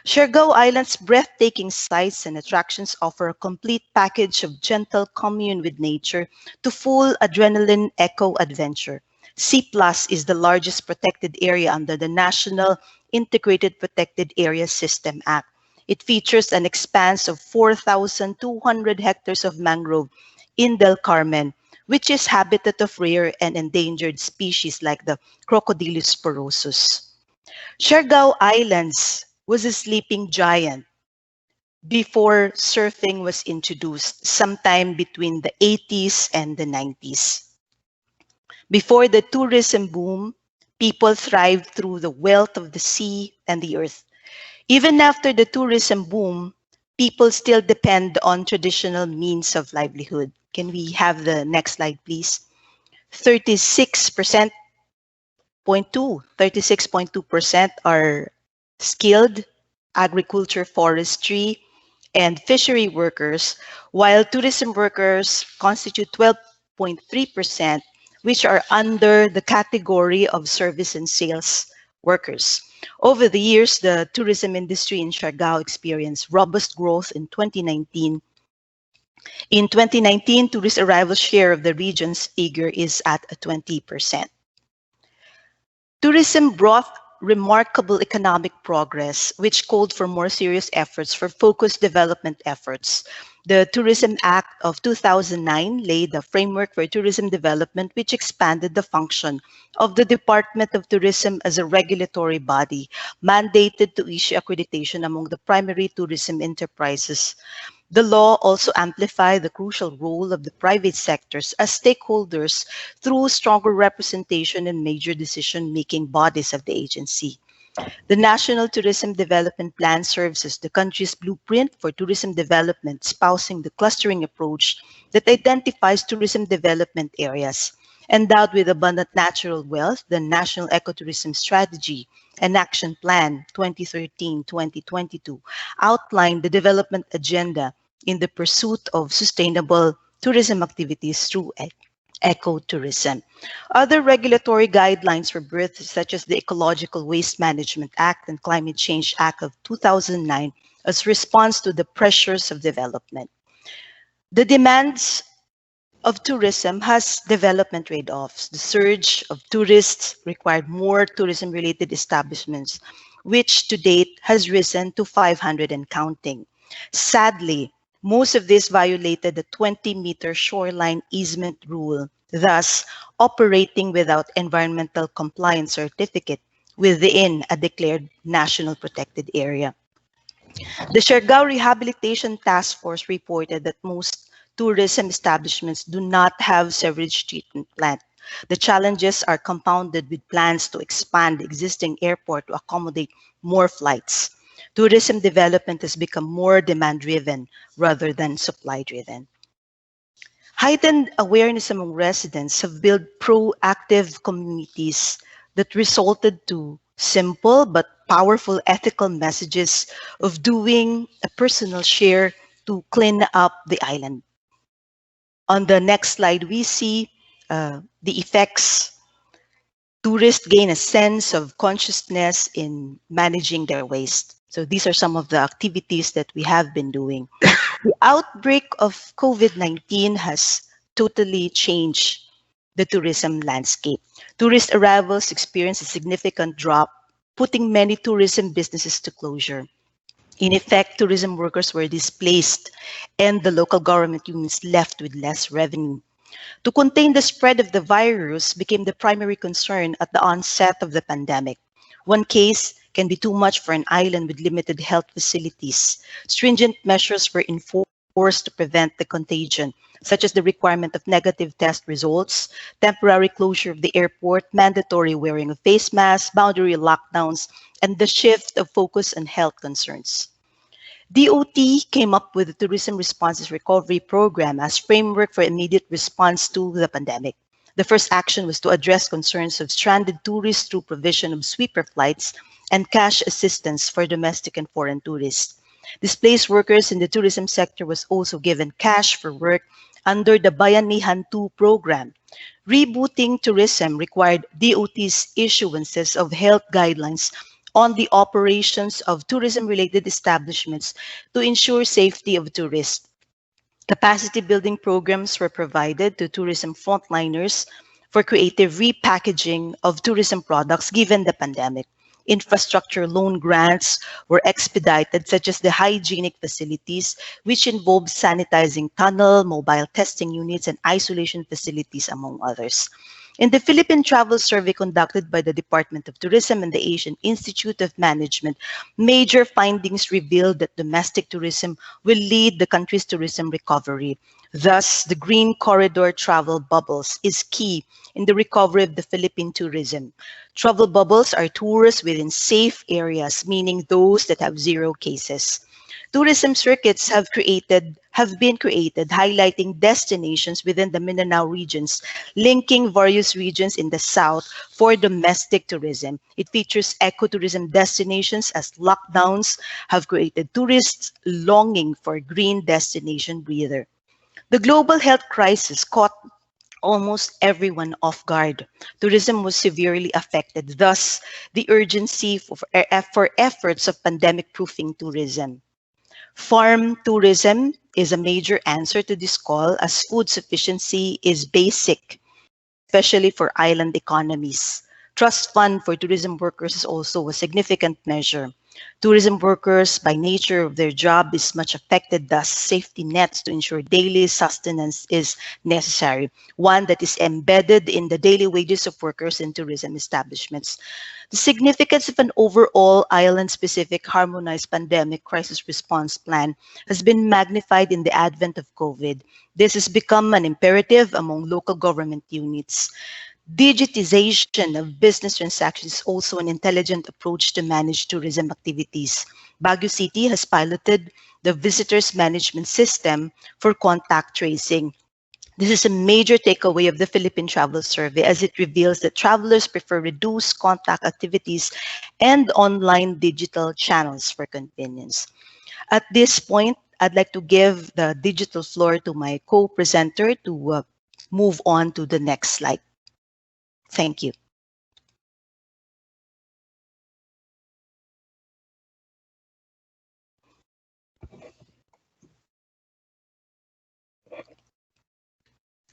Siargao Island's breathtaking sights and attractions offer a complete package of gentle commune with nature to full adrenaline eco-adventure. C+ is the largest protected area under the National Integrated Protected Area System Act. It features an expanse of 4,200 hectares of mangrove in Del Carmen, which is habitat of rare and endangered species like the Crocodylus porosus. Siargao Islands was a sleeping giant before surfing was introduced sometime between the 80s and the 90s. Before the tourism boom, people thrived through the wealth of the sea and the earth. Even after the tourism boom, people still depend on traditional means of livelihood. Can we have the next slide, please? 36.2% are skilled agriculture, forestry, and fishery workers, while tourism workers constitute 12.3%, which are under the category of service and sales workers. Over the years, the tourism industry in Siargao experienced robust growth in 2019. In 2019, tourist arrival share of the region's figure is at 20%. Tourism brought remarkable economic progress, which called for more serious efforts for focused development efforts. The Tourism Act of 2009 laid the framework for tourism development, which expanded the function of the Department of Tourism as a regulatory body, mandated to issue accreditation among the primary tourism enterprises. The law also amplified the crucial role of the private sectors as stakeholders through stronger representation in major decision-making bodies of the agency. The National Tourism Development Plan serves as the country's blueprint for tourism development, espousing the clustering approach that identifies tourism development areas. Endowed with abundant natural wealth, the National Ecotourism Strategy and Action Plan 2013-2022 outlined the development agenda in the pursuit of sustainable tourism activities through ecotourism. Other regulatory guidelines were birthed, such as the Ecological Waste Management Act and Climate Change Act of 2009, as response to the pressures of development. The demands of tourism has development trade-offs. The surge of tourists required more tourism-related establishments, which to date has risen to 500 and counting. Sadly, most of this violated the 20-meter shoreline easement rule, thus operating without environmental compliance certificate within a declared national protected area. The Siargao Rehabilitation Task Force reported that most tourism establishments do not have sewage treatment plant. The challenges are compounded with plans to expand the existing airport to accommodate more flights. Tourism development has become more demand-driven rather than supply-driven. Heightened awareness among residents have built proactive communities that resulted to simple but powerful ethical messages of doing a personal share to clean up the island. On the next slide, we see the effects. Tourists gain a sense of consciousness in managing their waste. So these are some of the activities that we have been doing. The outbreak of COVID-19 has totally changed the tourism landscape. Tourist arrivals experienced a significant drop, putting many tourism businesses to closure. In effect, tourism workers were displaced and the local government units left with less revenue. To contain the spread of the virus became the primary concern at the onset of the pandemic. One case can be too much for an island with limited health facilities. Stringent measures were enforced to prevent the contagion, such as the requirement of negative test results, temporary closure of the airport, mandatory wearing of face masks, boundary lockdowns, and the shift of focus on health concerns. DOT came up with the Tourism Responses Recovery Program as framework for immediate response to the pandemic. The first action was to address concerns of stranded tourists through provision of sweeper flights and cash assistance for domestic and foreign tourists. Displaced workers in the tourism sector was also given cash for work under the Bayanihan 2 program. Rebooting tourism required DOT's issuances of health guidelines on the operations of tourism-related establishments to ensure safety of tourists. Capacity building programs were provided to tourism frontliners for creative repackaging of tourism products given the pandemic. Infrastructure loan grants were expedited, such as the hygienic facilities, which involved sanitizing tunnel, mobile testing units, and isolation facilities, among others. In the Philippine Travel Survey conducted by the Department of Tourism and the Asian Institute of Management, major findings revealed that domestic tourism will lead the country's tourism recovery. Thus, the Green Corridor travel bubbles is key in the recovery of the Philippine tourism. Travel bubbles are tours within safe areas, meaning those that have zero cases. Tourism circuits have been created, highlighting destinations within the Mindanao regions, linking various regions in the south for domestic tourism. It features ecotourism destinations as lockdowns have created tourists longing for a green destination breather. The global health crisis caught almost everyone off guard. Tourism was severely affected, thus the urgency for efforts of pandemic-proofing tourism. Farm tourism is a major answer to this call, as food sufficiency is basic, especially for island economies. Trust fund for tourism workers is also a significant measure. Tourism workers, by nature of their job, is much affected, thus safety nets to ensure daily sustenance is necessary, one that is embedded in the daily wages of workers in tourism establishments. The significance of an overall island-specific harmonized pandemic crisis response plan has been magnified in the advent of COVID. This has become an imperative among local government units. Digitization of business transactions is also an intelligent approach to manage tourism activities. Baguio City has piloted the visitors management system for contact tracing. This is a major takeaway of the Philippine Travel Survey, as it reveals that travelers prefer reduced contact activities and online digital channels for convenience. At this point, I'd like to give the digital floor to my co-presenter to move on to the next slide. Thank you.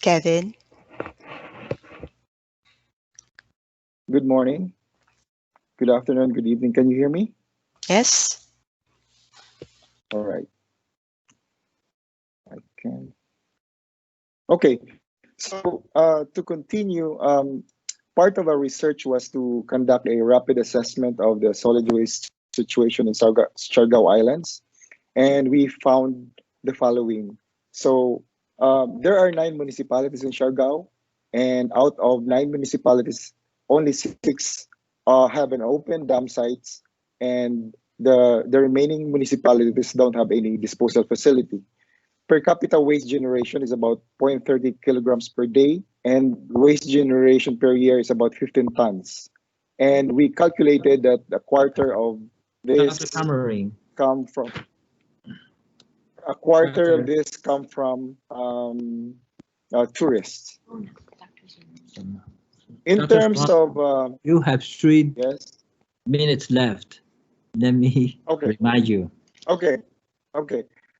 Kevin. Good morning, good afternoon, good evening. Can you hear me? Yes. All right. I can. Okay. So to continue, part of our research was to conduct a rapid assessment of the solid waste situation in Siargao Islands, and we found the following. So there are 9 municipalities in Siargao, and out of 9 municipalities, only 6 have an open dump sites, and the remaining municipalities don't have any disposal facility. Per capita waste generation is about 0.30 kilograms per day, and waste generation per year is about 15 tons. And we calculated that a quarter of this come from tourists. In terms of you have 3 yes minutes left. Let me remind you. Okay.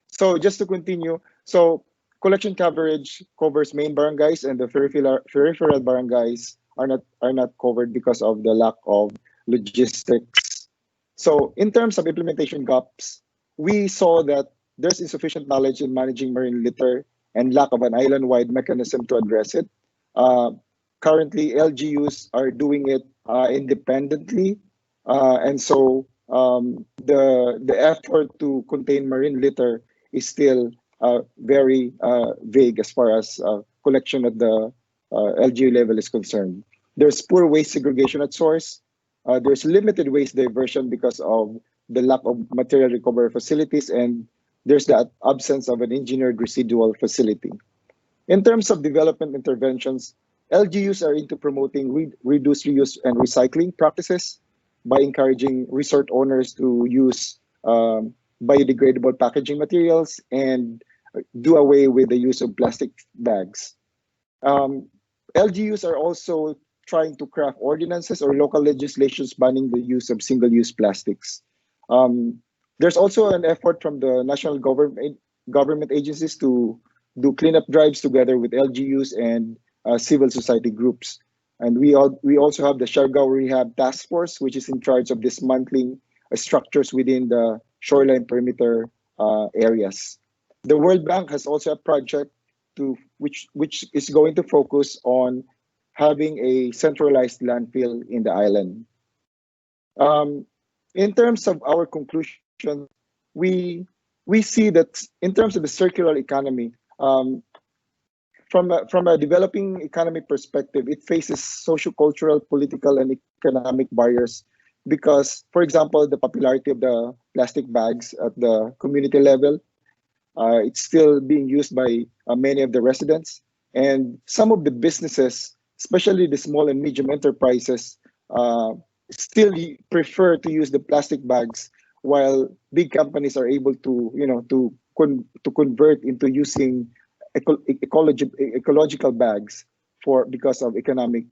So just to continue, so collection coverage covers main barangays, and the peripheral barangays are not covered because of the lack of logistics. So in terms of implementation gaps, we saw that there's insufficient knowledge in managing marine litter and lack of an island-wide mechanism to address it. Currently, LGUs are doing it independently, and so the effort to contain marine litter is still very vague as far as collection at the LGU level is concerned. There's poor waste segregation at source. There's limited waste diversion because of the lack of material recovery facilities, and there's the absence of an engineered residual facility. In terms of development interventions, LGUs are into promoting reduce, reuse, and recycling practices by encouraging resort owners to use biodegradable packaging materials and do away with the use of plastic bags. LGUs are also trying to craft ordinances or local legislations banning the use of single-use plastics. There's also an effort from the national government agencies to do cleanup drives together with LGUs and civil society groups. And we also have the Siargao Rehab Task Force, which is in charge of dismantling structures within the shoreline perimeter areas. The World Bank has also a project which is going to focus on having a centralized landfill in the island. In terms of our conclusion, we see that in terms of the circular economy, from a developing economy perspective, it faces sociocultural, political, and economic barriers because, for example, the popularity of the plastic bags at the community level, it's still being used by many of the residents. And some of the businesses, especially the small and medium enterprises, still prefer to use the plastic bags, while big companies are able to, to convert into using ecological bags because of economic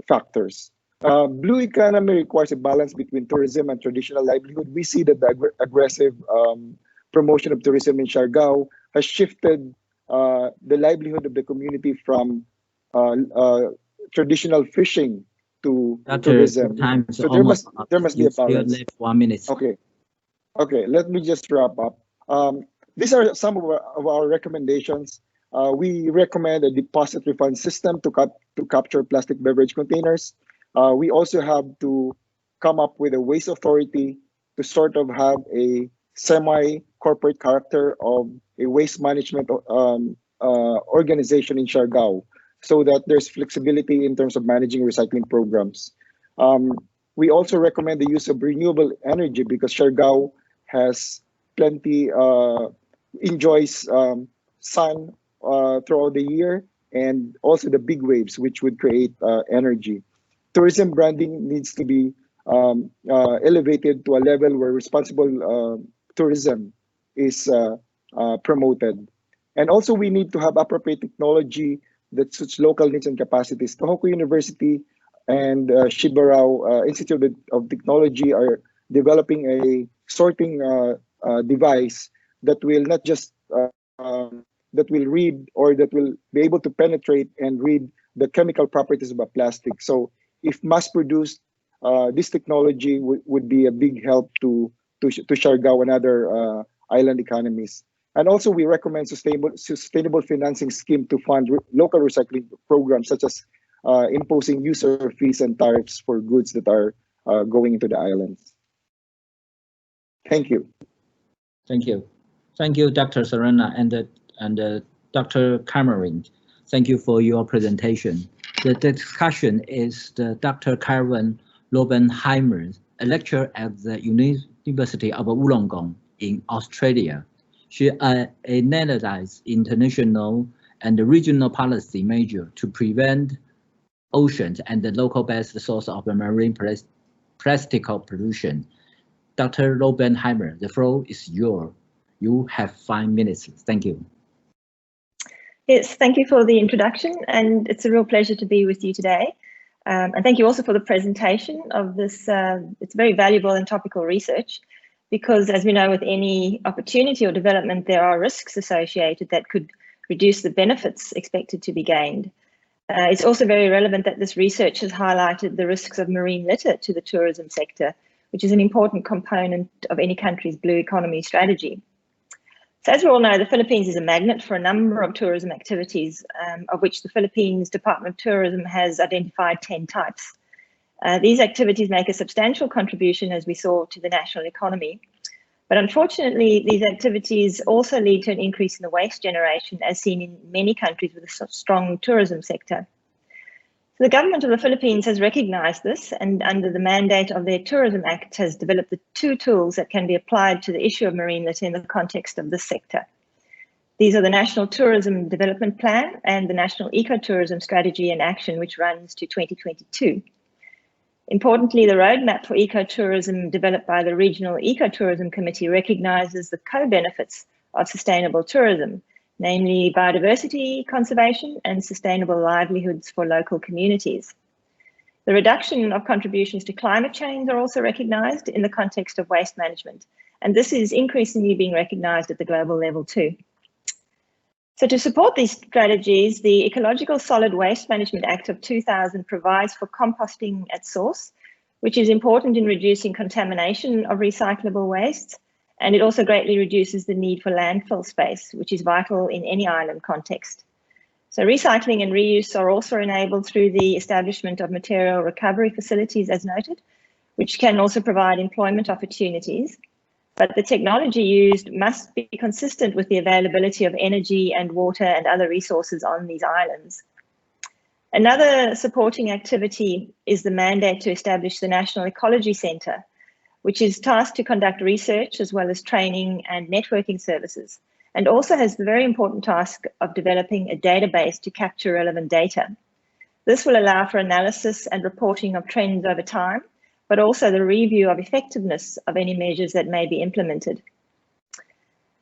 factors. Blue economy requires a balance between tourism and traditional livelihood. We see that the aggressive promotion of tourism in Siargao has shifted the livelihood of the community from traditional fishing to tourism. So there must be a balance. 1 minute. Okay. Let me just wrap up. These are some of our recommendations. We recommend a deposit refund system to capture plastic beverage containers. We also have to come up with a waste authority to sort of have a semi-corporate character of a waste management organization in Siargao, so that there's flexibility in terms of managing recycling programs. We also recommend the use of renewable energy because Siargao has plenty, enjoys sun throughout the year, and also the big waves, which would create energy. Tourism branding needs to be elevated to a level where responsible tourism is promoted. And also we need to have appropriate technology that suits local needs and capacities. Tohoku University and Shibarao Institute of Technology are developing a sorting device that will not just that will read, or that will be able to penetrate and read the chemical properties of a plastic. So if mass produced, this technology would be a big help to Siargao and other island economies. And also we recommend sustainable financing scheme to fund local recycling programs, such as imposing user fees and tariffs for goods that are going into the islands. Thank you. Thank you. Thank you, Dr. Serena and Dr. Cameron. Thank you for your presentation. The discussion is Dr. Karen Lobenheimer, a lecturer at the University of Wollongong in Australia. She analyzed international and regional policy measures to prevent oceans and the local-based source of marine plastic pollution. Dr. Lobenheimer, the floor is yours. You have 5 minutes. Thank you. Yes, thank you for the introduction, and it's a real pleasure to be with you today. And thank you also for the presentation of this. It's very valuable and topical research, because as we know, with any opportunity or development, there are risks associated that could reduce the benefits expected to be gained. It's also very relevant that this research has highlighted the risks of marine litter to the tourism sector, which is an important component of any country's blue economy strategy. So as we all know, the Philippines is a magnet for a number of tourism activities, of which the Philippines Department of Tourism has identified 10 types. These activities make a substantial contribution, as we saw, to the national economy. But unfortunately, these activities also lead to an increase in the waste generation, as seen in many countries with a strong tourism sector. So the government of the Philippines has recognized this, and under the mandate of their Tourism Act has developed the 2 tools that can be applied to the issue of marine litter in the context of this sector. These are the National Tourism Development Plan and the National Ecotourism Strategy and Action, which runs to 2022. Importantly, the roadmap for ecotourism developed by the Regional Ecotourism Committee recognizes the co-benefits of sustainable tourism, namely biodiversity conservation and sustainable livelihoods for local communities. The reduction of contributions to climate change are also recognized in the context of waste management, and this is increasingly being recognized at the global level too. So to support these strategies, the Ecological Solid Waste Management Act of 2000 provides for composting at source, which is important in reducing contamination of recyclable wastes, and it also greatly reduces the need for landfill space, which is vital in any island context. So recycling and reuse are also enabled through the establishment of material recovery facilities, as noted, which can also provide employment opportunities. But the technology used must be consistent with the availability of energy and water and other resources on these islands. Another supporting activity is the mandate to establish the National Ecology Centre, which is tasked to conduct research as well as training and networking services, and also has the very important task of developing a database to capture relevant data. This will allow for analysis and reporting of trends over time, but also the review of effectiveness of any measures that may be implemented.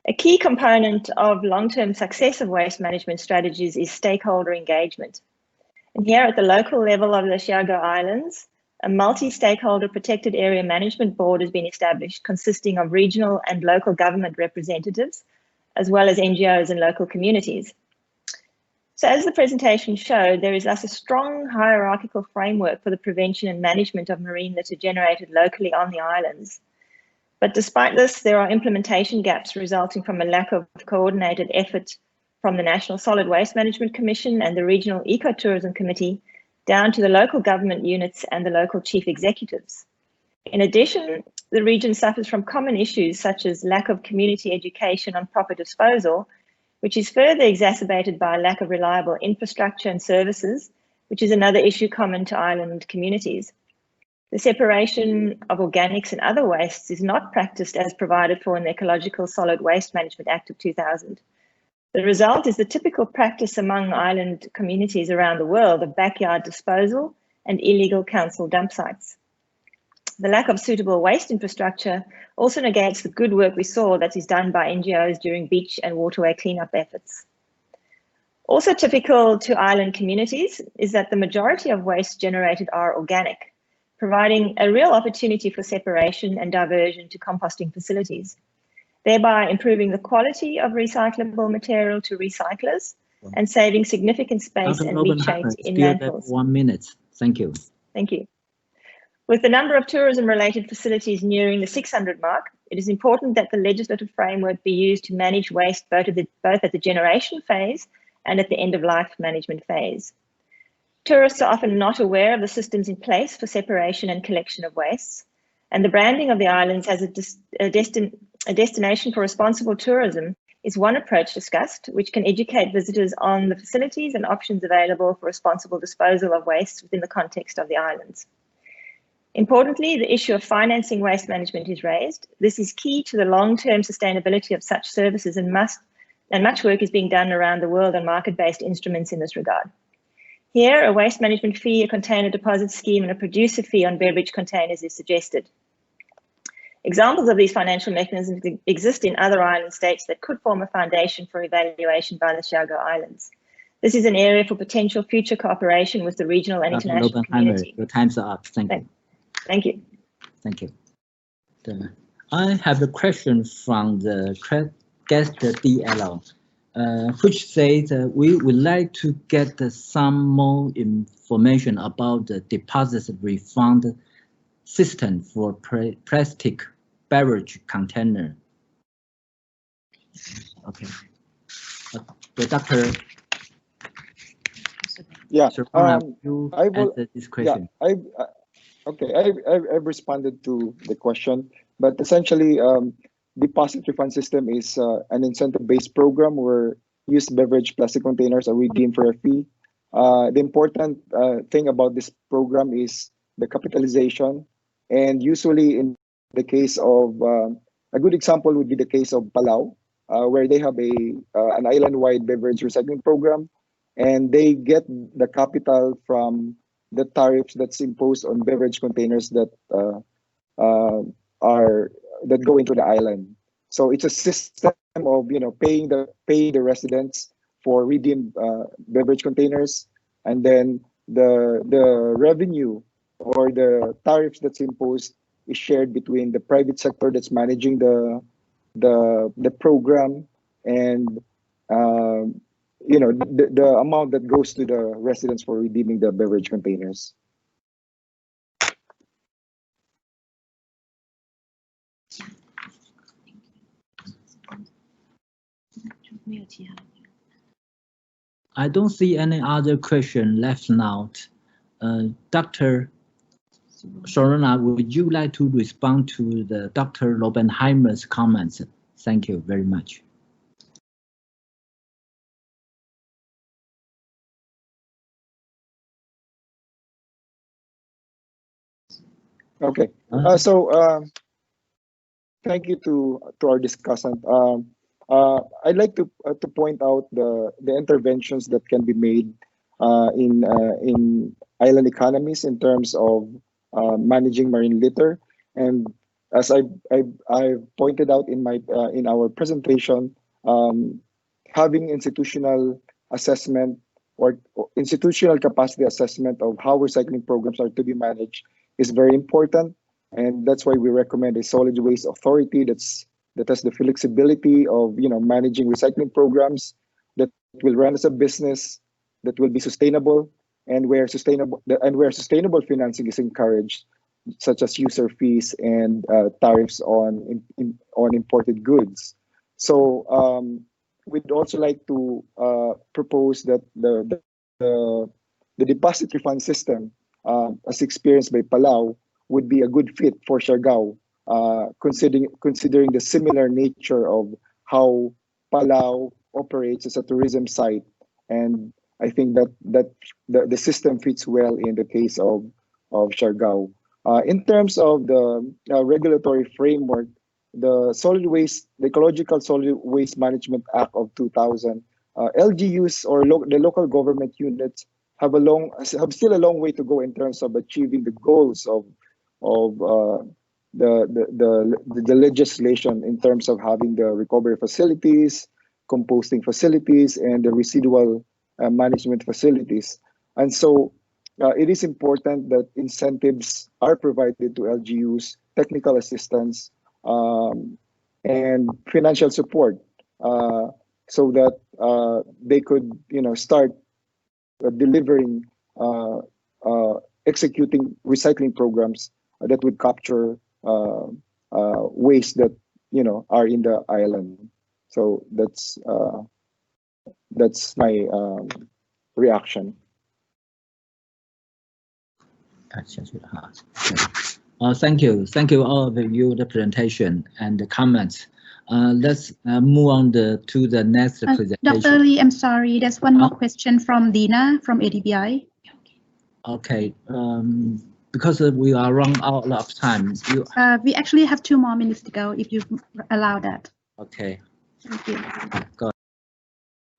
A key component of long-term success of waste management strategies is stakeholder engagement. And here at the local level of the Siargao Islands, a multi-stakeholder protected area management board has been established, consisting of regional and local government representatives, as well as NGOs and local communities. So as the presentation showed, there is thus a strong hierarchical framework for the prevention and management of marine litter generated locally on the islands. But despite this, there are implementation gaps resulting from a lack of coordinated effort from the National Solid Waste Management Commission and the Regional Ecotourism Committee down to the local government units and the local chief executives. In addition, the region suffers from common issues such as lack of community education on proper disposal, which is further exacerbated by a lack of reliable infrastructure and services, which is another issue common to island communities. The separation of organics and other wastes is not practiced as provided for in the Ecological Solid Waste Management Act of 2000. The result is the typical practice among island communities around the world of backyard disposal and illegal council dump sites. The lack of suitable waste infrastructure also negates the good work we saw that is done by NGOs during beach and waterway cleanup efforts. Also typical to island communities is that the majority of waste generated are organic, providing a real opportunity for separation and diversion to composting facilities, thereby improving the quality of recyclable material to recyclers and saving significant space and leachate in landfills. 1 minute. Thank you. Thank you. With the number of tourism-related facilities nearing the 600 mark, it is important that the legislative framework be used to manage waste both at the generation phase and at the end-of-life management phase. Tourists are often not aware of the systems in place for separation and collection of wastes, and the branding of the islands as a destination for responsible tourism is one approach discussed, which can educate visitors on the facilities and options available for responsible disposal of waste within the context of the islands. Importantly, the issue of financing waste management is raised. This is key to the long-term sustainability of such services, and much work is being done around the world on market-based instruments in this regard. Here, a waste management fee, a container deposit scheme, and a producer fee on beverage containers is suggested. Examples of these financial mechanisms exist in other island states that could form a foundation for evaluation by the Siargao Islands. This is an area for potential future cooperation with the regional and international community. Your time's up. Thank you. Thank you. Thank you. I have a question from the guest DLO, which says we would like to get some more information about the deposit refund system for plastic beverage container. Okay. The doctor. Yeah. You I will. answer this question. Yeah. I've responded to the question, but essentially, deposit refund system is an incentive-based program where used beverage plastic containers are redeemed for a fee. The important thing about this program is the capitalization, and usually in the case of a good example would be the case of Palau, where they have an island-wide beverage recycling program, and they get the capital from the tariffs that's imposed on beverage containers that go into the island. So it's a system of paying the residents for redeemed beverage containers, and then the revenue or the tariffs that's imposed is shared between the private sector that's managing the program and the amount that goes to the residents for redeeming the beverage containers. I don't see any other question left now. Dr. Sorana, would you like to respond to the Dr. Lobenheimer's comments? Thank you very much. Okay. Thank you to our discussant. I'd like to point out the interventions that can be made in island economies in terms of managing marine litter. And as I pointed out in our presentation, having institutional assessment or institutional capacity assessment of how recycling programs are to be managed is very important. And that's why we recommend a solid waste authority that has the flexibility of managing recycling programs, that will run as a business, that will be sustainable, and where sustainable financing is encouraged, such as user fees and tariffs on imported goods. So we'd also like to propose that the deposit refund system, as experienced by Palau, would be a good fit for Siargao, considering the similar nature of how Palau operates as a tourism site. And I think that the system fits well in the case of Siargao. In terms of the regulatory framework, the Ecological Solid Waste Management Act of 2000, LGUs or the local government units have still a long way to go in terms of achieving the goals of of the legislation in terms of having the recovery facilities, composting facilities, and the residual management facilities. And so it is important that incentives are provided to LGUs, technical assistance, and financial support, so that they could, start delivering, executing recycling programs that would capture waste that are in the island. So that's my reaction. Thank you all of you, the presentation and the comments. Let's move on to the next presentation. Dr. Lee, I'm sorry, there's one more question from Dina from ADBI. Okay, because we are running out of time. We actually have 2 more minutes to go, if you allow that. Okay. Thank you. Go.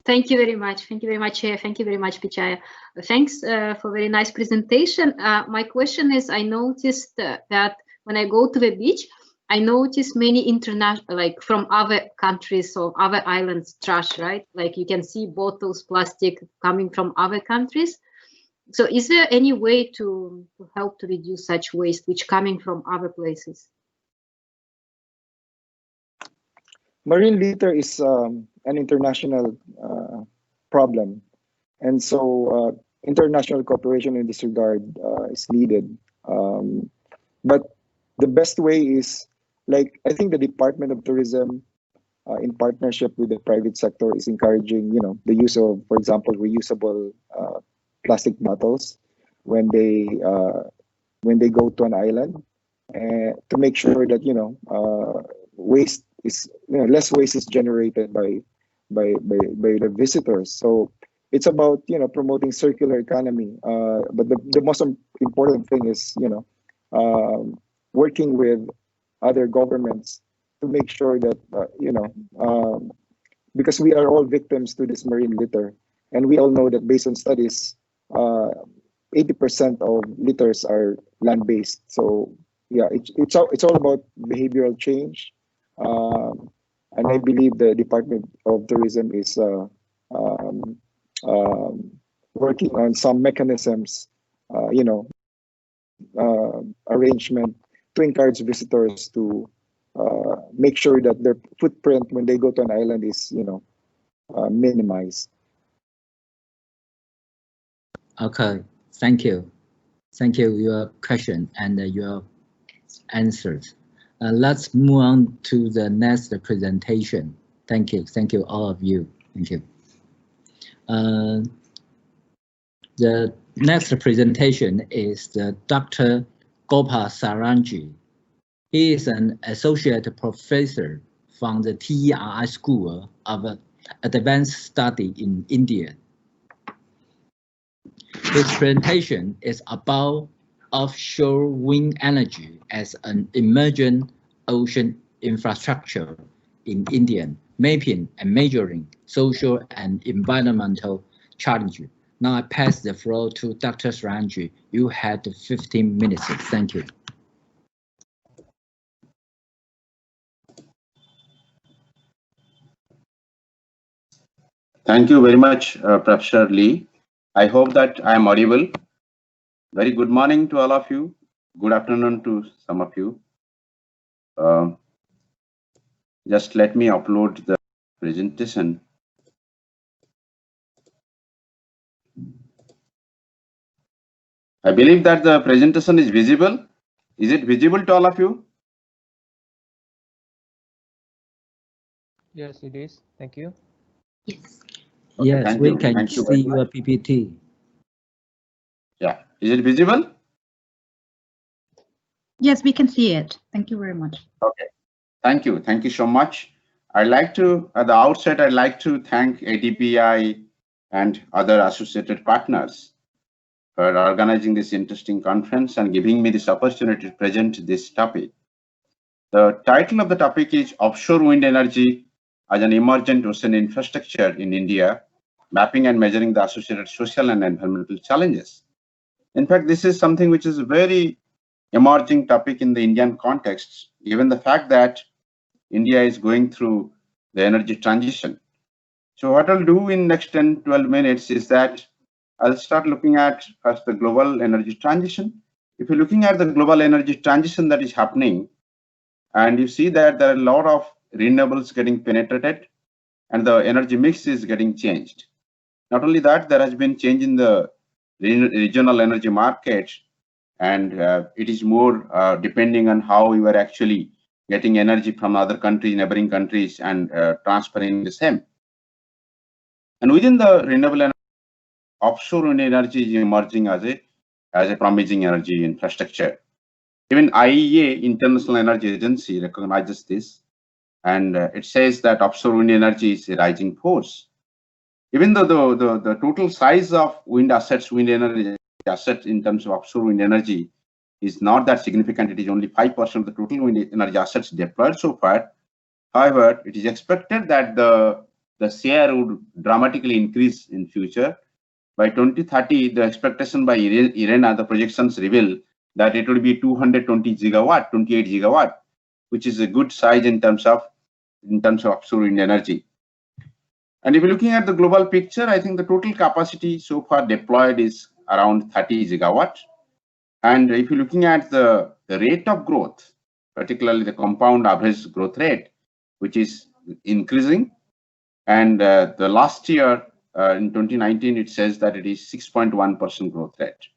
Thank you very much. Thank you very much, Chair. Thank you very much, Pichaya. Thanks for very nice presentation. My question is, I noticed that when I go to the beach, I notice many international, like from other countries or other islands, trash, right? Like you can see bottles, plastic coming from other countries. So is there any way to help to reduce such waste which coming from other places? Marine litter is an international problem, and so international cooperation in this regard is needed. But the best way is, like, I think the Department of Tourism, in partnership with the private sector, is encouraging, the use of, for example, reusable plastic bottles when they go to an island, to make sure that waste is less waste is generated by the visitors. So it's about promoting circular economy. But the most important thing is working with other governments to make sure that because we are all victims to this marine litter, and we all know that based on studies, 80% of litters are land-based. So yeah, it's all about behavioral change, and I believe the Department of Tourism is working on some mechanisms, arrangement to encourage visitors to make sure that their footprint when they go to an island is minimized. Okay, thank you. Thank you, your question and your answers. Let's move on to the next presentation. Thank you all of you. Thank you. The next presentation is the Dr. Gopal Sarangi. He is an associate professor from the TERI School of Advanced Study in India. His presentation is about offshore wind energy as an emerging ocean infrastructure in India, mapping and measuring social and environmental challenges. Now I pass the floor to Dr. Sarangi. You had 15 minutes. Thank you. Thank you very much, Professor Lee. I hope that I am audible. Very good morning to all of you. Good afternoon to some of you. Just let me upload the presentation. I believe that the presentation is visible. Is it visible to all of you? Yes, it is. Thank you. Yes. Okay, yes, we can see your PPT. Yeah, is it visible? Yes, we can see it. Thank you very much. Okay, thank you. Thank you so much. I'd like to, at the outset, I'd like to thank ADBI and other associated partners for organizing this interesting conference and giving me this opportunity to present this topic. The title of the topic is Offshore Wind Energy as an Emergent Ocean Infrastructure in India, Mapping and Measuring the Associated Social and Environmental Challenges. In fact, this is something which is very emerging topic in the Indian context, given the fact that India is going through the energy transition. So what I'll do in next 10-12 minutes is that I'll start looking at first the global energy transition. If you're looking at the global energy transition that is happening, and you see that there are a lot of renewables getting penetrated and the energy mix is getting changed. Not only that, there has been change in the regional energy market, and it is more depending on how you are actually getting energy from other countries, neighboring countries, and transferring the same. And within the renewable energy, offshore wind energy is emerging as a promising energy infrastructure. Even IEA, International Energy Agency, recognizes this, and it says that offshore wind energy is a rising force. Even though the total size of wind assets, wind energy assets in terms of offshore wind energy is not that significant, it is only 5% of the total wind energy assets deployed so far. However, it is expected that the share would dramatically increase in future. By 2030, the expectation by IRENA, the projections reveal that it will be 220 gigawatt, 28 gigawatt, which is a good size in terms of offshore wind energy. And if you're looking at the global picture, I think the total capacity so far deployed is around 30 gigawatt. And if you're looking at the rate of growth, particularly the compound average growth rate, which is increasing, and the last year in 2019, it says that it is 6.1% growth rate.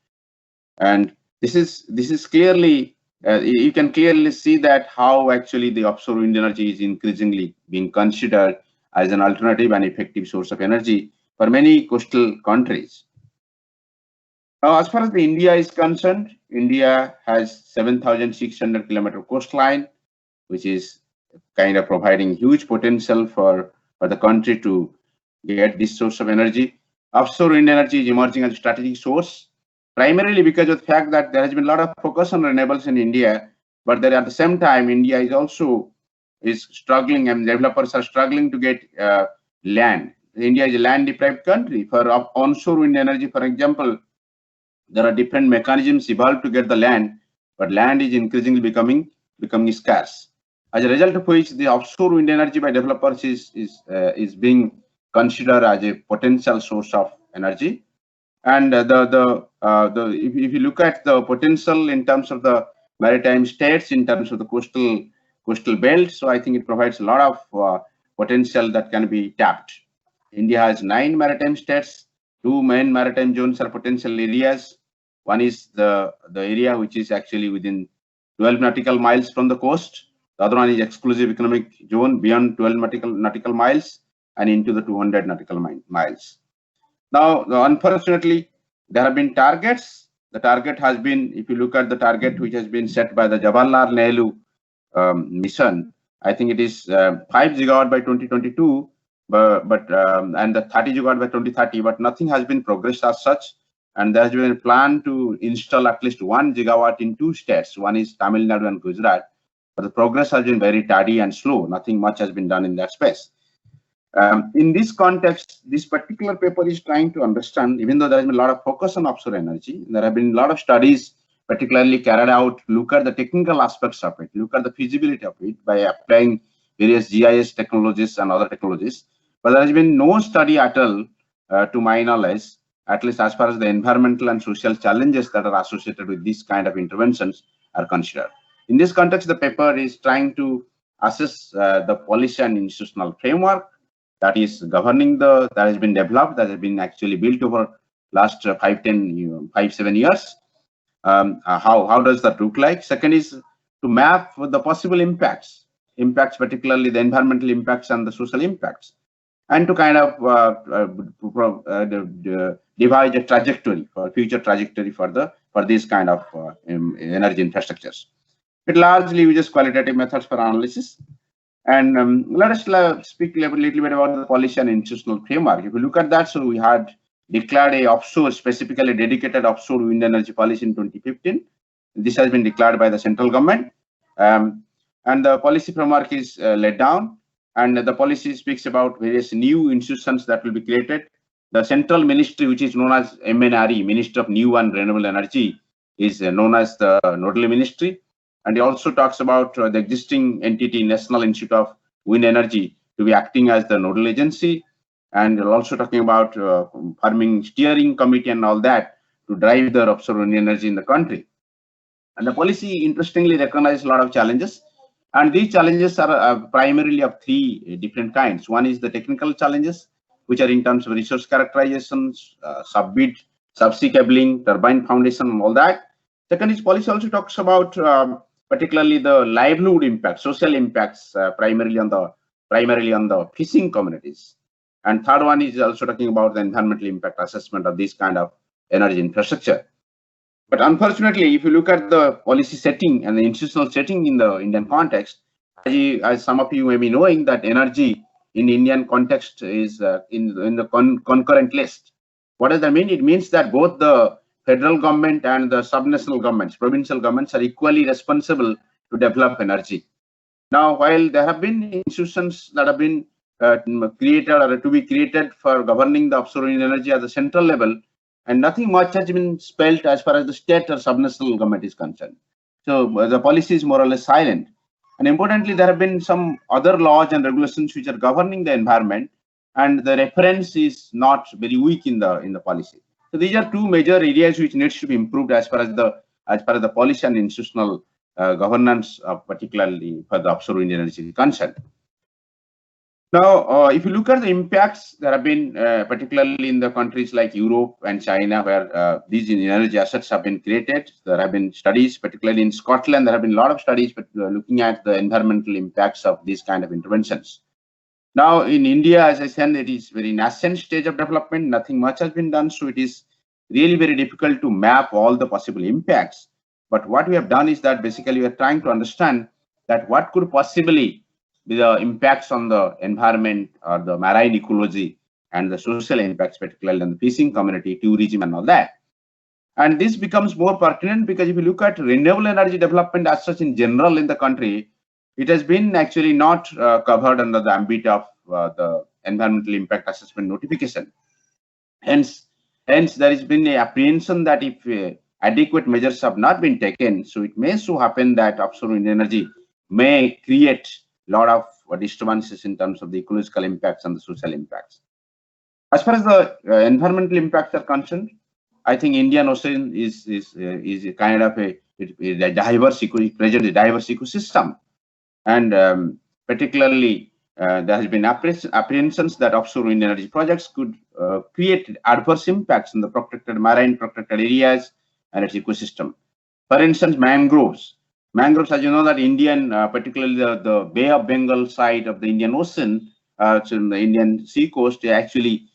And this is clearly, you can clearly see that how actually the offshore wind energy is increasingly being considered as an alternative and effective source of energy for many coastal countries. Now, as far as the India is concerned, India has 7,600 kilometer coastline, which is kind of providing huge potential for the country to get this source of energy. Offshore wind energy is emerging as a strategic source, primarily because of the fact that there has been a lot of focus on renewables in India, but there at the same time, India is also struggling, and developers are struggling to get land. India is a land-deprived country. For onshore wind energy, for example, there are different mechanisms evolved to get the land, but land is increasingly becoming scarce. As a result of which, the offshore wind energy by developers is being considered as a potential source of energy. And if you look at the potential in terms of the maritime states, in terms of the coastal belt, so I think it provides a lot of potential that can be tapped. India has 9 maritime states. 2 main maritime zones are potential areas. One is the area which is actually within 12 nautical miles from the coast. The other one is exclusive economic zone beyond 12 nautical miles and into the 200 nautical miles. Now, unfortunately, there have been targets. The target has been, if you look at the target which has been set by the Jawaharlal Nehru mission, I think it is 5 gigawatt by 2022, and the 30 gigawatt by 2030, but nothing has been progressed as such. And there has been a plan to install at least 1 gigawatt in 2 states. One is Tamil Nadu and Gujarat. But the progress has been very tardy and slow. Nothing much has been done in that space. In this context, this particular paper is trying to understand, even though there has been a lot of focus on offshore energy, there have been a lot of studies particularly carried out, look at the technical aspects of it, look at the feasibility of it by applying various GIS technologies and other technologies. But there has been no study at all, to my knowledge, at least as far as the environmental and social challenges that are associated with this kind of interventions are considered. In this context, the paper is trying to assess the policy and institutional framework that is governing that has been developed, that has been actually built over last 5-7 years. How does that look like? Second is to map the possible impacts, particularly the environmental impacts and the social impacts, and to kind of devise a trajectory for future trajectory for these kind of energy infrastructures. It largely uses qualitative methods for analysis. And let us speak a little bit about the policy and institutional framework. If you look at that, so we had declared a offshore, specifically dedicated offshore wind energy policy in 2015. This has been declared by the central government. And the policy framework is laid down. And the policy speaks about various new institutions that will be created. The central ministry, which is known as MNRE, Ministry of New and Renewable Energy, is known as the nodal ministry. And he also talks about the existing entity, National Institute of Wind Energy, to be acting as the nodal agency. And we're also talking about forming steering committee and all that to drive the offshore wind energy in the country. And the policy, interestingly, recognizes a lot of challenges. And these challenges are primarily of three different kinds. One is the technical challenges, which are in terms of resource characterizations, subbid, subsea cabling, turbine foundation, and all that. Second is policy also talks about particularly the livelihood impact, social impacts, primarily on the fishing communities. And third one is also talking about the environmental impact assessment of this kind of energy infrastructure. But unfortunately, if you look at the policy setting and the institutional setting in the Indian context, as some of you may be knowing, that energy in the Indian context is in the concurrent list. What does that mean? It means that both the federal government and the subnational governments, provincial governments, are equally responsible to develop energy. Now, while there have been institutions that have been created or to be created for governing the offshore wind energy at the central level, and nothing much has been spelled as far as the state or subnational government is concerned. So the policy is more or less silent. And importantly, there have been some other laws and regulations which are governing the environment, and the reference is not very weak in the policy. So these are two major areas which needs to be improved as far as the policy and institutional governance, particularly for the offshore wind energy is concerned. Now, if you look at the impacts, there have been, particularly in the countries like Europe and China, where these energy assets have been created. There have been studies, particularly in Scotland, there have been a lot of studies looking at the environmental impacts of these kind of interventions. Now, in India, as I said, it is very nascent stage of development. Nothing much has been done, so it is really very difficult to map all the possible impacts. But what we have done is that basically we are trying to understand that what could possibly be the impacts on the environment or the marine ecology and the social impacts, particularly on the fishing community, tourism and all that. And this becomes more pertinent because if you look at renewable energy development as such in general in the country, it has been actually not covered under the ambit of the environmental impact assessment notification. Hence, there has been an apprehension that if adequate measures have not been taken, so it may so happen that offshore wind energy may create a lot of disturbances in terms of the ecological impacts and the social impacts. As far as the environmental impacts are concerned, I think Indian Ocean is a kind of a diverse ecosystem, and particularly there has been apprehensions that offshore wind energy projects could create adverse impacts in the marine protected areas and its ecosystem. For instance, mangroves. Mangroves, as you know, that Indian, particularly the Bay of Bengal side of the Indian Ocean, so in the Indian sea coast, they actually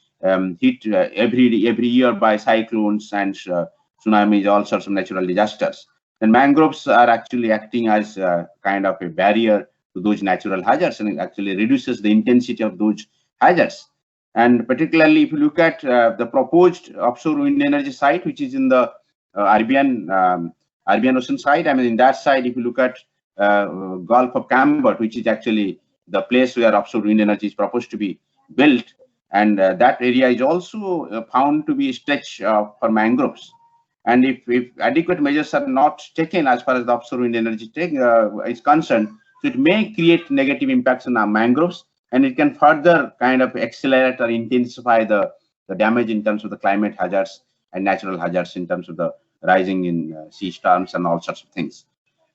hit every year by cyclones and tsunamis, all sorts of natural disasters. And mangroves are actually acting as kind of a barrier to those natural hazards, and it actually reduces the intensity of those hazards. And particularly if you look at the proposed offshore wind energy site, which is in the Arabian Ocean side, I mean, in that side, if you look at Gulf of Cambodge, which is actually the place where offshore wind energy is proposed to be built, and that area is also found to be stretched for mangroves. And if adequate measures are not taken as far as the offshore wind energy is concerned, so it may create negative impacts on our mangroves, and it can further kind of accelerate or intensify the damage in terms of the climate hazards and natural hazards in terms of the rising in sea storms and all sorts of things.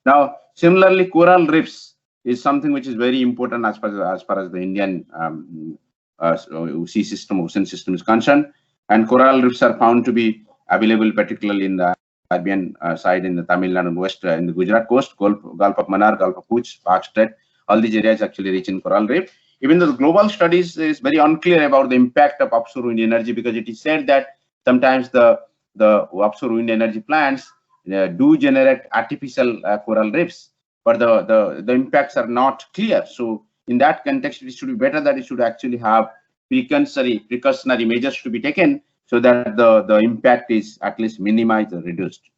Now, similarly, coral reefs is something which is very important as far as the Indian sea system, ocean system is concerned. And coral reefs are found to be available, particularly in the Arabian side, in the Tamil Nadu west, in the Gujarat coast, Gulf of Mannar, Gulf of Kutch, Park Strait. All these areas actually rich in coral reef. Even though the global studies is very unclear about the impact of offshore wind energy, because it is said that sometimes the offshore wind energy plants do generate artificial coral reefs, but the impacts are not clear. So in that context, it should be better that it should actually have precautionary measures to be taken so that the impact is at least minimized or reduced.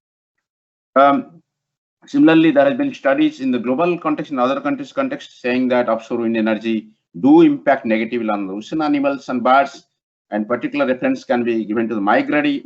Similarly, there have been studies in the global context and other countries' context saying that offshore wind energy do impact negatively on the ocean animals and birds, and particular reference can be given to the migratory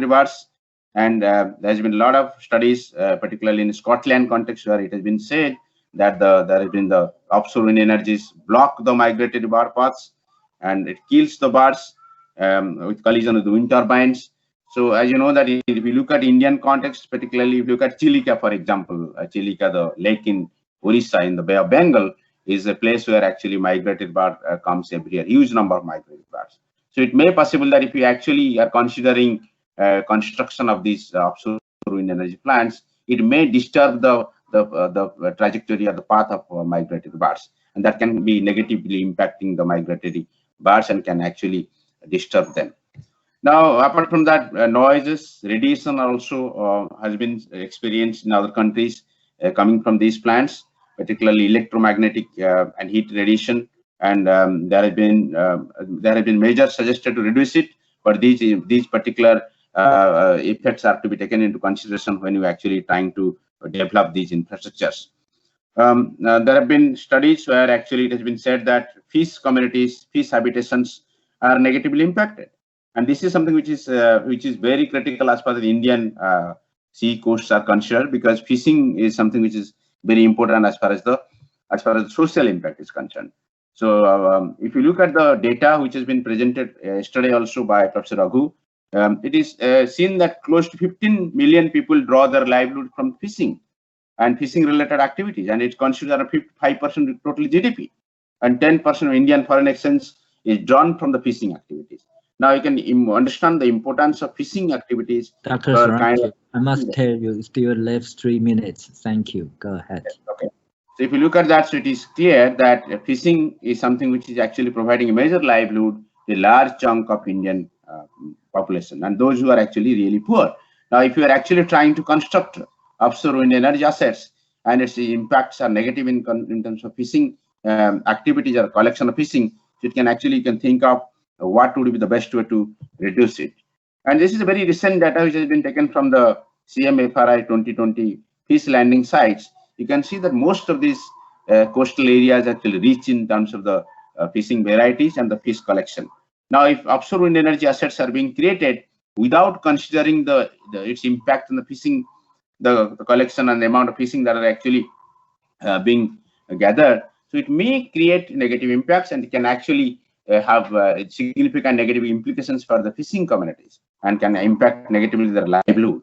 birds. And there's been a lot of studies, particularly in Scotland context, where it has been said that there has been the offshore wind energies block the migratory bird paths, and it kills the birds with collision with the wind turbines. So as you know that if you look at Indian context, particularly if you look at Chilika, for example, Chilika, the lake in Orissa in the Bay of Bengal, is a place where actually migratory bird comes every year, huge number of migratory birds. So it may be possible that if you actually are considering construction of these offshore wind energy plants, it may disturb the trajectory or the path of migratory birds, and that can be negatively impacting the migratory birds and can actually disturb them. Now, apart from that, noises, radiation also has been experienced in other countries coming from these plants, particularly electromagnetic and heat radiation. And there have been measures suggested to reduce it, but these particular effects are to be taken into consideration when you actually trying to develop these infrastructures. There have been studies where actually it has been said that fish communities, fish habitations are negatively impacted. And this is something which is very critical as far as the Indian sea coasts are concerned, because fishing is something which is very important as far as the social impact is concerned. So if you look at the data which has been presented yesterday also by Professor Raghu, it is seen that close to 15 million people draw their livelihood from fishing and fishing related activities, and it constitutes around 55% of total GDP, and 10% of Indian foreign exchange is drawn from the fishing activities. Now you can understand the importance of fishing activities. Dr. Saraj, I must tell you, still left 3 minutes. Thank you. Go ahead. Okay. So if you look at that, so it is clear that fishing is something which is actually providing a major livelihood to a large chunk of Indian population, and those who are actually really poor. Now, if you are actually trying to construct offshore wind energy assets and its impacts are negative in terms of fishing activities or collection of fishing, so it can actually, you can think of what would be the best way to reduce it. And this is a very recent data which has been taken from the CMFRI 2020 fish landing sites. You can see that most of these coastal areas actually rich in terms of the fishing varieties and the fish collection. Now, if offshore wind energy assets are being created without considering its impact on the fishing, the collection and the amount of fishing that are actually being gathered, so it may create negative impacts, and it can actually have significant negative implications for the fishing communities and can impact negatively their livelihood.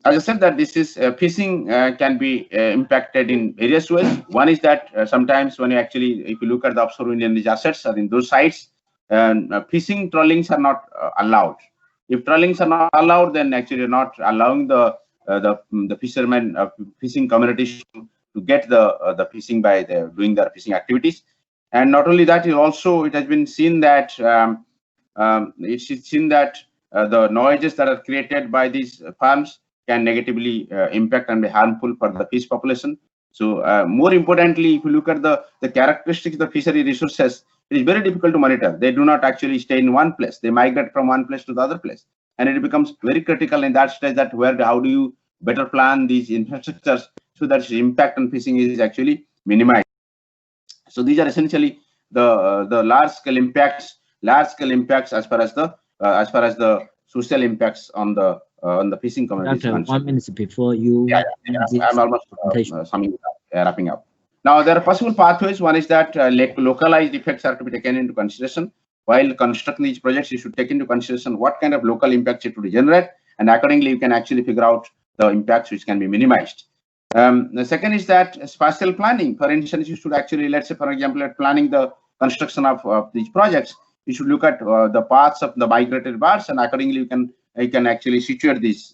As I said, that this is fishing can be impacted in various ways. One is that sometimes when you actually, if you look at the offshore wind energy assets or in those sites, fishing trawlings are not allowed. If trawlings are not allowed, then actually you're not allowing the fishermen, fishing communities to get the fishing by doing their fishing activities. And not only that, it has been seen that the noises that are created by these farms can negatively impact and be harmful for the fish population. So more importantly, if you look at the characteristics of the fishery resources, it is very difficult to monitor. They do not actually stay in one place. They migrate from one place to the other place. And it becomes very critical in that stage that how do you better plan these infrastructures so that the impact on fishing is actually minimized. So these are essentially the large scale impacts as far as the social impacts on the fishing community. 1 minute before you. I'm almost wrapping up. Now there are possible pathways. One is that localized effects are to be taken into consideration. While constructing these projects, you should take into consideration what kind of local impacts it will generate, and accordingly you can actually figure out the impacts which can be minimized. The second is that spatial planning. For instance, you should actually, let's say for example, at planning the construction of these projects, you should look at the paths of the migratory birds, and accordingly you can actually situate these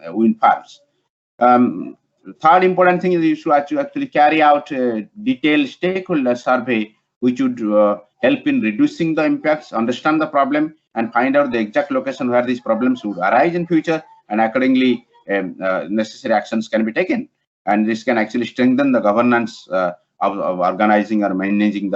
wind farms. Third important thing is you should actually carry out a detailed stakeholder survey, which would help in reducing the impacts, understand the problem, and find out the exact location where these problems would arise in future, and accordingly necessary actions can be taken. And this can actually strengthen the governance of organizing or managing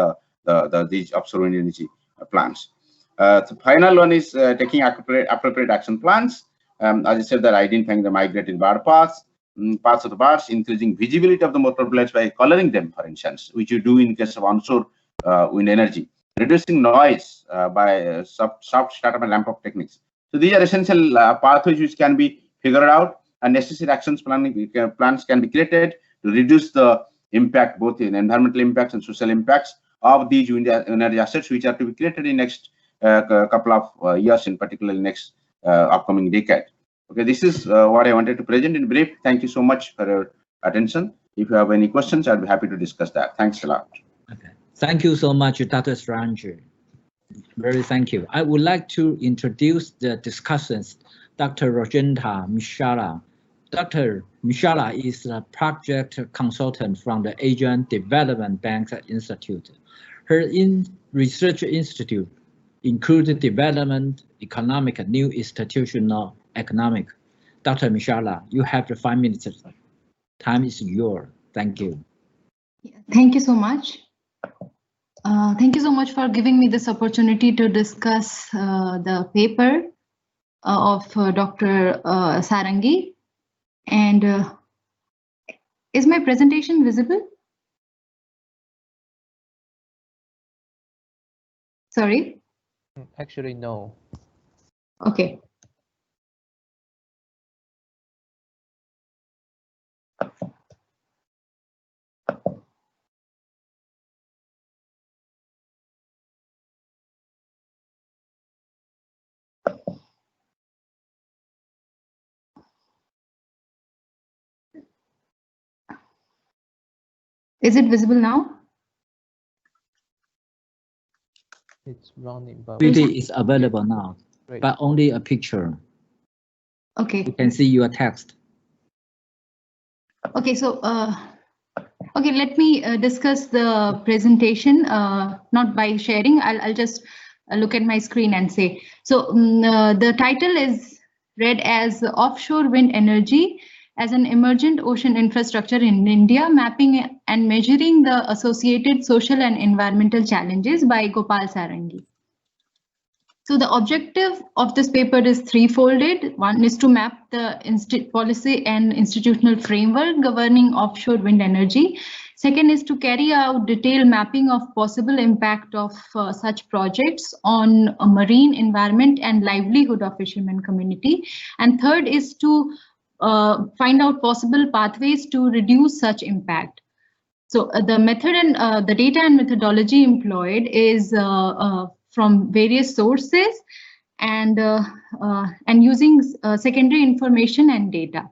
these offshore wind energy plans. The final one is taking appropriate action plans. As I said, that identifying the migrating bird paths of the birds, increasing visibility of the motor blades by coloring them, for instance, which you do in case of onshore wind energy, reducing noise by soft startup and ramp up techniques. So these are essential pathways which can be figured out, and necessary actions plans can be created to reduce the impact, both in environmental impacts and social impacts of these energy assets, which are to be created in next couple of years, in particular next upcoming decade. Okay, this is what I wanted to present in brief. Thank you so much for your attention. If you have any questions, I'd be happy to discuss that. Thanks a lot. Okay. Thank you so much, Dr. Strange. Very thank you. I would like to introduce the discussants, Dr. Rajendra Mishra. Dr. Mishra is a project consultant from the Asian Development Bank Institute. Her research institute includes development, economic, new institutional economic. Dr. Mishra, you have 5 minutes. Time is yours. Thank you. Thank you so much. Thank you so much for giving me this opportunity to discuss the paper of Dr. Sarangi. And is my presentation visible? Sorry? Actually, no. Okay. Is it visible now? It's running, but PPT is available now, but only a picture. Okay. You can see your text. Okay, so okay, let me discuss the presentation, not by sharing. I'll just look at my screen and say. So the title is read as Offshore Wind Energy as an Emergent Ocean Infrastructure in India, Mapping and Measuring the Associated Social and Environmental Challenges by Gopal Sarangi. So the objective of this paper is threefolded. One is to map the policy and institutional framework governing offshore wind energy. Second is to carry out detailed mapping of possible impact of such projects on a marine environment and livelihood of fishermen community. And third is to find out possible pathways to reduce such impact. So the method and the data and methodology employed is from various sources and using secondary information and data.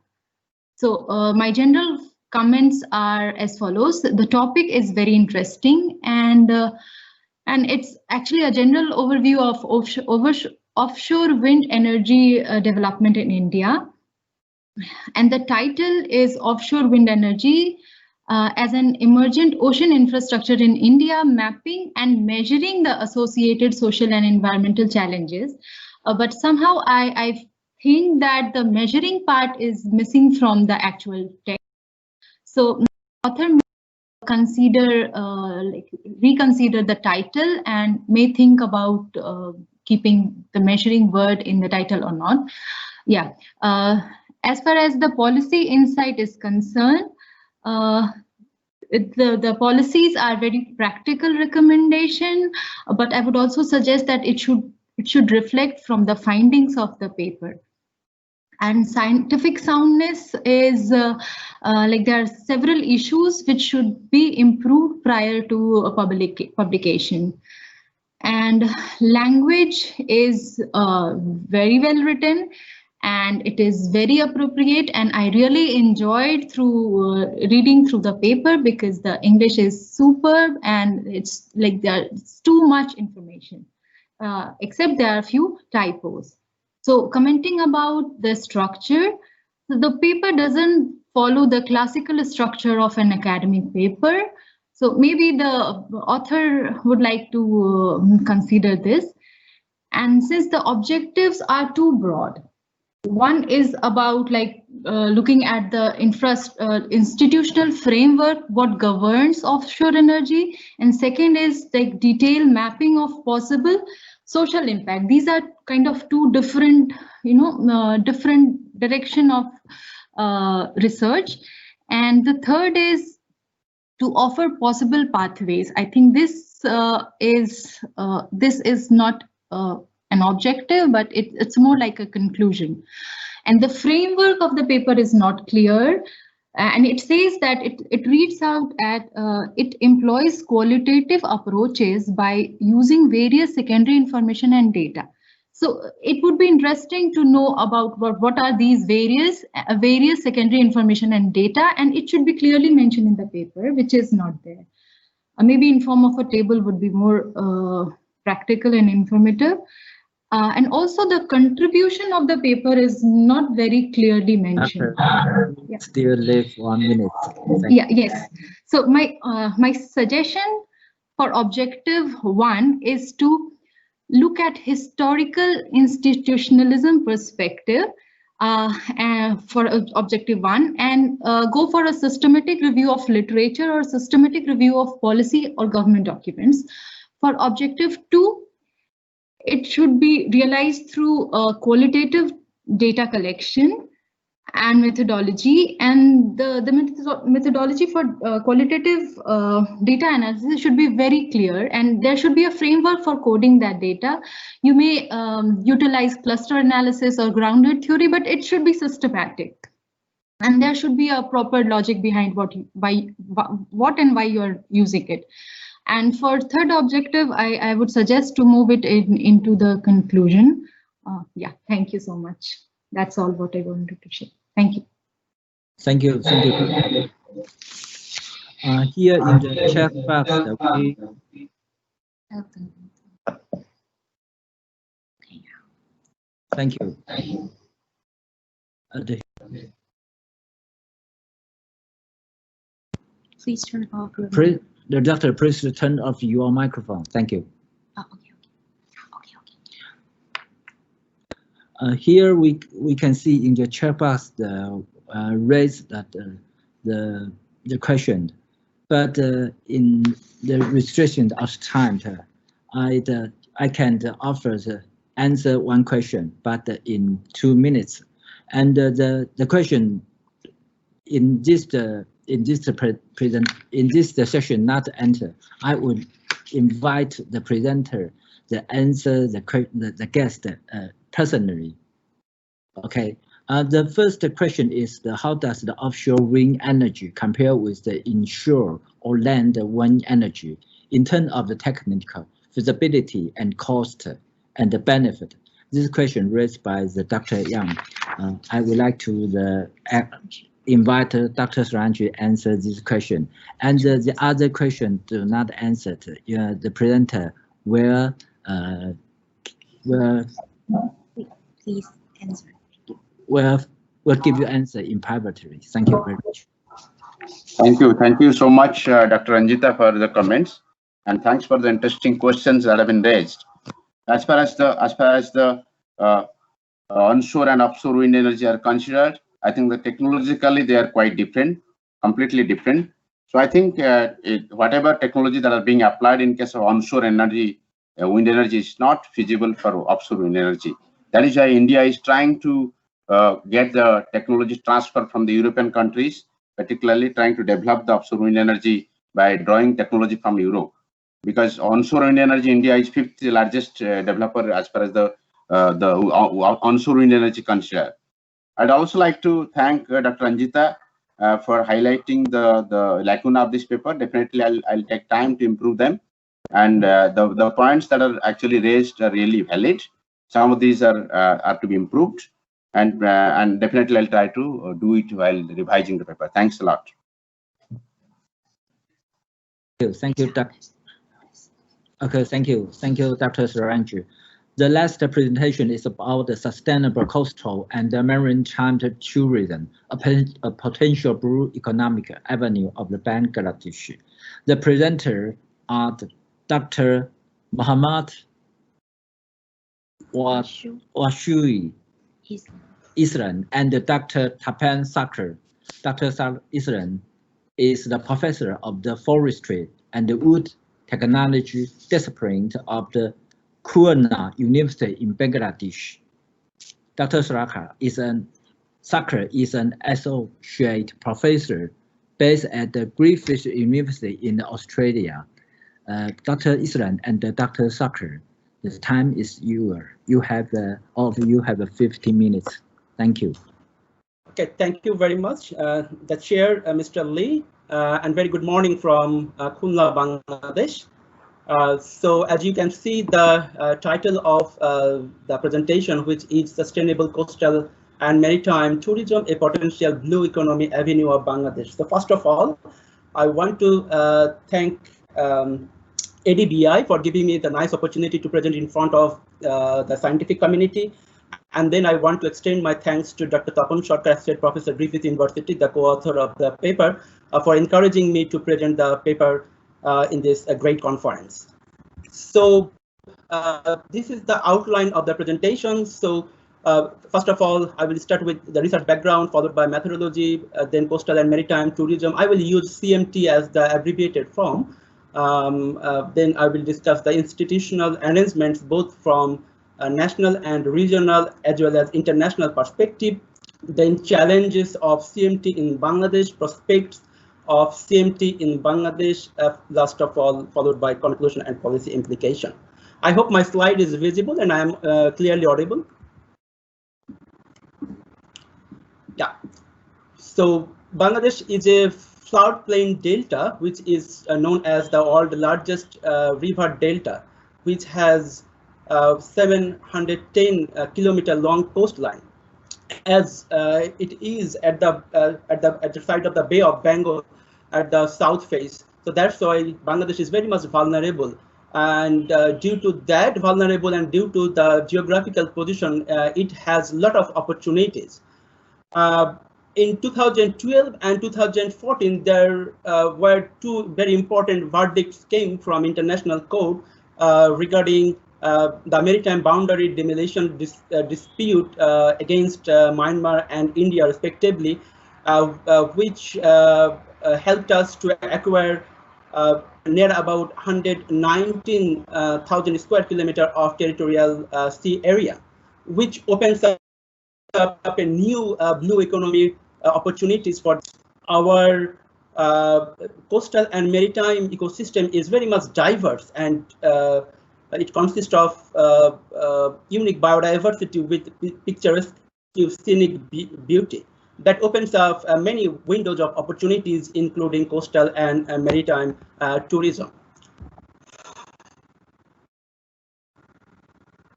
So my general comments are as follows. The topic is very interesting, and it's actually a general overview of offshore wind energy development in India. And the title is Offshore Wind Energy as an Emergent Ocean Infrastructure in India, Mapping and Measuring the Associated Social and Environmental Challenges. But somehow I think that the measuring part is missing from the actual text. So the author may reconsider the title and may think about keeping the measuring word in the title or not. Yeah. As far as the policy insight is concerned, the policies are very practical recommendation, but I would also suggest that it should reflect from the findings of the paper. And scientific soundness is there are several issues which should be improved prior to a publication. And language is very well written, and it is very appropriate, and I really enjoyed through reading through the paper because the English is superb and it's like there's too much information, except there are a few typos. So commenting about the structure, the paper doesn't follow the classical structure of an academic paper. So maybe the author would like to consider this. And since the objectives are too broad, one is about looking at the institutional framework, what governs offshore energy, and second is like detailed mapping of possible social impact. These are kind of two different, different direction of research. And the third is to offer possible pathways. I think this is not an objective, but it's more like a conclusion. And the framework of the paper is not clear. And it says that it reads out at it employs qualitative approaches by using various secondary information and data. So it would be interesting to know about what are these various secondary information and data, and it should be clearly mentioned in the paper, which is not there. Maybe in form of a table would be more practical and informative. And also the contribution of the paper is not very clearly mentioned. Yeah. Still leave 1 minute. Yes. So my suggestion for objective 1 is to look at historical institutionalism perspective for objective 1, and go for a systematic review of literature or systematic review of policy or government documents. For objective 2, it should be realized through qualitative data collection and methodology, and the methodology for qualitative data analysis should be very clear, and there should be a framework for coding that data. You may utilize cluster analysis or grounded theory, but it should be systematic, and there should be a proper logic behind what and why you are using it. And for third objective, I would suggest to move it into the conclusion. Yeah, thank you so much. That's all what I wanted to share. Thank you. Thank you. Thank you. Here in the chat box, thank you. Please turn off. The doctor, please turn off your microphone. Thank you. Oh, okay. Here we can see in the chat box the raise that the question, but in the restriction of time, I can offer the answer one question, but in 2 minutes. And the question in this session not answer, I would invite the presenter to answer the guest personally. Okay. The first question is how does the offshore wind energy compare with the inshore or land wind energy in terms of the technical feasibility and cost and the benefit? This question raised by the Dr. Yang. I would like to invite Dr. Suranju answer this question. And the other question do not answer. The presenter will please answer. Will give you answer in privately. Thank you very much. Thank you so much, Dr. Ranjita, for the comments, and thanks for the interesting questions that have been raised. As far as the onshore and offshore wind energy are considered, I think that technologically they are quite different, completely different. So I think whatever technology that are being applied in case of onshore energy, wind energy is not feasible for offshore wind energy. That is why India is trying to get the technology transfer from the European countries, particularly trying to develop the offshore wind energy by drawing technology from Europe. Because onshore wind energy, India is 5th largest developer as far as the onshore wind energy considered. I'd also like to thank Dr. Ranjita for highlighting the lacuna of this paper. Definitely, I'll take time to improve them. And the points that are actually raised are really valid. Some of these are to be improved, and definitely I'll try to do it while revising the paper. Thanks a lot. Thank you, Dr. Okay, thank you, Dr. Suranju. The last presentation is about the sustainable coastal and the maritime tourism, a potential blue economic avenue of the Bangladesh. The presenter are Dr. Muhammad Washui Isran and Dr. Tapan Sakar. Dr. Isran is the professor of the forestry and the wood technology discipline of the Kurna University in Bangladesh. Dr. Sakar is an associate professor based at the Griffith University in Australia. Dr. Isran and Dr. Sakar The time is yours. You have all of you have 50 minutes. Thank you. Okay, thank you very much, the chair, Mr. Lee, and very good morning from Khulna, Bangladesh. So as you can see, the title of the presentation, which is Sustainable Coastal and Maritime Tourism, a Potential Blue Economy Avenue of Bangladesh. So first of all, I want to thank ADBI for giving me the nice opportunity to present in front of the scientific community. And then I want to extend my thanks to Dr. Tapan Sarkar, Associate Professor, Griffith University, the co-author of the paper, for encouraging me to present the paper in this great conference. So this is the outline of the presentation. So first of all, I will start with the research background, followed by methodology, then coastal and maritime tourism. I will use CMT as the abbreviated form. Then I will discuss the institutional arrangements, both from national and regional as well as international perspective, then challenges of CMT in Bangladesh, prospects of CMT in Bangladesh, last of all, followed by conclusion and policy implication. I hope my slide is visible and I am clearly audible. Yeah, so Bangladesh is a floodplain delta, which is known as the world's largest river delta, which has 710 kilometer long coastline. As it is at the side of the Bay of Bengal at the south face, so that's why Bangladesh is very much vulnerable. And due to that vulnerable and due to the geographical position, it has a lot of opportunities. In 2012 and 2014, there were two very important verdicts came from International Court regarding the maritime boundary demolition dispute against Myanmar and India respectively, which helped us to acquire near about 119,000 square kilometer of territorial sea area, which opens up a new blue economy opportunities for our coastal and maritime ecosystem is very much diverse, and it consists of unique biodiversity with picturesque scenic beauty that opens up many windows of opportunities, including coastal and maritime tourism.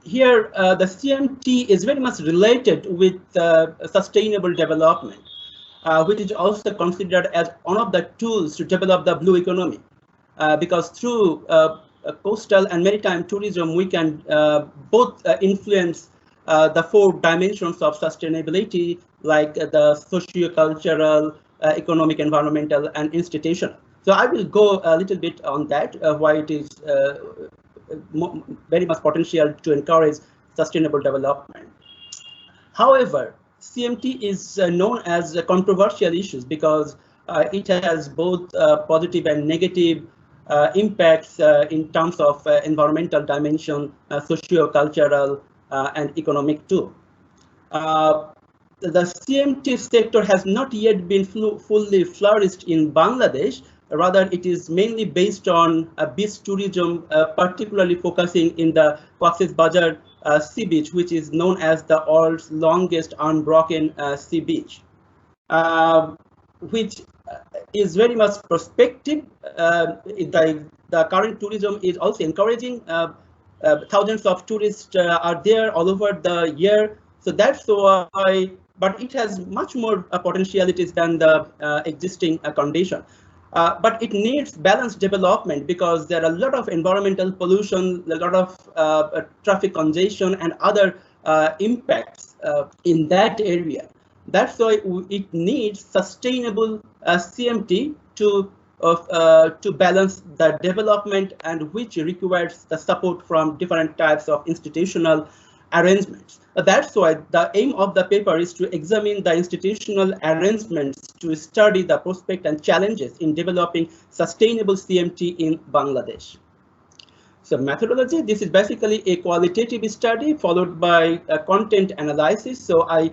Here, the CMT is very much related with sustainable development, which is also considered as one of the tools to develop the blue economy, because through coastal and maritime tourism, we can both influence the 4 dimensions of sustainability, like the socio-cultural, economic, environmental, and institutional. So I will go a little bit on that, why it is very much potential to encourage sustainable development. However, CMT is known as controversial issues because it has both positive and negative impacts in terms of environmental dimension, socio-cultural, and economic too. The CMT sector has not yet been fully flourished in Bangladesh. Rather, it is mainly based on beach tourism, particularly focusing in the Cox's Bazar sea beach, which is known as the world's longest unbroken sea beach, which is very much prospective. The current tourism is also encouraging. Thousands of tourists are there all over the year. So that's why, but it has much more potentialities than the existing condition. But it needs balanced development because there are a lot of environmental pollution, a lot of traffic congestion and other impacts in that area. That's why it needs sustainable CMT to balance the development, and which requires the support from different types of institutional arrangements. That's why the aim of the paper is to examine the institutional arrangements to study the prospect and challenges in developing sustainable CMT in Bangladesh. So methodology, this is basically a qualitative study followed by a content analysis. So I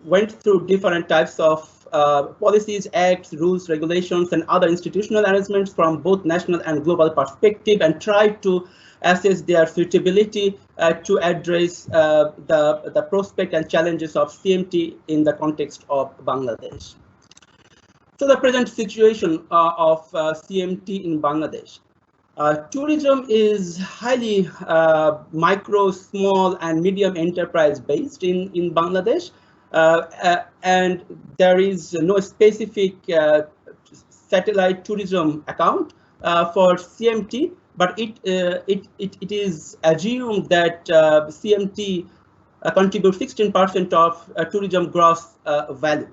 went through different types of policies, acts, rules, regulations, and other institutional arrangements from both national and global perspective, and tried to assess their suitability to address the prospect and challenges of CMT in the context of Bangladesh. So the present situation of CMT in Bangladesh. Tourism is highly micro, small, and medium enterprise based in Bangladesh, and there is no specific satellite tourism account for CMT, but it is assumed that CMT contributes 16% of tourism gross value,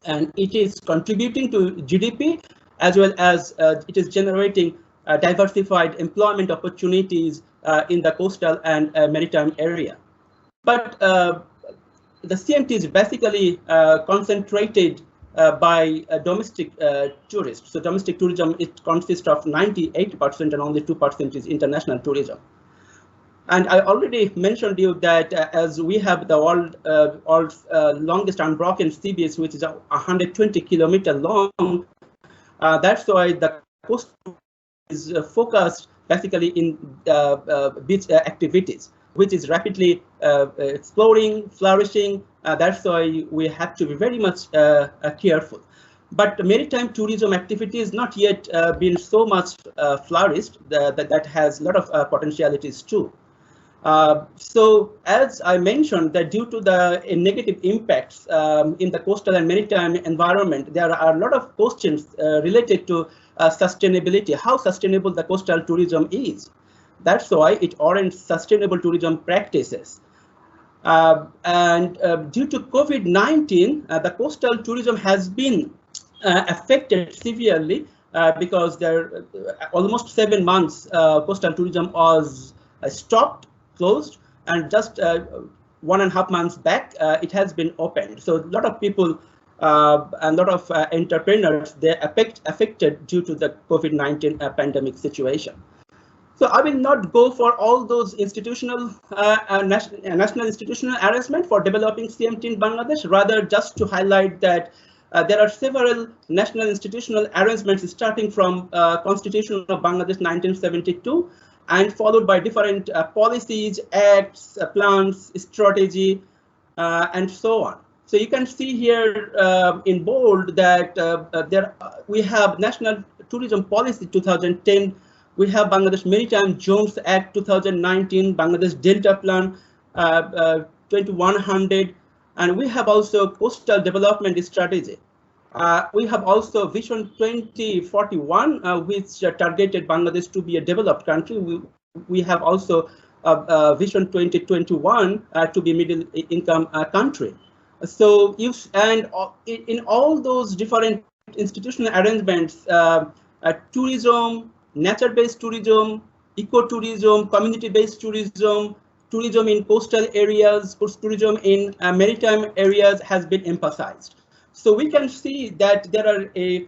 and it is contributing to GDP as well as it is generating diversified employment opportunities in the coastal and maritime area. But the CMT is basically concentrated by domestic tourists. So domestic tourism, it consists of 98% and only 2% is international tourism. And I already mentioned you that as we have the world's longest unbroken sea beach, which is 120 kilometers long, that's why the coast is focused basically in beach activities, which is rapidly exploring, flourishing. That's why we have to be very much careful. But maritime tourism activity is not yet been so much flourished that has a lot of potentialities too. So as I mentioned, that due to the negative impacts in the coastal and maritime environment, there are a lot of questions related to sustainability, how sustainable the coastal tourism is. That's why it warrants sustainable tourism practices. And due to COVID-19, the coastal tourism has been affected severely because there almost 7 months coastal tourism was stopped, closed, and just 1.5 months back it has been opened. So a lot of people and a lot of entrepreneurs, they're affected due to the COVID-19 pandemic situation. So I will not go for all those institutional national institutional arrangements for developing CMT in Bangladesh, rather just to highlight that there are several national institutional arrangements starting from Constitution of Bangladesh 1972 and followed by different policies, acts, plans, strategy, and so on. So you can see here in bold that we have National Tourism Policy 2010, we have Bangladesh Maritime Zones Act 2019, Bangladesh Delta Plan 2100, and we have also Coastal Development Strategy. We have also Vision 2041, which targeted Bangladesh to be a developed country. We have also Vision 2021 to be middle income country. So in all those different institutional arrangements, tourism, nature-based tourism, eco-tourism, community-based tourism, tourism in coastal areas, tourism in maritime areas has been emphasized. So we can see that there are a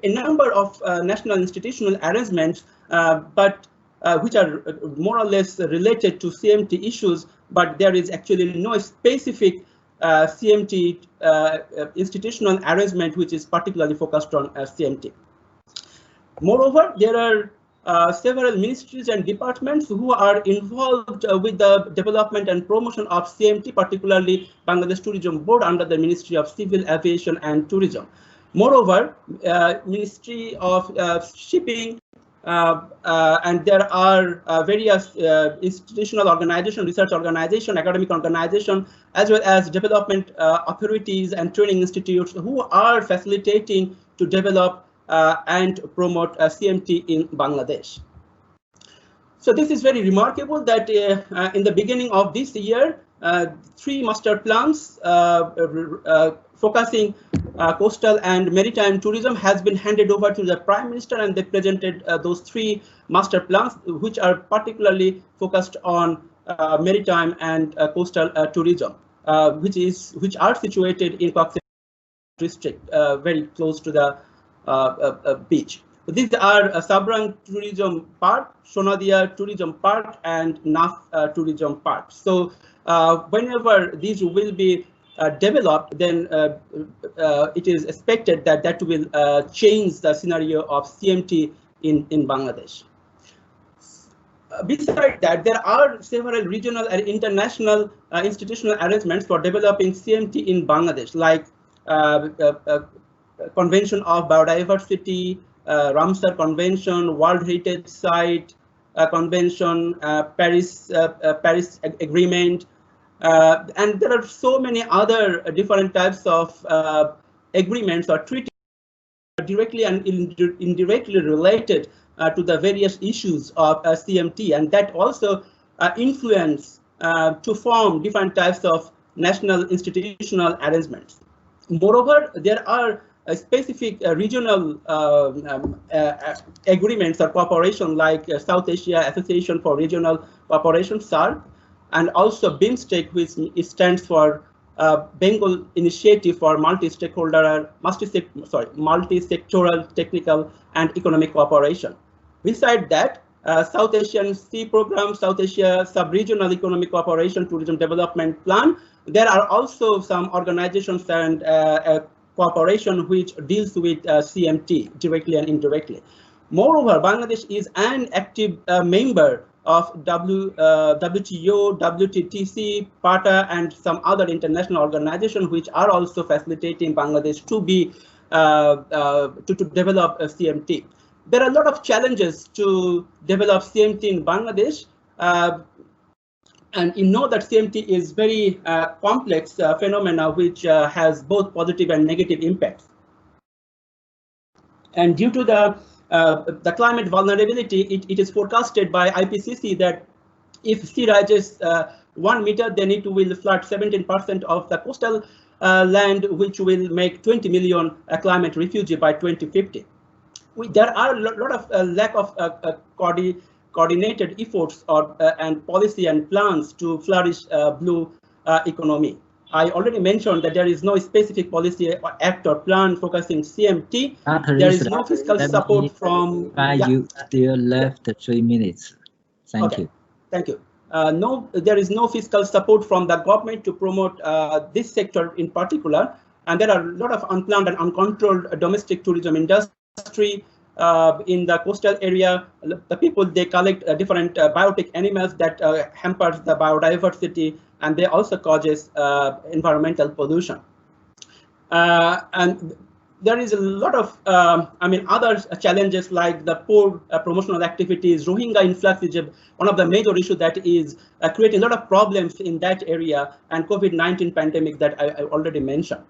number of national institutional arrangements, but which are more or less related to CMT issues, but there is actually no specific CMT institutional arrangement which is particularly focused on CMT. Moreover, there are several ministries and departments who are involved with the development and promotion of CMT, particularly Bangladesh Tourism Board under the Ministry of Civil Aviation and Tourism. Moreover, Ministry of Shipping, and there are various institutional organizations, research organizations, academic organizations, as well as development authorities and training institutes who are facilitating to develop and promote CMT in Bangladesh. So this is very remarkable that in the beginning of this year, 3 master plans focusing coastal and maritime tourism has been handed over to the Prime Minister, and they presented those 3 master plans, which are particularly focused on maritime and coastal tourism, which are situated in Cox's district, very close to the beach. These are Sabrang Tourism Park, Sonadia Tourism Park, and Naf Tourism Park. So whenever these will be developed, then it is expected that that will change the scenario of CMT in Bangladesh. Besides that, there are several regional and international institutional arrangements for developing CMT in Bangladesh, like Convention of Biodiversity, Ramsar Convention, World Heritage Site Convention, Paris Agreement, and there are so many other different types of agreements or treaties directly and indirectly related to the various issues of CMT, and that also influence to form different types of national institutional arrangements. Moreover, there are specific regional agreements or cooperation, like South Asia Association for Regional Cooperation, SAARC, and also BIMSTEC, which stands for Bengal Initiative for multi-sectoral technical and economic cooperation. Besides that, South Asian Sea Program, South Asia Sub-Regional Economic Cooperation Tourism Development Plan, there are also some organizations and cooperation which deals with CMT directly and indirectly. Moreover, Bangladesh is an active member of WTO, WTTC, PATA, and some other international organizations which are also facilitating Bangladesh to be to develop a CMT. There are a lot of challenges to develop CMT in Bangladesh, and you know that CMT is very complex phenomena which has both positive and negative impacts. And due to the climate vulnerability, it is forecasted by IPCC that if sea rises 1 meter, then it will flood 17% of the coastal land, which will make 20 million climate refugees by 2050. There are a lot of lack of coordinated efforts and policy and plans to flourish blue economy. I already mentioned that there is no specific policy act or plan focusing CMT. There is no fiscal support from. You still left 3 minutes. Thank you. Thank you. No, there is no fiscal support from the government to promote this sector in particular, and there are a lot of unplanned and uncontrolled domestic tourism industry in the coastal area. The people, they collect different biotic animals that hampers the biodiversity, and they also causes environmental pollution. And there is a lot of, other challenges like the poor promotional activities. Rohingya influx is one of the major issues that is creating a lot of problems in that area, and COVID-19 pandemic that I already mentioned.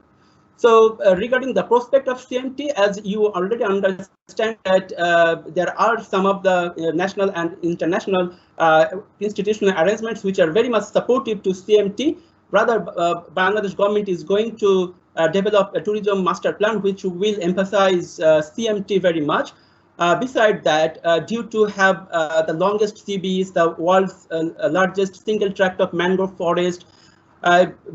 So regarding the prospect of CMT, as you already understand that there are some of the national and international institutional arrangements which are very much supportive to CMT. Rather, Bangladesh government is going to develop a tourism master plan which will emphasize CMT very much. Besides that, due to have the longest sea beach, the world's largest single tract of mangrove forest,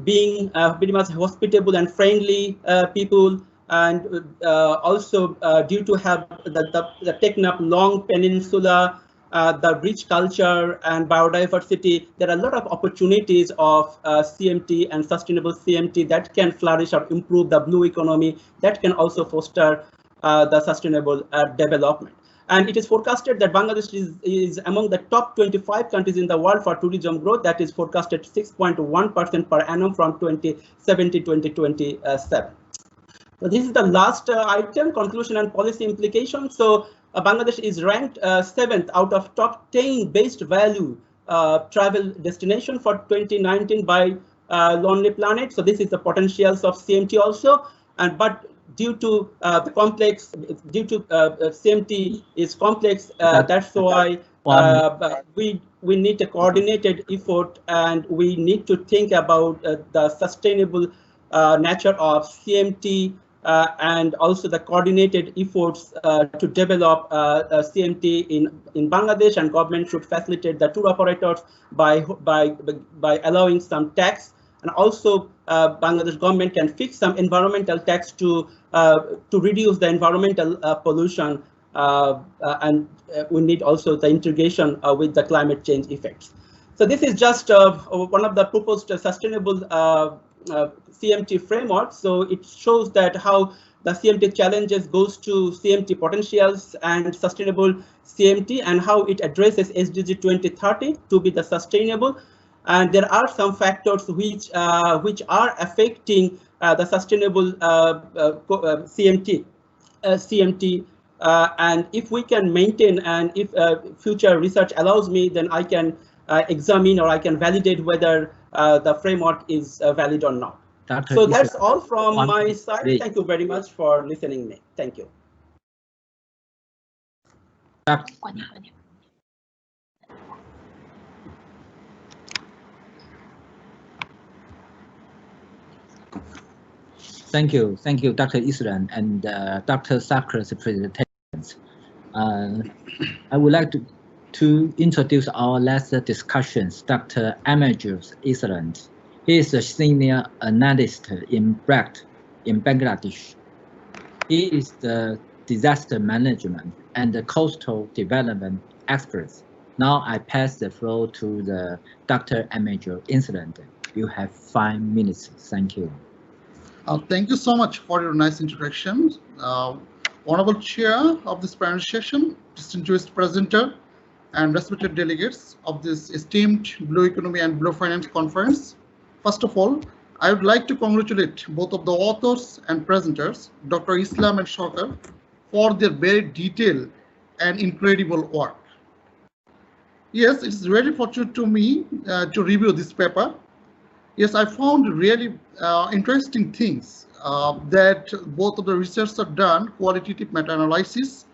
being very much hospitable and friendly people, and also due to have the taken up long peninsula, the rich culture and biodiversity, there are a lot of opportunities of CMT and sustainable CMT that can flourish or improve the blue economy, that can also foster the sustainable development. And it is forecasted that Bangladesh is among the top 25 countries in the world for tourism growth. That is forecasted 6.1% per annum from 2017 to 2027. So this is the last item, conclusion and policy implications. So Bangladesh is ranked 7th out of top 10 based value travel destination for 2019 by Lonely Planet. So this is the potentials of CMT also, but due to the complex, CMT is complex, that's why we need a coordinated effort, and we need to think about the sustainable nature of CMT and also the coordinated efforts to develop CMT in Bangladesh, and government should facilitate the tour operators by allowing some tax. And also, Bangladesh government can fix some environmental tax to reduce the environmental pollution, and we need also the integration with the climate change effects. So this is just one of the proposed sustainable CMT framework. So it shows that how the CMT challenges goes to CMT potentials and sustainable CMT and how it addresses SDG 2030 to be the sustainable. And there are some factors which are affecting the sustainable CMT. And if we can maintain, and if future research allows me, then I can examine or I can validate whether the framework is valid or not. So that's all from my side. Thank you very much for listening me. Thank you. Thank you, Dr. Isran and Dr. Sakra's presentations. I would like to introduce our last discussions, Dr. Amajus Isran. He is a senior analyst in BRACT in Bangladesh. He is the disaster management and the coastal development expert. Now I pass the floor to the Dr. Amajus Isran. You have 5 minutes. Thank you. Thank you so much for your nice introduction. Honorable Chair of this panel session, distinguished presenter, and respected delegates of this esteemed Blue Economy and Blue Finance Conference. First of all, I would like to congratulate both of the authors and presenters, Dr. Islam and Shokar, for their very detailed and incredible work. Yes, it's very fortunate to me to review this paper. Yes, I found really interesting things that both of the research are done, qualitative meta-analysis.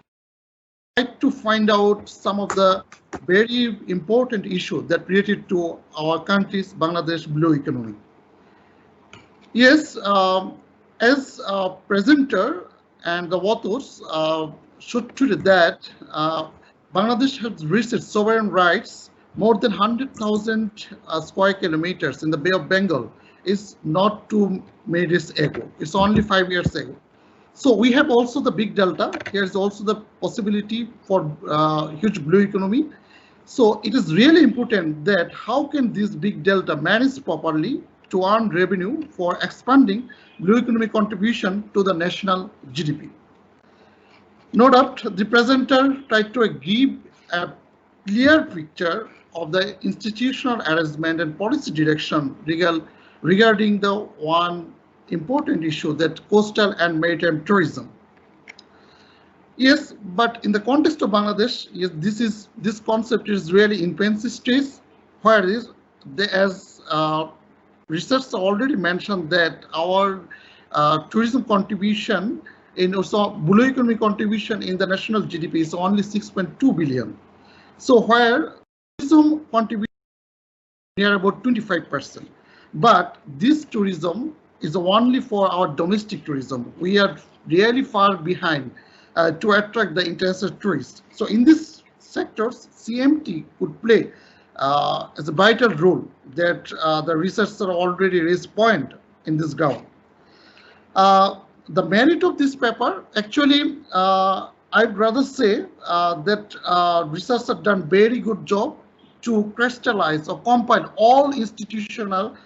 I'd like to find out some of the very important issues that related to our country's Bangladesh blue economy. Yes, as a presenter and the authors should treat that Bangladesh has reached sovereign rights more than 100,000 square kilometers in the Bay of Bengal is not too many years ago. It's only 5 years ago. So we have also the big delta. Here is also the possibility for huge blue economy. So it is really important that how can this big delta manage properly to earn revenue for expanding blue economy contribution to the national GDP. No doubt the presenter tried to give a clear picture of the institutional arrangement and policy direction regarding the one important issue, that coastal and maritime tourism. Yes, but in the context of Bangladesh, yes, this concept is really infancy stage, where is as research already mentioned that our tourism contribution in also blue economy contribution in the national GDP is only 6.2 billion. So where tourism contribution near about 25%, but this tourism is only for our domestic tourism. We are really far behind to attract the international tourists. So in this sectors, CMT could play as a vital role that the researchers already raised point in this ground. The merit of this paper, actually, I'd rather say that researchers have done very good job to crystallize or compile all institutional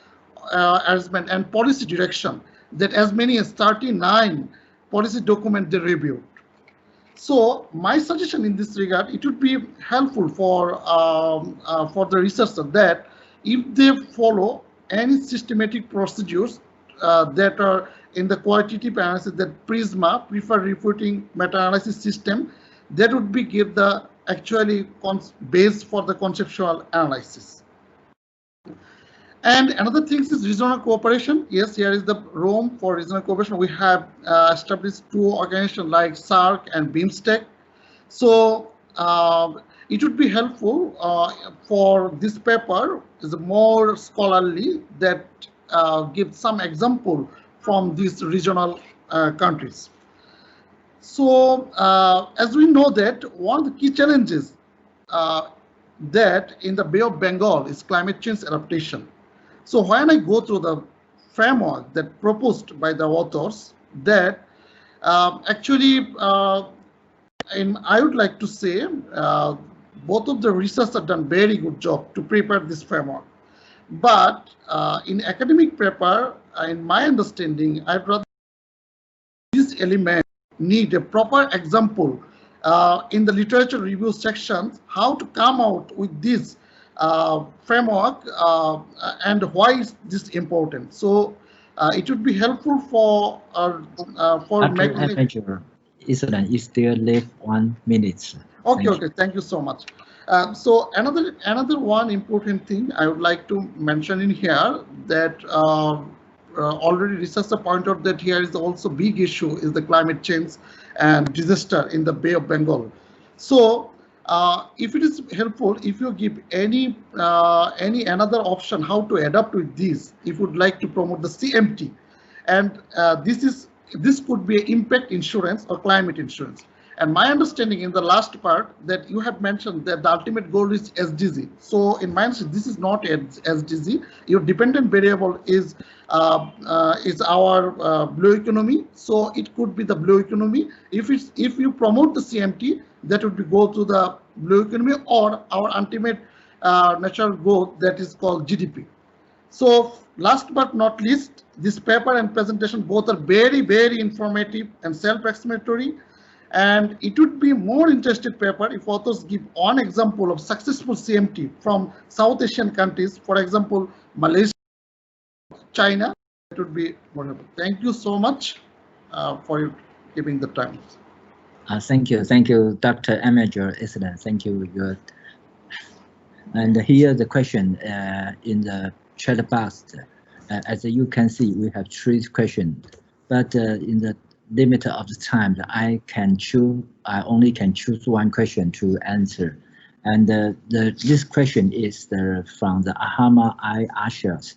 arrangement and policy direction that as many as 39 policy documents they reviewed. So my suggestion in this regard, it would be helpful for the researcher that if they follow any systematic procedures that are in the qualitative analysis, that PRISMA, preferred reporting meta-analysis system, that would be give the actually base for the conceptual analysis. And another thing is regional cooperation. Yes, here is the room for regional cooperation. We have established 2 organizations like SARC and BIMSTEC. So it would be helpful for this paper is more scholarly that gives some example from these regional countries. So as we know that one of the key challenges that in the Bay of Bengal is climate change adaptation. So when I go through the framework that proposed by the authors, that actually, I would like to say both of the researchers have done very good job to prepare this framework. But in academic paper, in my understanding, I'd rather these elements need a proper example in the literature review sections, how to come out with this framework and why is this important. So it would be helpful for making. You still live 1 minute. Okay, thank you so much. So another one important thing I would like to mention in here that already researcher pointed out that here is also big issue is the climate change and disaster in the Bay of Bengal. So if it is helpful, if you give any another option how to adapt with this, if you would like to promote the CMT, and this could be impact insurance or climate insurance. And my understanding in the last part that you have mentioned that the ultimate goal is SDG. So in my understanding, this is not SDG. Your dependent variable is our blue economy. So it could be the blue economy. If you promote the CMT, that would be go to the blue economy or our ultimate natural growth that is called GDP. So last but not least, this paper and presentation both are very, very informative and self-explanatory. And it would be more interesting paper if authors give one example of successful CMT from South Asian countries, for example, Malaysia, China. It would be wonderful. Thank you so much for giving the time. Thank you, Dr. Amager. Excellent. Thank you. Good. And here the question in the chat box. As you can see, we have 3 questions, but in the limit of the time that I only can choose 1 question to answer. And this question is from the Ahama I Ashas.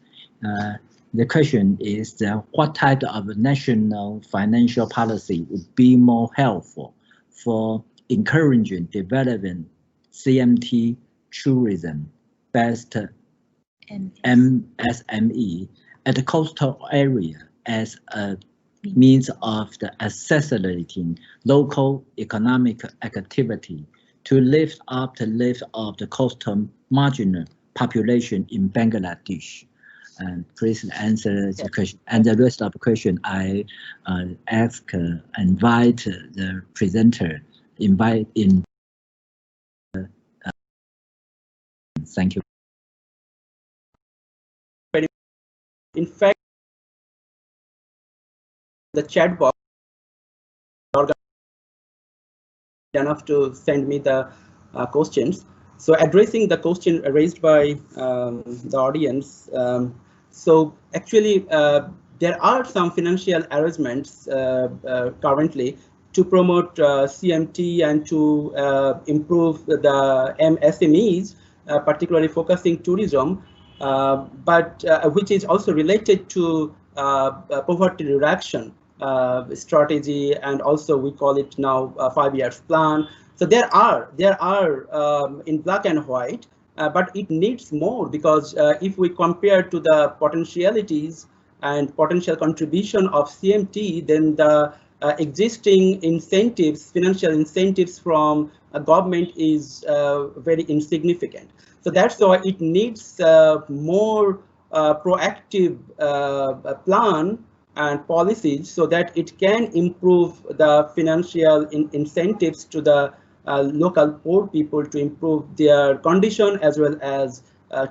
The question is what type of national financial policy would be more helpful for encouraging development CMT tourism based MSME at the coastal area as a means of accelerating local economic activity to lift up the coastal marginal population in Bangladesh. And please answer the question. And the rest of the question, I invite the presenter. Thank you. In fact, the chat box enough to send me the questions. So addressing the question raised by the audience. So actually, there are some financial arrangements currently to promote CMT and to improve the MSMEs, particularly focusing tourism, but which is also related to poverty reduction strategy, and also we call it now a 5-year plan. So there are in black and white, but it needs more, because if we compare to the potentialities and potential contribution of CMT, then the existing incentives, financial incentives from a government is very insignificant. So that's why it needs more proactive plan and policies so that it can improve the financial incentives to the local poor people to improve their condition as well as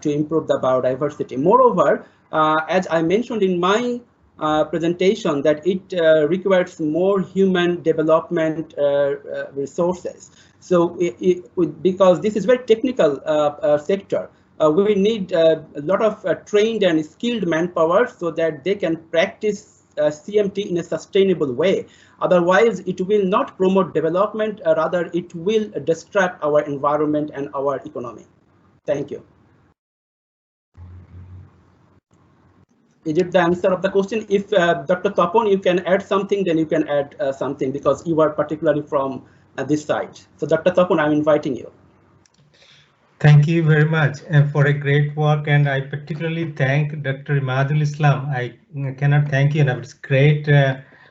to improve the biodiversity. Moreover, as I mentioned in my presentation, that it requires more human development resources. So because this is very technical sector, we need a lot of trained and skilled manpower so that they can practice CMT in a sustainable way. Otherwise, it will not promote development, rather it will disrupt our environment and our economy. Thank you. Is it the answer of the question? If Dr. Tapon, you can add something, then you can add something, because you are particularly from this side. So Dr. Tapon, I'm inviting you. Thank you very much for a great work, and I particularly thank Dr. Imadul Islam. I cannot thank you enough. It's great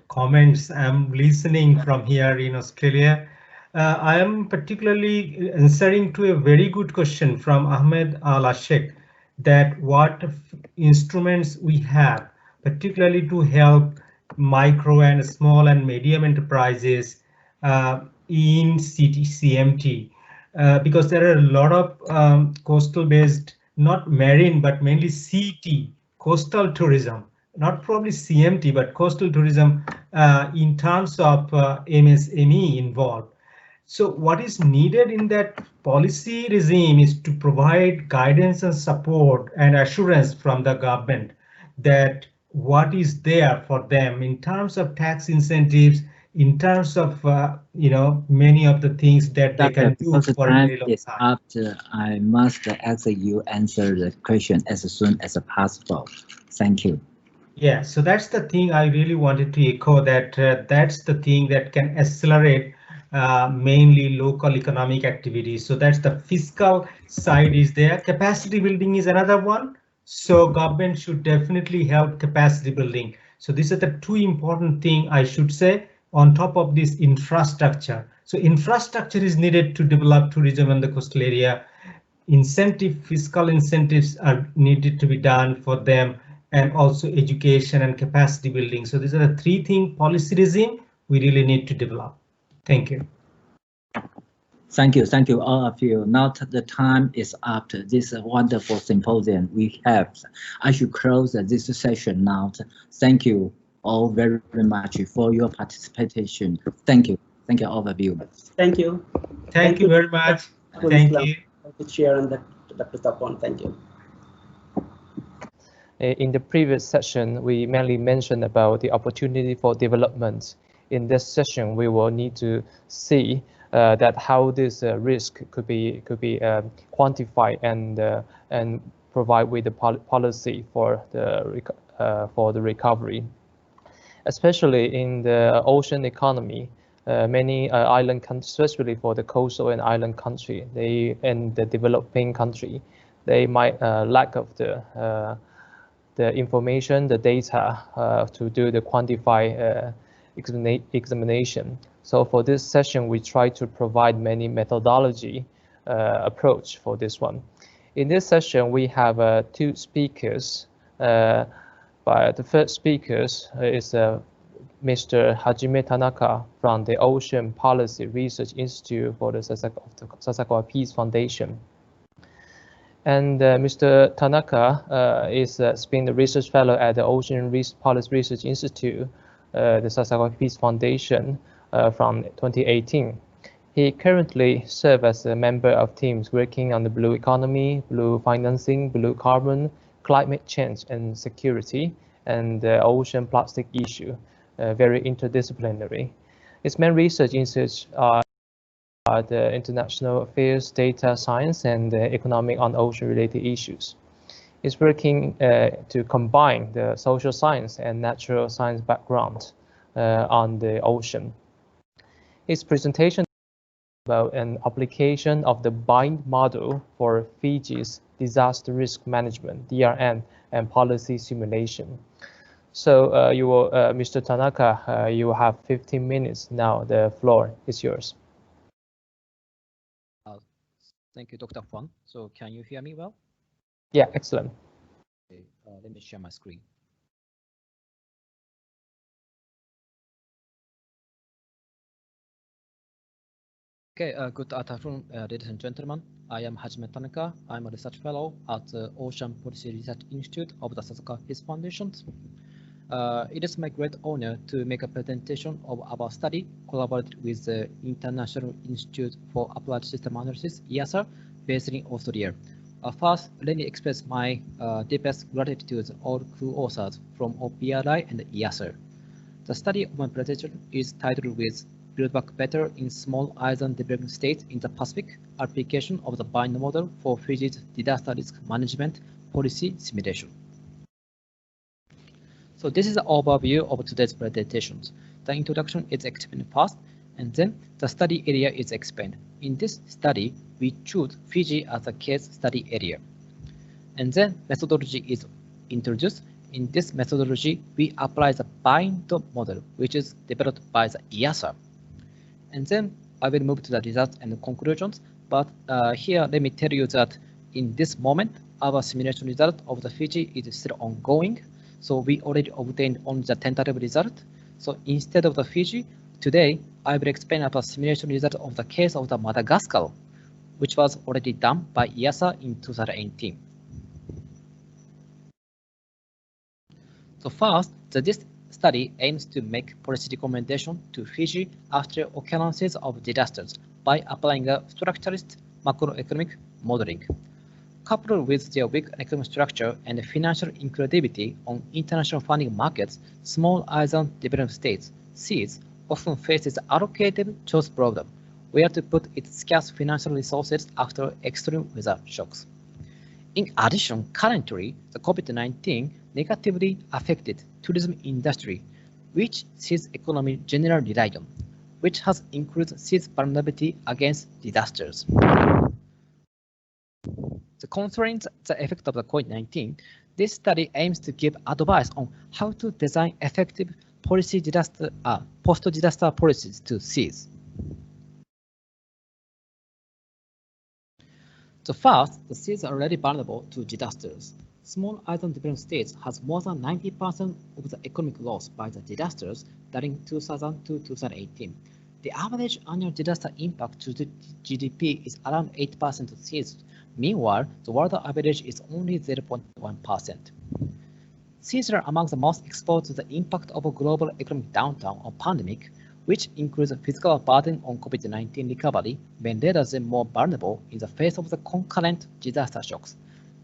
comments. I'm listening from here in Australia. I am particularly answering to a very good question from Ahmed Al-Ashek, that what instruments we have, particularly to help micro and small and medium enterprises in CMT, because there are a lot of coastal based, not marine, but mainly CT, coastal tourism, not probably CMT, but coastal tourism in terms of MSME involved. So what is needed in that policy regime is to provide guidance and support and assurance from the government that what is there for them in terms of tax incentives, in terms of many of the things that they can do for a very long time. Up, I must ask you answer the question as soon as possible. Thank you. Yeah, so that's the thing I really wanted to echo, that that's the thing that can accelerate mainly local economic activities. So that's the fiscal side is there. Capacity building is another one. So government should definitely help capacity building. So these are the two important things I should say on top of this infrastructure. So infrastructure is needed to develop tourism in the coastal area. Fiscal incentives are needed to be done for them, and also education and capacity building. So these are the three things policy regime we really need to develop. Thank you. Thank you, all of you. Now the time is up to this wonderful symposium we have. I should close this session now. Thank you all very, very much for your participation. Thank you all of you. Thank you. Thank you very much. Thank you. Chair and Dr. Tapon. Thank you. In the previous session, we mainly mentioned about the opportunity for development. In this session, we will need to see that how this risk could be quantified and provide with the policy for the recovery, especially in the ocean economy. Many island countries, especially for the coastal and island country, and the developing country, they might lack of the information, the data to do the quantify examination. So for this session, we try to provide many methodology approach for this one. In this session, we have two speakers. But the first speaker is Mr. Hajime Tanaka from the Ocean Policy Research Institute for the Sasakawa Peace Foundation. And Mr. Tanaka is been the research fellow at the Ocean Policy Research Institute, the Sasakawa Peace Foundation, from 2018. He currently serves as a member of teams working on the blue economy, blue financing, blue carbon, climate change and security, and the ocean plastic issue, very interdisciplinary. His main research interests are the international affairs, data science, and economic on ocean-related issues. He's working to combine the social science and natural science background on the ocean. His presentation is about an application of the BIND model for Fiji's disaster risk management, DRM, and policy simulation. So Mr. Tanaka, you have 15 minutes now. The floor is yours. Thank you, Dr. Huang. So can you hear me well? Yeah, excellent. Okay, let me share my screen. Okay, good afternoon, ladies and gentlemen. I am Hajime Tanaka. I'm a research fellow at the Ocean Policy Research Institute of the Sasakawa Peace Foundation. It is my great honor to make a presentation of our study collaborated with the International Institute for Applied System Analysis, EASA, based in Australia. First, let me express my deepest gratitude to all co-authors from OPRI and EASA. The study of my presentation is titled with Build Back Better in Small Island Developing States in the Pacific, Application of the BIND Model for Fiji's Disaster Risk Management Policy Simulation. So this is the overview of today's presentations. The introduction is explained first, and then the study area is explained. In this study, we choose Fiji as a case study area. And then methodology is introduced. In this methodology, we apply the BIND model, which is developed by the EASA. And then I will move to the results and the conclusions. But here, let me tell you that in this moment, our simulation result of the Fiji is still ongoing. So we already obtained only the tentative result. So instead of the Fiji, today I will explain about simulation result of the case of the Madagascar, which was already done by EASA in 2018. So first, this study aims to make policy recommendation to Fiji after occurrences of disasters by applying a structuralist macroeconomic modeling. Coupled with their weak economic structure and financial inclusivity on international funding markets, small island developed states, SEAs, often faces allocated choice problem, where to put its scarce financial resources after extreme weather shocks. In addition, currently, the COVID-19 negatively affected tourism industry, which SEA's economy generally relied on, which has increased SEA's vulnerability against disasters. Concerning the effect of the COVID-19, this study aims to give advice on how to design effective policy post-disaster policies to SEAs. So first, the SEAs are already vulnerable to disasters. Small island developed states has more than 90% of the economic loss by the disasters during 2000 to 2018. The average annual disaster impact to the GDP is around 8% of SEAs. Meanwhile, the world average is only 0.1%. SEAs are among the most exposed to the impact of a global economic downturn or pandemic, which includes a physical burden on COVID-19 recovery, when renders them more vulnerable in the face of the concurrent disaster shocks.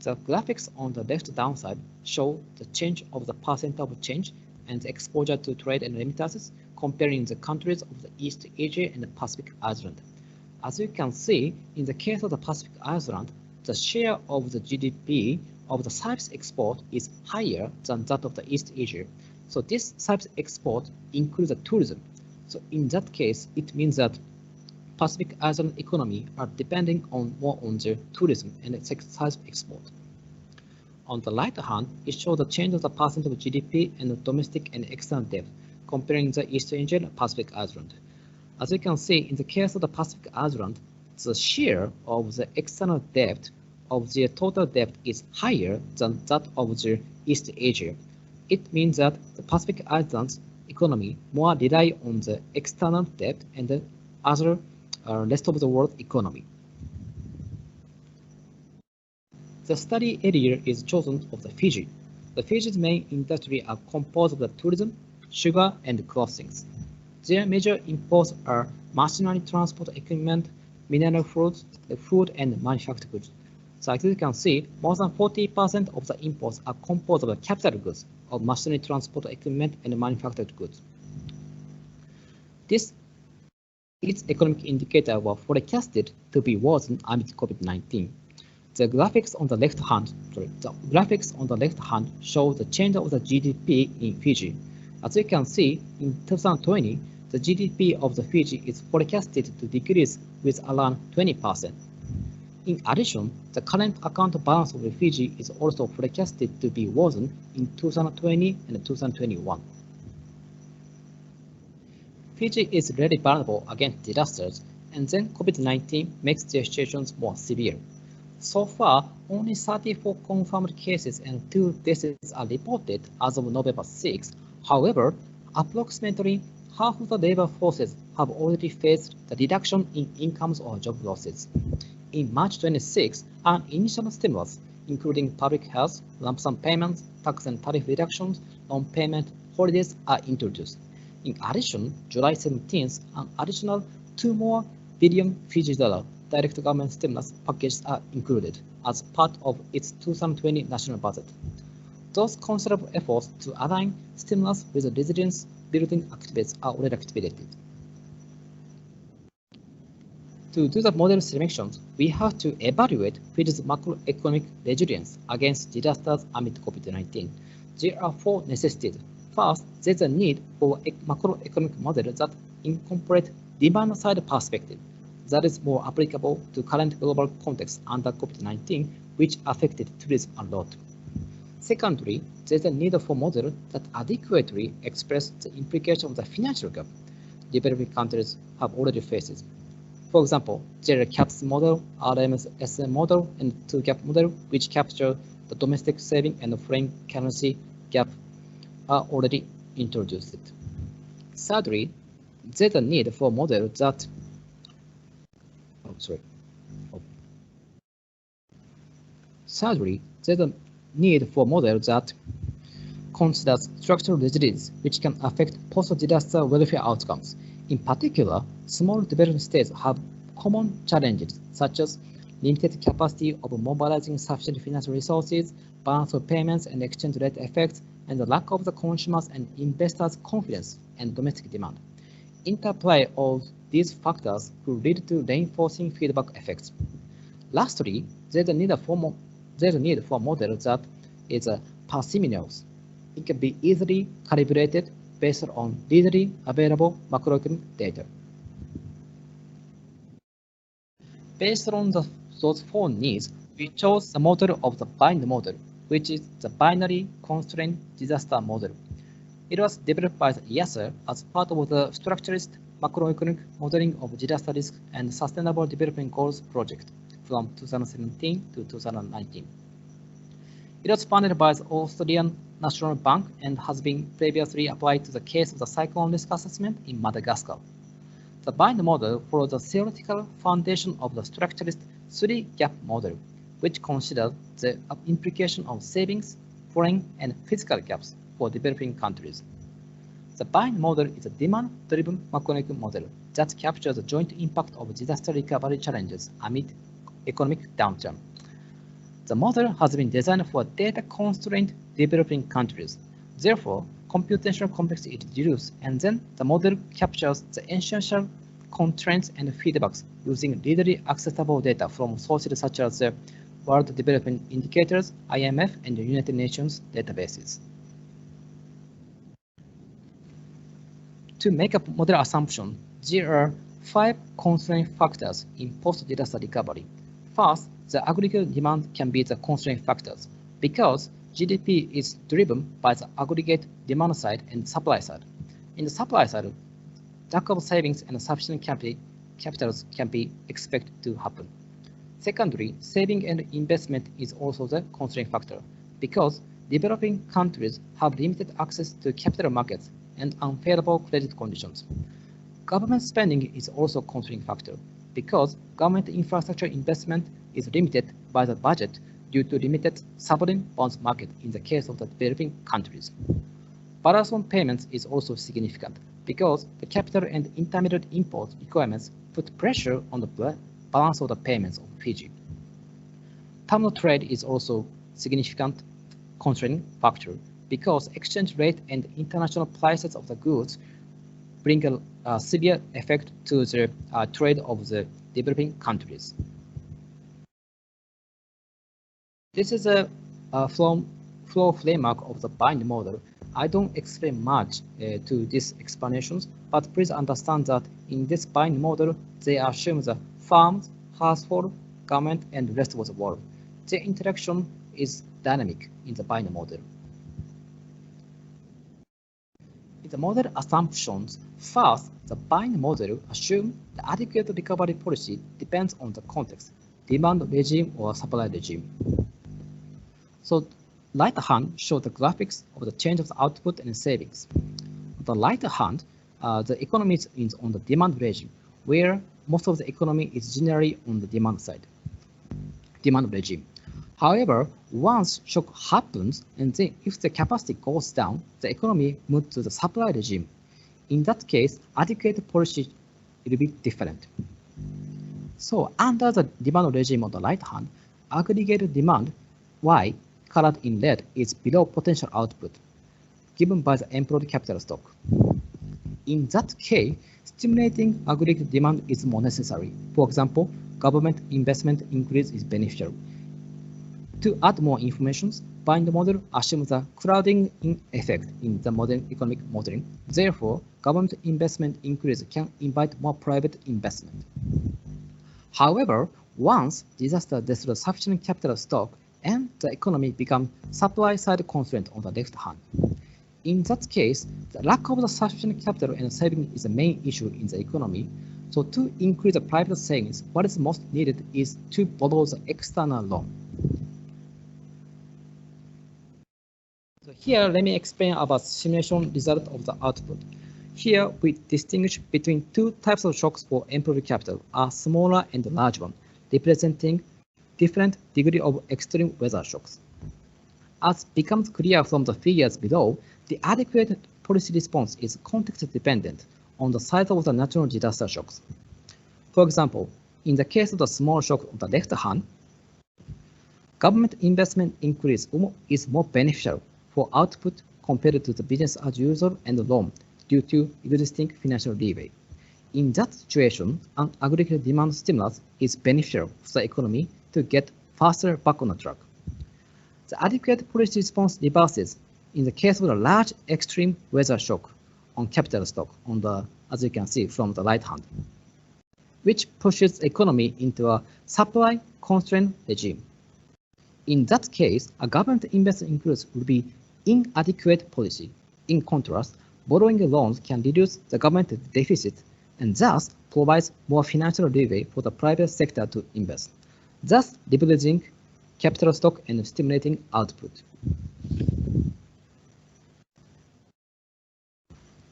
The graphics on the left downside show the change of the percent of change and the exposure to trade and remittances, comparing the countries of the East Asia and the Pacific Island. As you can see, in the case of the Pacific Island, the share of the GDP of the service export is higher than that of the East Asia. So this service export includes the tourism. So in that case, it means that Pacific Island economy are depending more on the tourism and the service export. On the right hand, it shows the change of the percent of GDP and the domestic and external debt, comparing the East Asia and Pacific Island. As you can see, in the case of the Pacific Island, the share of the external debt of the total debt is higher than that of the East Asia. It means that the Pacific Islands economy more rely on the external debt and the other rest of the world economy. The study area is chosen of the Fiji. The Fiji's main industry are composed of the tourism, sugar, and clothing. Their major imports are machinery, transport equipment, mineral fruits, food, and manufactured goods. So as you can see, more than 40% of the imports are composed of the capital goods of machinery, transport equipment, and manufactured goods. Its economic indicators were forecasted to be worsened amid COVID-19. The graphics on the left hand show the change of the GDP in Fiji. As you can see, in 2020, the GDP of the Fiji is forecasted to decrease with around 20%. In addition, the current account balance of the Fiji is also forecasted to be worsened in 2020 and 2021. Fiji is really vulnerable against disasters, and then COVID-19 makes their situations more severe. So far, only 34 confirmed cases and 2 deaths are reported as of November 6. However, approximately half of the labor forces have already faced the reduction in incomes or job losses. In March 26, an initial stimulus, including public health, lump sum payments, tax and tariff reductions, non-payment holidays are introduced. In addition, July 17th, an additional $2 billion Fiji direct government stimulus packages are included as part of its 2020 national budget. Those considerable efforts to align stimulus with the resilience building activities are already activated. To do the model selections, we have to evaluate Fiji's macroeconomic resilience against disasters amid COVID-19. There are 4 necessities. First, there's a need for a macroeconomic model that incorporates demand-side perspective that is more applicable to current global context under COVID-19, which affected tourism a lot. Secondly, there's a need for a model that adequately expresses the implication of the financial gap developing countries have already faced. For example, there are CAPS model, RMSM model, and 2-gap model, which capture the domestic saving and foreign currency gap are already introduced. Thirdly, there's a need for models that Thirdly, there's a need for models that consider structural resilience, which can affect post-disaster welfare outcomes. In particular, small developing states have common challenges such as limited capacity of mobilizing sufficient financial resources, balance of payments and exchange rate effects, and the lack of the consumers' and investors' confidence and domestic demand. Interplay of these factors could lead to reinforcing feedback effects. Lastly, there's a need for models that is parsimonious. It can be easily calibrated based on readily available macroeconomic data. Based on those four needs, we chose the model of the BIND model, which is the binary constraint disaster model. It was developed by the EASA as part of the structuralist macroeconomic modeling of disaster risk and sustainable development goals project from 2017 to 2019. It was funded by the Australian National Bank and has been previously applied to the case of the cyclone risk assessment in Madagascar. The BIND model follows the theoretical foundation of the structuralist three-gap model, which considers the implication of savings, foreign, and fiscal gaps for developing countries. The BIND model is a demand-driven macroeconomic model that captures the joint impact of disaster recovery challenges amid economic downturn. The model has been designed for data-constrained developing countries. Therefore, computational complexity is reduced, and then the model captures the essential constraints and feedbacks using readily accessible data from sources such as the World Development Indicators, IMF, and the United Nations databases. To make a model assumption, there are 5 constraint factors in post-disaster recovery. First, the aggregate demand can be the constraint factors because GDP is driven by the aggregate demand side and supply side. In the supply side, lack of savings and sufficient capitals can be expected to happen. Secondly, saving and investment is also the constraint factor because developing countries have limited access to capital markets and unfavorable credit conditions. Government spending is also a constraining factor because government infrastructure investment is limited by the budget due to limited sovereign bonds market in the case of the developing countries. Balance on payments is also significant because the capital and intermediate import requirements put pressure on the balance of the payments of Fiji. Terminal trade is also a significant constraining factor because exchange rate and international prices of the goods bring a severe effect to the trade of the developing countries. This is a flow framework of the BIND model. I don't explain much to these explanations, but please understand that in this BIND model, they assume the farms, household, government, and the rest of the world. The interaction is dynamic in the BIND model. In the model assumptions, first, the BIND model assumes the adequate recovery policy depends on the context, demand regime or supply regime. So, right hand shows the graphics of the change of the output and savings. On the right hand, the economy is on the demand regime, where most of the economy is generally on the demand side, demand regime. However, once shock happens, and then if the capacity goes down, the economy moves to the supply regime. In that case, adequate policy will be different. So under the demand regime on the right hand, aggregate demand, Y, colored in red, is below potential output, given by the employed capital stock. In that case, stimulating aggregate demand is more necessary. For example, government investment increase is beneficial. To add more information, BIND model assumes a crowding effect in the modern economic modeling. Therefore, government investment increase can invite more private investment. However, once disaster destroys sufficient capital stock and the economy becomes supply-side constraint on the left hand. In that case, the lack of the sufficient capital and saving is the main issue in the economy. So to increase the private savings, what is most needed is to borrow the external loan. So here, let me explain about simulation result of the output. Here, we distinguish between two types of shocks for employee capital, a smaller and large one, representing different degree of extreme weather shocks. As becomes clear from the figures below, the adequate policy response is context-dependent on the size of the natural disaster shocks. For example, in the case of the small shock of the left hand, government investment increase is more beneficial for output compared to the business as usual and loan due to existing financial leeway. In that situation, an aggregate demand stimulus is beneficial for the economy to get faster back on the track. The adequate policy response reverses in the case of a large extreme weather shock on capital stock on the, as you can see from the right hand, which pushes the economy into a supply constraint regime. In that case, a government investment increase would be inadequate policy. In contrast, borrowing loans can reduce the government deficit and thus provides more financial leeway for the private sector to invest, thus leveraging capital stock and stimulating output.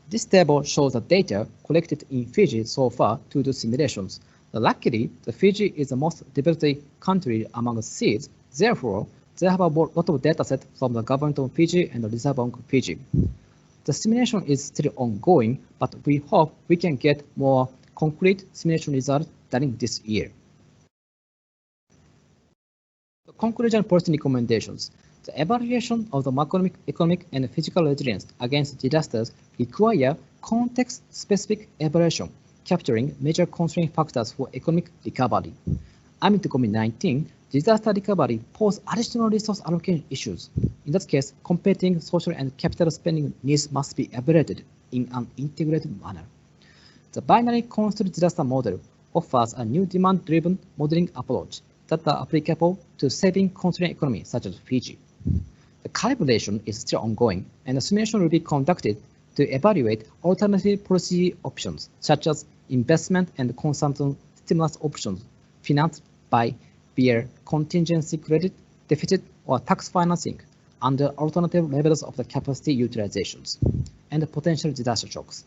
This table shows the data collected in Fiji so far to do simulations. Luckily, the Fiji is the most developed country among seeds. Therefore, they have a lot of data set from the government of Fiji and the Reserve Bank of Fiji. The simulation is still ongoing, but we hope we can get more concrete simulation results during this year. The conclusion policy recommendations. The evaluation of the macroeconomic and physical resilience against disasters require context-specific evaluation, capturing major constraint factors for economic recovery. Amid COVID-19, disaster recovery poses additional resource allocation issues. In that case, competing social and capital spending needs must be evaluated in an integrated manner. The binary constraint disaster model offers a new demand-driven modeling approach that are applicable to saving constrained economies such as Fiji. The calibration is still ongoing, and the simulation will be conducted to evaluate alternative policy options such as investment and consumption stimulus options financed by via contingency credit, deficit, or tax financing under alternative levels of the capacity utilizations and potential disaster shocks.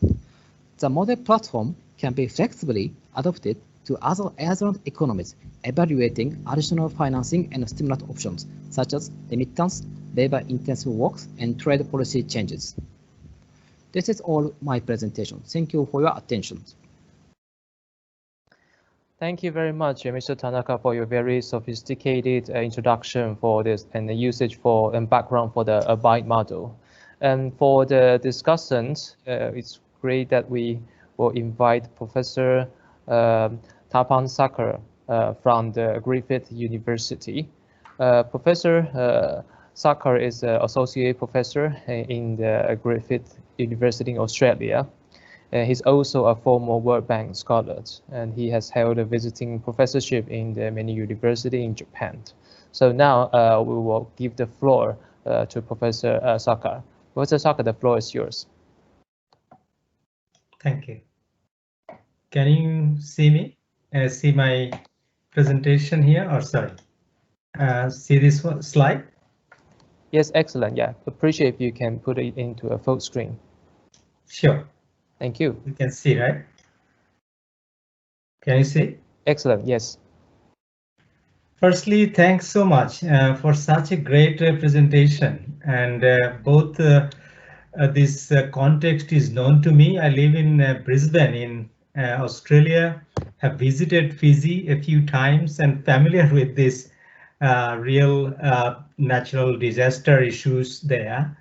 The model platform can be flexibly adopted to other adjacent economies, evaluating additional financing and stimulus options such as remittance, labor-intensive works, and trade policy changes. This is all my presentation. Thank you for your attention. Thank you very much, Mr. Tanaka, for your very sophisticated introduction for this and the usage for and background for the ADBI model. And for the discussants, it's great that we will invite Professor Tapan Sakar from the Griffith University. Professor Sakar is an associate professor in the Griffith University in Australia. He's also a former World Bank scholar, and he has held a visiting professorship in the many universities in Japan. So now we will give the floor to Professor Sakar. Professor Sakar, the floor is yours. Thank you. Can you see me? See my presentation here, or sorry, see this one, slide? Yes, excellent. Yeah, appreciate if you can put it into a full screen. Sure. Thank you. You can see, right? Can you see? Excellent. Yes. Firstly, thanks so much for such a great presentation. And both this context is known to me. I live in Brisbane in Australia, have visited Fiji a few times and familiar with this real natural disaster issues there.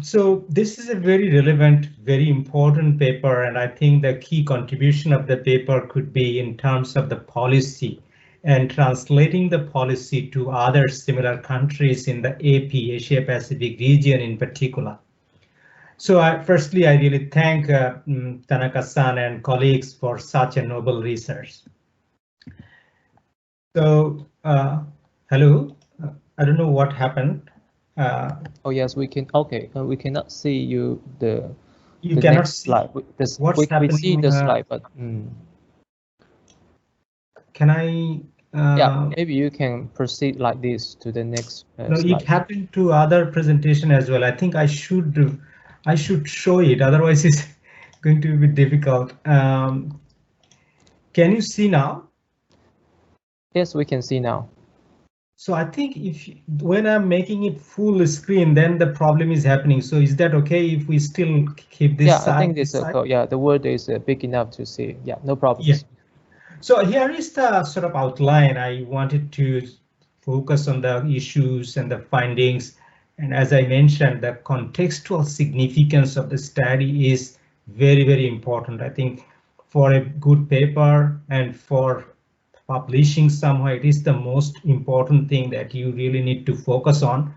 So this is a very relevant, very important paper, and I think the key contribution of the paper could be in terms of the policy and translating the policy to other similar countries in the AP, Asia Pacific region in particular. So firstly, I really thank Tanaka-san and colleagues for such a noble research. So, hello, I don't know what happened. Oh yes, we can. Okay, we cannot see you. You cannot see slide. What's happening? We see the slide, but can I Yeah, maybe you can proceed like this to the next no, slide. it happened to other presentation as well. I think I should show it, otherwise it's going to be difficult. Can you see now? Yes, we can see now. So I think when I'm making it full screen, then the problem is happening. So is that okay if we still keep this side? Yeah, I think it's okay. Yeah, the word is big enough to see. Yeah, no problem. Yeah. So here is the sort of outline. I wanted to focus on the issues and the findings. And as I mentioned, the contextual significance of the study is very, very important. I think for a good paper and for publishing somewhere, it is the most important thing that you really need to focus on.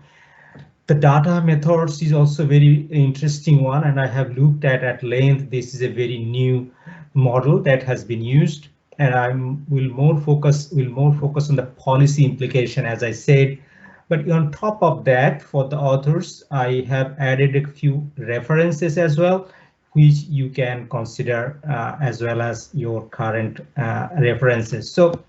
The data methods is also very interesting one, and I have looked at length. This is a very new model that has been used, and I will more focus on the policy implication, as I said. But on top of that, for the authors, I have added a few references as well, which you can consider as well as your current references. So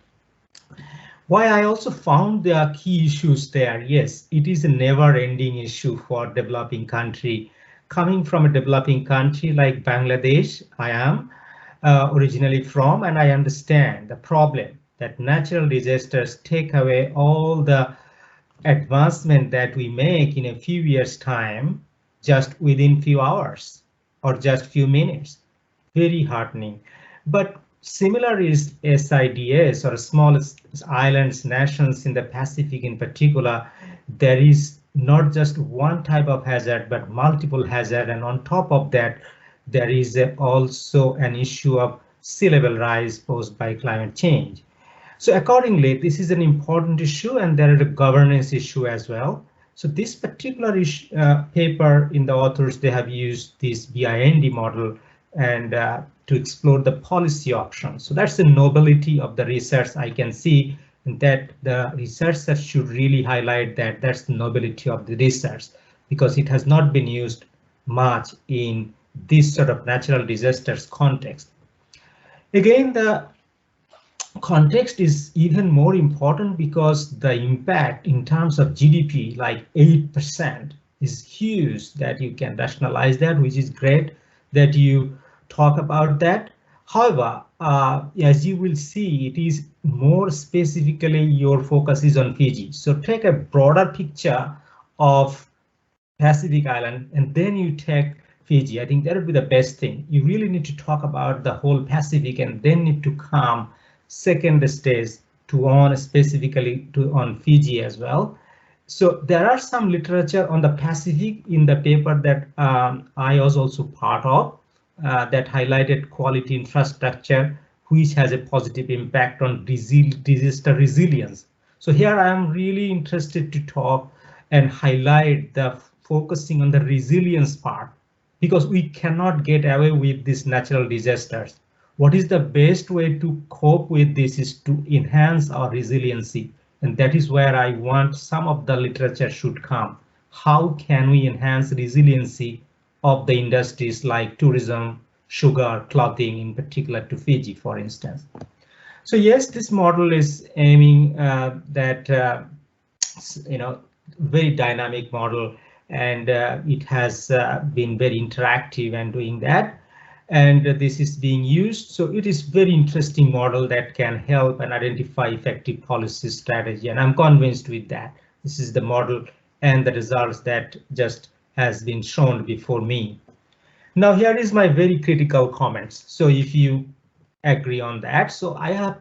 why I also found there are key issues there. Yes, it is a never-ending issue for developing country. Coming from a developing country like Bangladesh, I am originally from, and I understand the problem that natural disasters take away all the advancement that we make in a few years' time, just within few hours or just few minutes. Very heartening. But similar is SIDS, or small islands, nations in the Pacific in particular. There is not just one type of hazard, but multiple hazards. And on top of that, there is also an issue of sea level rise posed by climate change. So accordingly, this is an important issue, and there is a governance issue as well. So this particular paper in the authors, they have used this BIND model and to explore the policy options. So that's the nobility of the research. I can see that the researchers should really highlight that. That's the nobility of the research, because it has not been used much in this sort of natural disasters context. Again, the context is even more important because the impact in terms of GDP, like 8%, is huge, that you can rationalize that, which is great that you talk about that. However, as you will see, it is more specifically your focus is on Fiji. So take a broader picture of Pacific Island and then you take Fiji. I think that would be the best thing. You really need to talk about the whole Pacific and then need to come second stage to on specifically to on Fiji as well. So there are some literature on the Pacific in the paper that I was also part of that highlighted quality infrastructure, which has a positive impact on disaster resilience. So here I am really interested to talk and highlight the focusing on the resilience part, because we cannot get away with these natural disasters. What is the best way to cope with this is to enhance our resiliency. And that is where I want some of the literature should come. How can we enhance resiliency of the industries like tourism, sugar, clothing, in particular to Fiji, for instance? So yes, this model is aiming that, very dynamic model, and it has been very interactive and doing that. And this is being used. So it is very interesting model that can help and identify effective policy strategy. And I'm convinced with that. This is the model and the results that just has been shown before me. Now here is my very critical comments. So if you agree on that, so I have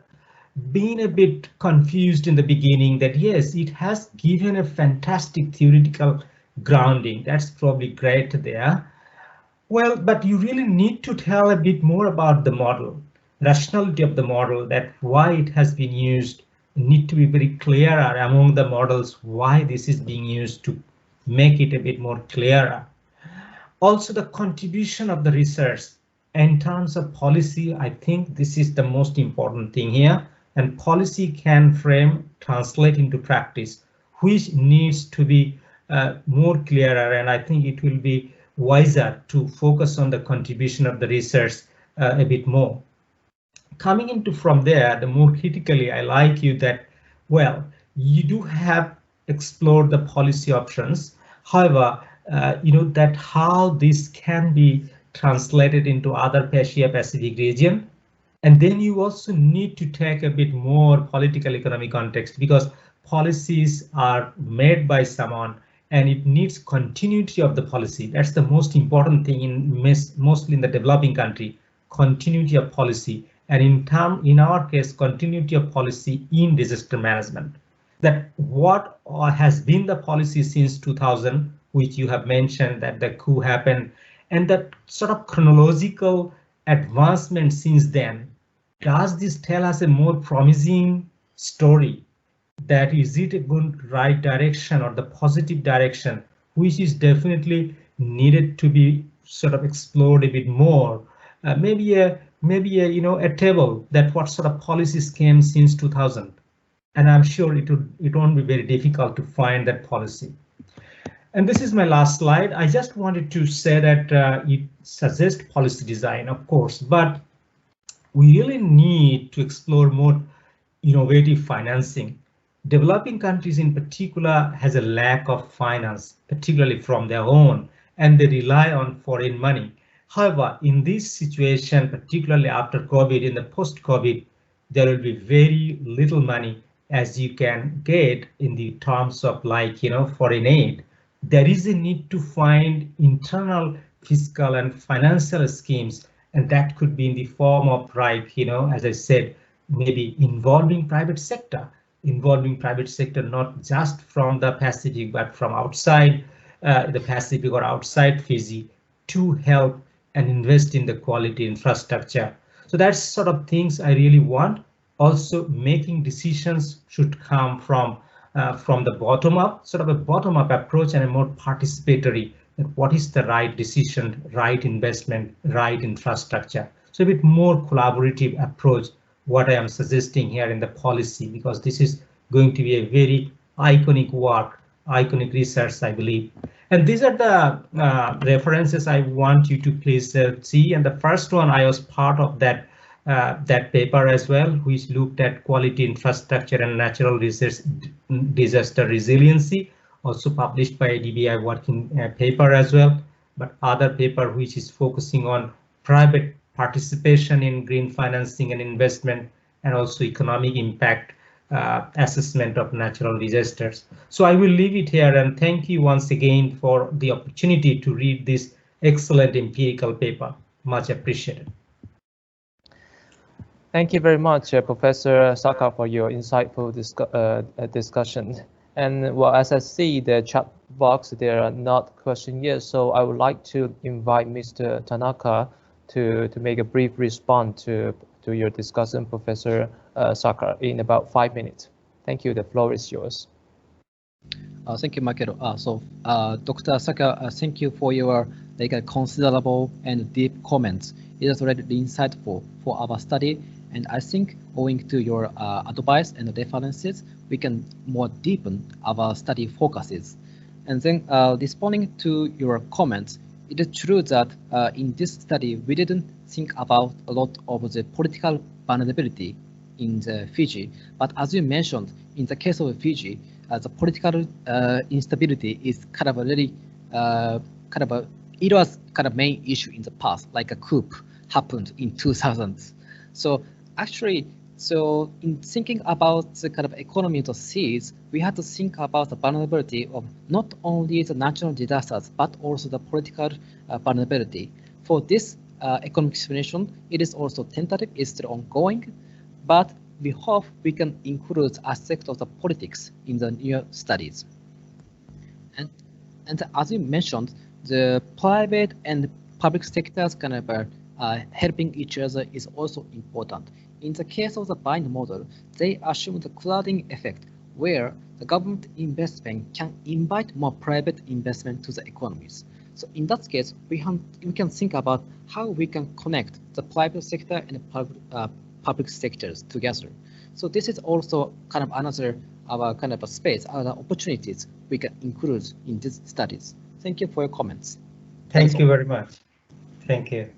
been a bit confused in the beginning that yes, it has given a fantastic theoretical grounding. That's probably great there. Well, but you really need to tell a bit more about the model, rationality of the model, that why it has been used. You need to be very clearer among the models why this is being used to make it a bit more clearer. Also, the contribution of the research in terms of policy, I think this is the most important thing here. And policy can frame, translate into practice, which needs to be more clearer. And I think it will be wiser to focus on the contribution of the research a bit more. coming into from there, the more critically, I like you that, well, you do have explored the policy options. However, you know that how this can be translated into other Asia Pacific region. And then you also need to take a bit more political economic context, because policies are made by someone and it needs continuity of the policy. That's the most important thing mostly in the developing country, continuity of policy. And in our case, continuity of policy in disaster management. That what has been the policy since 2000, which you have mentioned that the coup happened, and that sort of chronological advancement since then. Does this tell us a more promising story? That is it a good right direction or the positive direction, which is definitely needed to be sort of explored a bit more. Maybe a you know a table that what sort of policies came since 2000, and I'm sure it won't be very difficult to find that policy. And this is my last slide. I just wanted to say that it suggests policy design, of course, but we really need to explore more innovative financing. Developing countries in particular has a lack of finance, particularly from their own, and they rely on foreign money. However, in this situation, particularly after COVID, in the post-COVID, there will be very little money as you can get in the terms of like, foreign aid. There is a need to find internal fiscal and financial schemes, and that could be in the form of, as I said, maybe involving private sector, not just from the Pacific, but from outside the Pacific or outside Fiji to help and invest in the quality infrastructure. So that's sort of things I really want. Also, making decisions should come from the bottom up, sort of a bottom up approach and a more participatory. What is the right decision, right investment, right infrastructure? So a bit more collaborative approach, what I am suggesting here in the policy, because this is going to be a very iconic work, iconic research, I believe. And these are the references I want you to please see. And the first one, I was part of that paper as well, which looked at quality infrastructure and natural disaster resiliency, also published by ADBI working paper as well. But other paper which is focusing on private participation in green financing and investment, and also economic impact assessment of natural disasters. So I will leave it here, and thank you once again for the opportunity to read this excellent empirical paper. Much appreciated. Thank you very much, Professor Saka, for your insightful discussion. And well, as I see the chat box, there are not questions yet, so I would like to invite Mr. Tanaka to make a brief response to your discussion, Professor Saka, in about 5 minutes. Thank you. The floor is yours. Thank you, Michael. Dr. Saka, thank you for your considerable and deep comments. It is already insightful for our study, and I think owing to your advice and references, we can more deepen our study focuses. And then responding to your comments, it is true that in this study, we didn't think about a lot of the political vulnerability in the Fiji. But as you mentioned, in the case of Fiji, the political instability is kind of a really it was kind of main issue in the past, like a coup happened in 2000s. So actually, so in thinking about the kind of economy of the seas, we had to think about the vulnerability of not only the natural disasters, but also the political vulnerability. For this economic explanation, it is also tentative, it's still ongoing, but we hope we can include aspects of the politics in the new studies. And as you mentioned, the private and public sectors kind of helping each other is also important. In the case of the bind model, they assume the crowding effect, where the government investment can invite more private investment to the economies. So in that case, we can think about how we can connect the private sector and the public sectors together. So this is also kind of another kind of a space, other opportunities we can include in these studies. Thank you for your comments. Thank you very much. Thank you.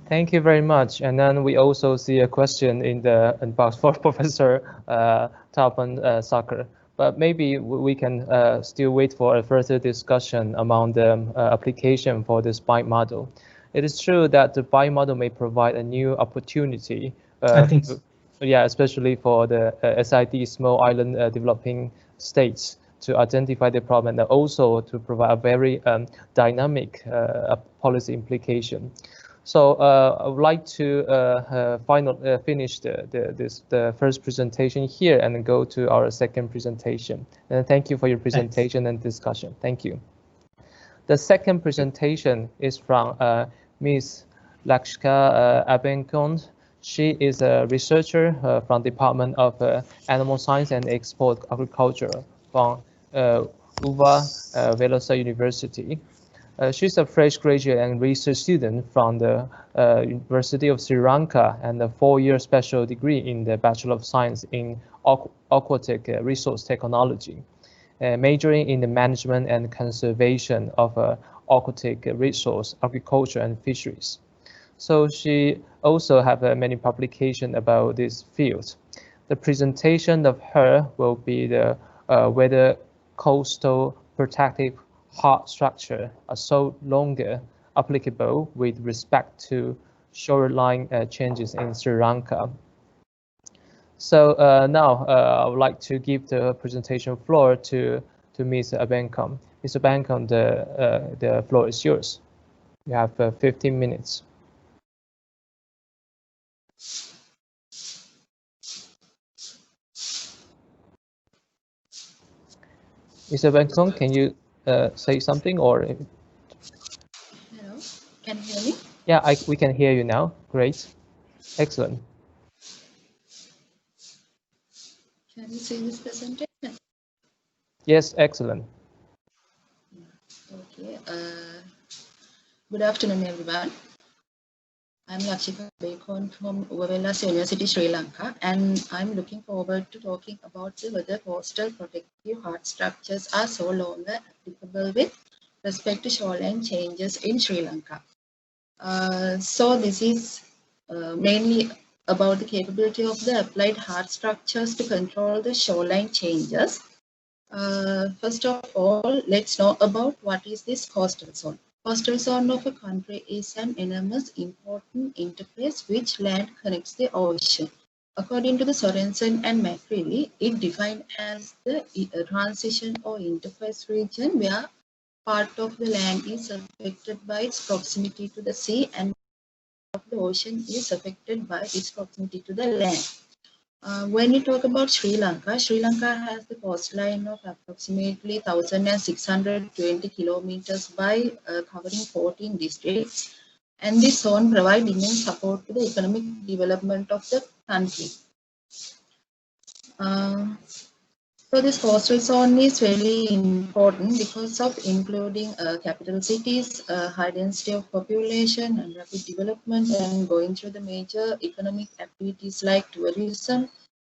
Thank you very much. And then we also see a question in the inbox for Professor Tapan Sakar. But maybe we can still wait for a further discussion among the application for this BI model. It is true that the BI model may provide a new opportunity. I think so. Yeah, especially for the SID, small island developing states, to identify the problem and also to provide a very dynamic policy implication. So I would like to finish the first presentation here and go to our second presentation. And thank you for your presentation and discussion. Thank you. The second presentation is from Ms. Lakshka Abenkon. She is a researcher from Department of Animal Science and Export Agriculture from UVA Velosa University. She's a fresh graduate and research student from the University of Sri Lanka and a 4-year special degree in the Bachelor of Science in Aquatic Resource Technology, majoring in the management and conservation of aquatic resource, agriculture, and fisheries. So she also has many publications about this field. The presentation of her will be the whether coastal protective hard structure are so longer applicable with respect to shoreline changes in Sri Lanka. So now I would like to give the presentation floor to Ms. Abenkon. Ms. Abenkon, the floor is yours. You have 15 minutes. Ms. Abenkon, can you say something or? Hello, can you hear me? Yeah, we can hear you now. Great, excellent. Can you see this presentation? Yes, excellent. Okay. Good afternoon, everyone. I'm Lakshika Bekon from Velosa University, Sri Lanka, and I'm looking forward to talking about whether coastal protective hard structures are so longer applicable with respect to shoreline changes in Sri Lanka. So this is mainly about the capability of the applied hard structures to control the shoreline changes. First of all, let's know about what is this coastal zone. Coastal zone of a country is an enormous important interface which land connects the ocean. According to the Sorensen and McCreevy, it defined as the transition or interface region where part of the land is affected by its proximity to the sea and part of the ocean is affected by its proximity to the land. When we talk about Sri Lanka has the coastline of approximately 1,620 kilometers by covering 14 districts, and this zone provides immense support to the economic development of the country. So this coastal zone is very important because of including capital cities, high density of population and rapid development, and going through the major economic activities like tourism,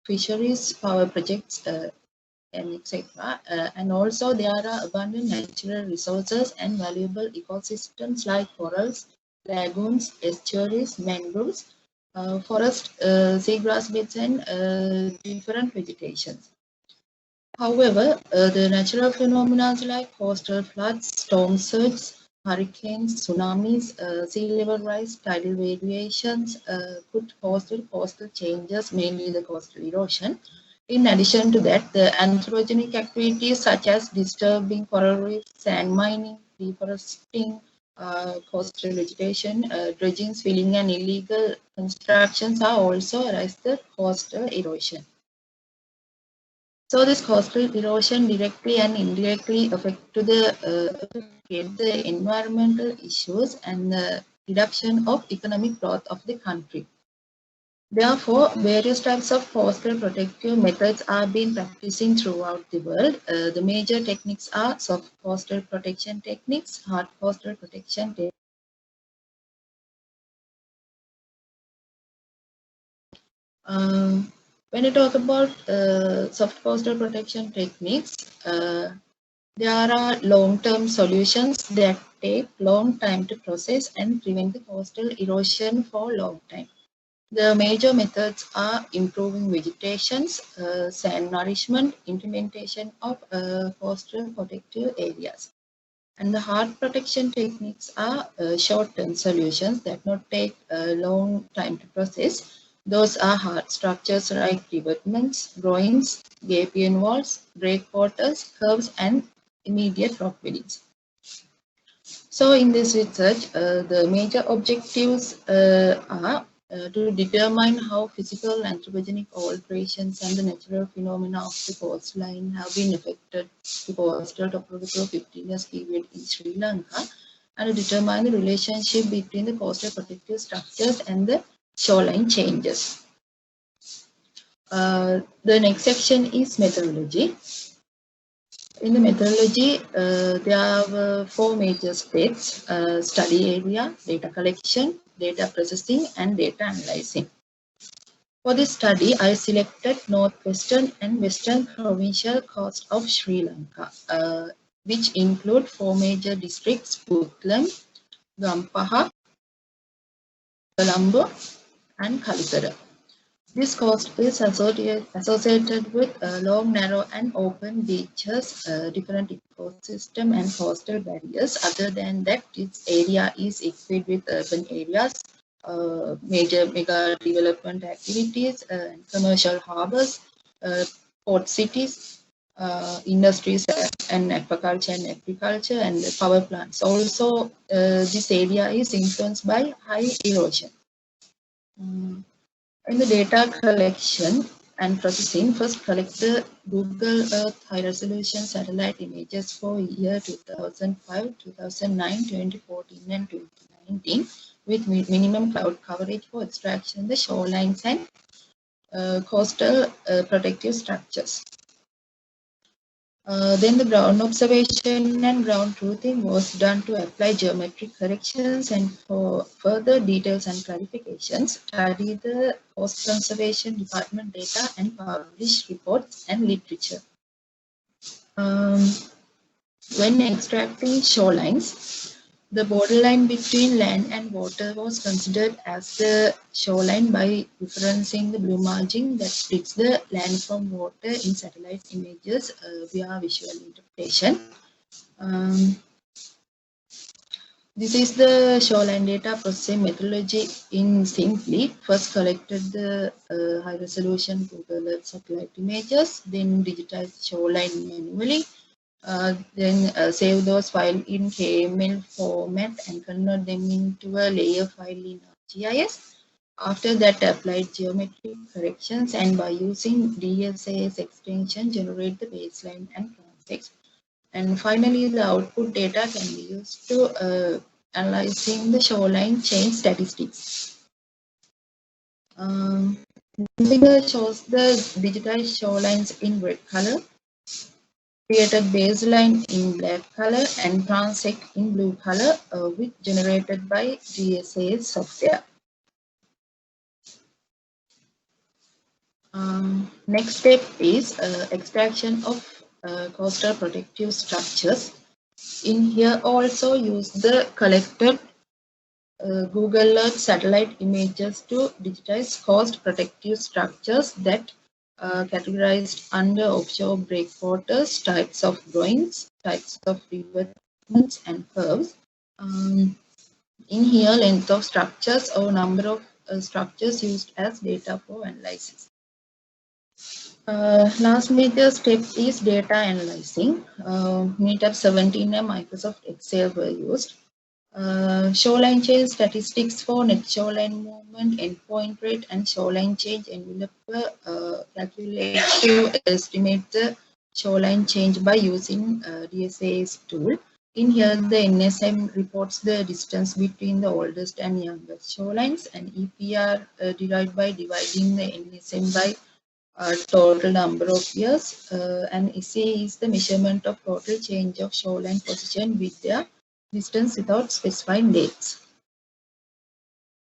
fisheries, power projects, and etc. And also there are abundant natural resources and valuable ecosystems like corals, lagoons, estuaries, mangroves, forest, seagrass beds, and different vegetations. However, the natural phenomena like coastal floods, storm surge, hurricanes, tsunamis, sea level rise, tidal variations could cause coastal changes, mainly the coastal erosion. In addition to that, the anthropogenic activities such as disturbing coral reefs, sand mining, deforesting, coastal vegetation, dredging, filling, and illegal constructions are also arise the coastal erosion. So this coastal erosion directly and indirectly affect the environmental issues and the reduction of economic growth of the country. Therefore, various types of coastal protective methods are being practicing throughout the world. The major techniques are soft coastal protection techniques, hard coastal protection techniques. When you talk about soft coastal protection techniques, there are long-term solutions that take long time to process and prevent the coastal erosion for long time. The major methods are improving vegetations, sand nourishment, implementation of coastal protective areas. And the hard protection techniques are short-term solutions that not take a long time to process. Those are hard structures like revetments, groins, gabion walls, breakwaters, curves, and immediate rock beddings. So in this research, the major objectives are to determine how physical anthropogenic alterations and the natural phenomena of the coastline have been affected the coastal topography of 15 years period in Sri Lanka, and to determine the relationship between the coastal protective structures and the shoreline changes. The next section is methodology. In the methodology, there are 4 major steps: study area, data collection, data processing, and data analyzing. For this study, I selected northwestern and western provincial coast of Sri Lanka, which include 4 major districts: Puttlam, Gampaha, Colombo, and Kalisara. This coast is associated with long, narrow, and open beaches, different ecosystem and coastal barriers. Other than that, its area is equipped with urban areas, major mega development activities, commercial harbors, port cities, industries and aquaculture and agriculture, and power plants. Also, this area is influenced by high erosion. In the data collection and processing, first collect the Google Earth high-resolution satellite images for year 2005, 2009, 2014, and 2019 with minimum cloud coverage for extraction, the shorelines and coastal protective structures. Then the ground observation and ground truthing was done to apply geometric corrections, and for further details and clarifications, study the Coast Conservation Department data and publish reports and literature. When extracting shorelines, the borderline between land and water was considered as the shoreline by referencing the blue margin that splits the land from water in satellite images via visual interpretation. This is the shoreline data processing methodology in simply. First collected the high resolution Google Earth satellite images, then digitized shoreline manually. Then save those files in KML format and convert them into a layer file in GIS. After that, applied geometric corrections, and by using DSAS extension, generate the baseline and context. And finally, the output data can be used to analyzing the shoreline change statistics. This figure shows the digitized shorelines in red color, created baseline in black color, and transect in blue color, which generated by GSAS software. Next step is extraction of coastal protective structures. In here also use the collected Google Earth satellite images to digitize coast protective structures that categorized under offshore breakwaters, types of groins, types of revetments, and curves. In here, length of structures or number of structures used as data for analysis. Last major step is data analyzing. Meetup 17 and Microsoft Excel were used. Shoreline change statistics for net shoreline movement, endpoint rate, and shoreline change envelope were calculated to estimate the shoreline change by using DSAS tool. In here, the NSM reports the distance between the oldest and youngest shorelines, and EPR derived by dividing the NSM by total number of years, and SA is the measurement of total change of shoreline position with their distance without specifying dates.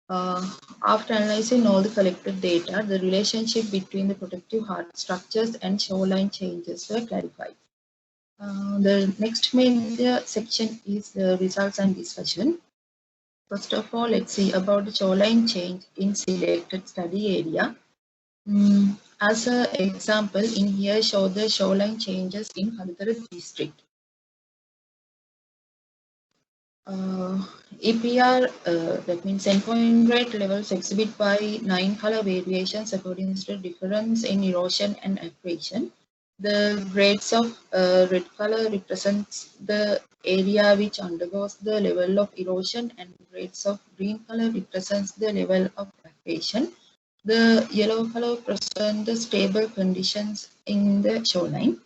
After analyzing all the collected data, the relationship between the protective hard structures and shoreline changes were clarified. The next major section is the results and discussion. First of all, let's see about the shoreline change in selected study area. As an example, in here show the shoreline changes in Kalutara district. EPR, that means endpoint rate levels exhibit by 9 color variations according to difference in erosion and accretion. The grades of red color represents the area which undergoes the level of erosion, and grades of green color represents the level of accretion. The yellow color presents the stable conditions in the shoreline.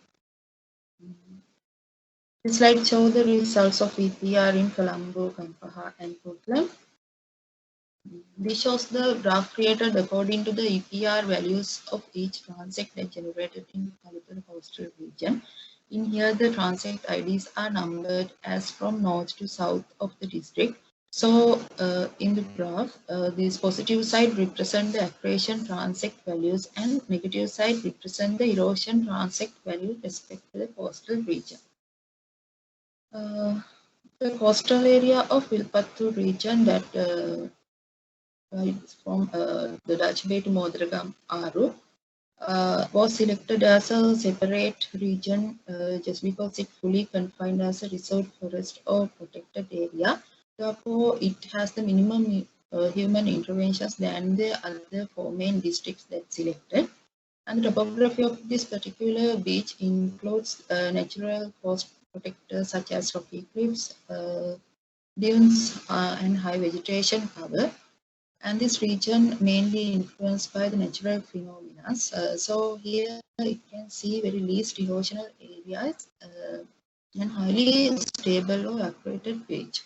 This slide shows the results of EPR in Colombo, Gampaha, and Portland. This shows the graph created according to the EPR values of each transect that generated in Kalutara coastal region. In here, the transect IDs are numbered as from north to south of the district. So, in the graph, this positive side represent the accretion transect values and negative side represent the erosion transect value respect to the coastal region. The coastal area of Wilpattu region that from the Dutch Bay to Modragam Aru was selected as a separate region just because it fully confined as a reserved forest or protected area. Therefore, it has the minimum human interventions than the other 4 main districts that selected. And the topography of this particular beach includes natural coast protectors such as rocky cliffs, dunes, and high vegetation cover. And this region mainly influenced by the natural phenomena. So here you can see very least erosional areas and highly stable or accreted beach.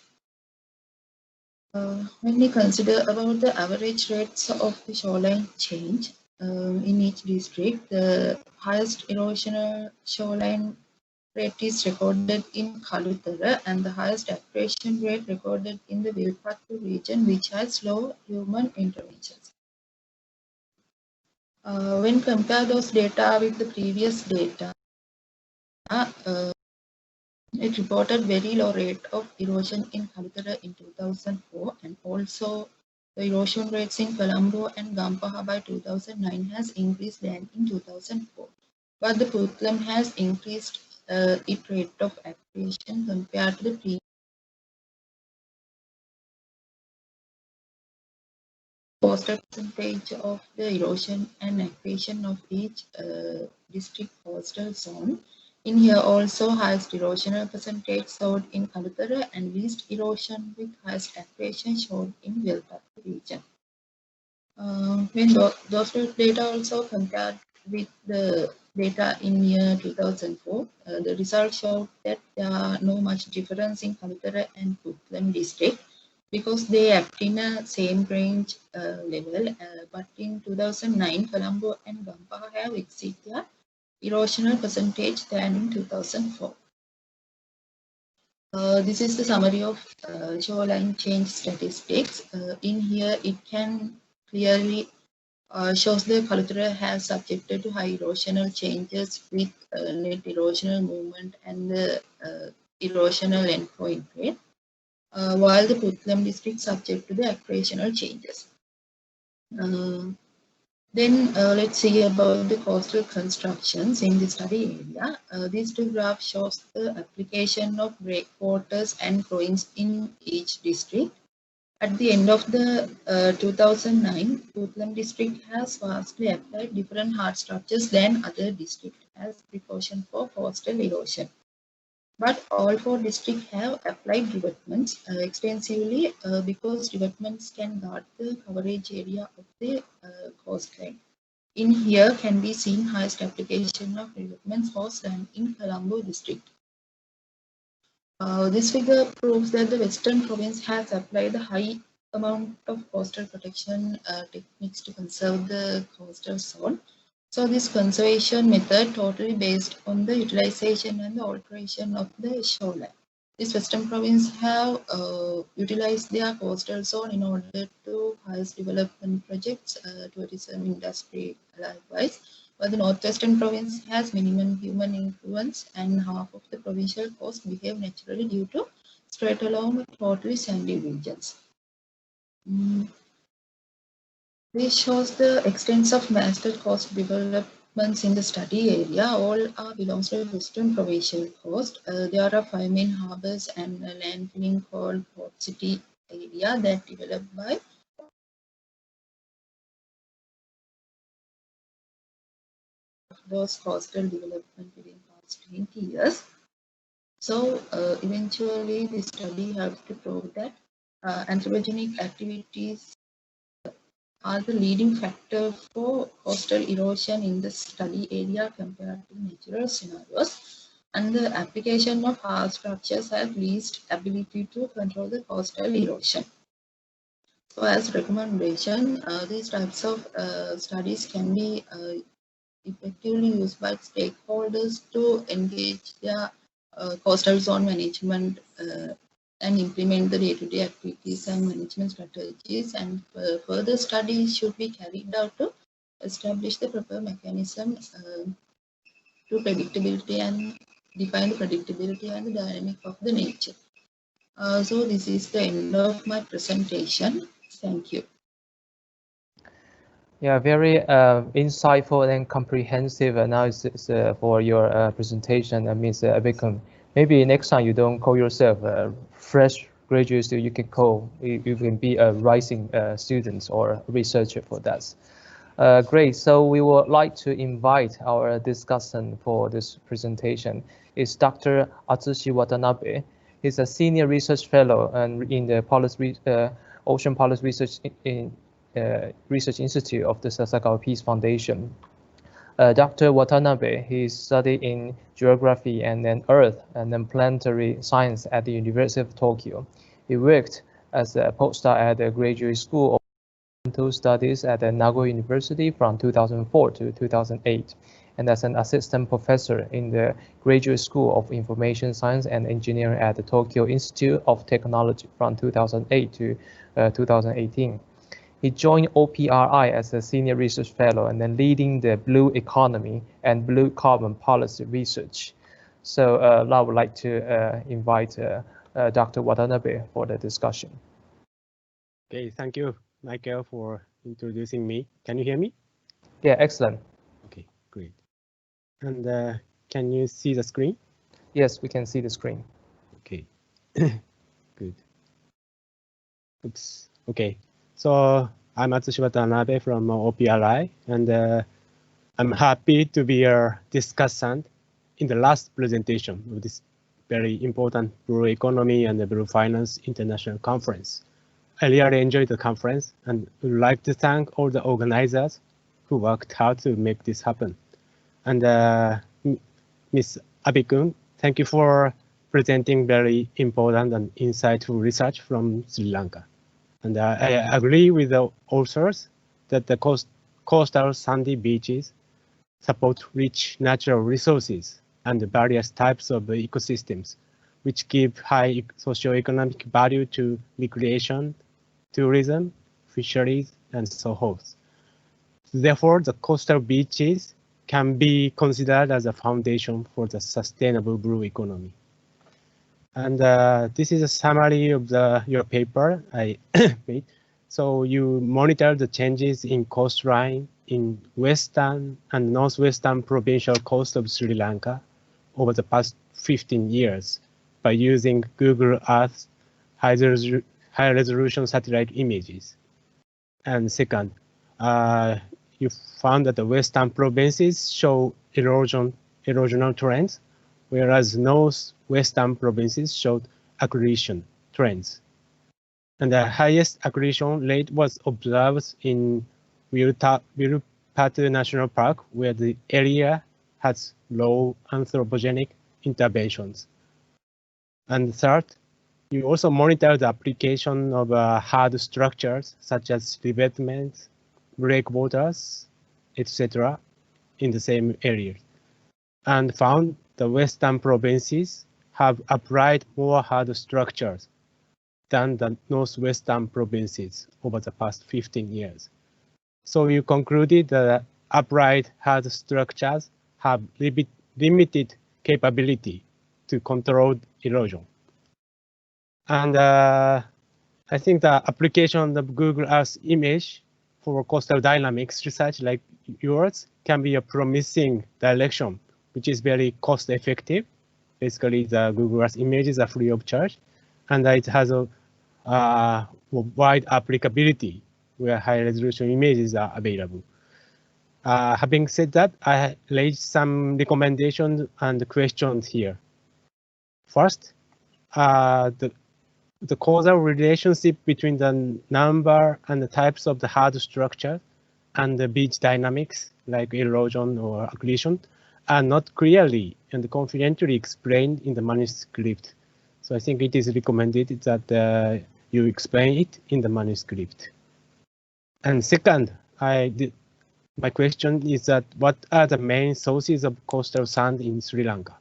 When we consider about the average rates of the shoreline change in each district, the highest erosional shoreline rate is recorded in Kalutara and the highest accretion rate recorded in the Wilpattu region, which has low human interventions. When compare those data with the previous data, it reported very low rate of erosion in Kalutara in 2004, and also the erosion rates in Colombo and Gampaha by 2009 has increased than in 2004. But the Portland has increased its rate of accretion compared to the previous. Coastal percentage of the erosion and accretion of each district coastal zone. In here also highest erosional percentage showed in Kalutara and least erosion with highest accretion showed in Wilpattu region. When those data also compared with the data in year 2004, the results showed that there are no much difference in Kalutara and Portland district because they act in a same range level. But in 2009, Colombo and Gampaha have exceeded their erosional percentage than in 2004. This is the summary of shoreline change statistics. In here, it can clearly shows the Kalutara has subjected to high erosional changes with net erosional movement and the erosional endpoint rate, while the Portland district subject to the accretional changes. Then let's see about the coastal constructions in the study area. These two graphs shows the application of breakwaters and groins in each district. At the end of the 2009, Portland district has vastly applied different hard structures than other districts as precaution for coastal erosion. But all 4 districts have applied revetments extensively because revetments can guard the coverage area of the coastline. In here can be seen highest application of revetments was done in Colombo district. This figure proves that the Western province has applied a high amount of coastal protection techniques to conserve the coastal zone. So this conservation method totally based on the utilization and the alteration of the shoreline. This Western province have utilized their coastal zone in order to highest development projects, tourism industry likewise. while the northwestern province has minimum human influence and half of the provincial coasts behave naturally due to straight along totally sandy regions. This shows the extent of master coast developments in the study area. All belongs to the western provincial coast. There are 5 main harbours and a landfilling called Port City area that developed by those coastal development within past 20 years. So eventually the study has to prove that anthropogenic activities are the leading factor for coastal erosion in the study area compared to natural scenarios, and the application of hard structures has least ability to control the coastal erosion. So as recommendation, these types of studies can be effectively used by stakeholders to engage their coastal zone management and implement the day-to-day activities and management strategies, and further studies should be carried out to establish the proper mechanism to predictability and define the predictability and the dynamic of the nature. So this is the end of my presentation. Thank you. Yeah, very insightful and comprehensive analysis for your presentation, Ms. Abicum. Maybe next time you don't call yourself a fresh graduate student, you can be a rising student or researcher for that. Great. So we would like to invite our discussant for this presentation. It's Dr. Atsushi Watanabe. He's a senior research fellow in the Ocean Policy Research Institute of the Sasakawa Peace Foundation. Dr. Watanabe, he studied in geography and then earth and then planetary science at the University of Tokyo. He worked as a postdoc at the Graduate School of Environmental Studies at the Nagoya University from 2004 to 2008, and as an assistant professor in the Graduate School of Information Science and Engineering at the Tokyo Institute of Technology from 2008 to 2018. He joined OPRI as a senior research fellow and then leading the blue economy and blue carbon policy research. So now I would like to invite Dr. Watanabe for the discussion. Okay, thank you, Michael, for introducing me. Can you hear me? Yeah, excellent. Okay, great. And can you see the screen? Yes, we can see the screen. Okay, good. Oops, okay. So I'm Atsushi Watanabe from OPRI, and I'm happy to be a discussant in the last presentation of this very important Blue Economy and the Blue Finance International Conference. I really enjoyed the conference and would like to thank all the organizers who worked hard to make this happen. And Ms. Abikun, thank you for presenting very important and insightful research from Sri Lanka. And I agree with the authors that the coastal sandy beaches support rich natural resources and various types of ecosystems, which give high socioeconomic value to recreation, tourism, fisheries, and so forth. Therefore, the coastal beaches can be considered as a foundation for the sustainable blue economy. And this is a summary of your paper I made. So you monitor the changes in coastline in western and northwestern provincial coast of Sri Lanka over the past 15 years by using Google Earth high-resolution satellite images. And second, you found that the western provinces show erosional trends, whereas northwestern provinces showed accretion trends. And the highest accretion rate was observed in Virupatu National Park, where the area has low anthropogenic interventions. And third, you also monitor the application of hard structures such as revetments, breakwaters, etc. in the same area, and found the western provinces have applied more hard structures than the northwestern provinces over the past 15 years. So you concluded that upright hard structures have limited capability to control erosion. And I think the application of Google Earth image for coastal dynamics research like yours can be a promising direction, which is very cost effective. Basically, the Google Earth images are free of charge, and it has a wide applicability where high resolution images are available. Having said that, I raised some recommendations and questions here. First, the causal relationship between the number and the types of the hard structure and the beach dynamics, like erosion or accretion, are not clearly and confidently explained in the manuscript. So I think it is recommended that you explain it in the manuscript. And second, my question is that what are the main sources of coastal sand in Sri Lanka?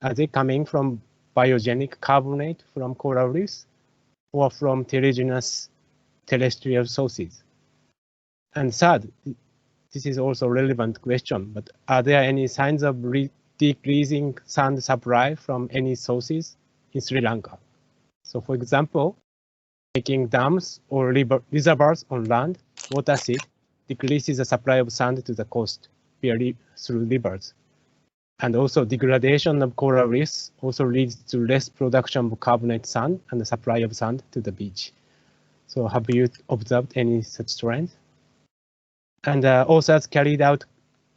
Are they coming from biogenic carbonate from coral reefs or from heterogeneous terrestrial sources? And third, this is also a relevant question, but are there any signs of decreasing sand supply from any sources in Sri Lanka? So for example, making dams or reservoirs on land, water seed decreases the supply of sand to the coast through rivers. And also degradation of coral reefs also leads to less production of carbonate sand and the supply of sand to the beach. So have you observed any such trend? And authors carried out,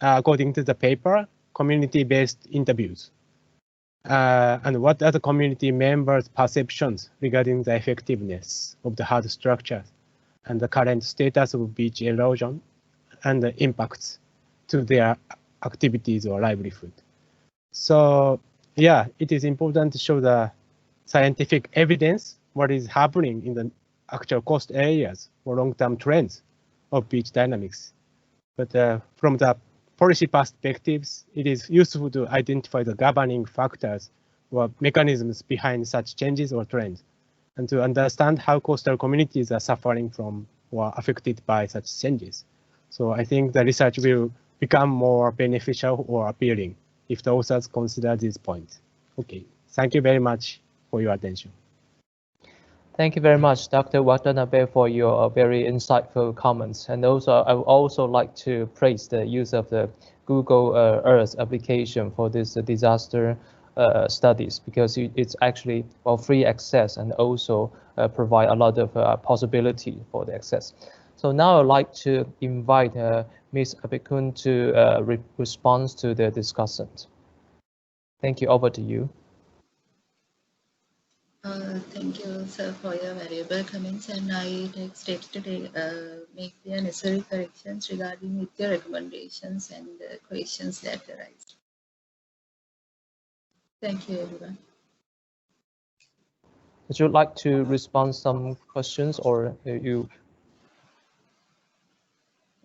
according to the paper, community-based interviews. And what are the community members' perceptions regarding the effectiveness of the hard structures and the current status of beach erosion and the impacts to their activities or livelihood? So yeah, it is important to show the scientific evidence what is happening in the actual coast areas for long-term trends of beach dynamics. But from the policy perspectives, it is useful to identify the governing factors or mechanisms behind such changes or trends, and to understand how coastal communities are suffering from or affected by such changes. So I think the research will become more beneficial or appealing if the authors consider these points. Okay, thank you very much for your attention. Thank you very much, Dr. Watanabe, for your very insightful comments. And also, I would also like to praise the use of the Google Earth application for this disaster studies, because it's actually free access and also provide a lot of possibility for the access. So now I'd like to invite Ms. Abikun to respond to the discussant. Thank you. Over to you. Thank you, sir, for your valuable comments, and I take steps to make the necessary corrections regarding with your recommendations and the questions that arise. Thank you, everyone. Would you like to respond some questions, or you?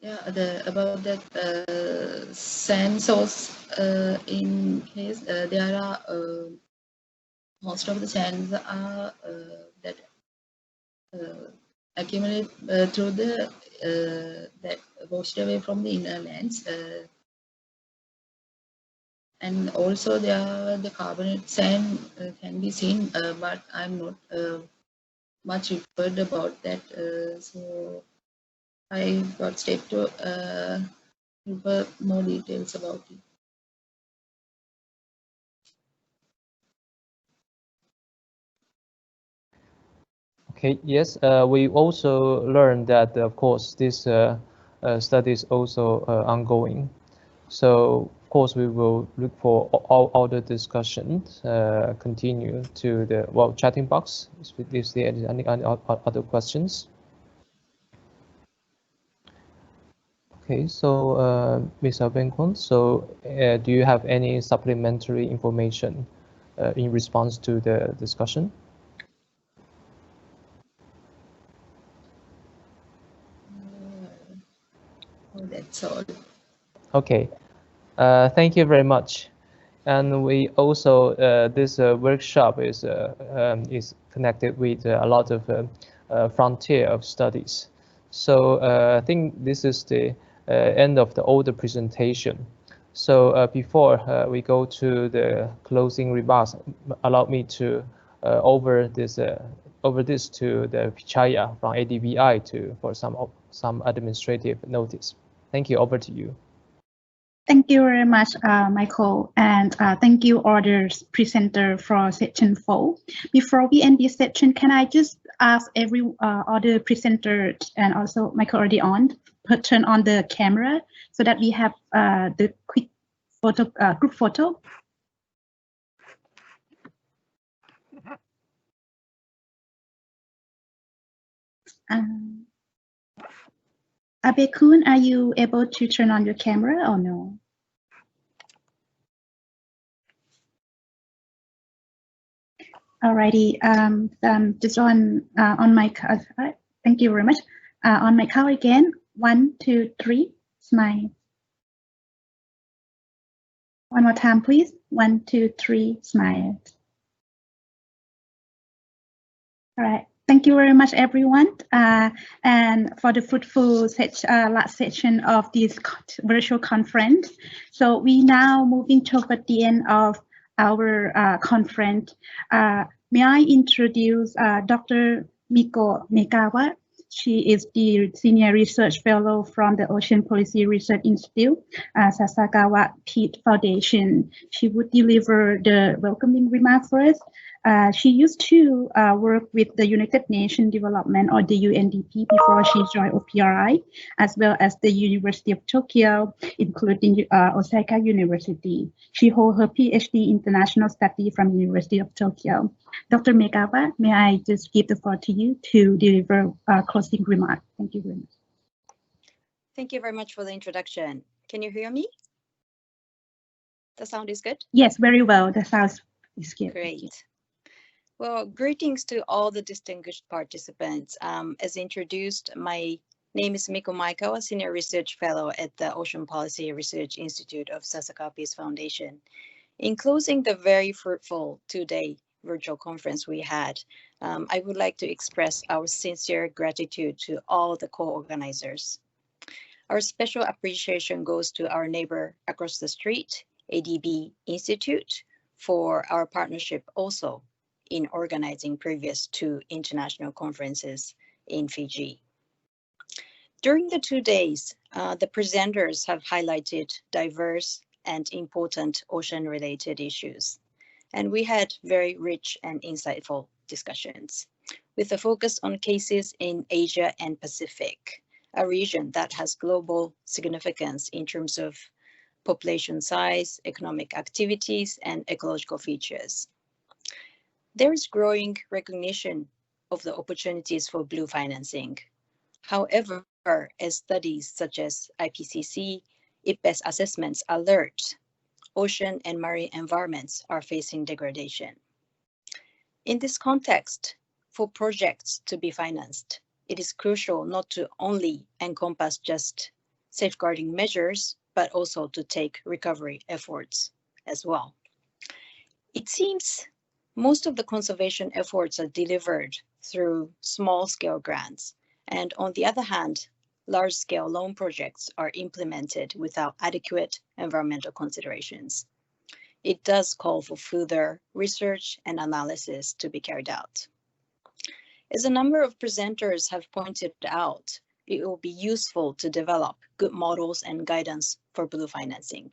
Yeah, about that sand source. In case there are most of the sands are that accumulate through the that washed away from the inner lands, and also the carbonate sand can be seen, but I'm not much referred about that, so I got step to refer more details about it. Okay, yes, we also learned that, of course, this study is also ongoing. So, of course, we will look for all the discussions, continue to the chatting box. Is there any other questions? Okay, so Ms. Abenkon, so do you have any supplementary information in response to the discussion? That's all. Okay, thank you very much. And we also this workshop is connected with a lot of frontier of studies. So I think this is the end of the older presentation. So before we go to the closing remarks, allow me to over this to the Pichaya from ADBI for some administrative notice. Thank you. Over to you. Thank you very much, Michael, and thank you, others presenter for section 4. Before we end this section, can I just ask every other presenter and also Michael already on, turn on the camera so that we have the quick photo, group photo. Abe-kun, are you able to turn on your camera or no? Alrighty, just on mic. Thank you very much. On my count again. 1, 2, 3. Smile. One more time, please. 1, 2, 3. Smile. All right. Thank you very much, everyone, and for the fruitful last session of this virtual conference. So we now moving toward the end of our conference. May I introduce Dr. Miko Megawa. She is the Senior Research Fellow from the Ocean Policy Research Institute, Sasakawa Peace Foundation. She would deliver the welcoming remarks for us. She used to work with the United Nations Development, or the UNDP, before she joined OPRI, as well as the University of Tokyo, including Osaka University. She holds her PhD in International Study from University of Tokyo. Dr. Megawa, may I just give the floor to you to deliver closing remarks. Thank you very much. Thank you very much for the introduction. Can you hear me? The sound is good? Yes, very well. The sound is good. Great. Well, greetings to all the distinguished participants. As introduced, my name is Miko Maikawa, Senior Research Fellow at the Ocean Policy Research Institute of Sasakawa Peace Foundation. In closing the very fruitful two-day virtual conference we had, I would like to express our sincere gratitude to all the co-organizers. Our special appreciation goes to our neighbor across the street, ADBI Institute, for our partnership also in organizing previous 2 international conferences in Fiji. During the 2 days, the presenters have highlighted diverse and important ocean-related issues, and we had very rich and insightful discussions with a focus on cases in Asia and Pacific, a region that has global significance in terms of population size, economic activities, and ecological features. There is growing recognition of the opportunities for blue financing. However, as studies such as IPCC, IPBES assessments alert, ocean and marine environments are facing degradation. In this context, for projects to be financed, it is crucial not to only encompass just safeguarding measures, but also to take recovery efforts as well. It seems most of the conservation efforts are delivered through small-scale grants, and on the other hand, large-scale loan projects are implemented without adequate environmental considerations. It does call for further research and analysis to be carried out. As a number of presenters have pointed out, it will be useful to develop good models and guidance for blue financing.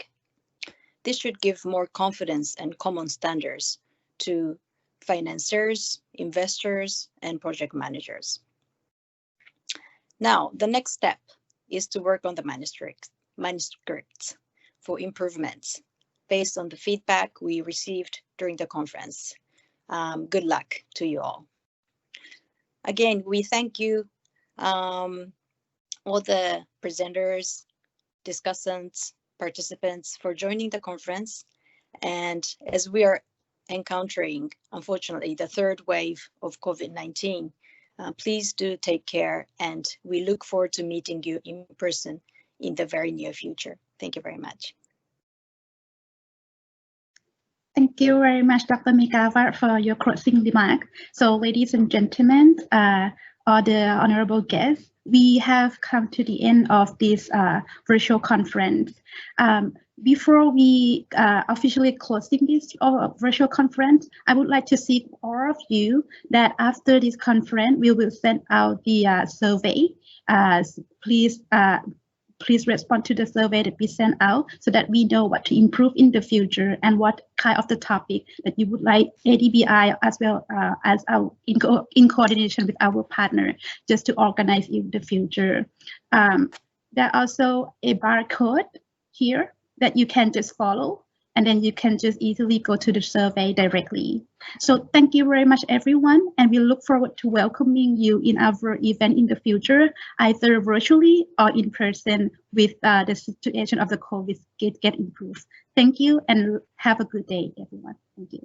This should give more confidence and common standards to financiers, investors, and project managers. Now, the next step is to work on the manuscript for improvements based on the feedback we received during the conference. Good luck to you all. Again, we thank you, all the presenters, discussants, participants for joining the conference. And as we are encountering, unfortunately, the 3rd wave of COVID-19, please do take care, and we look forward to meeting you in person in the very near future. Thank you very much. Thank you very much, Dr. Megawa, for your closing remark. So, ladies and gentlemen, all the honorable guests, we have come to the end of this virtual conference. Before we officially closing this virtual conference, I would like to seek all of you that after this conference, we will send out the survey. Please respond to the survey that we sent out so that we know what to improve in the future and what kind of the topic that you would like ADBI as well as our in coordination with our partner just to organize in the future. There's also a barcode here that you can just follow, and then you can just easily go to the survey directly. So thank you very much, everyone, and we look forward to welcoming you in our event in the future, either virtually or in person with the situation of the COVID get improved. Thank you and have a good day, everyone. Thank you.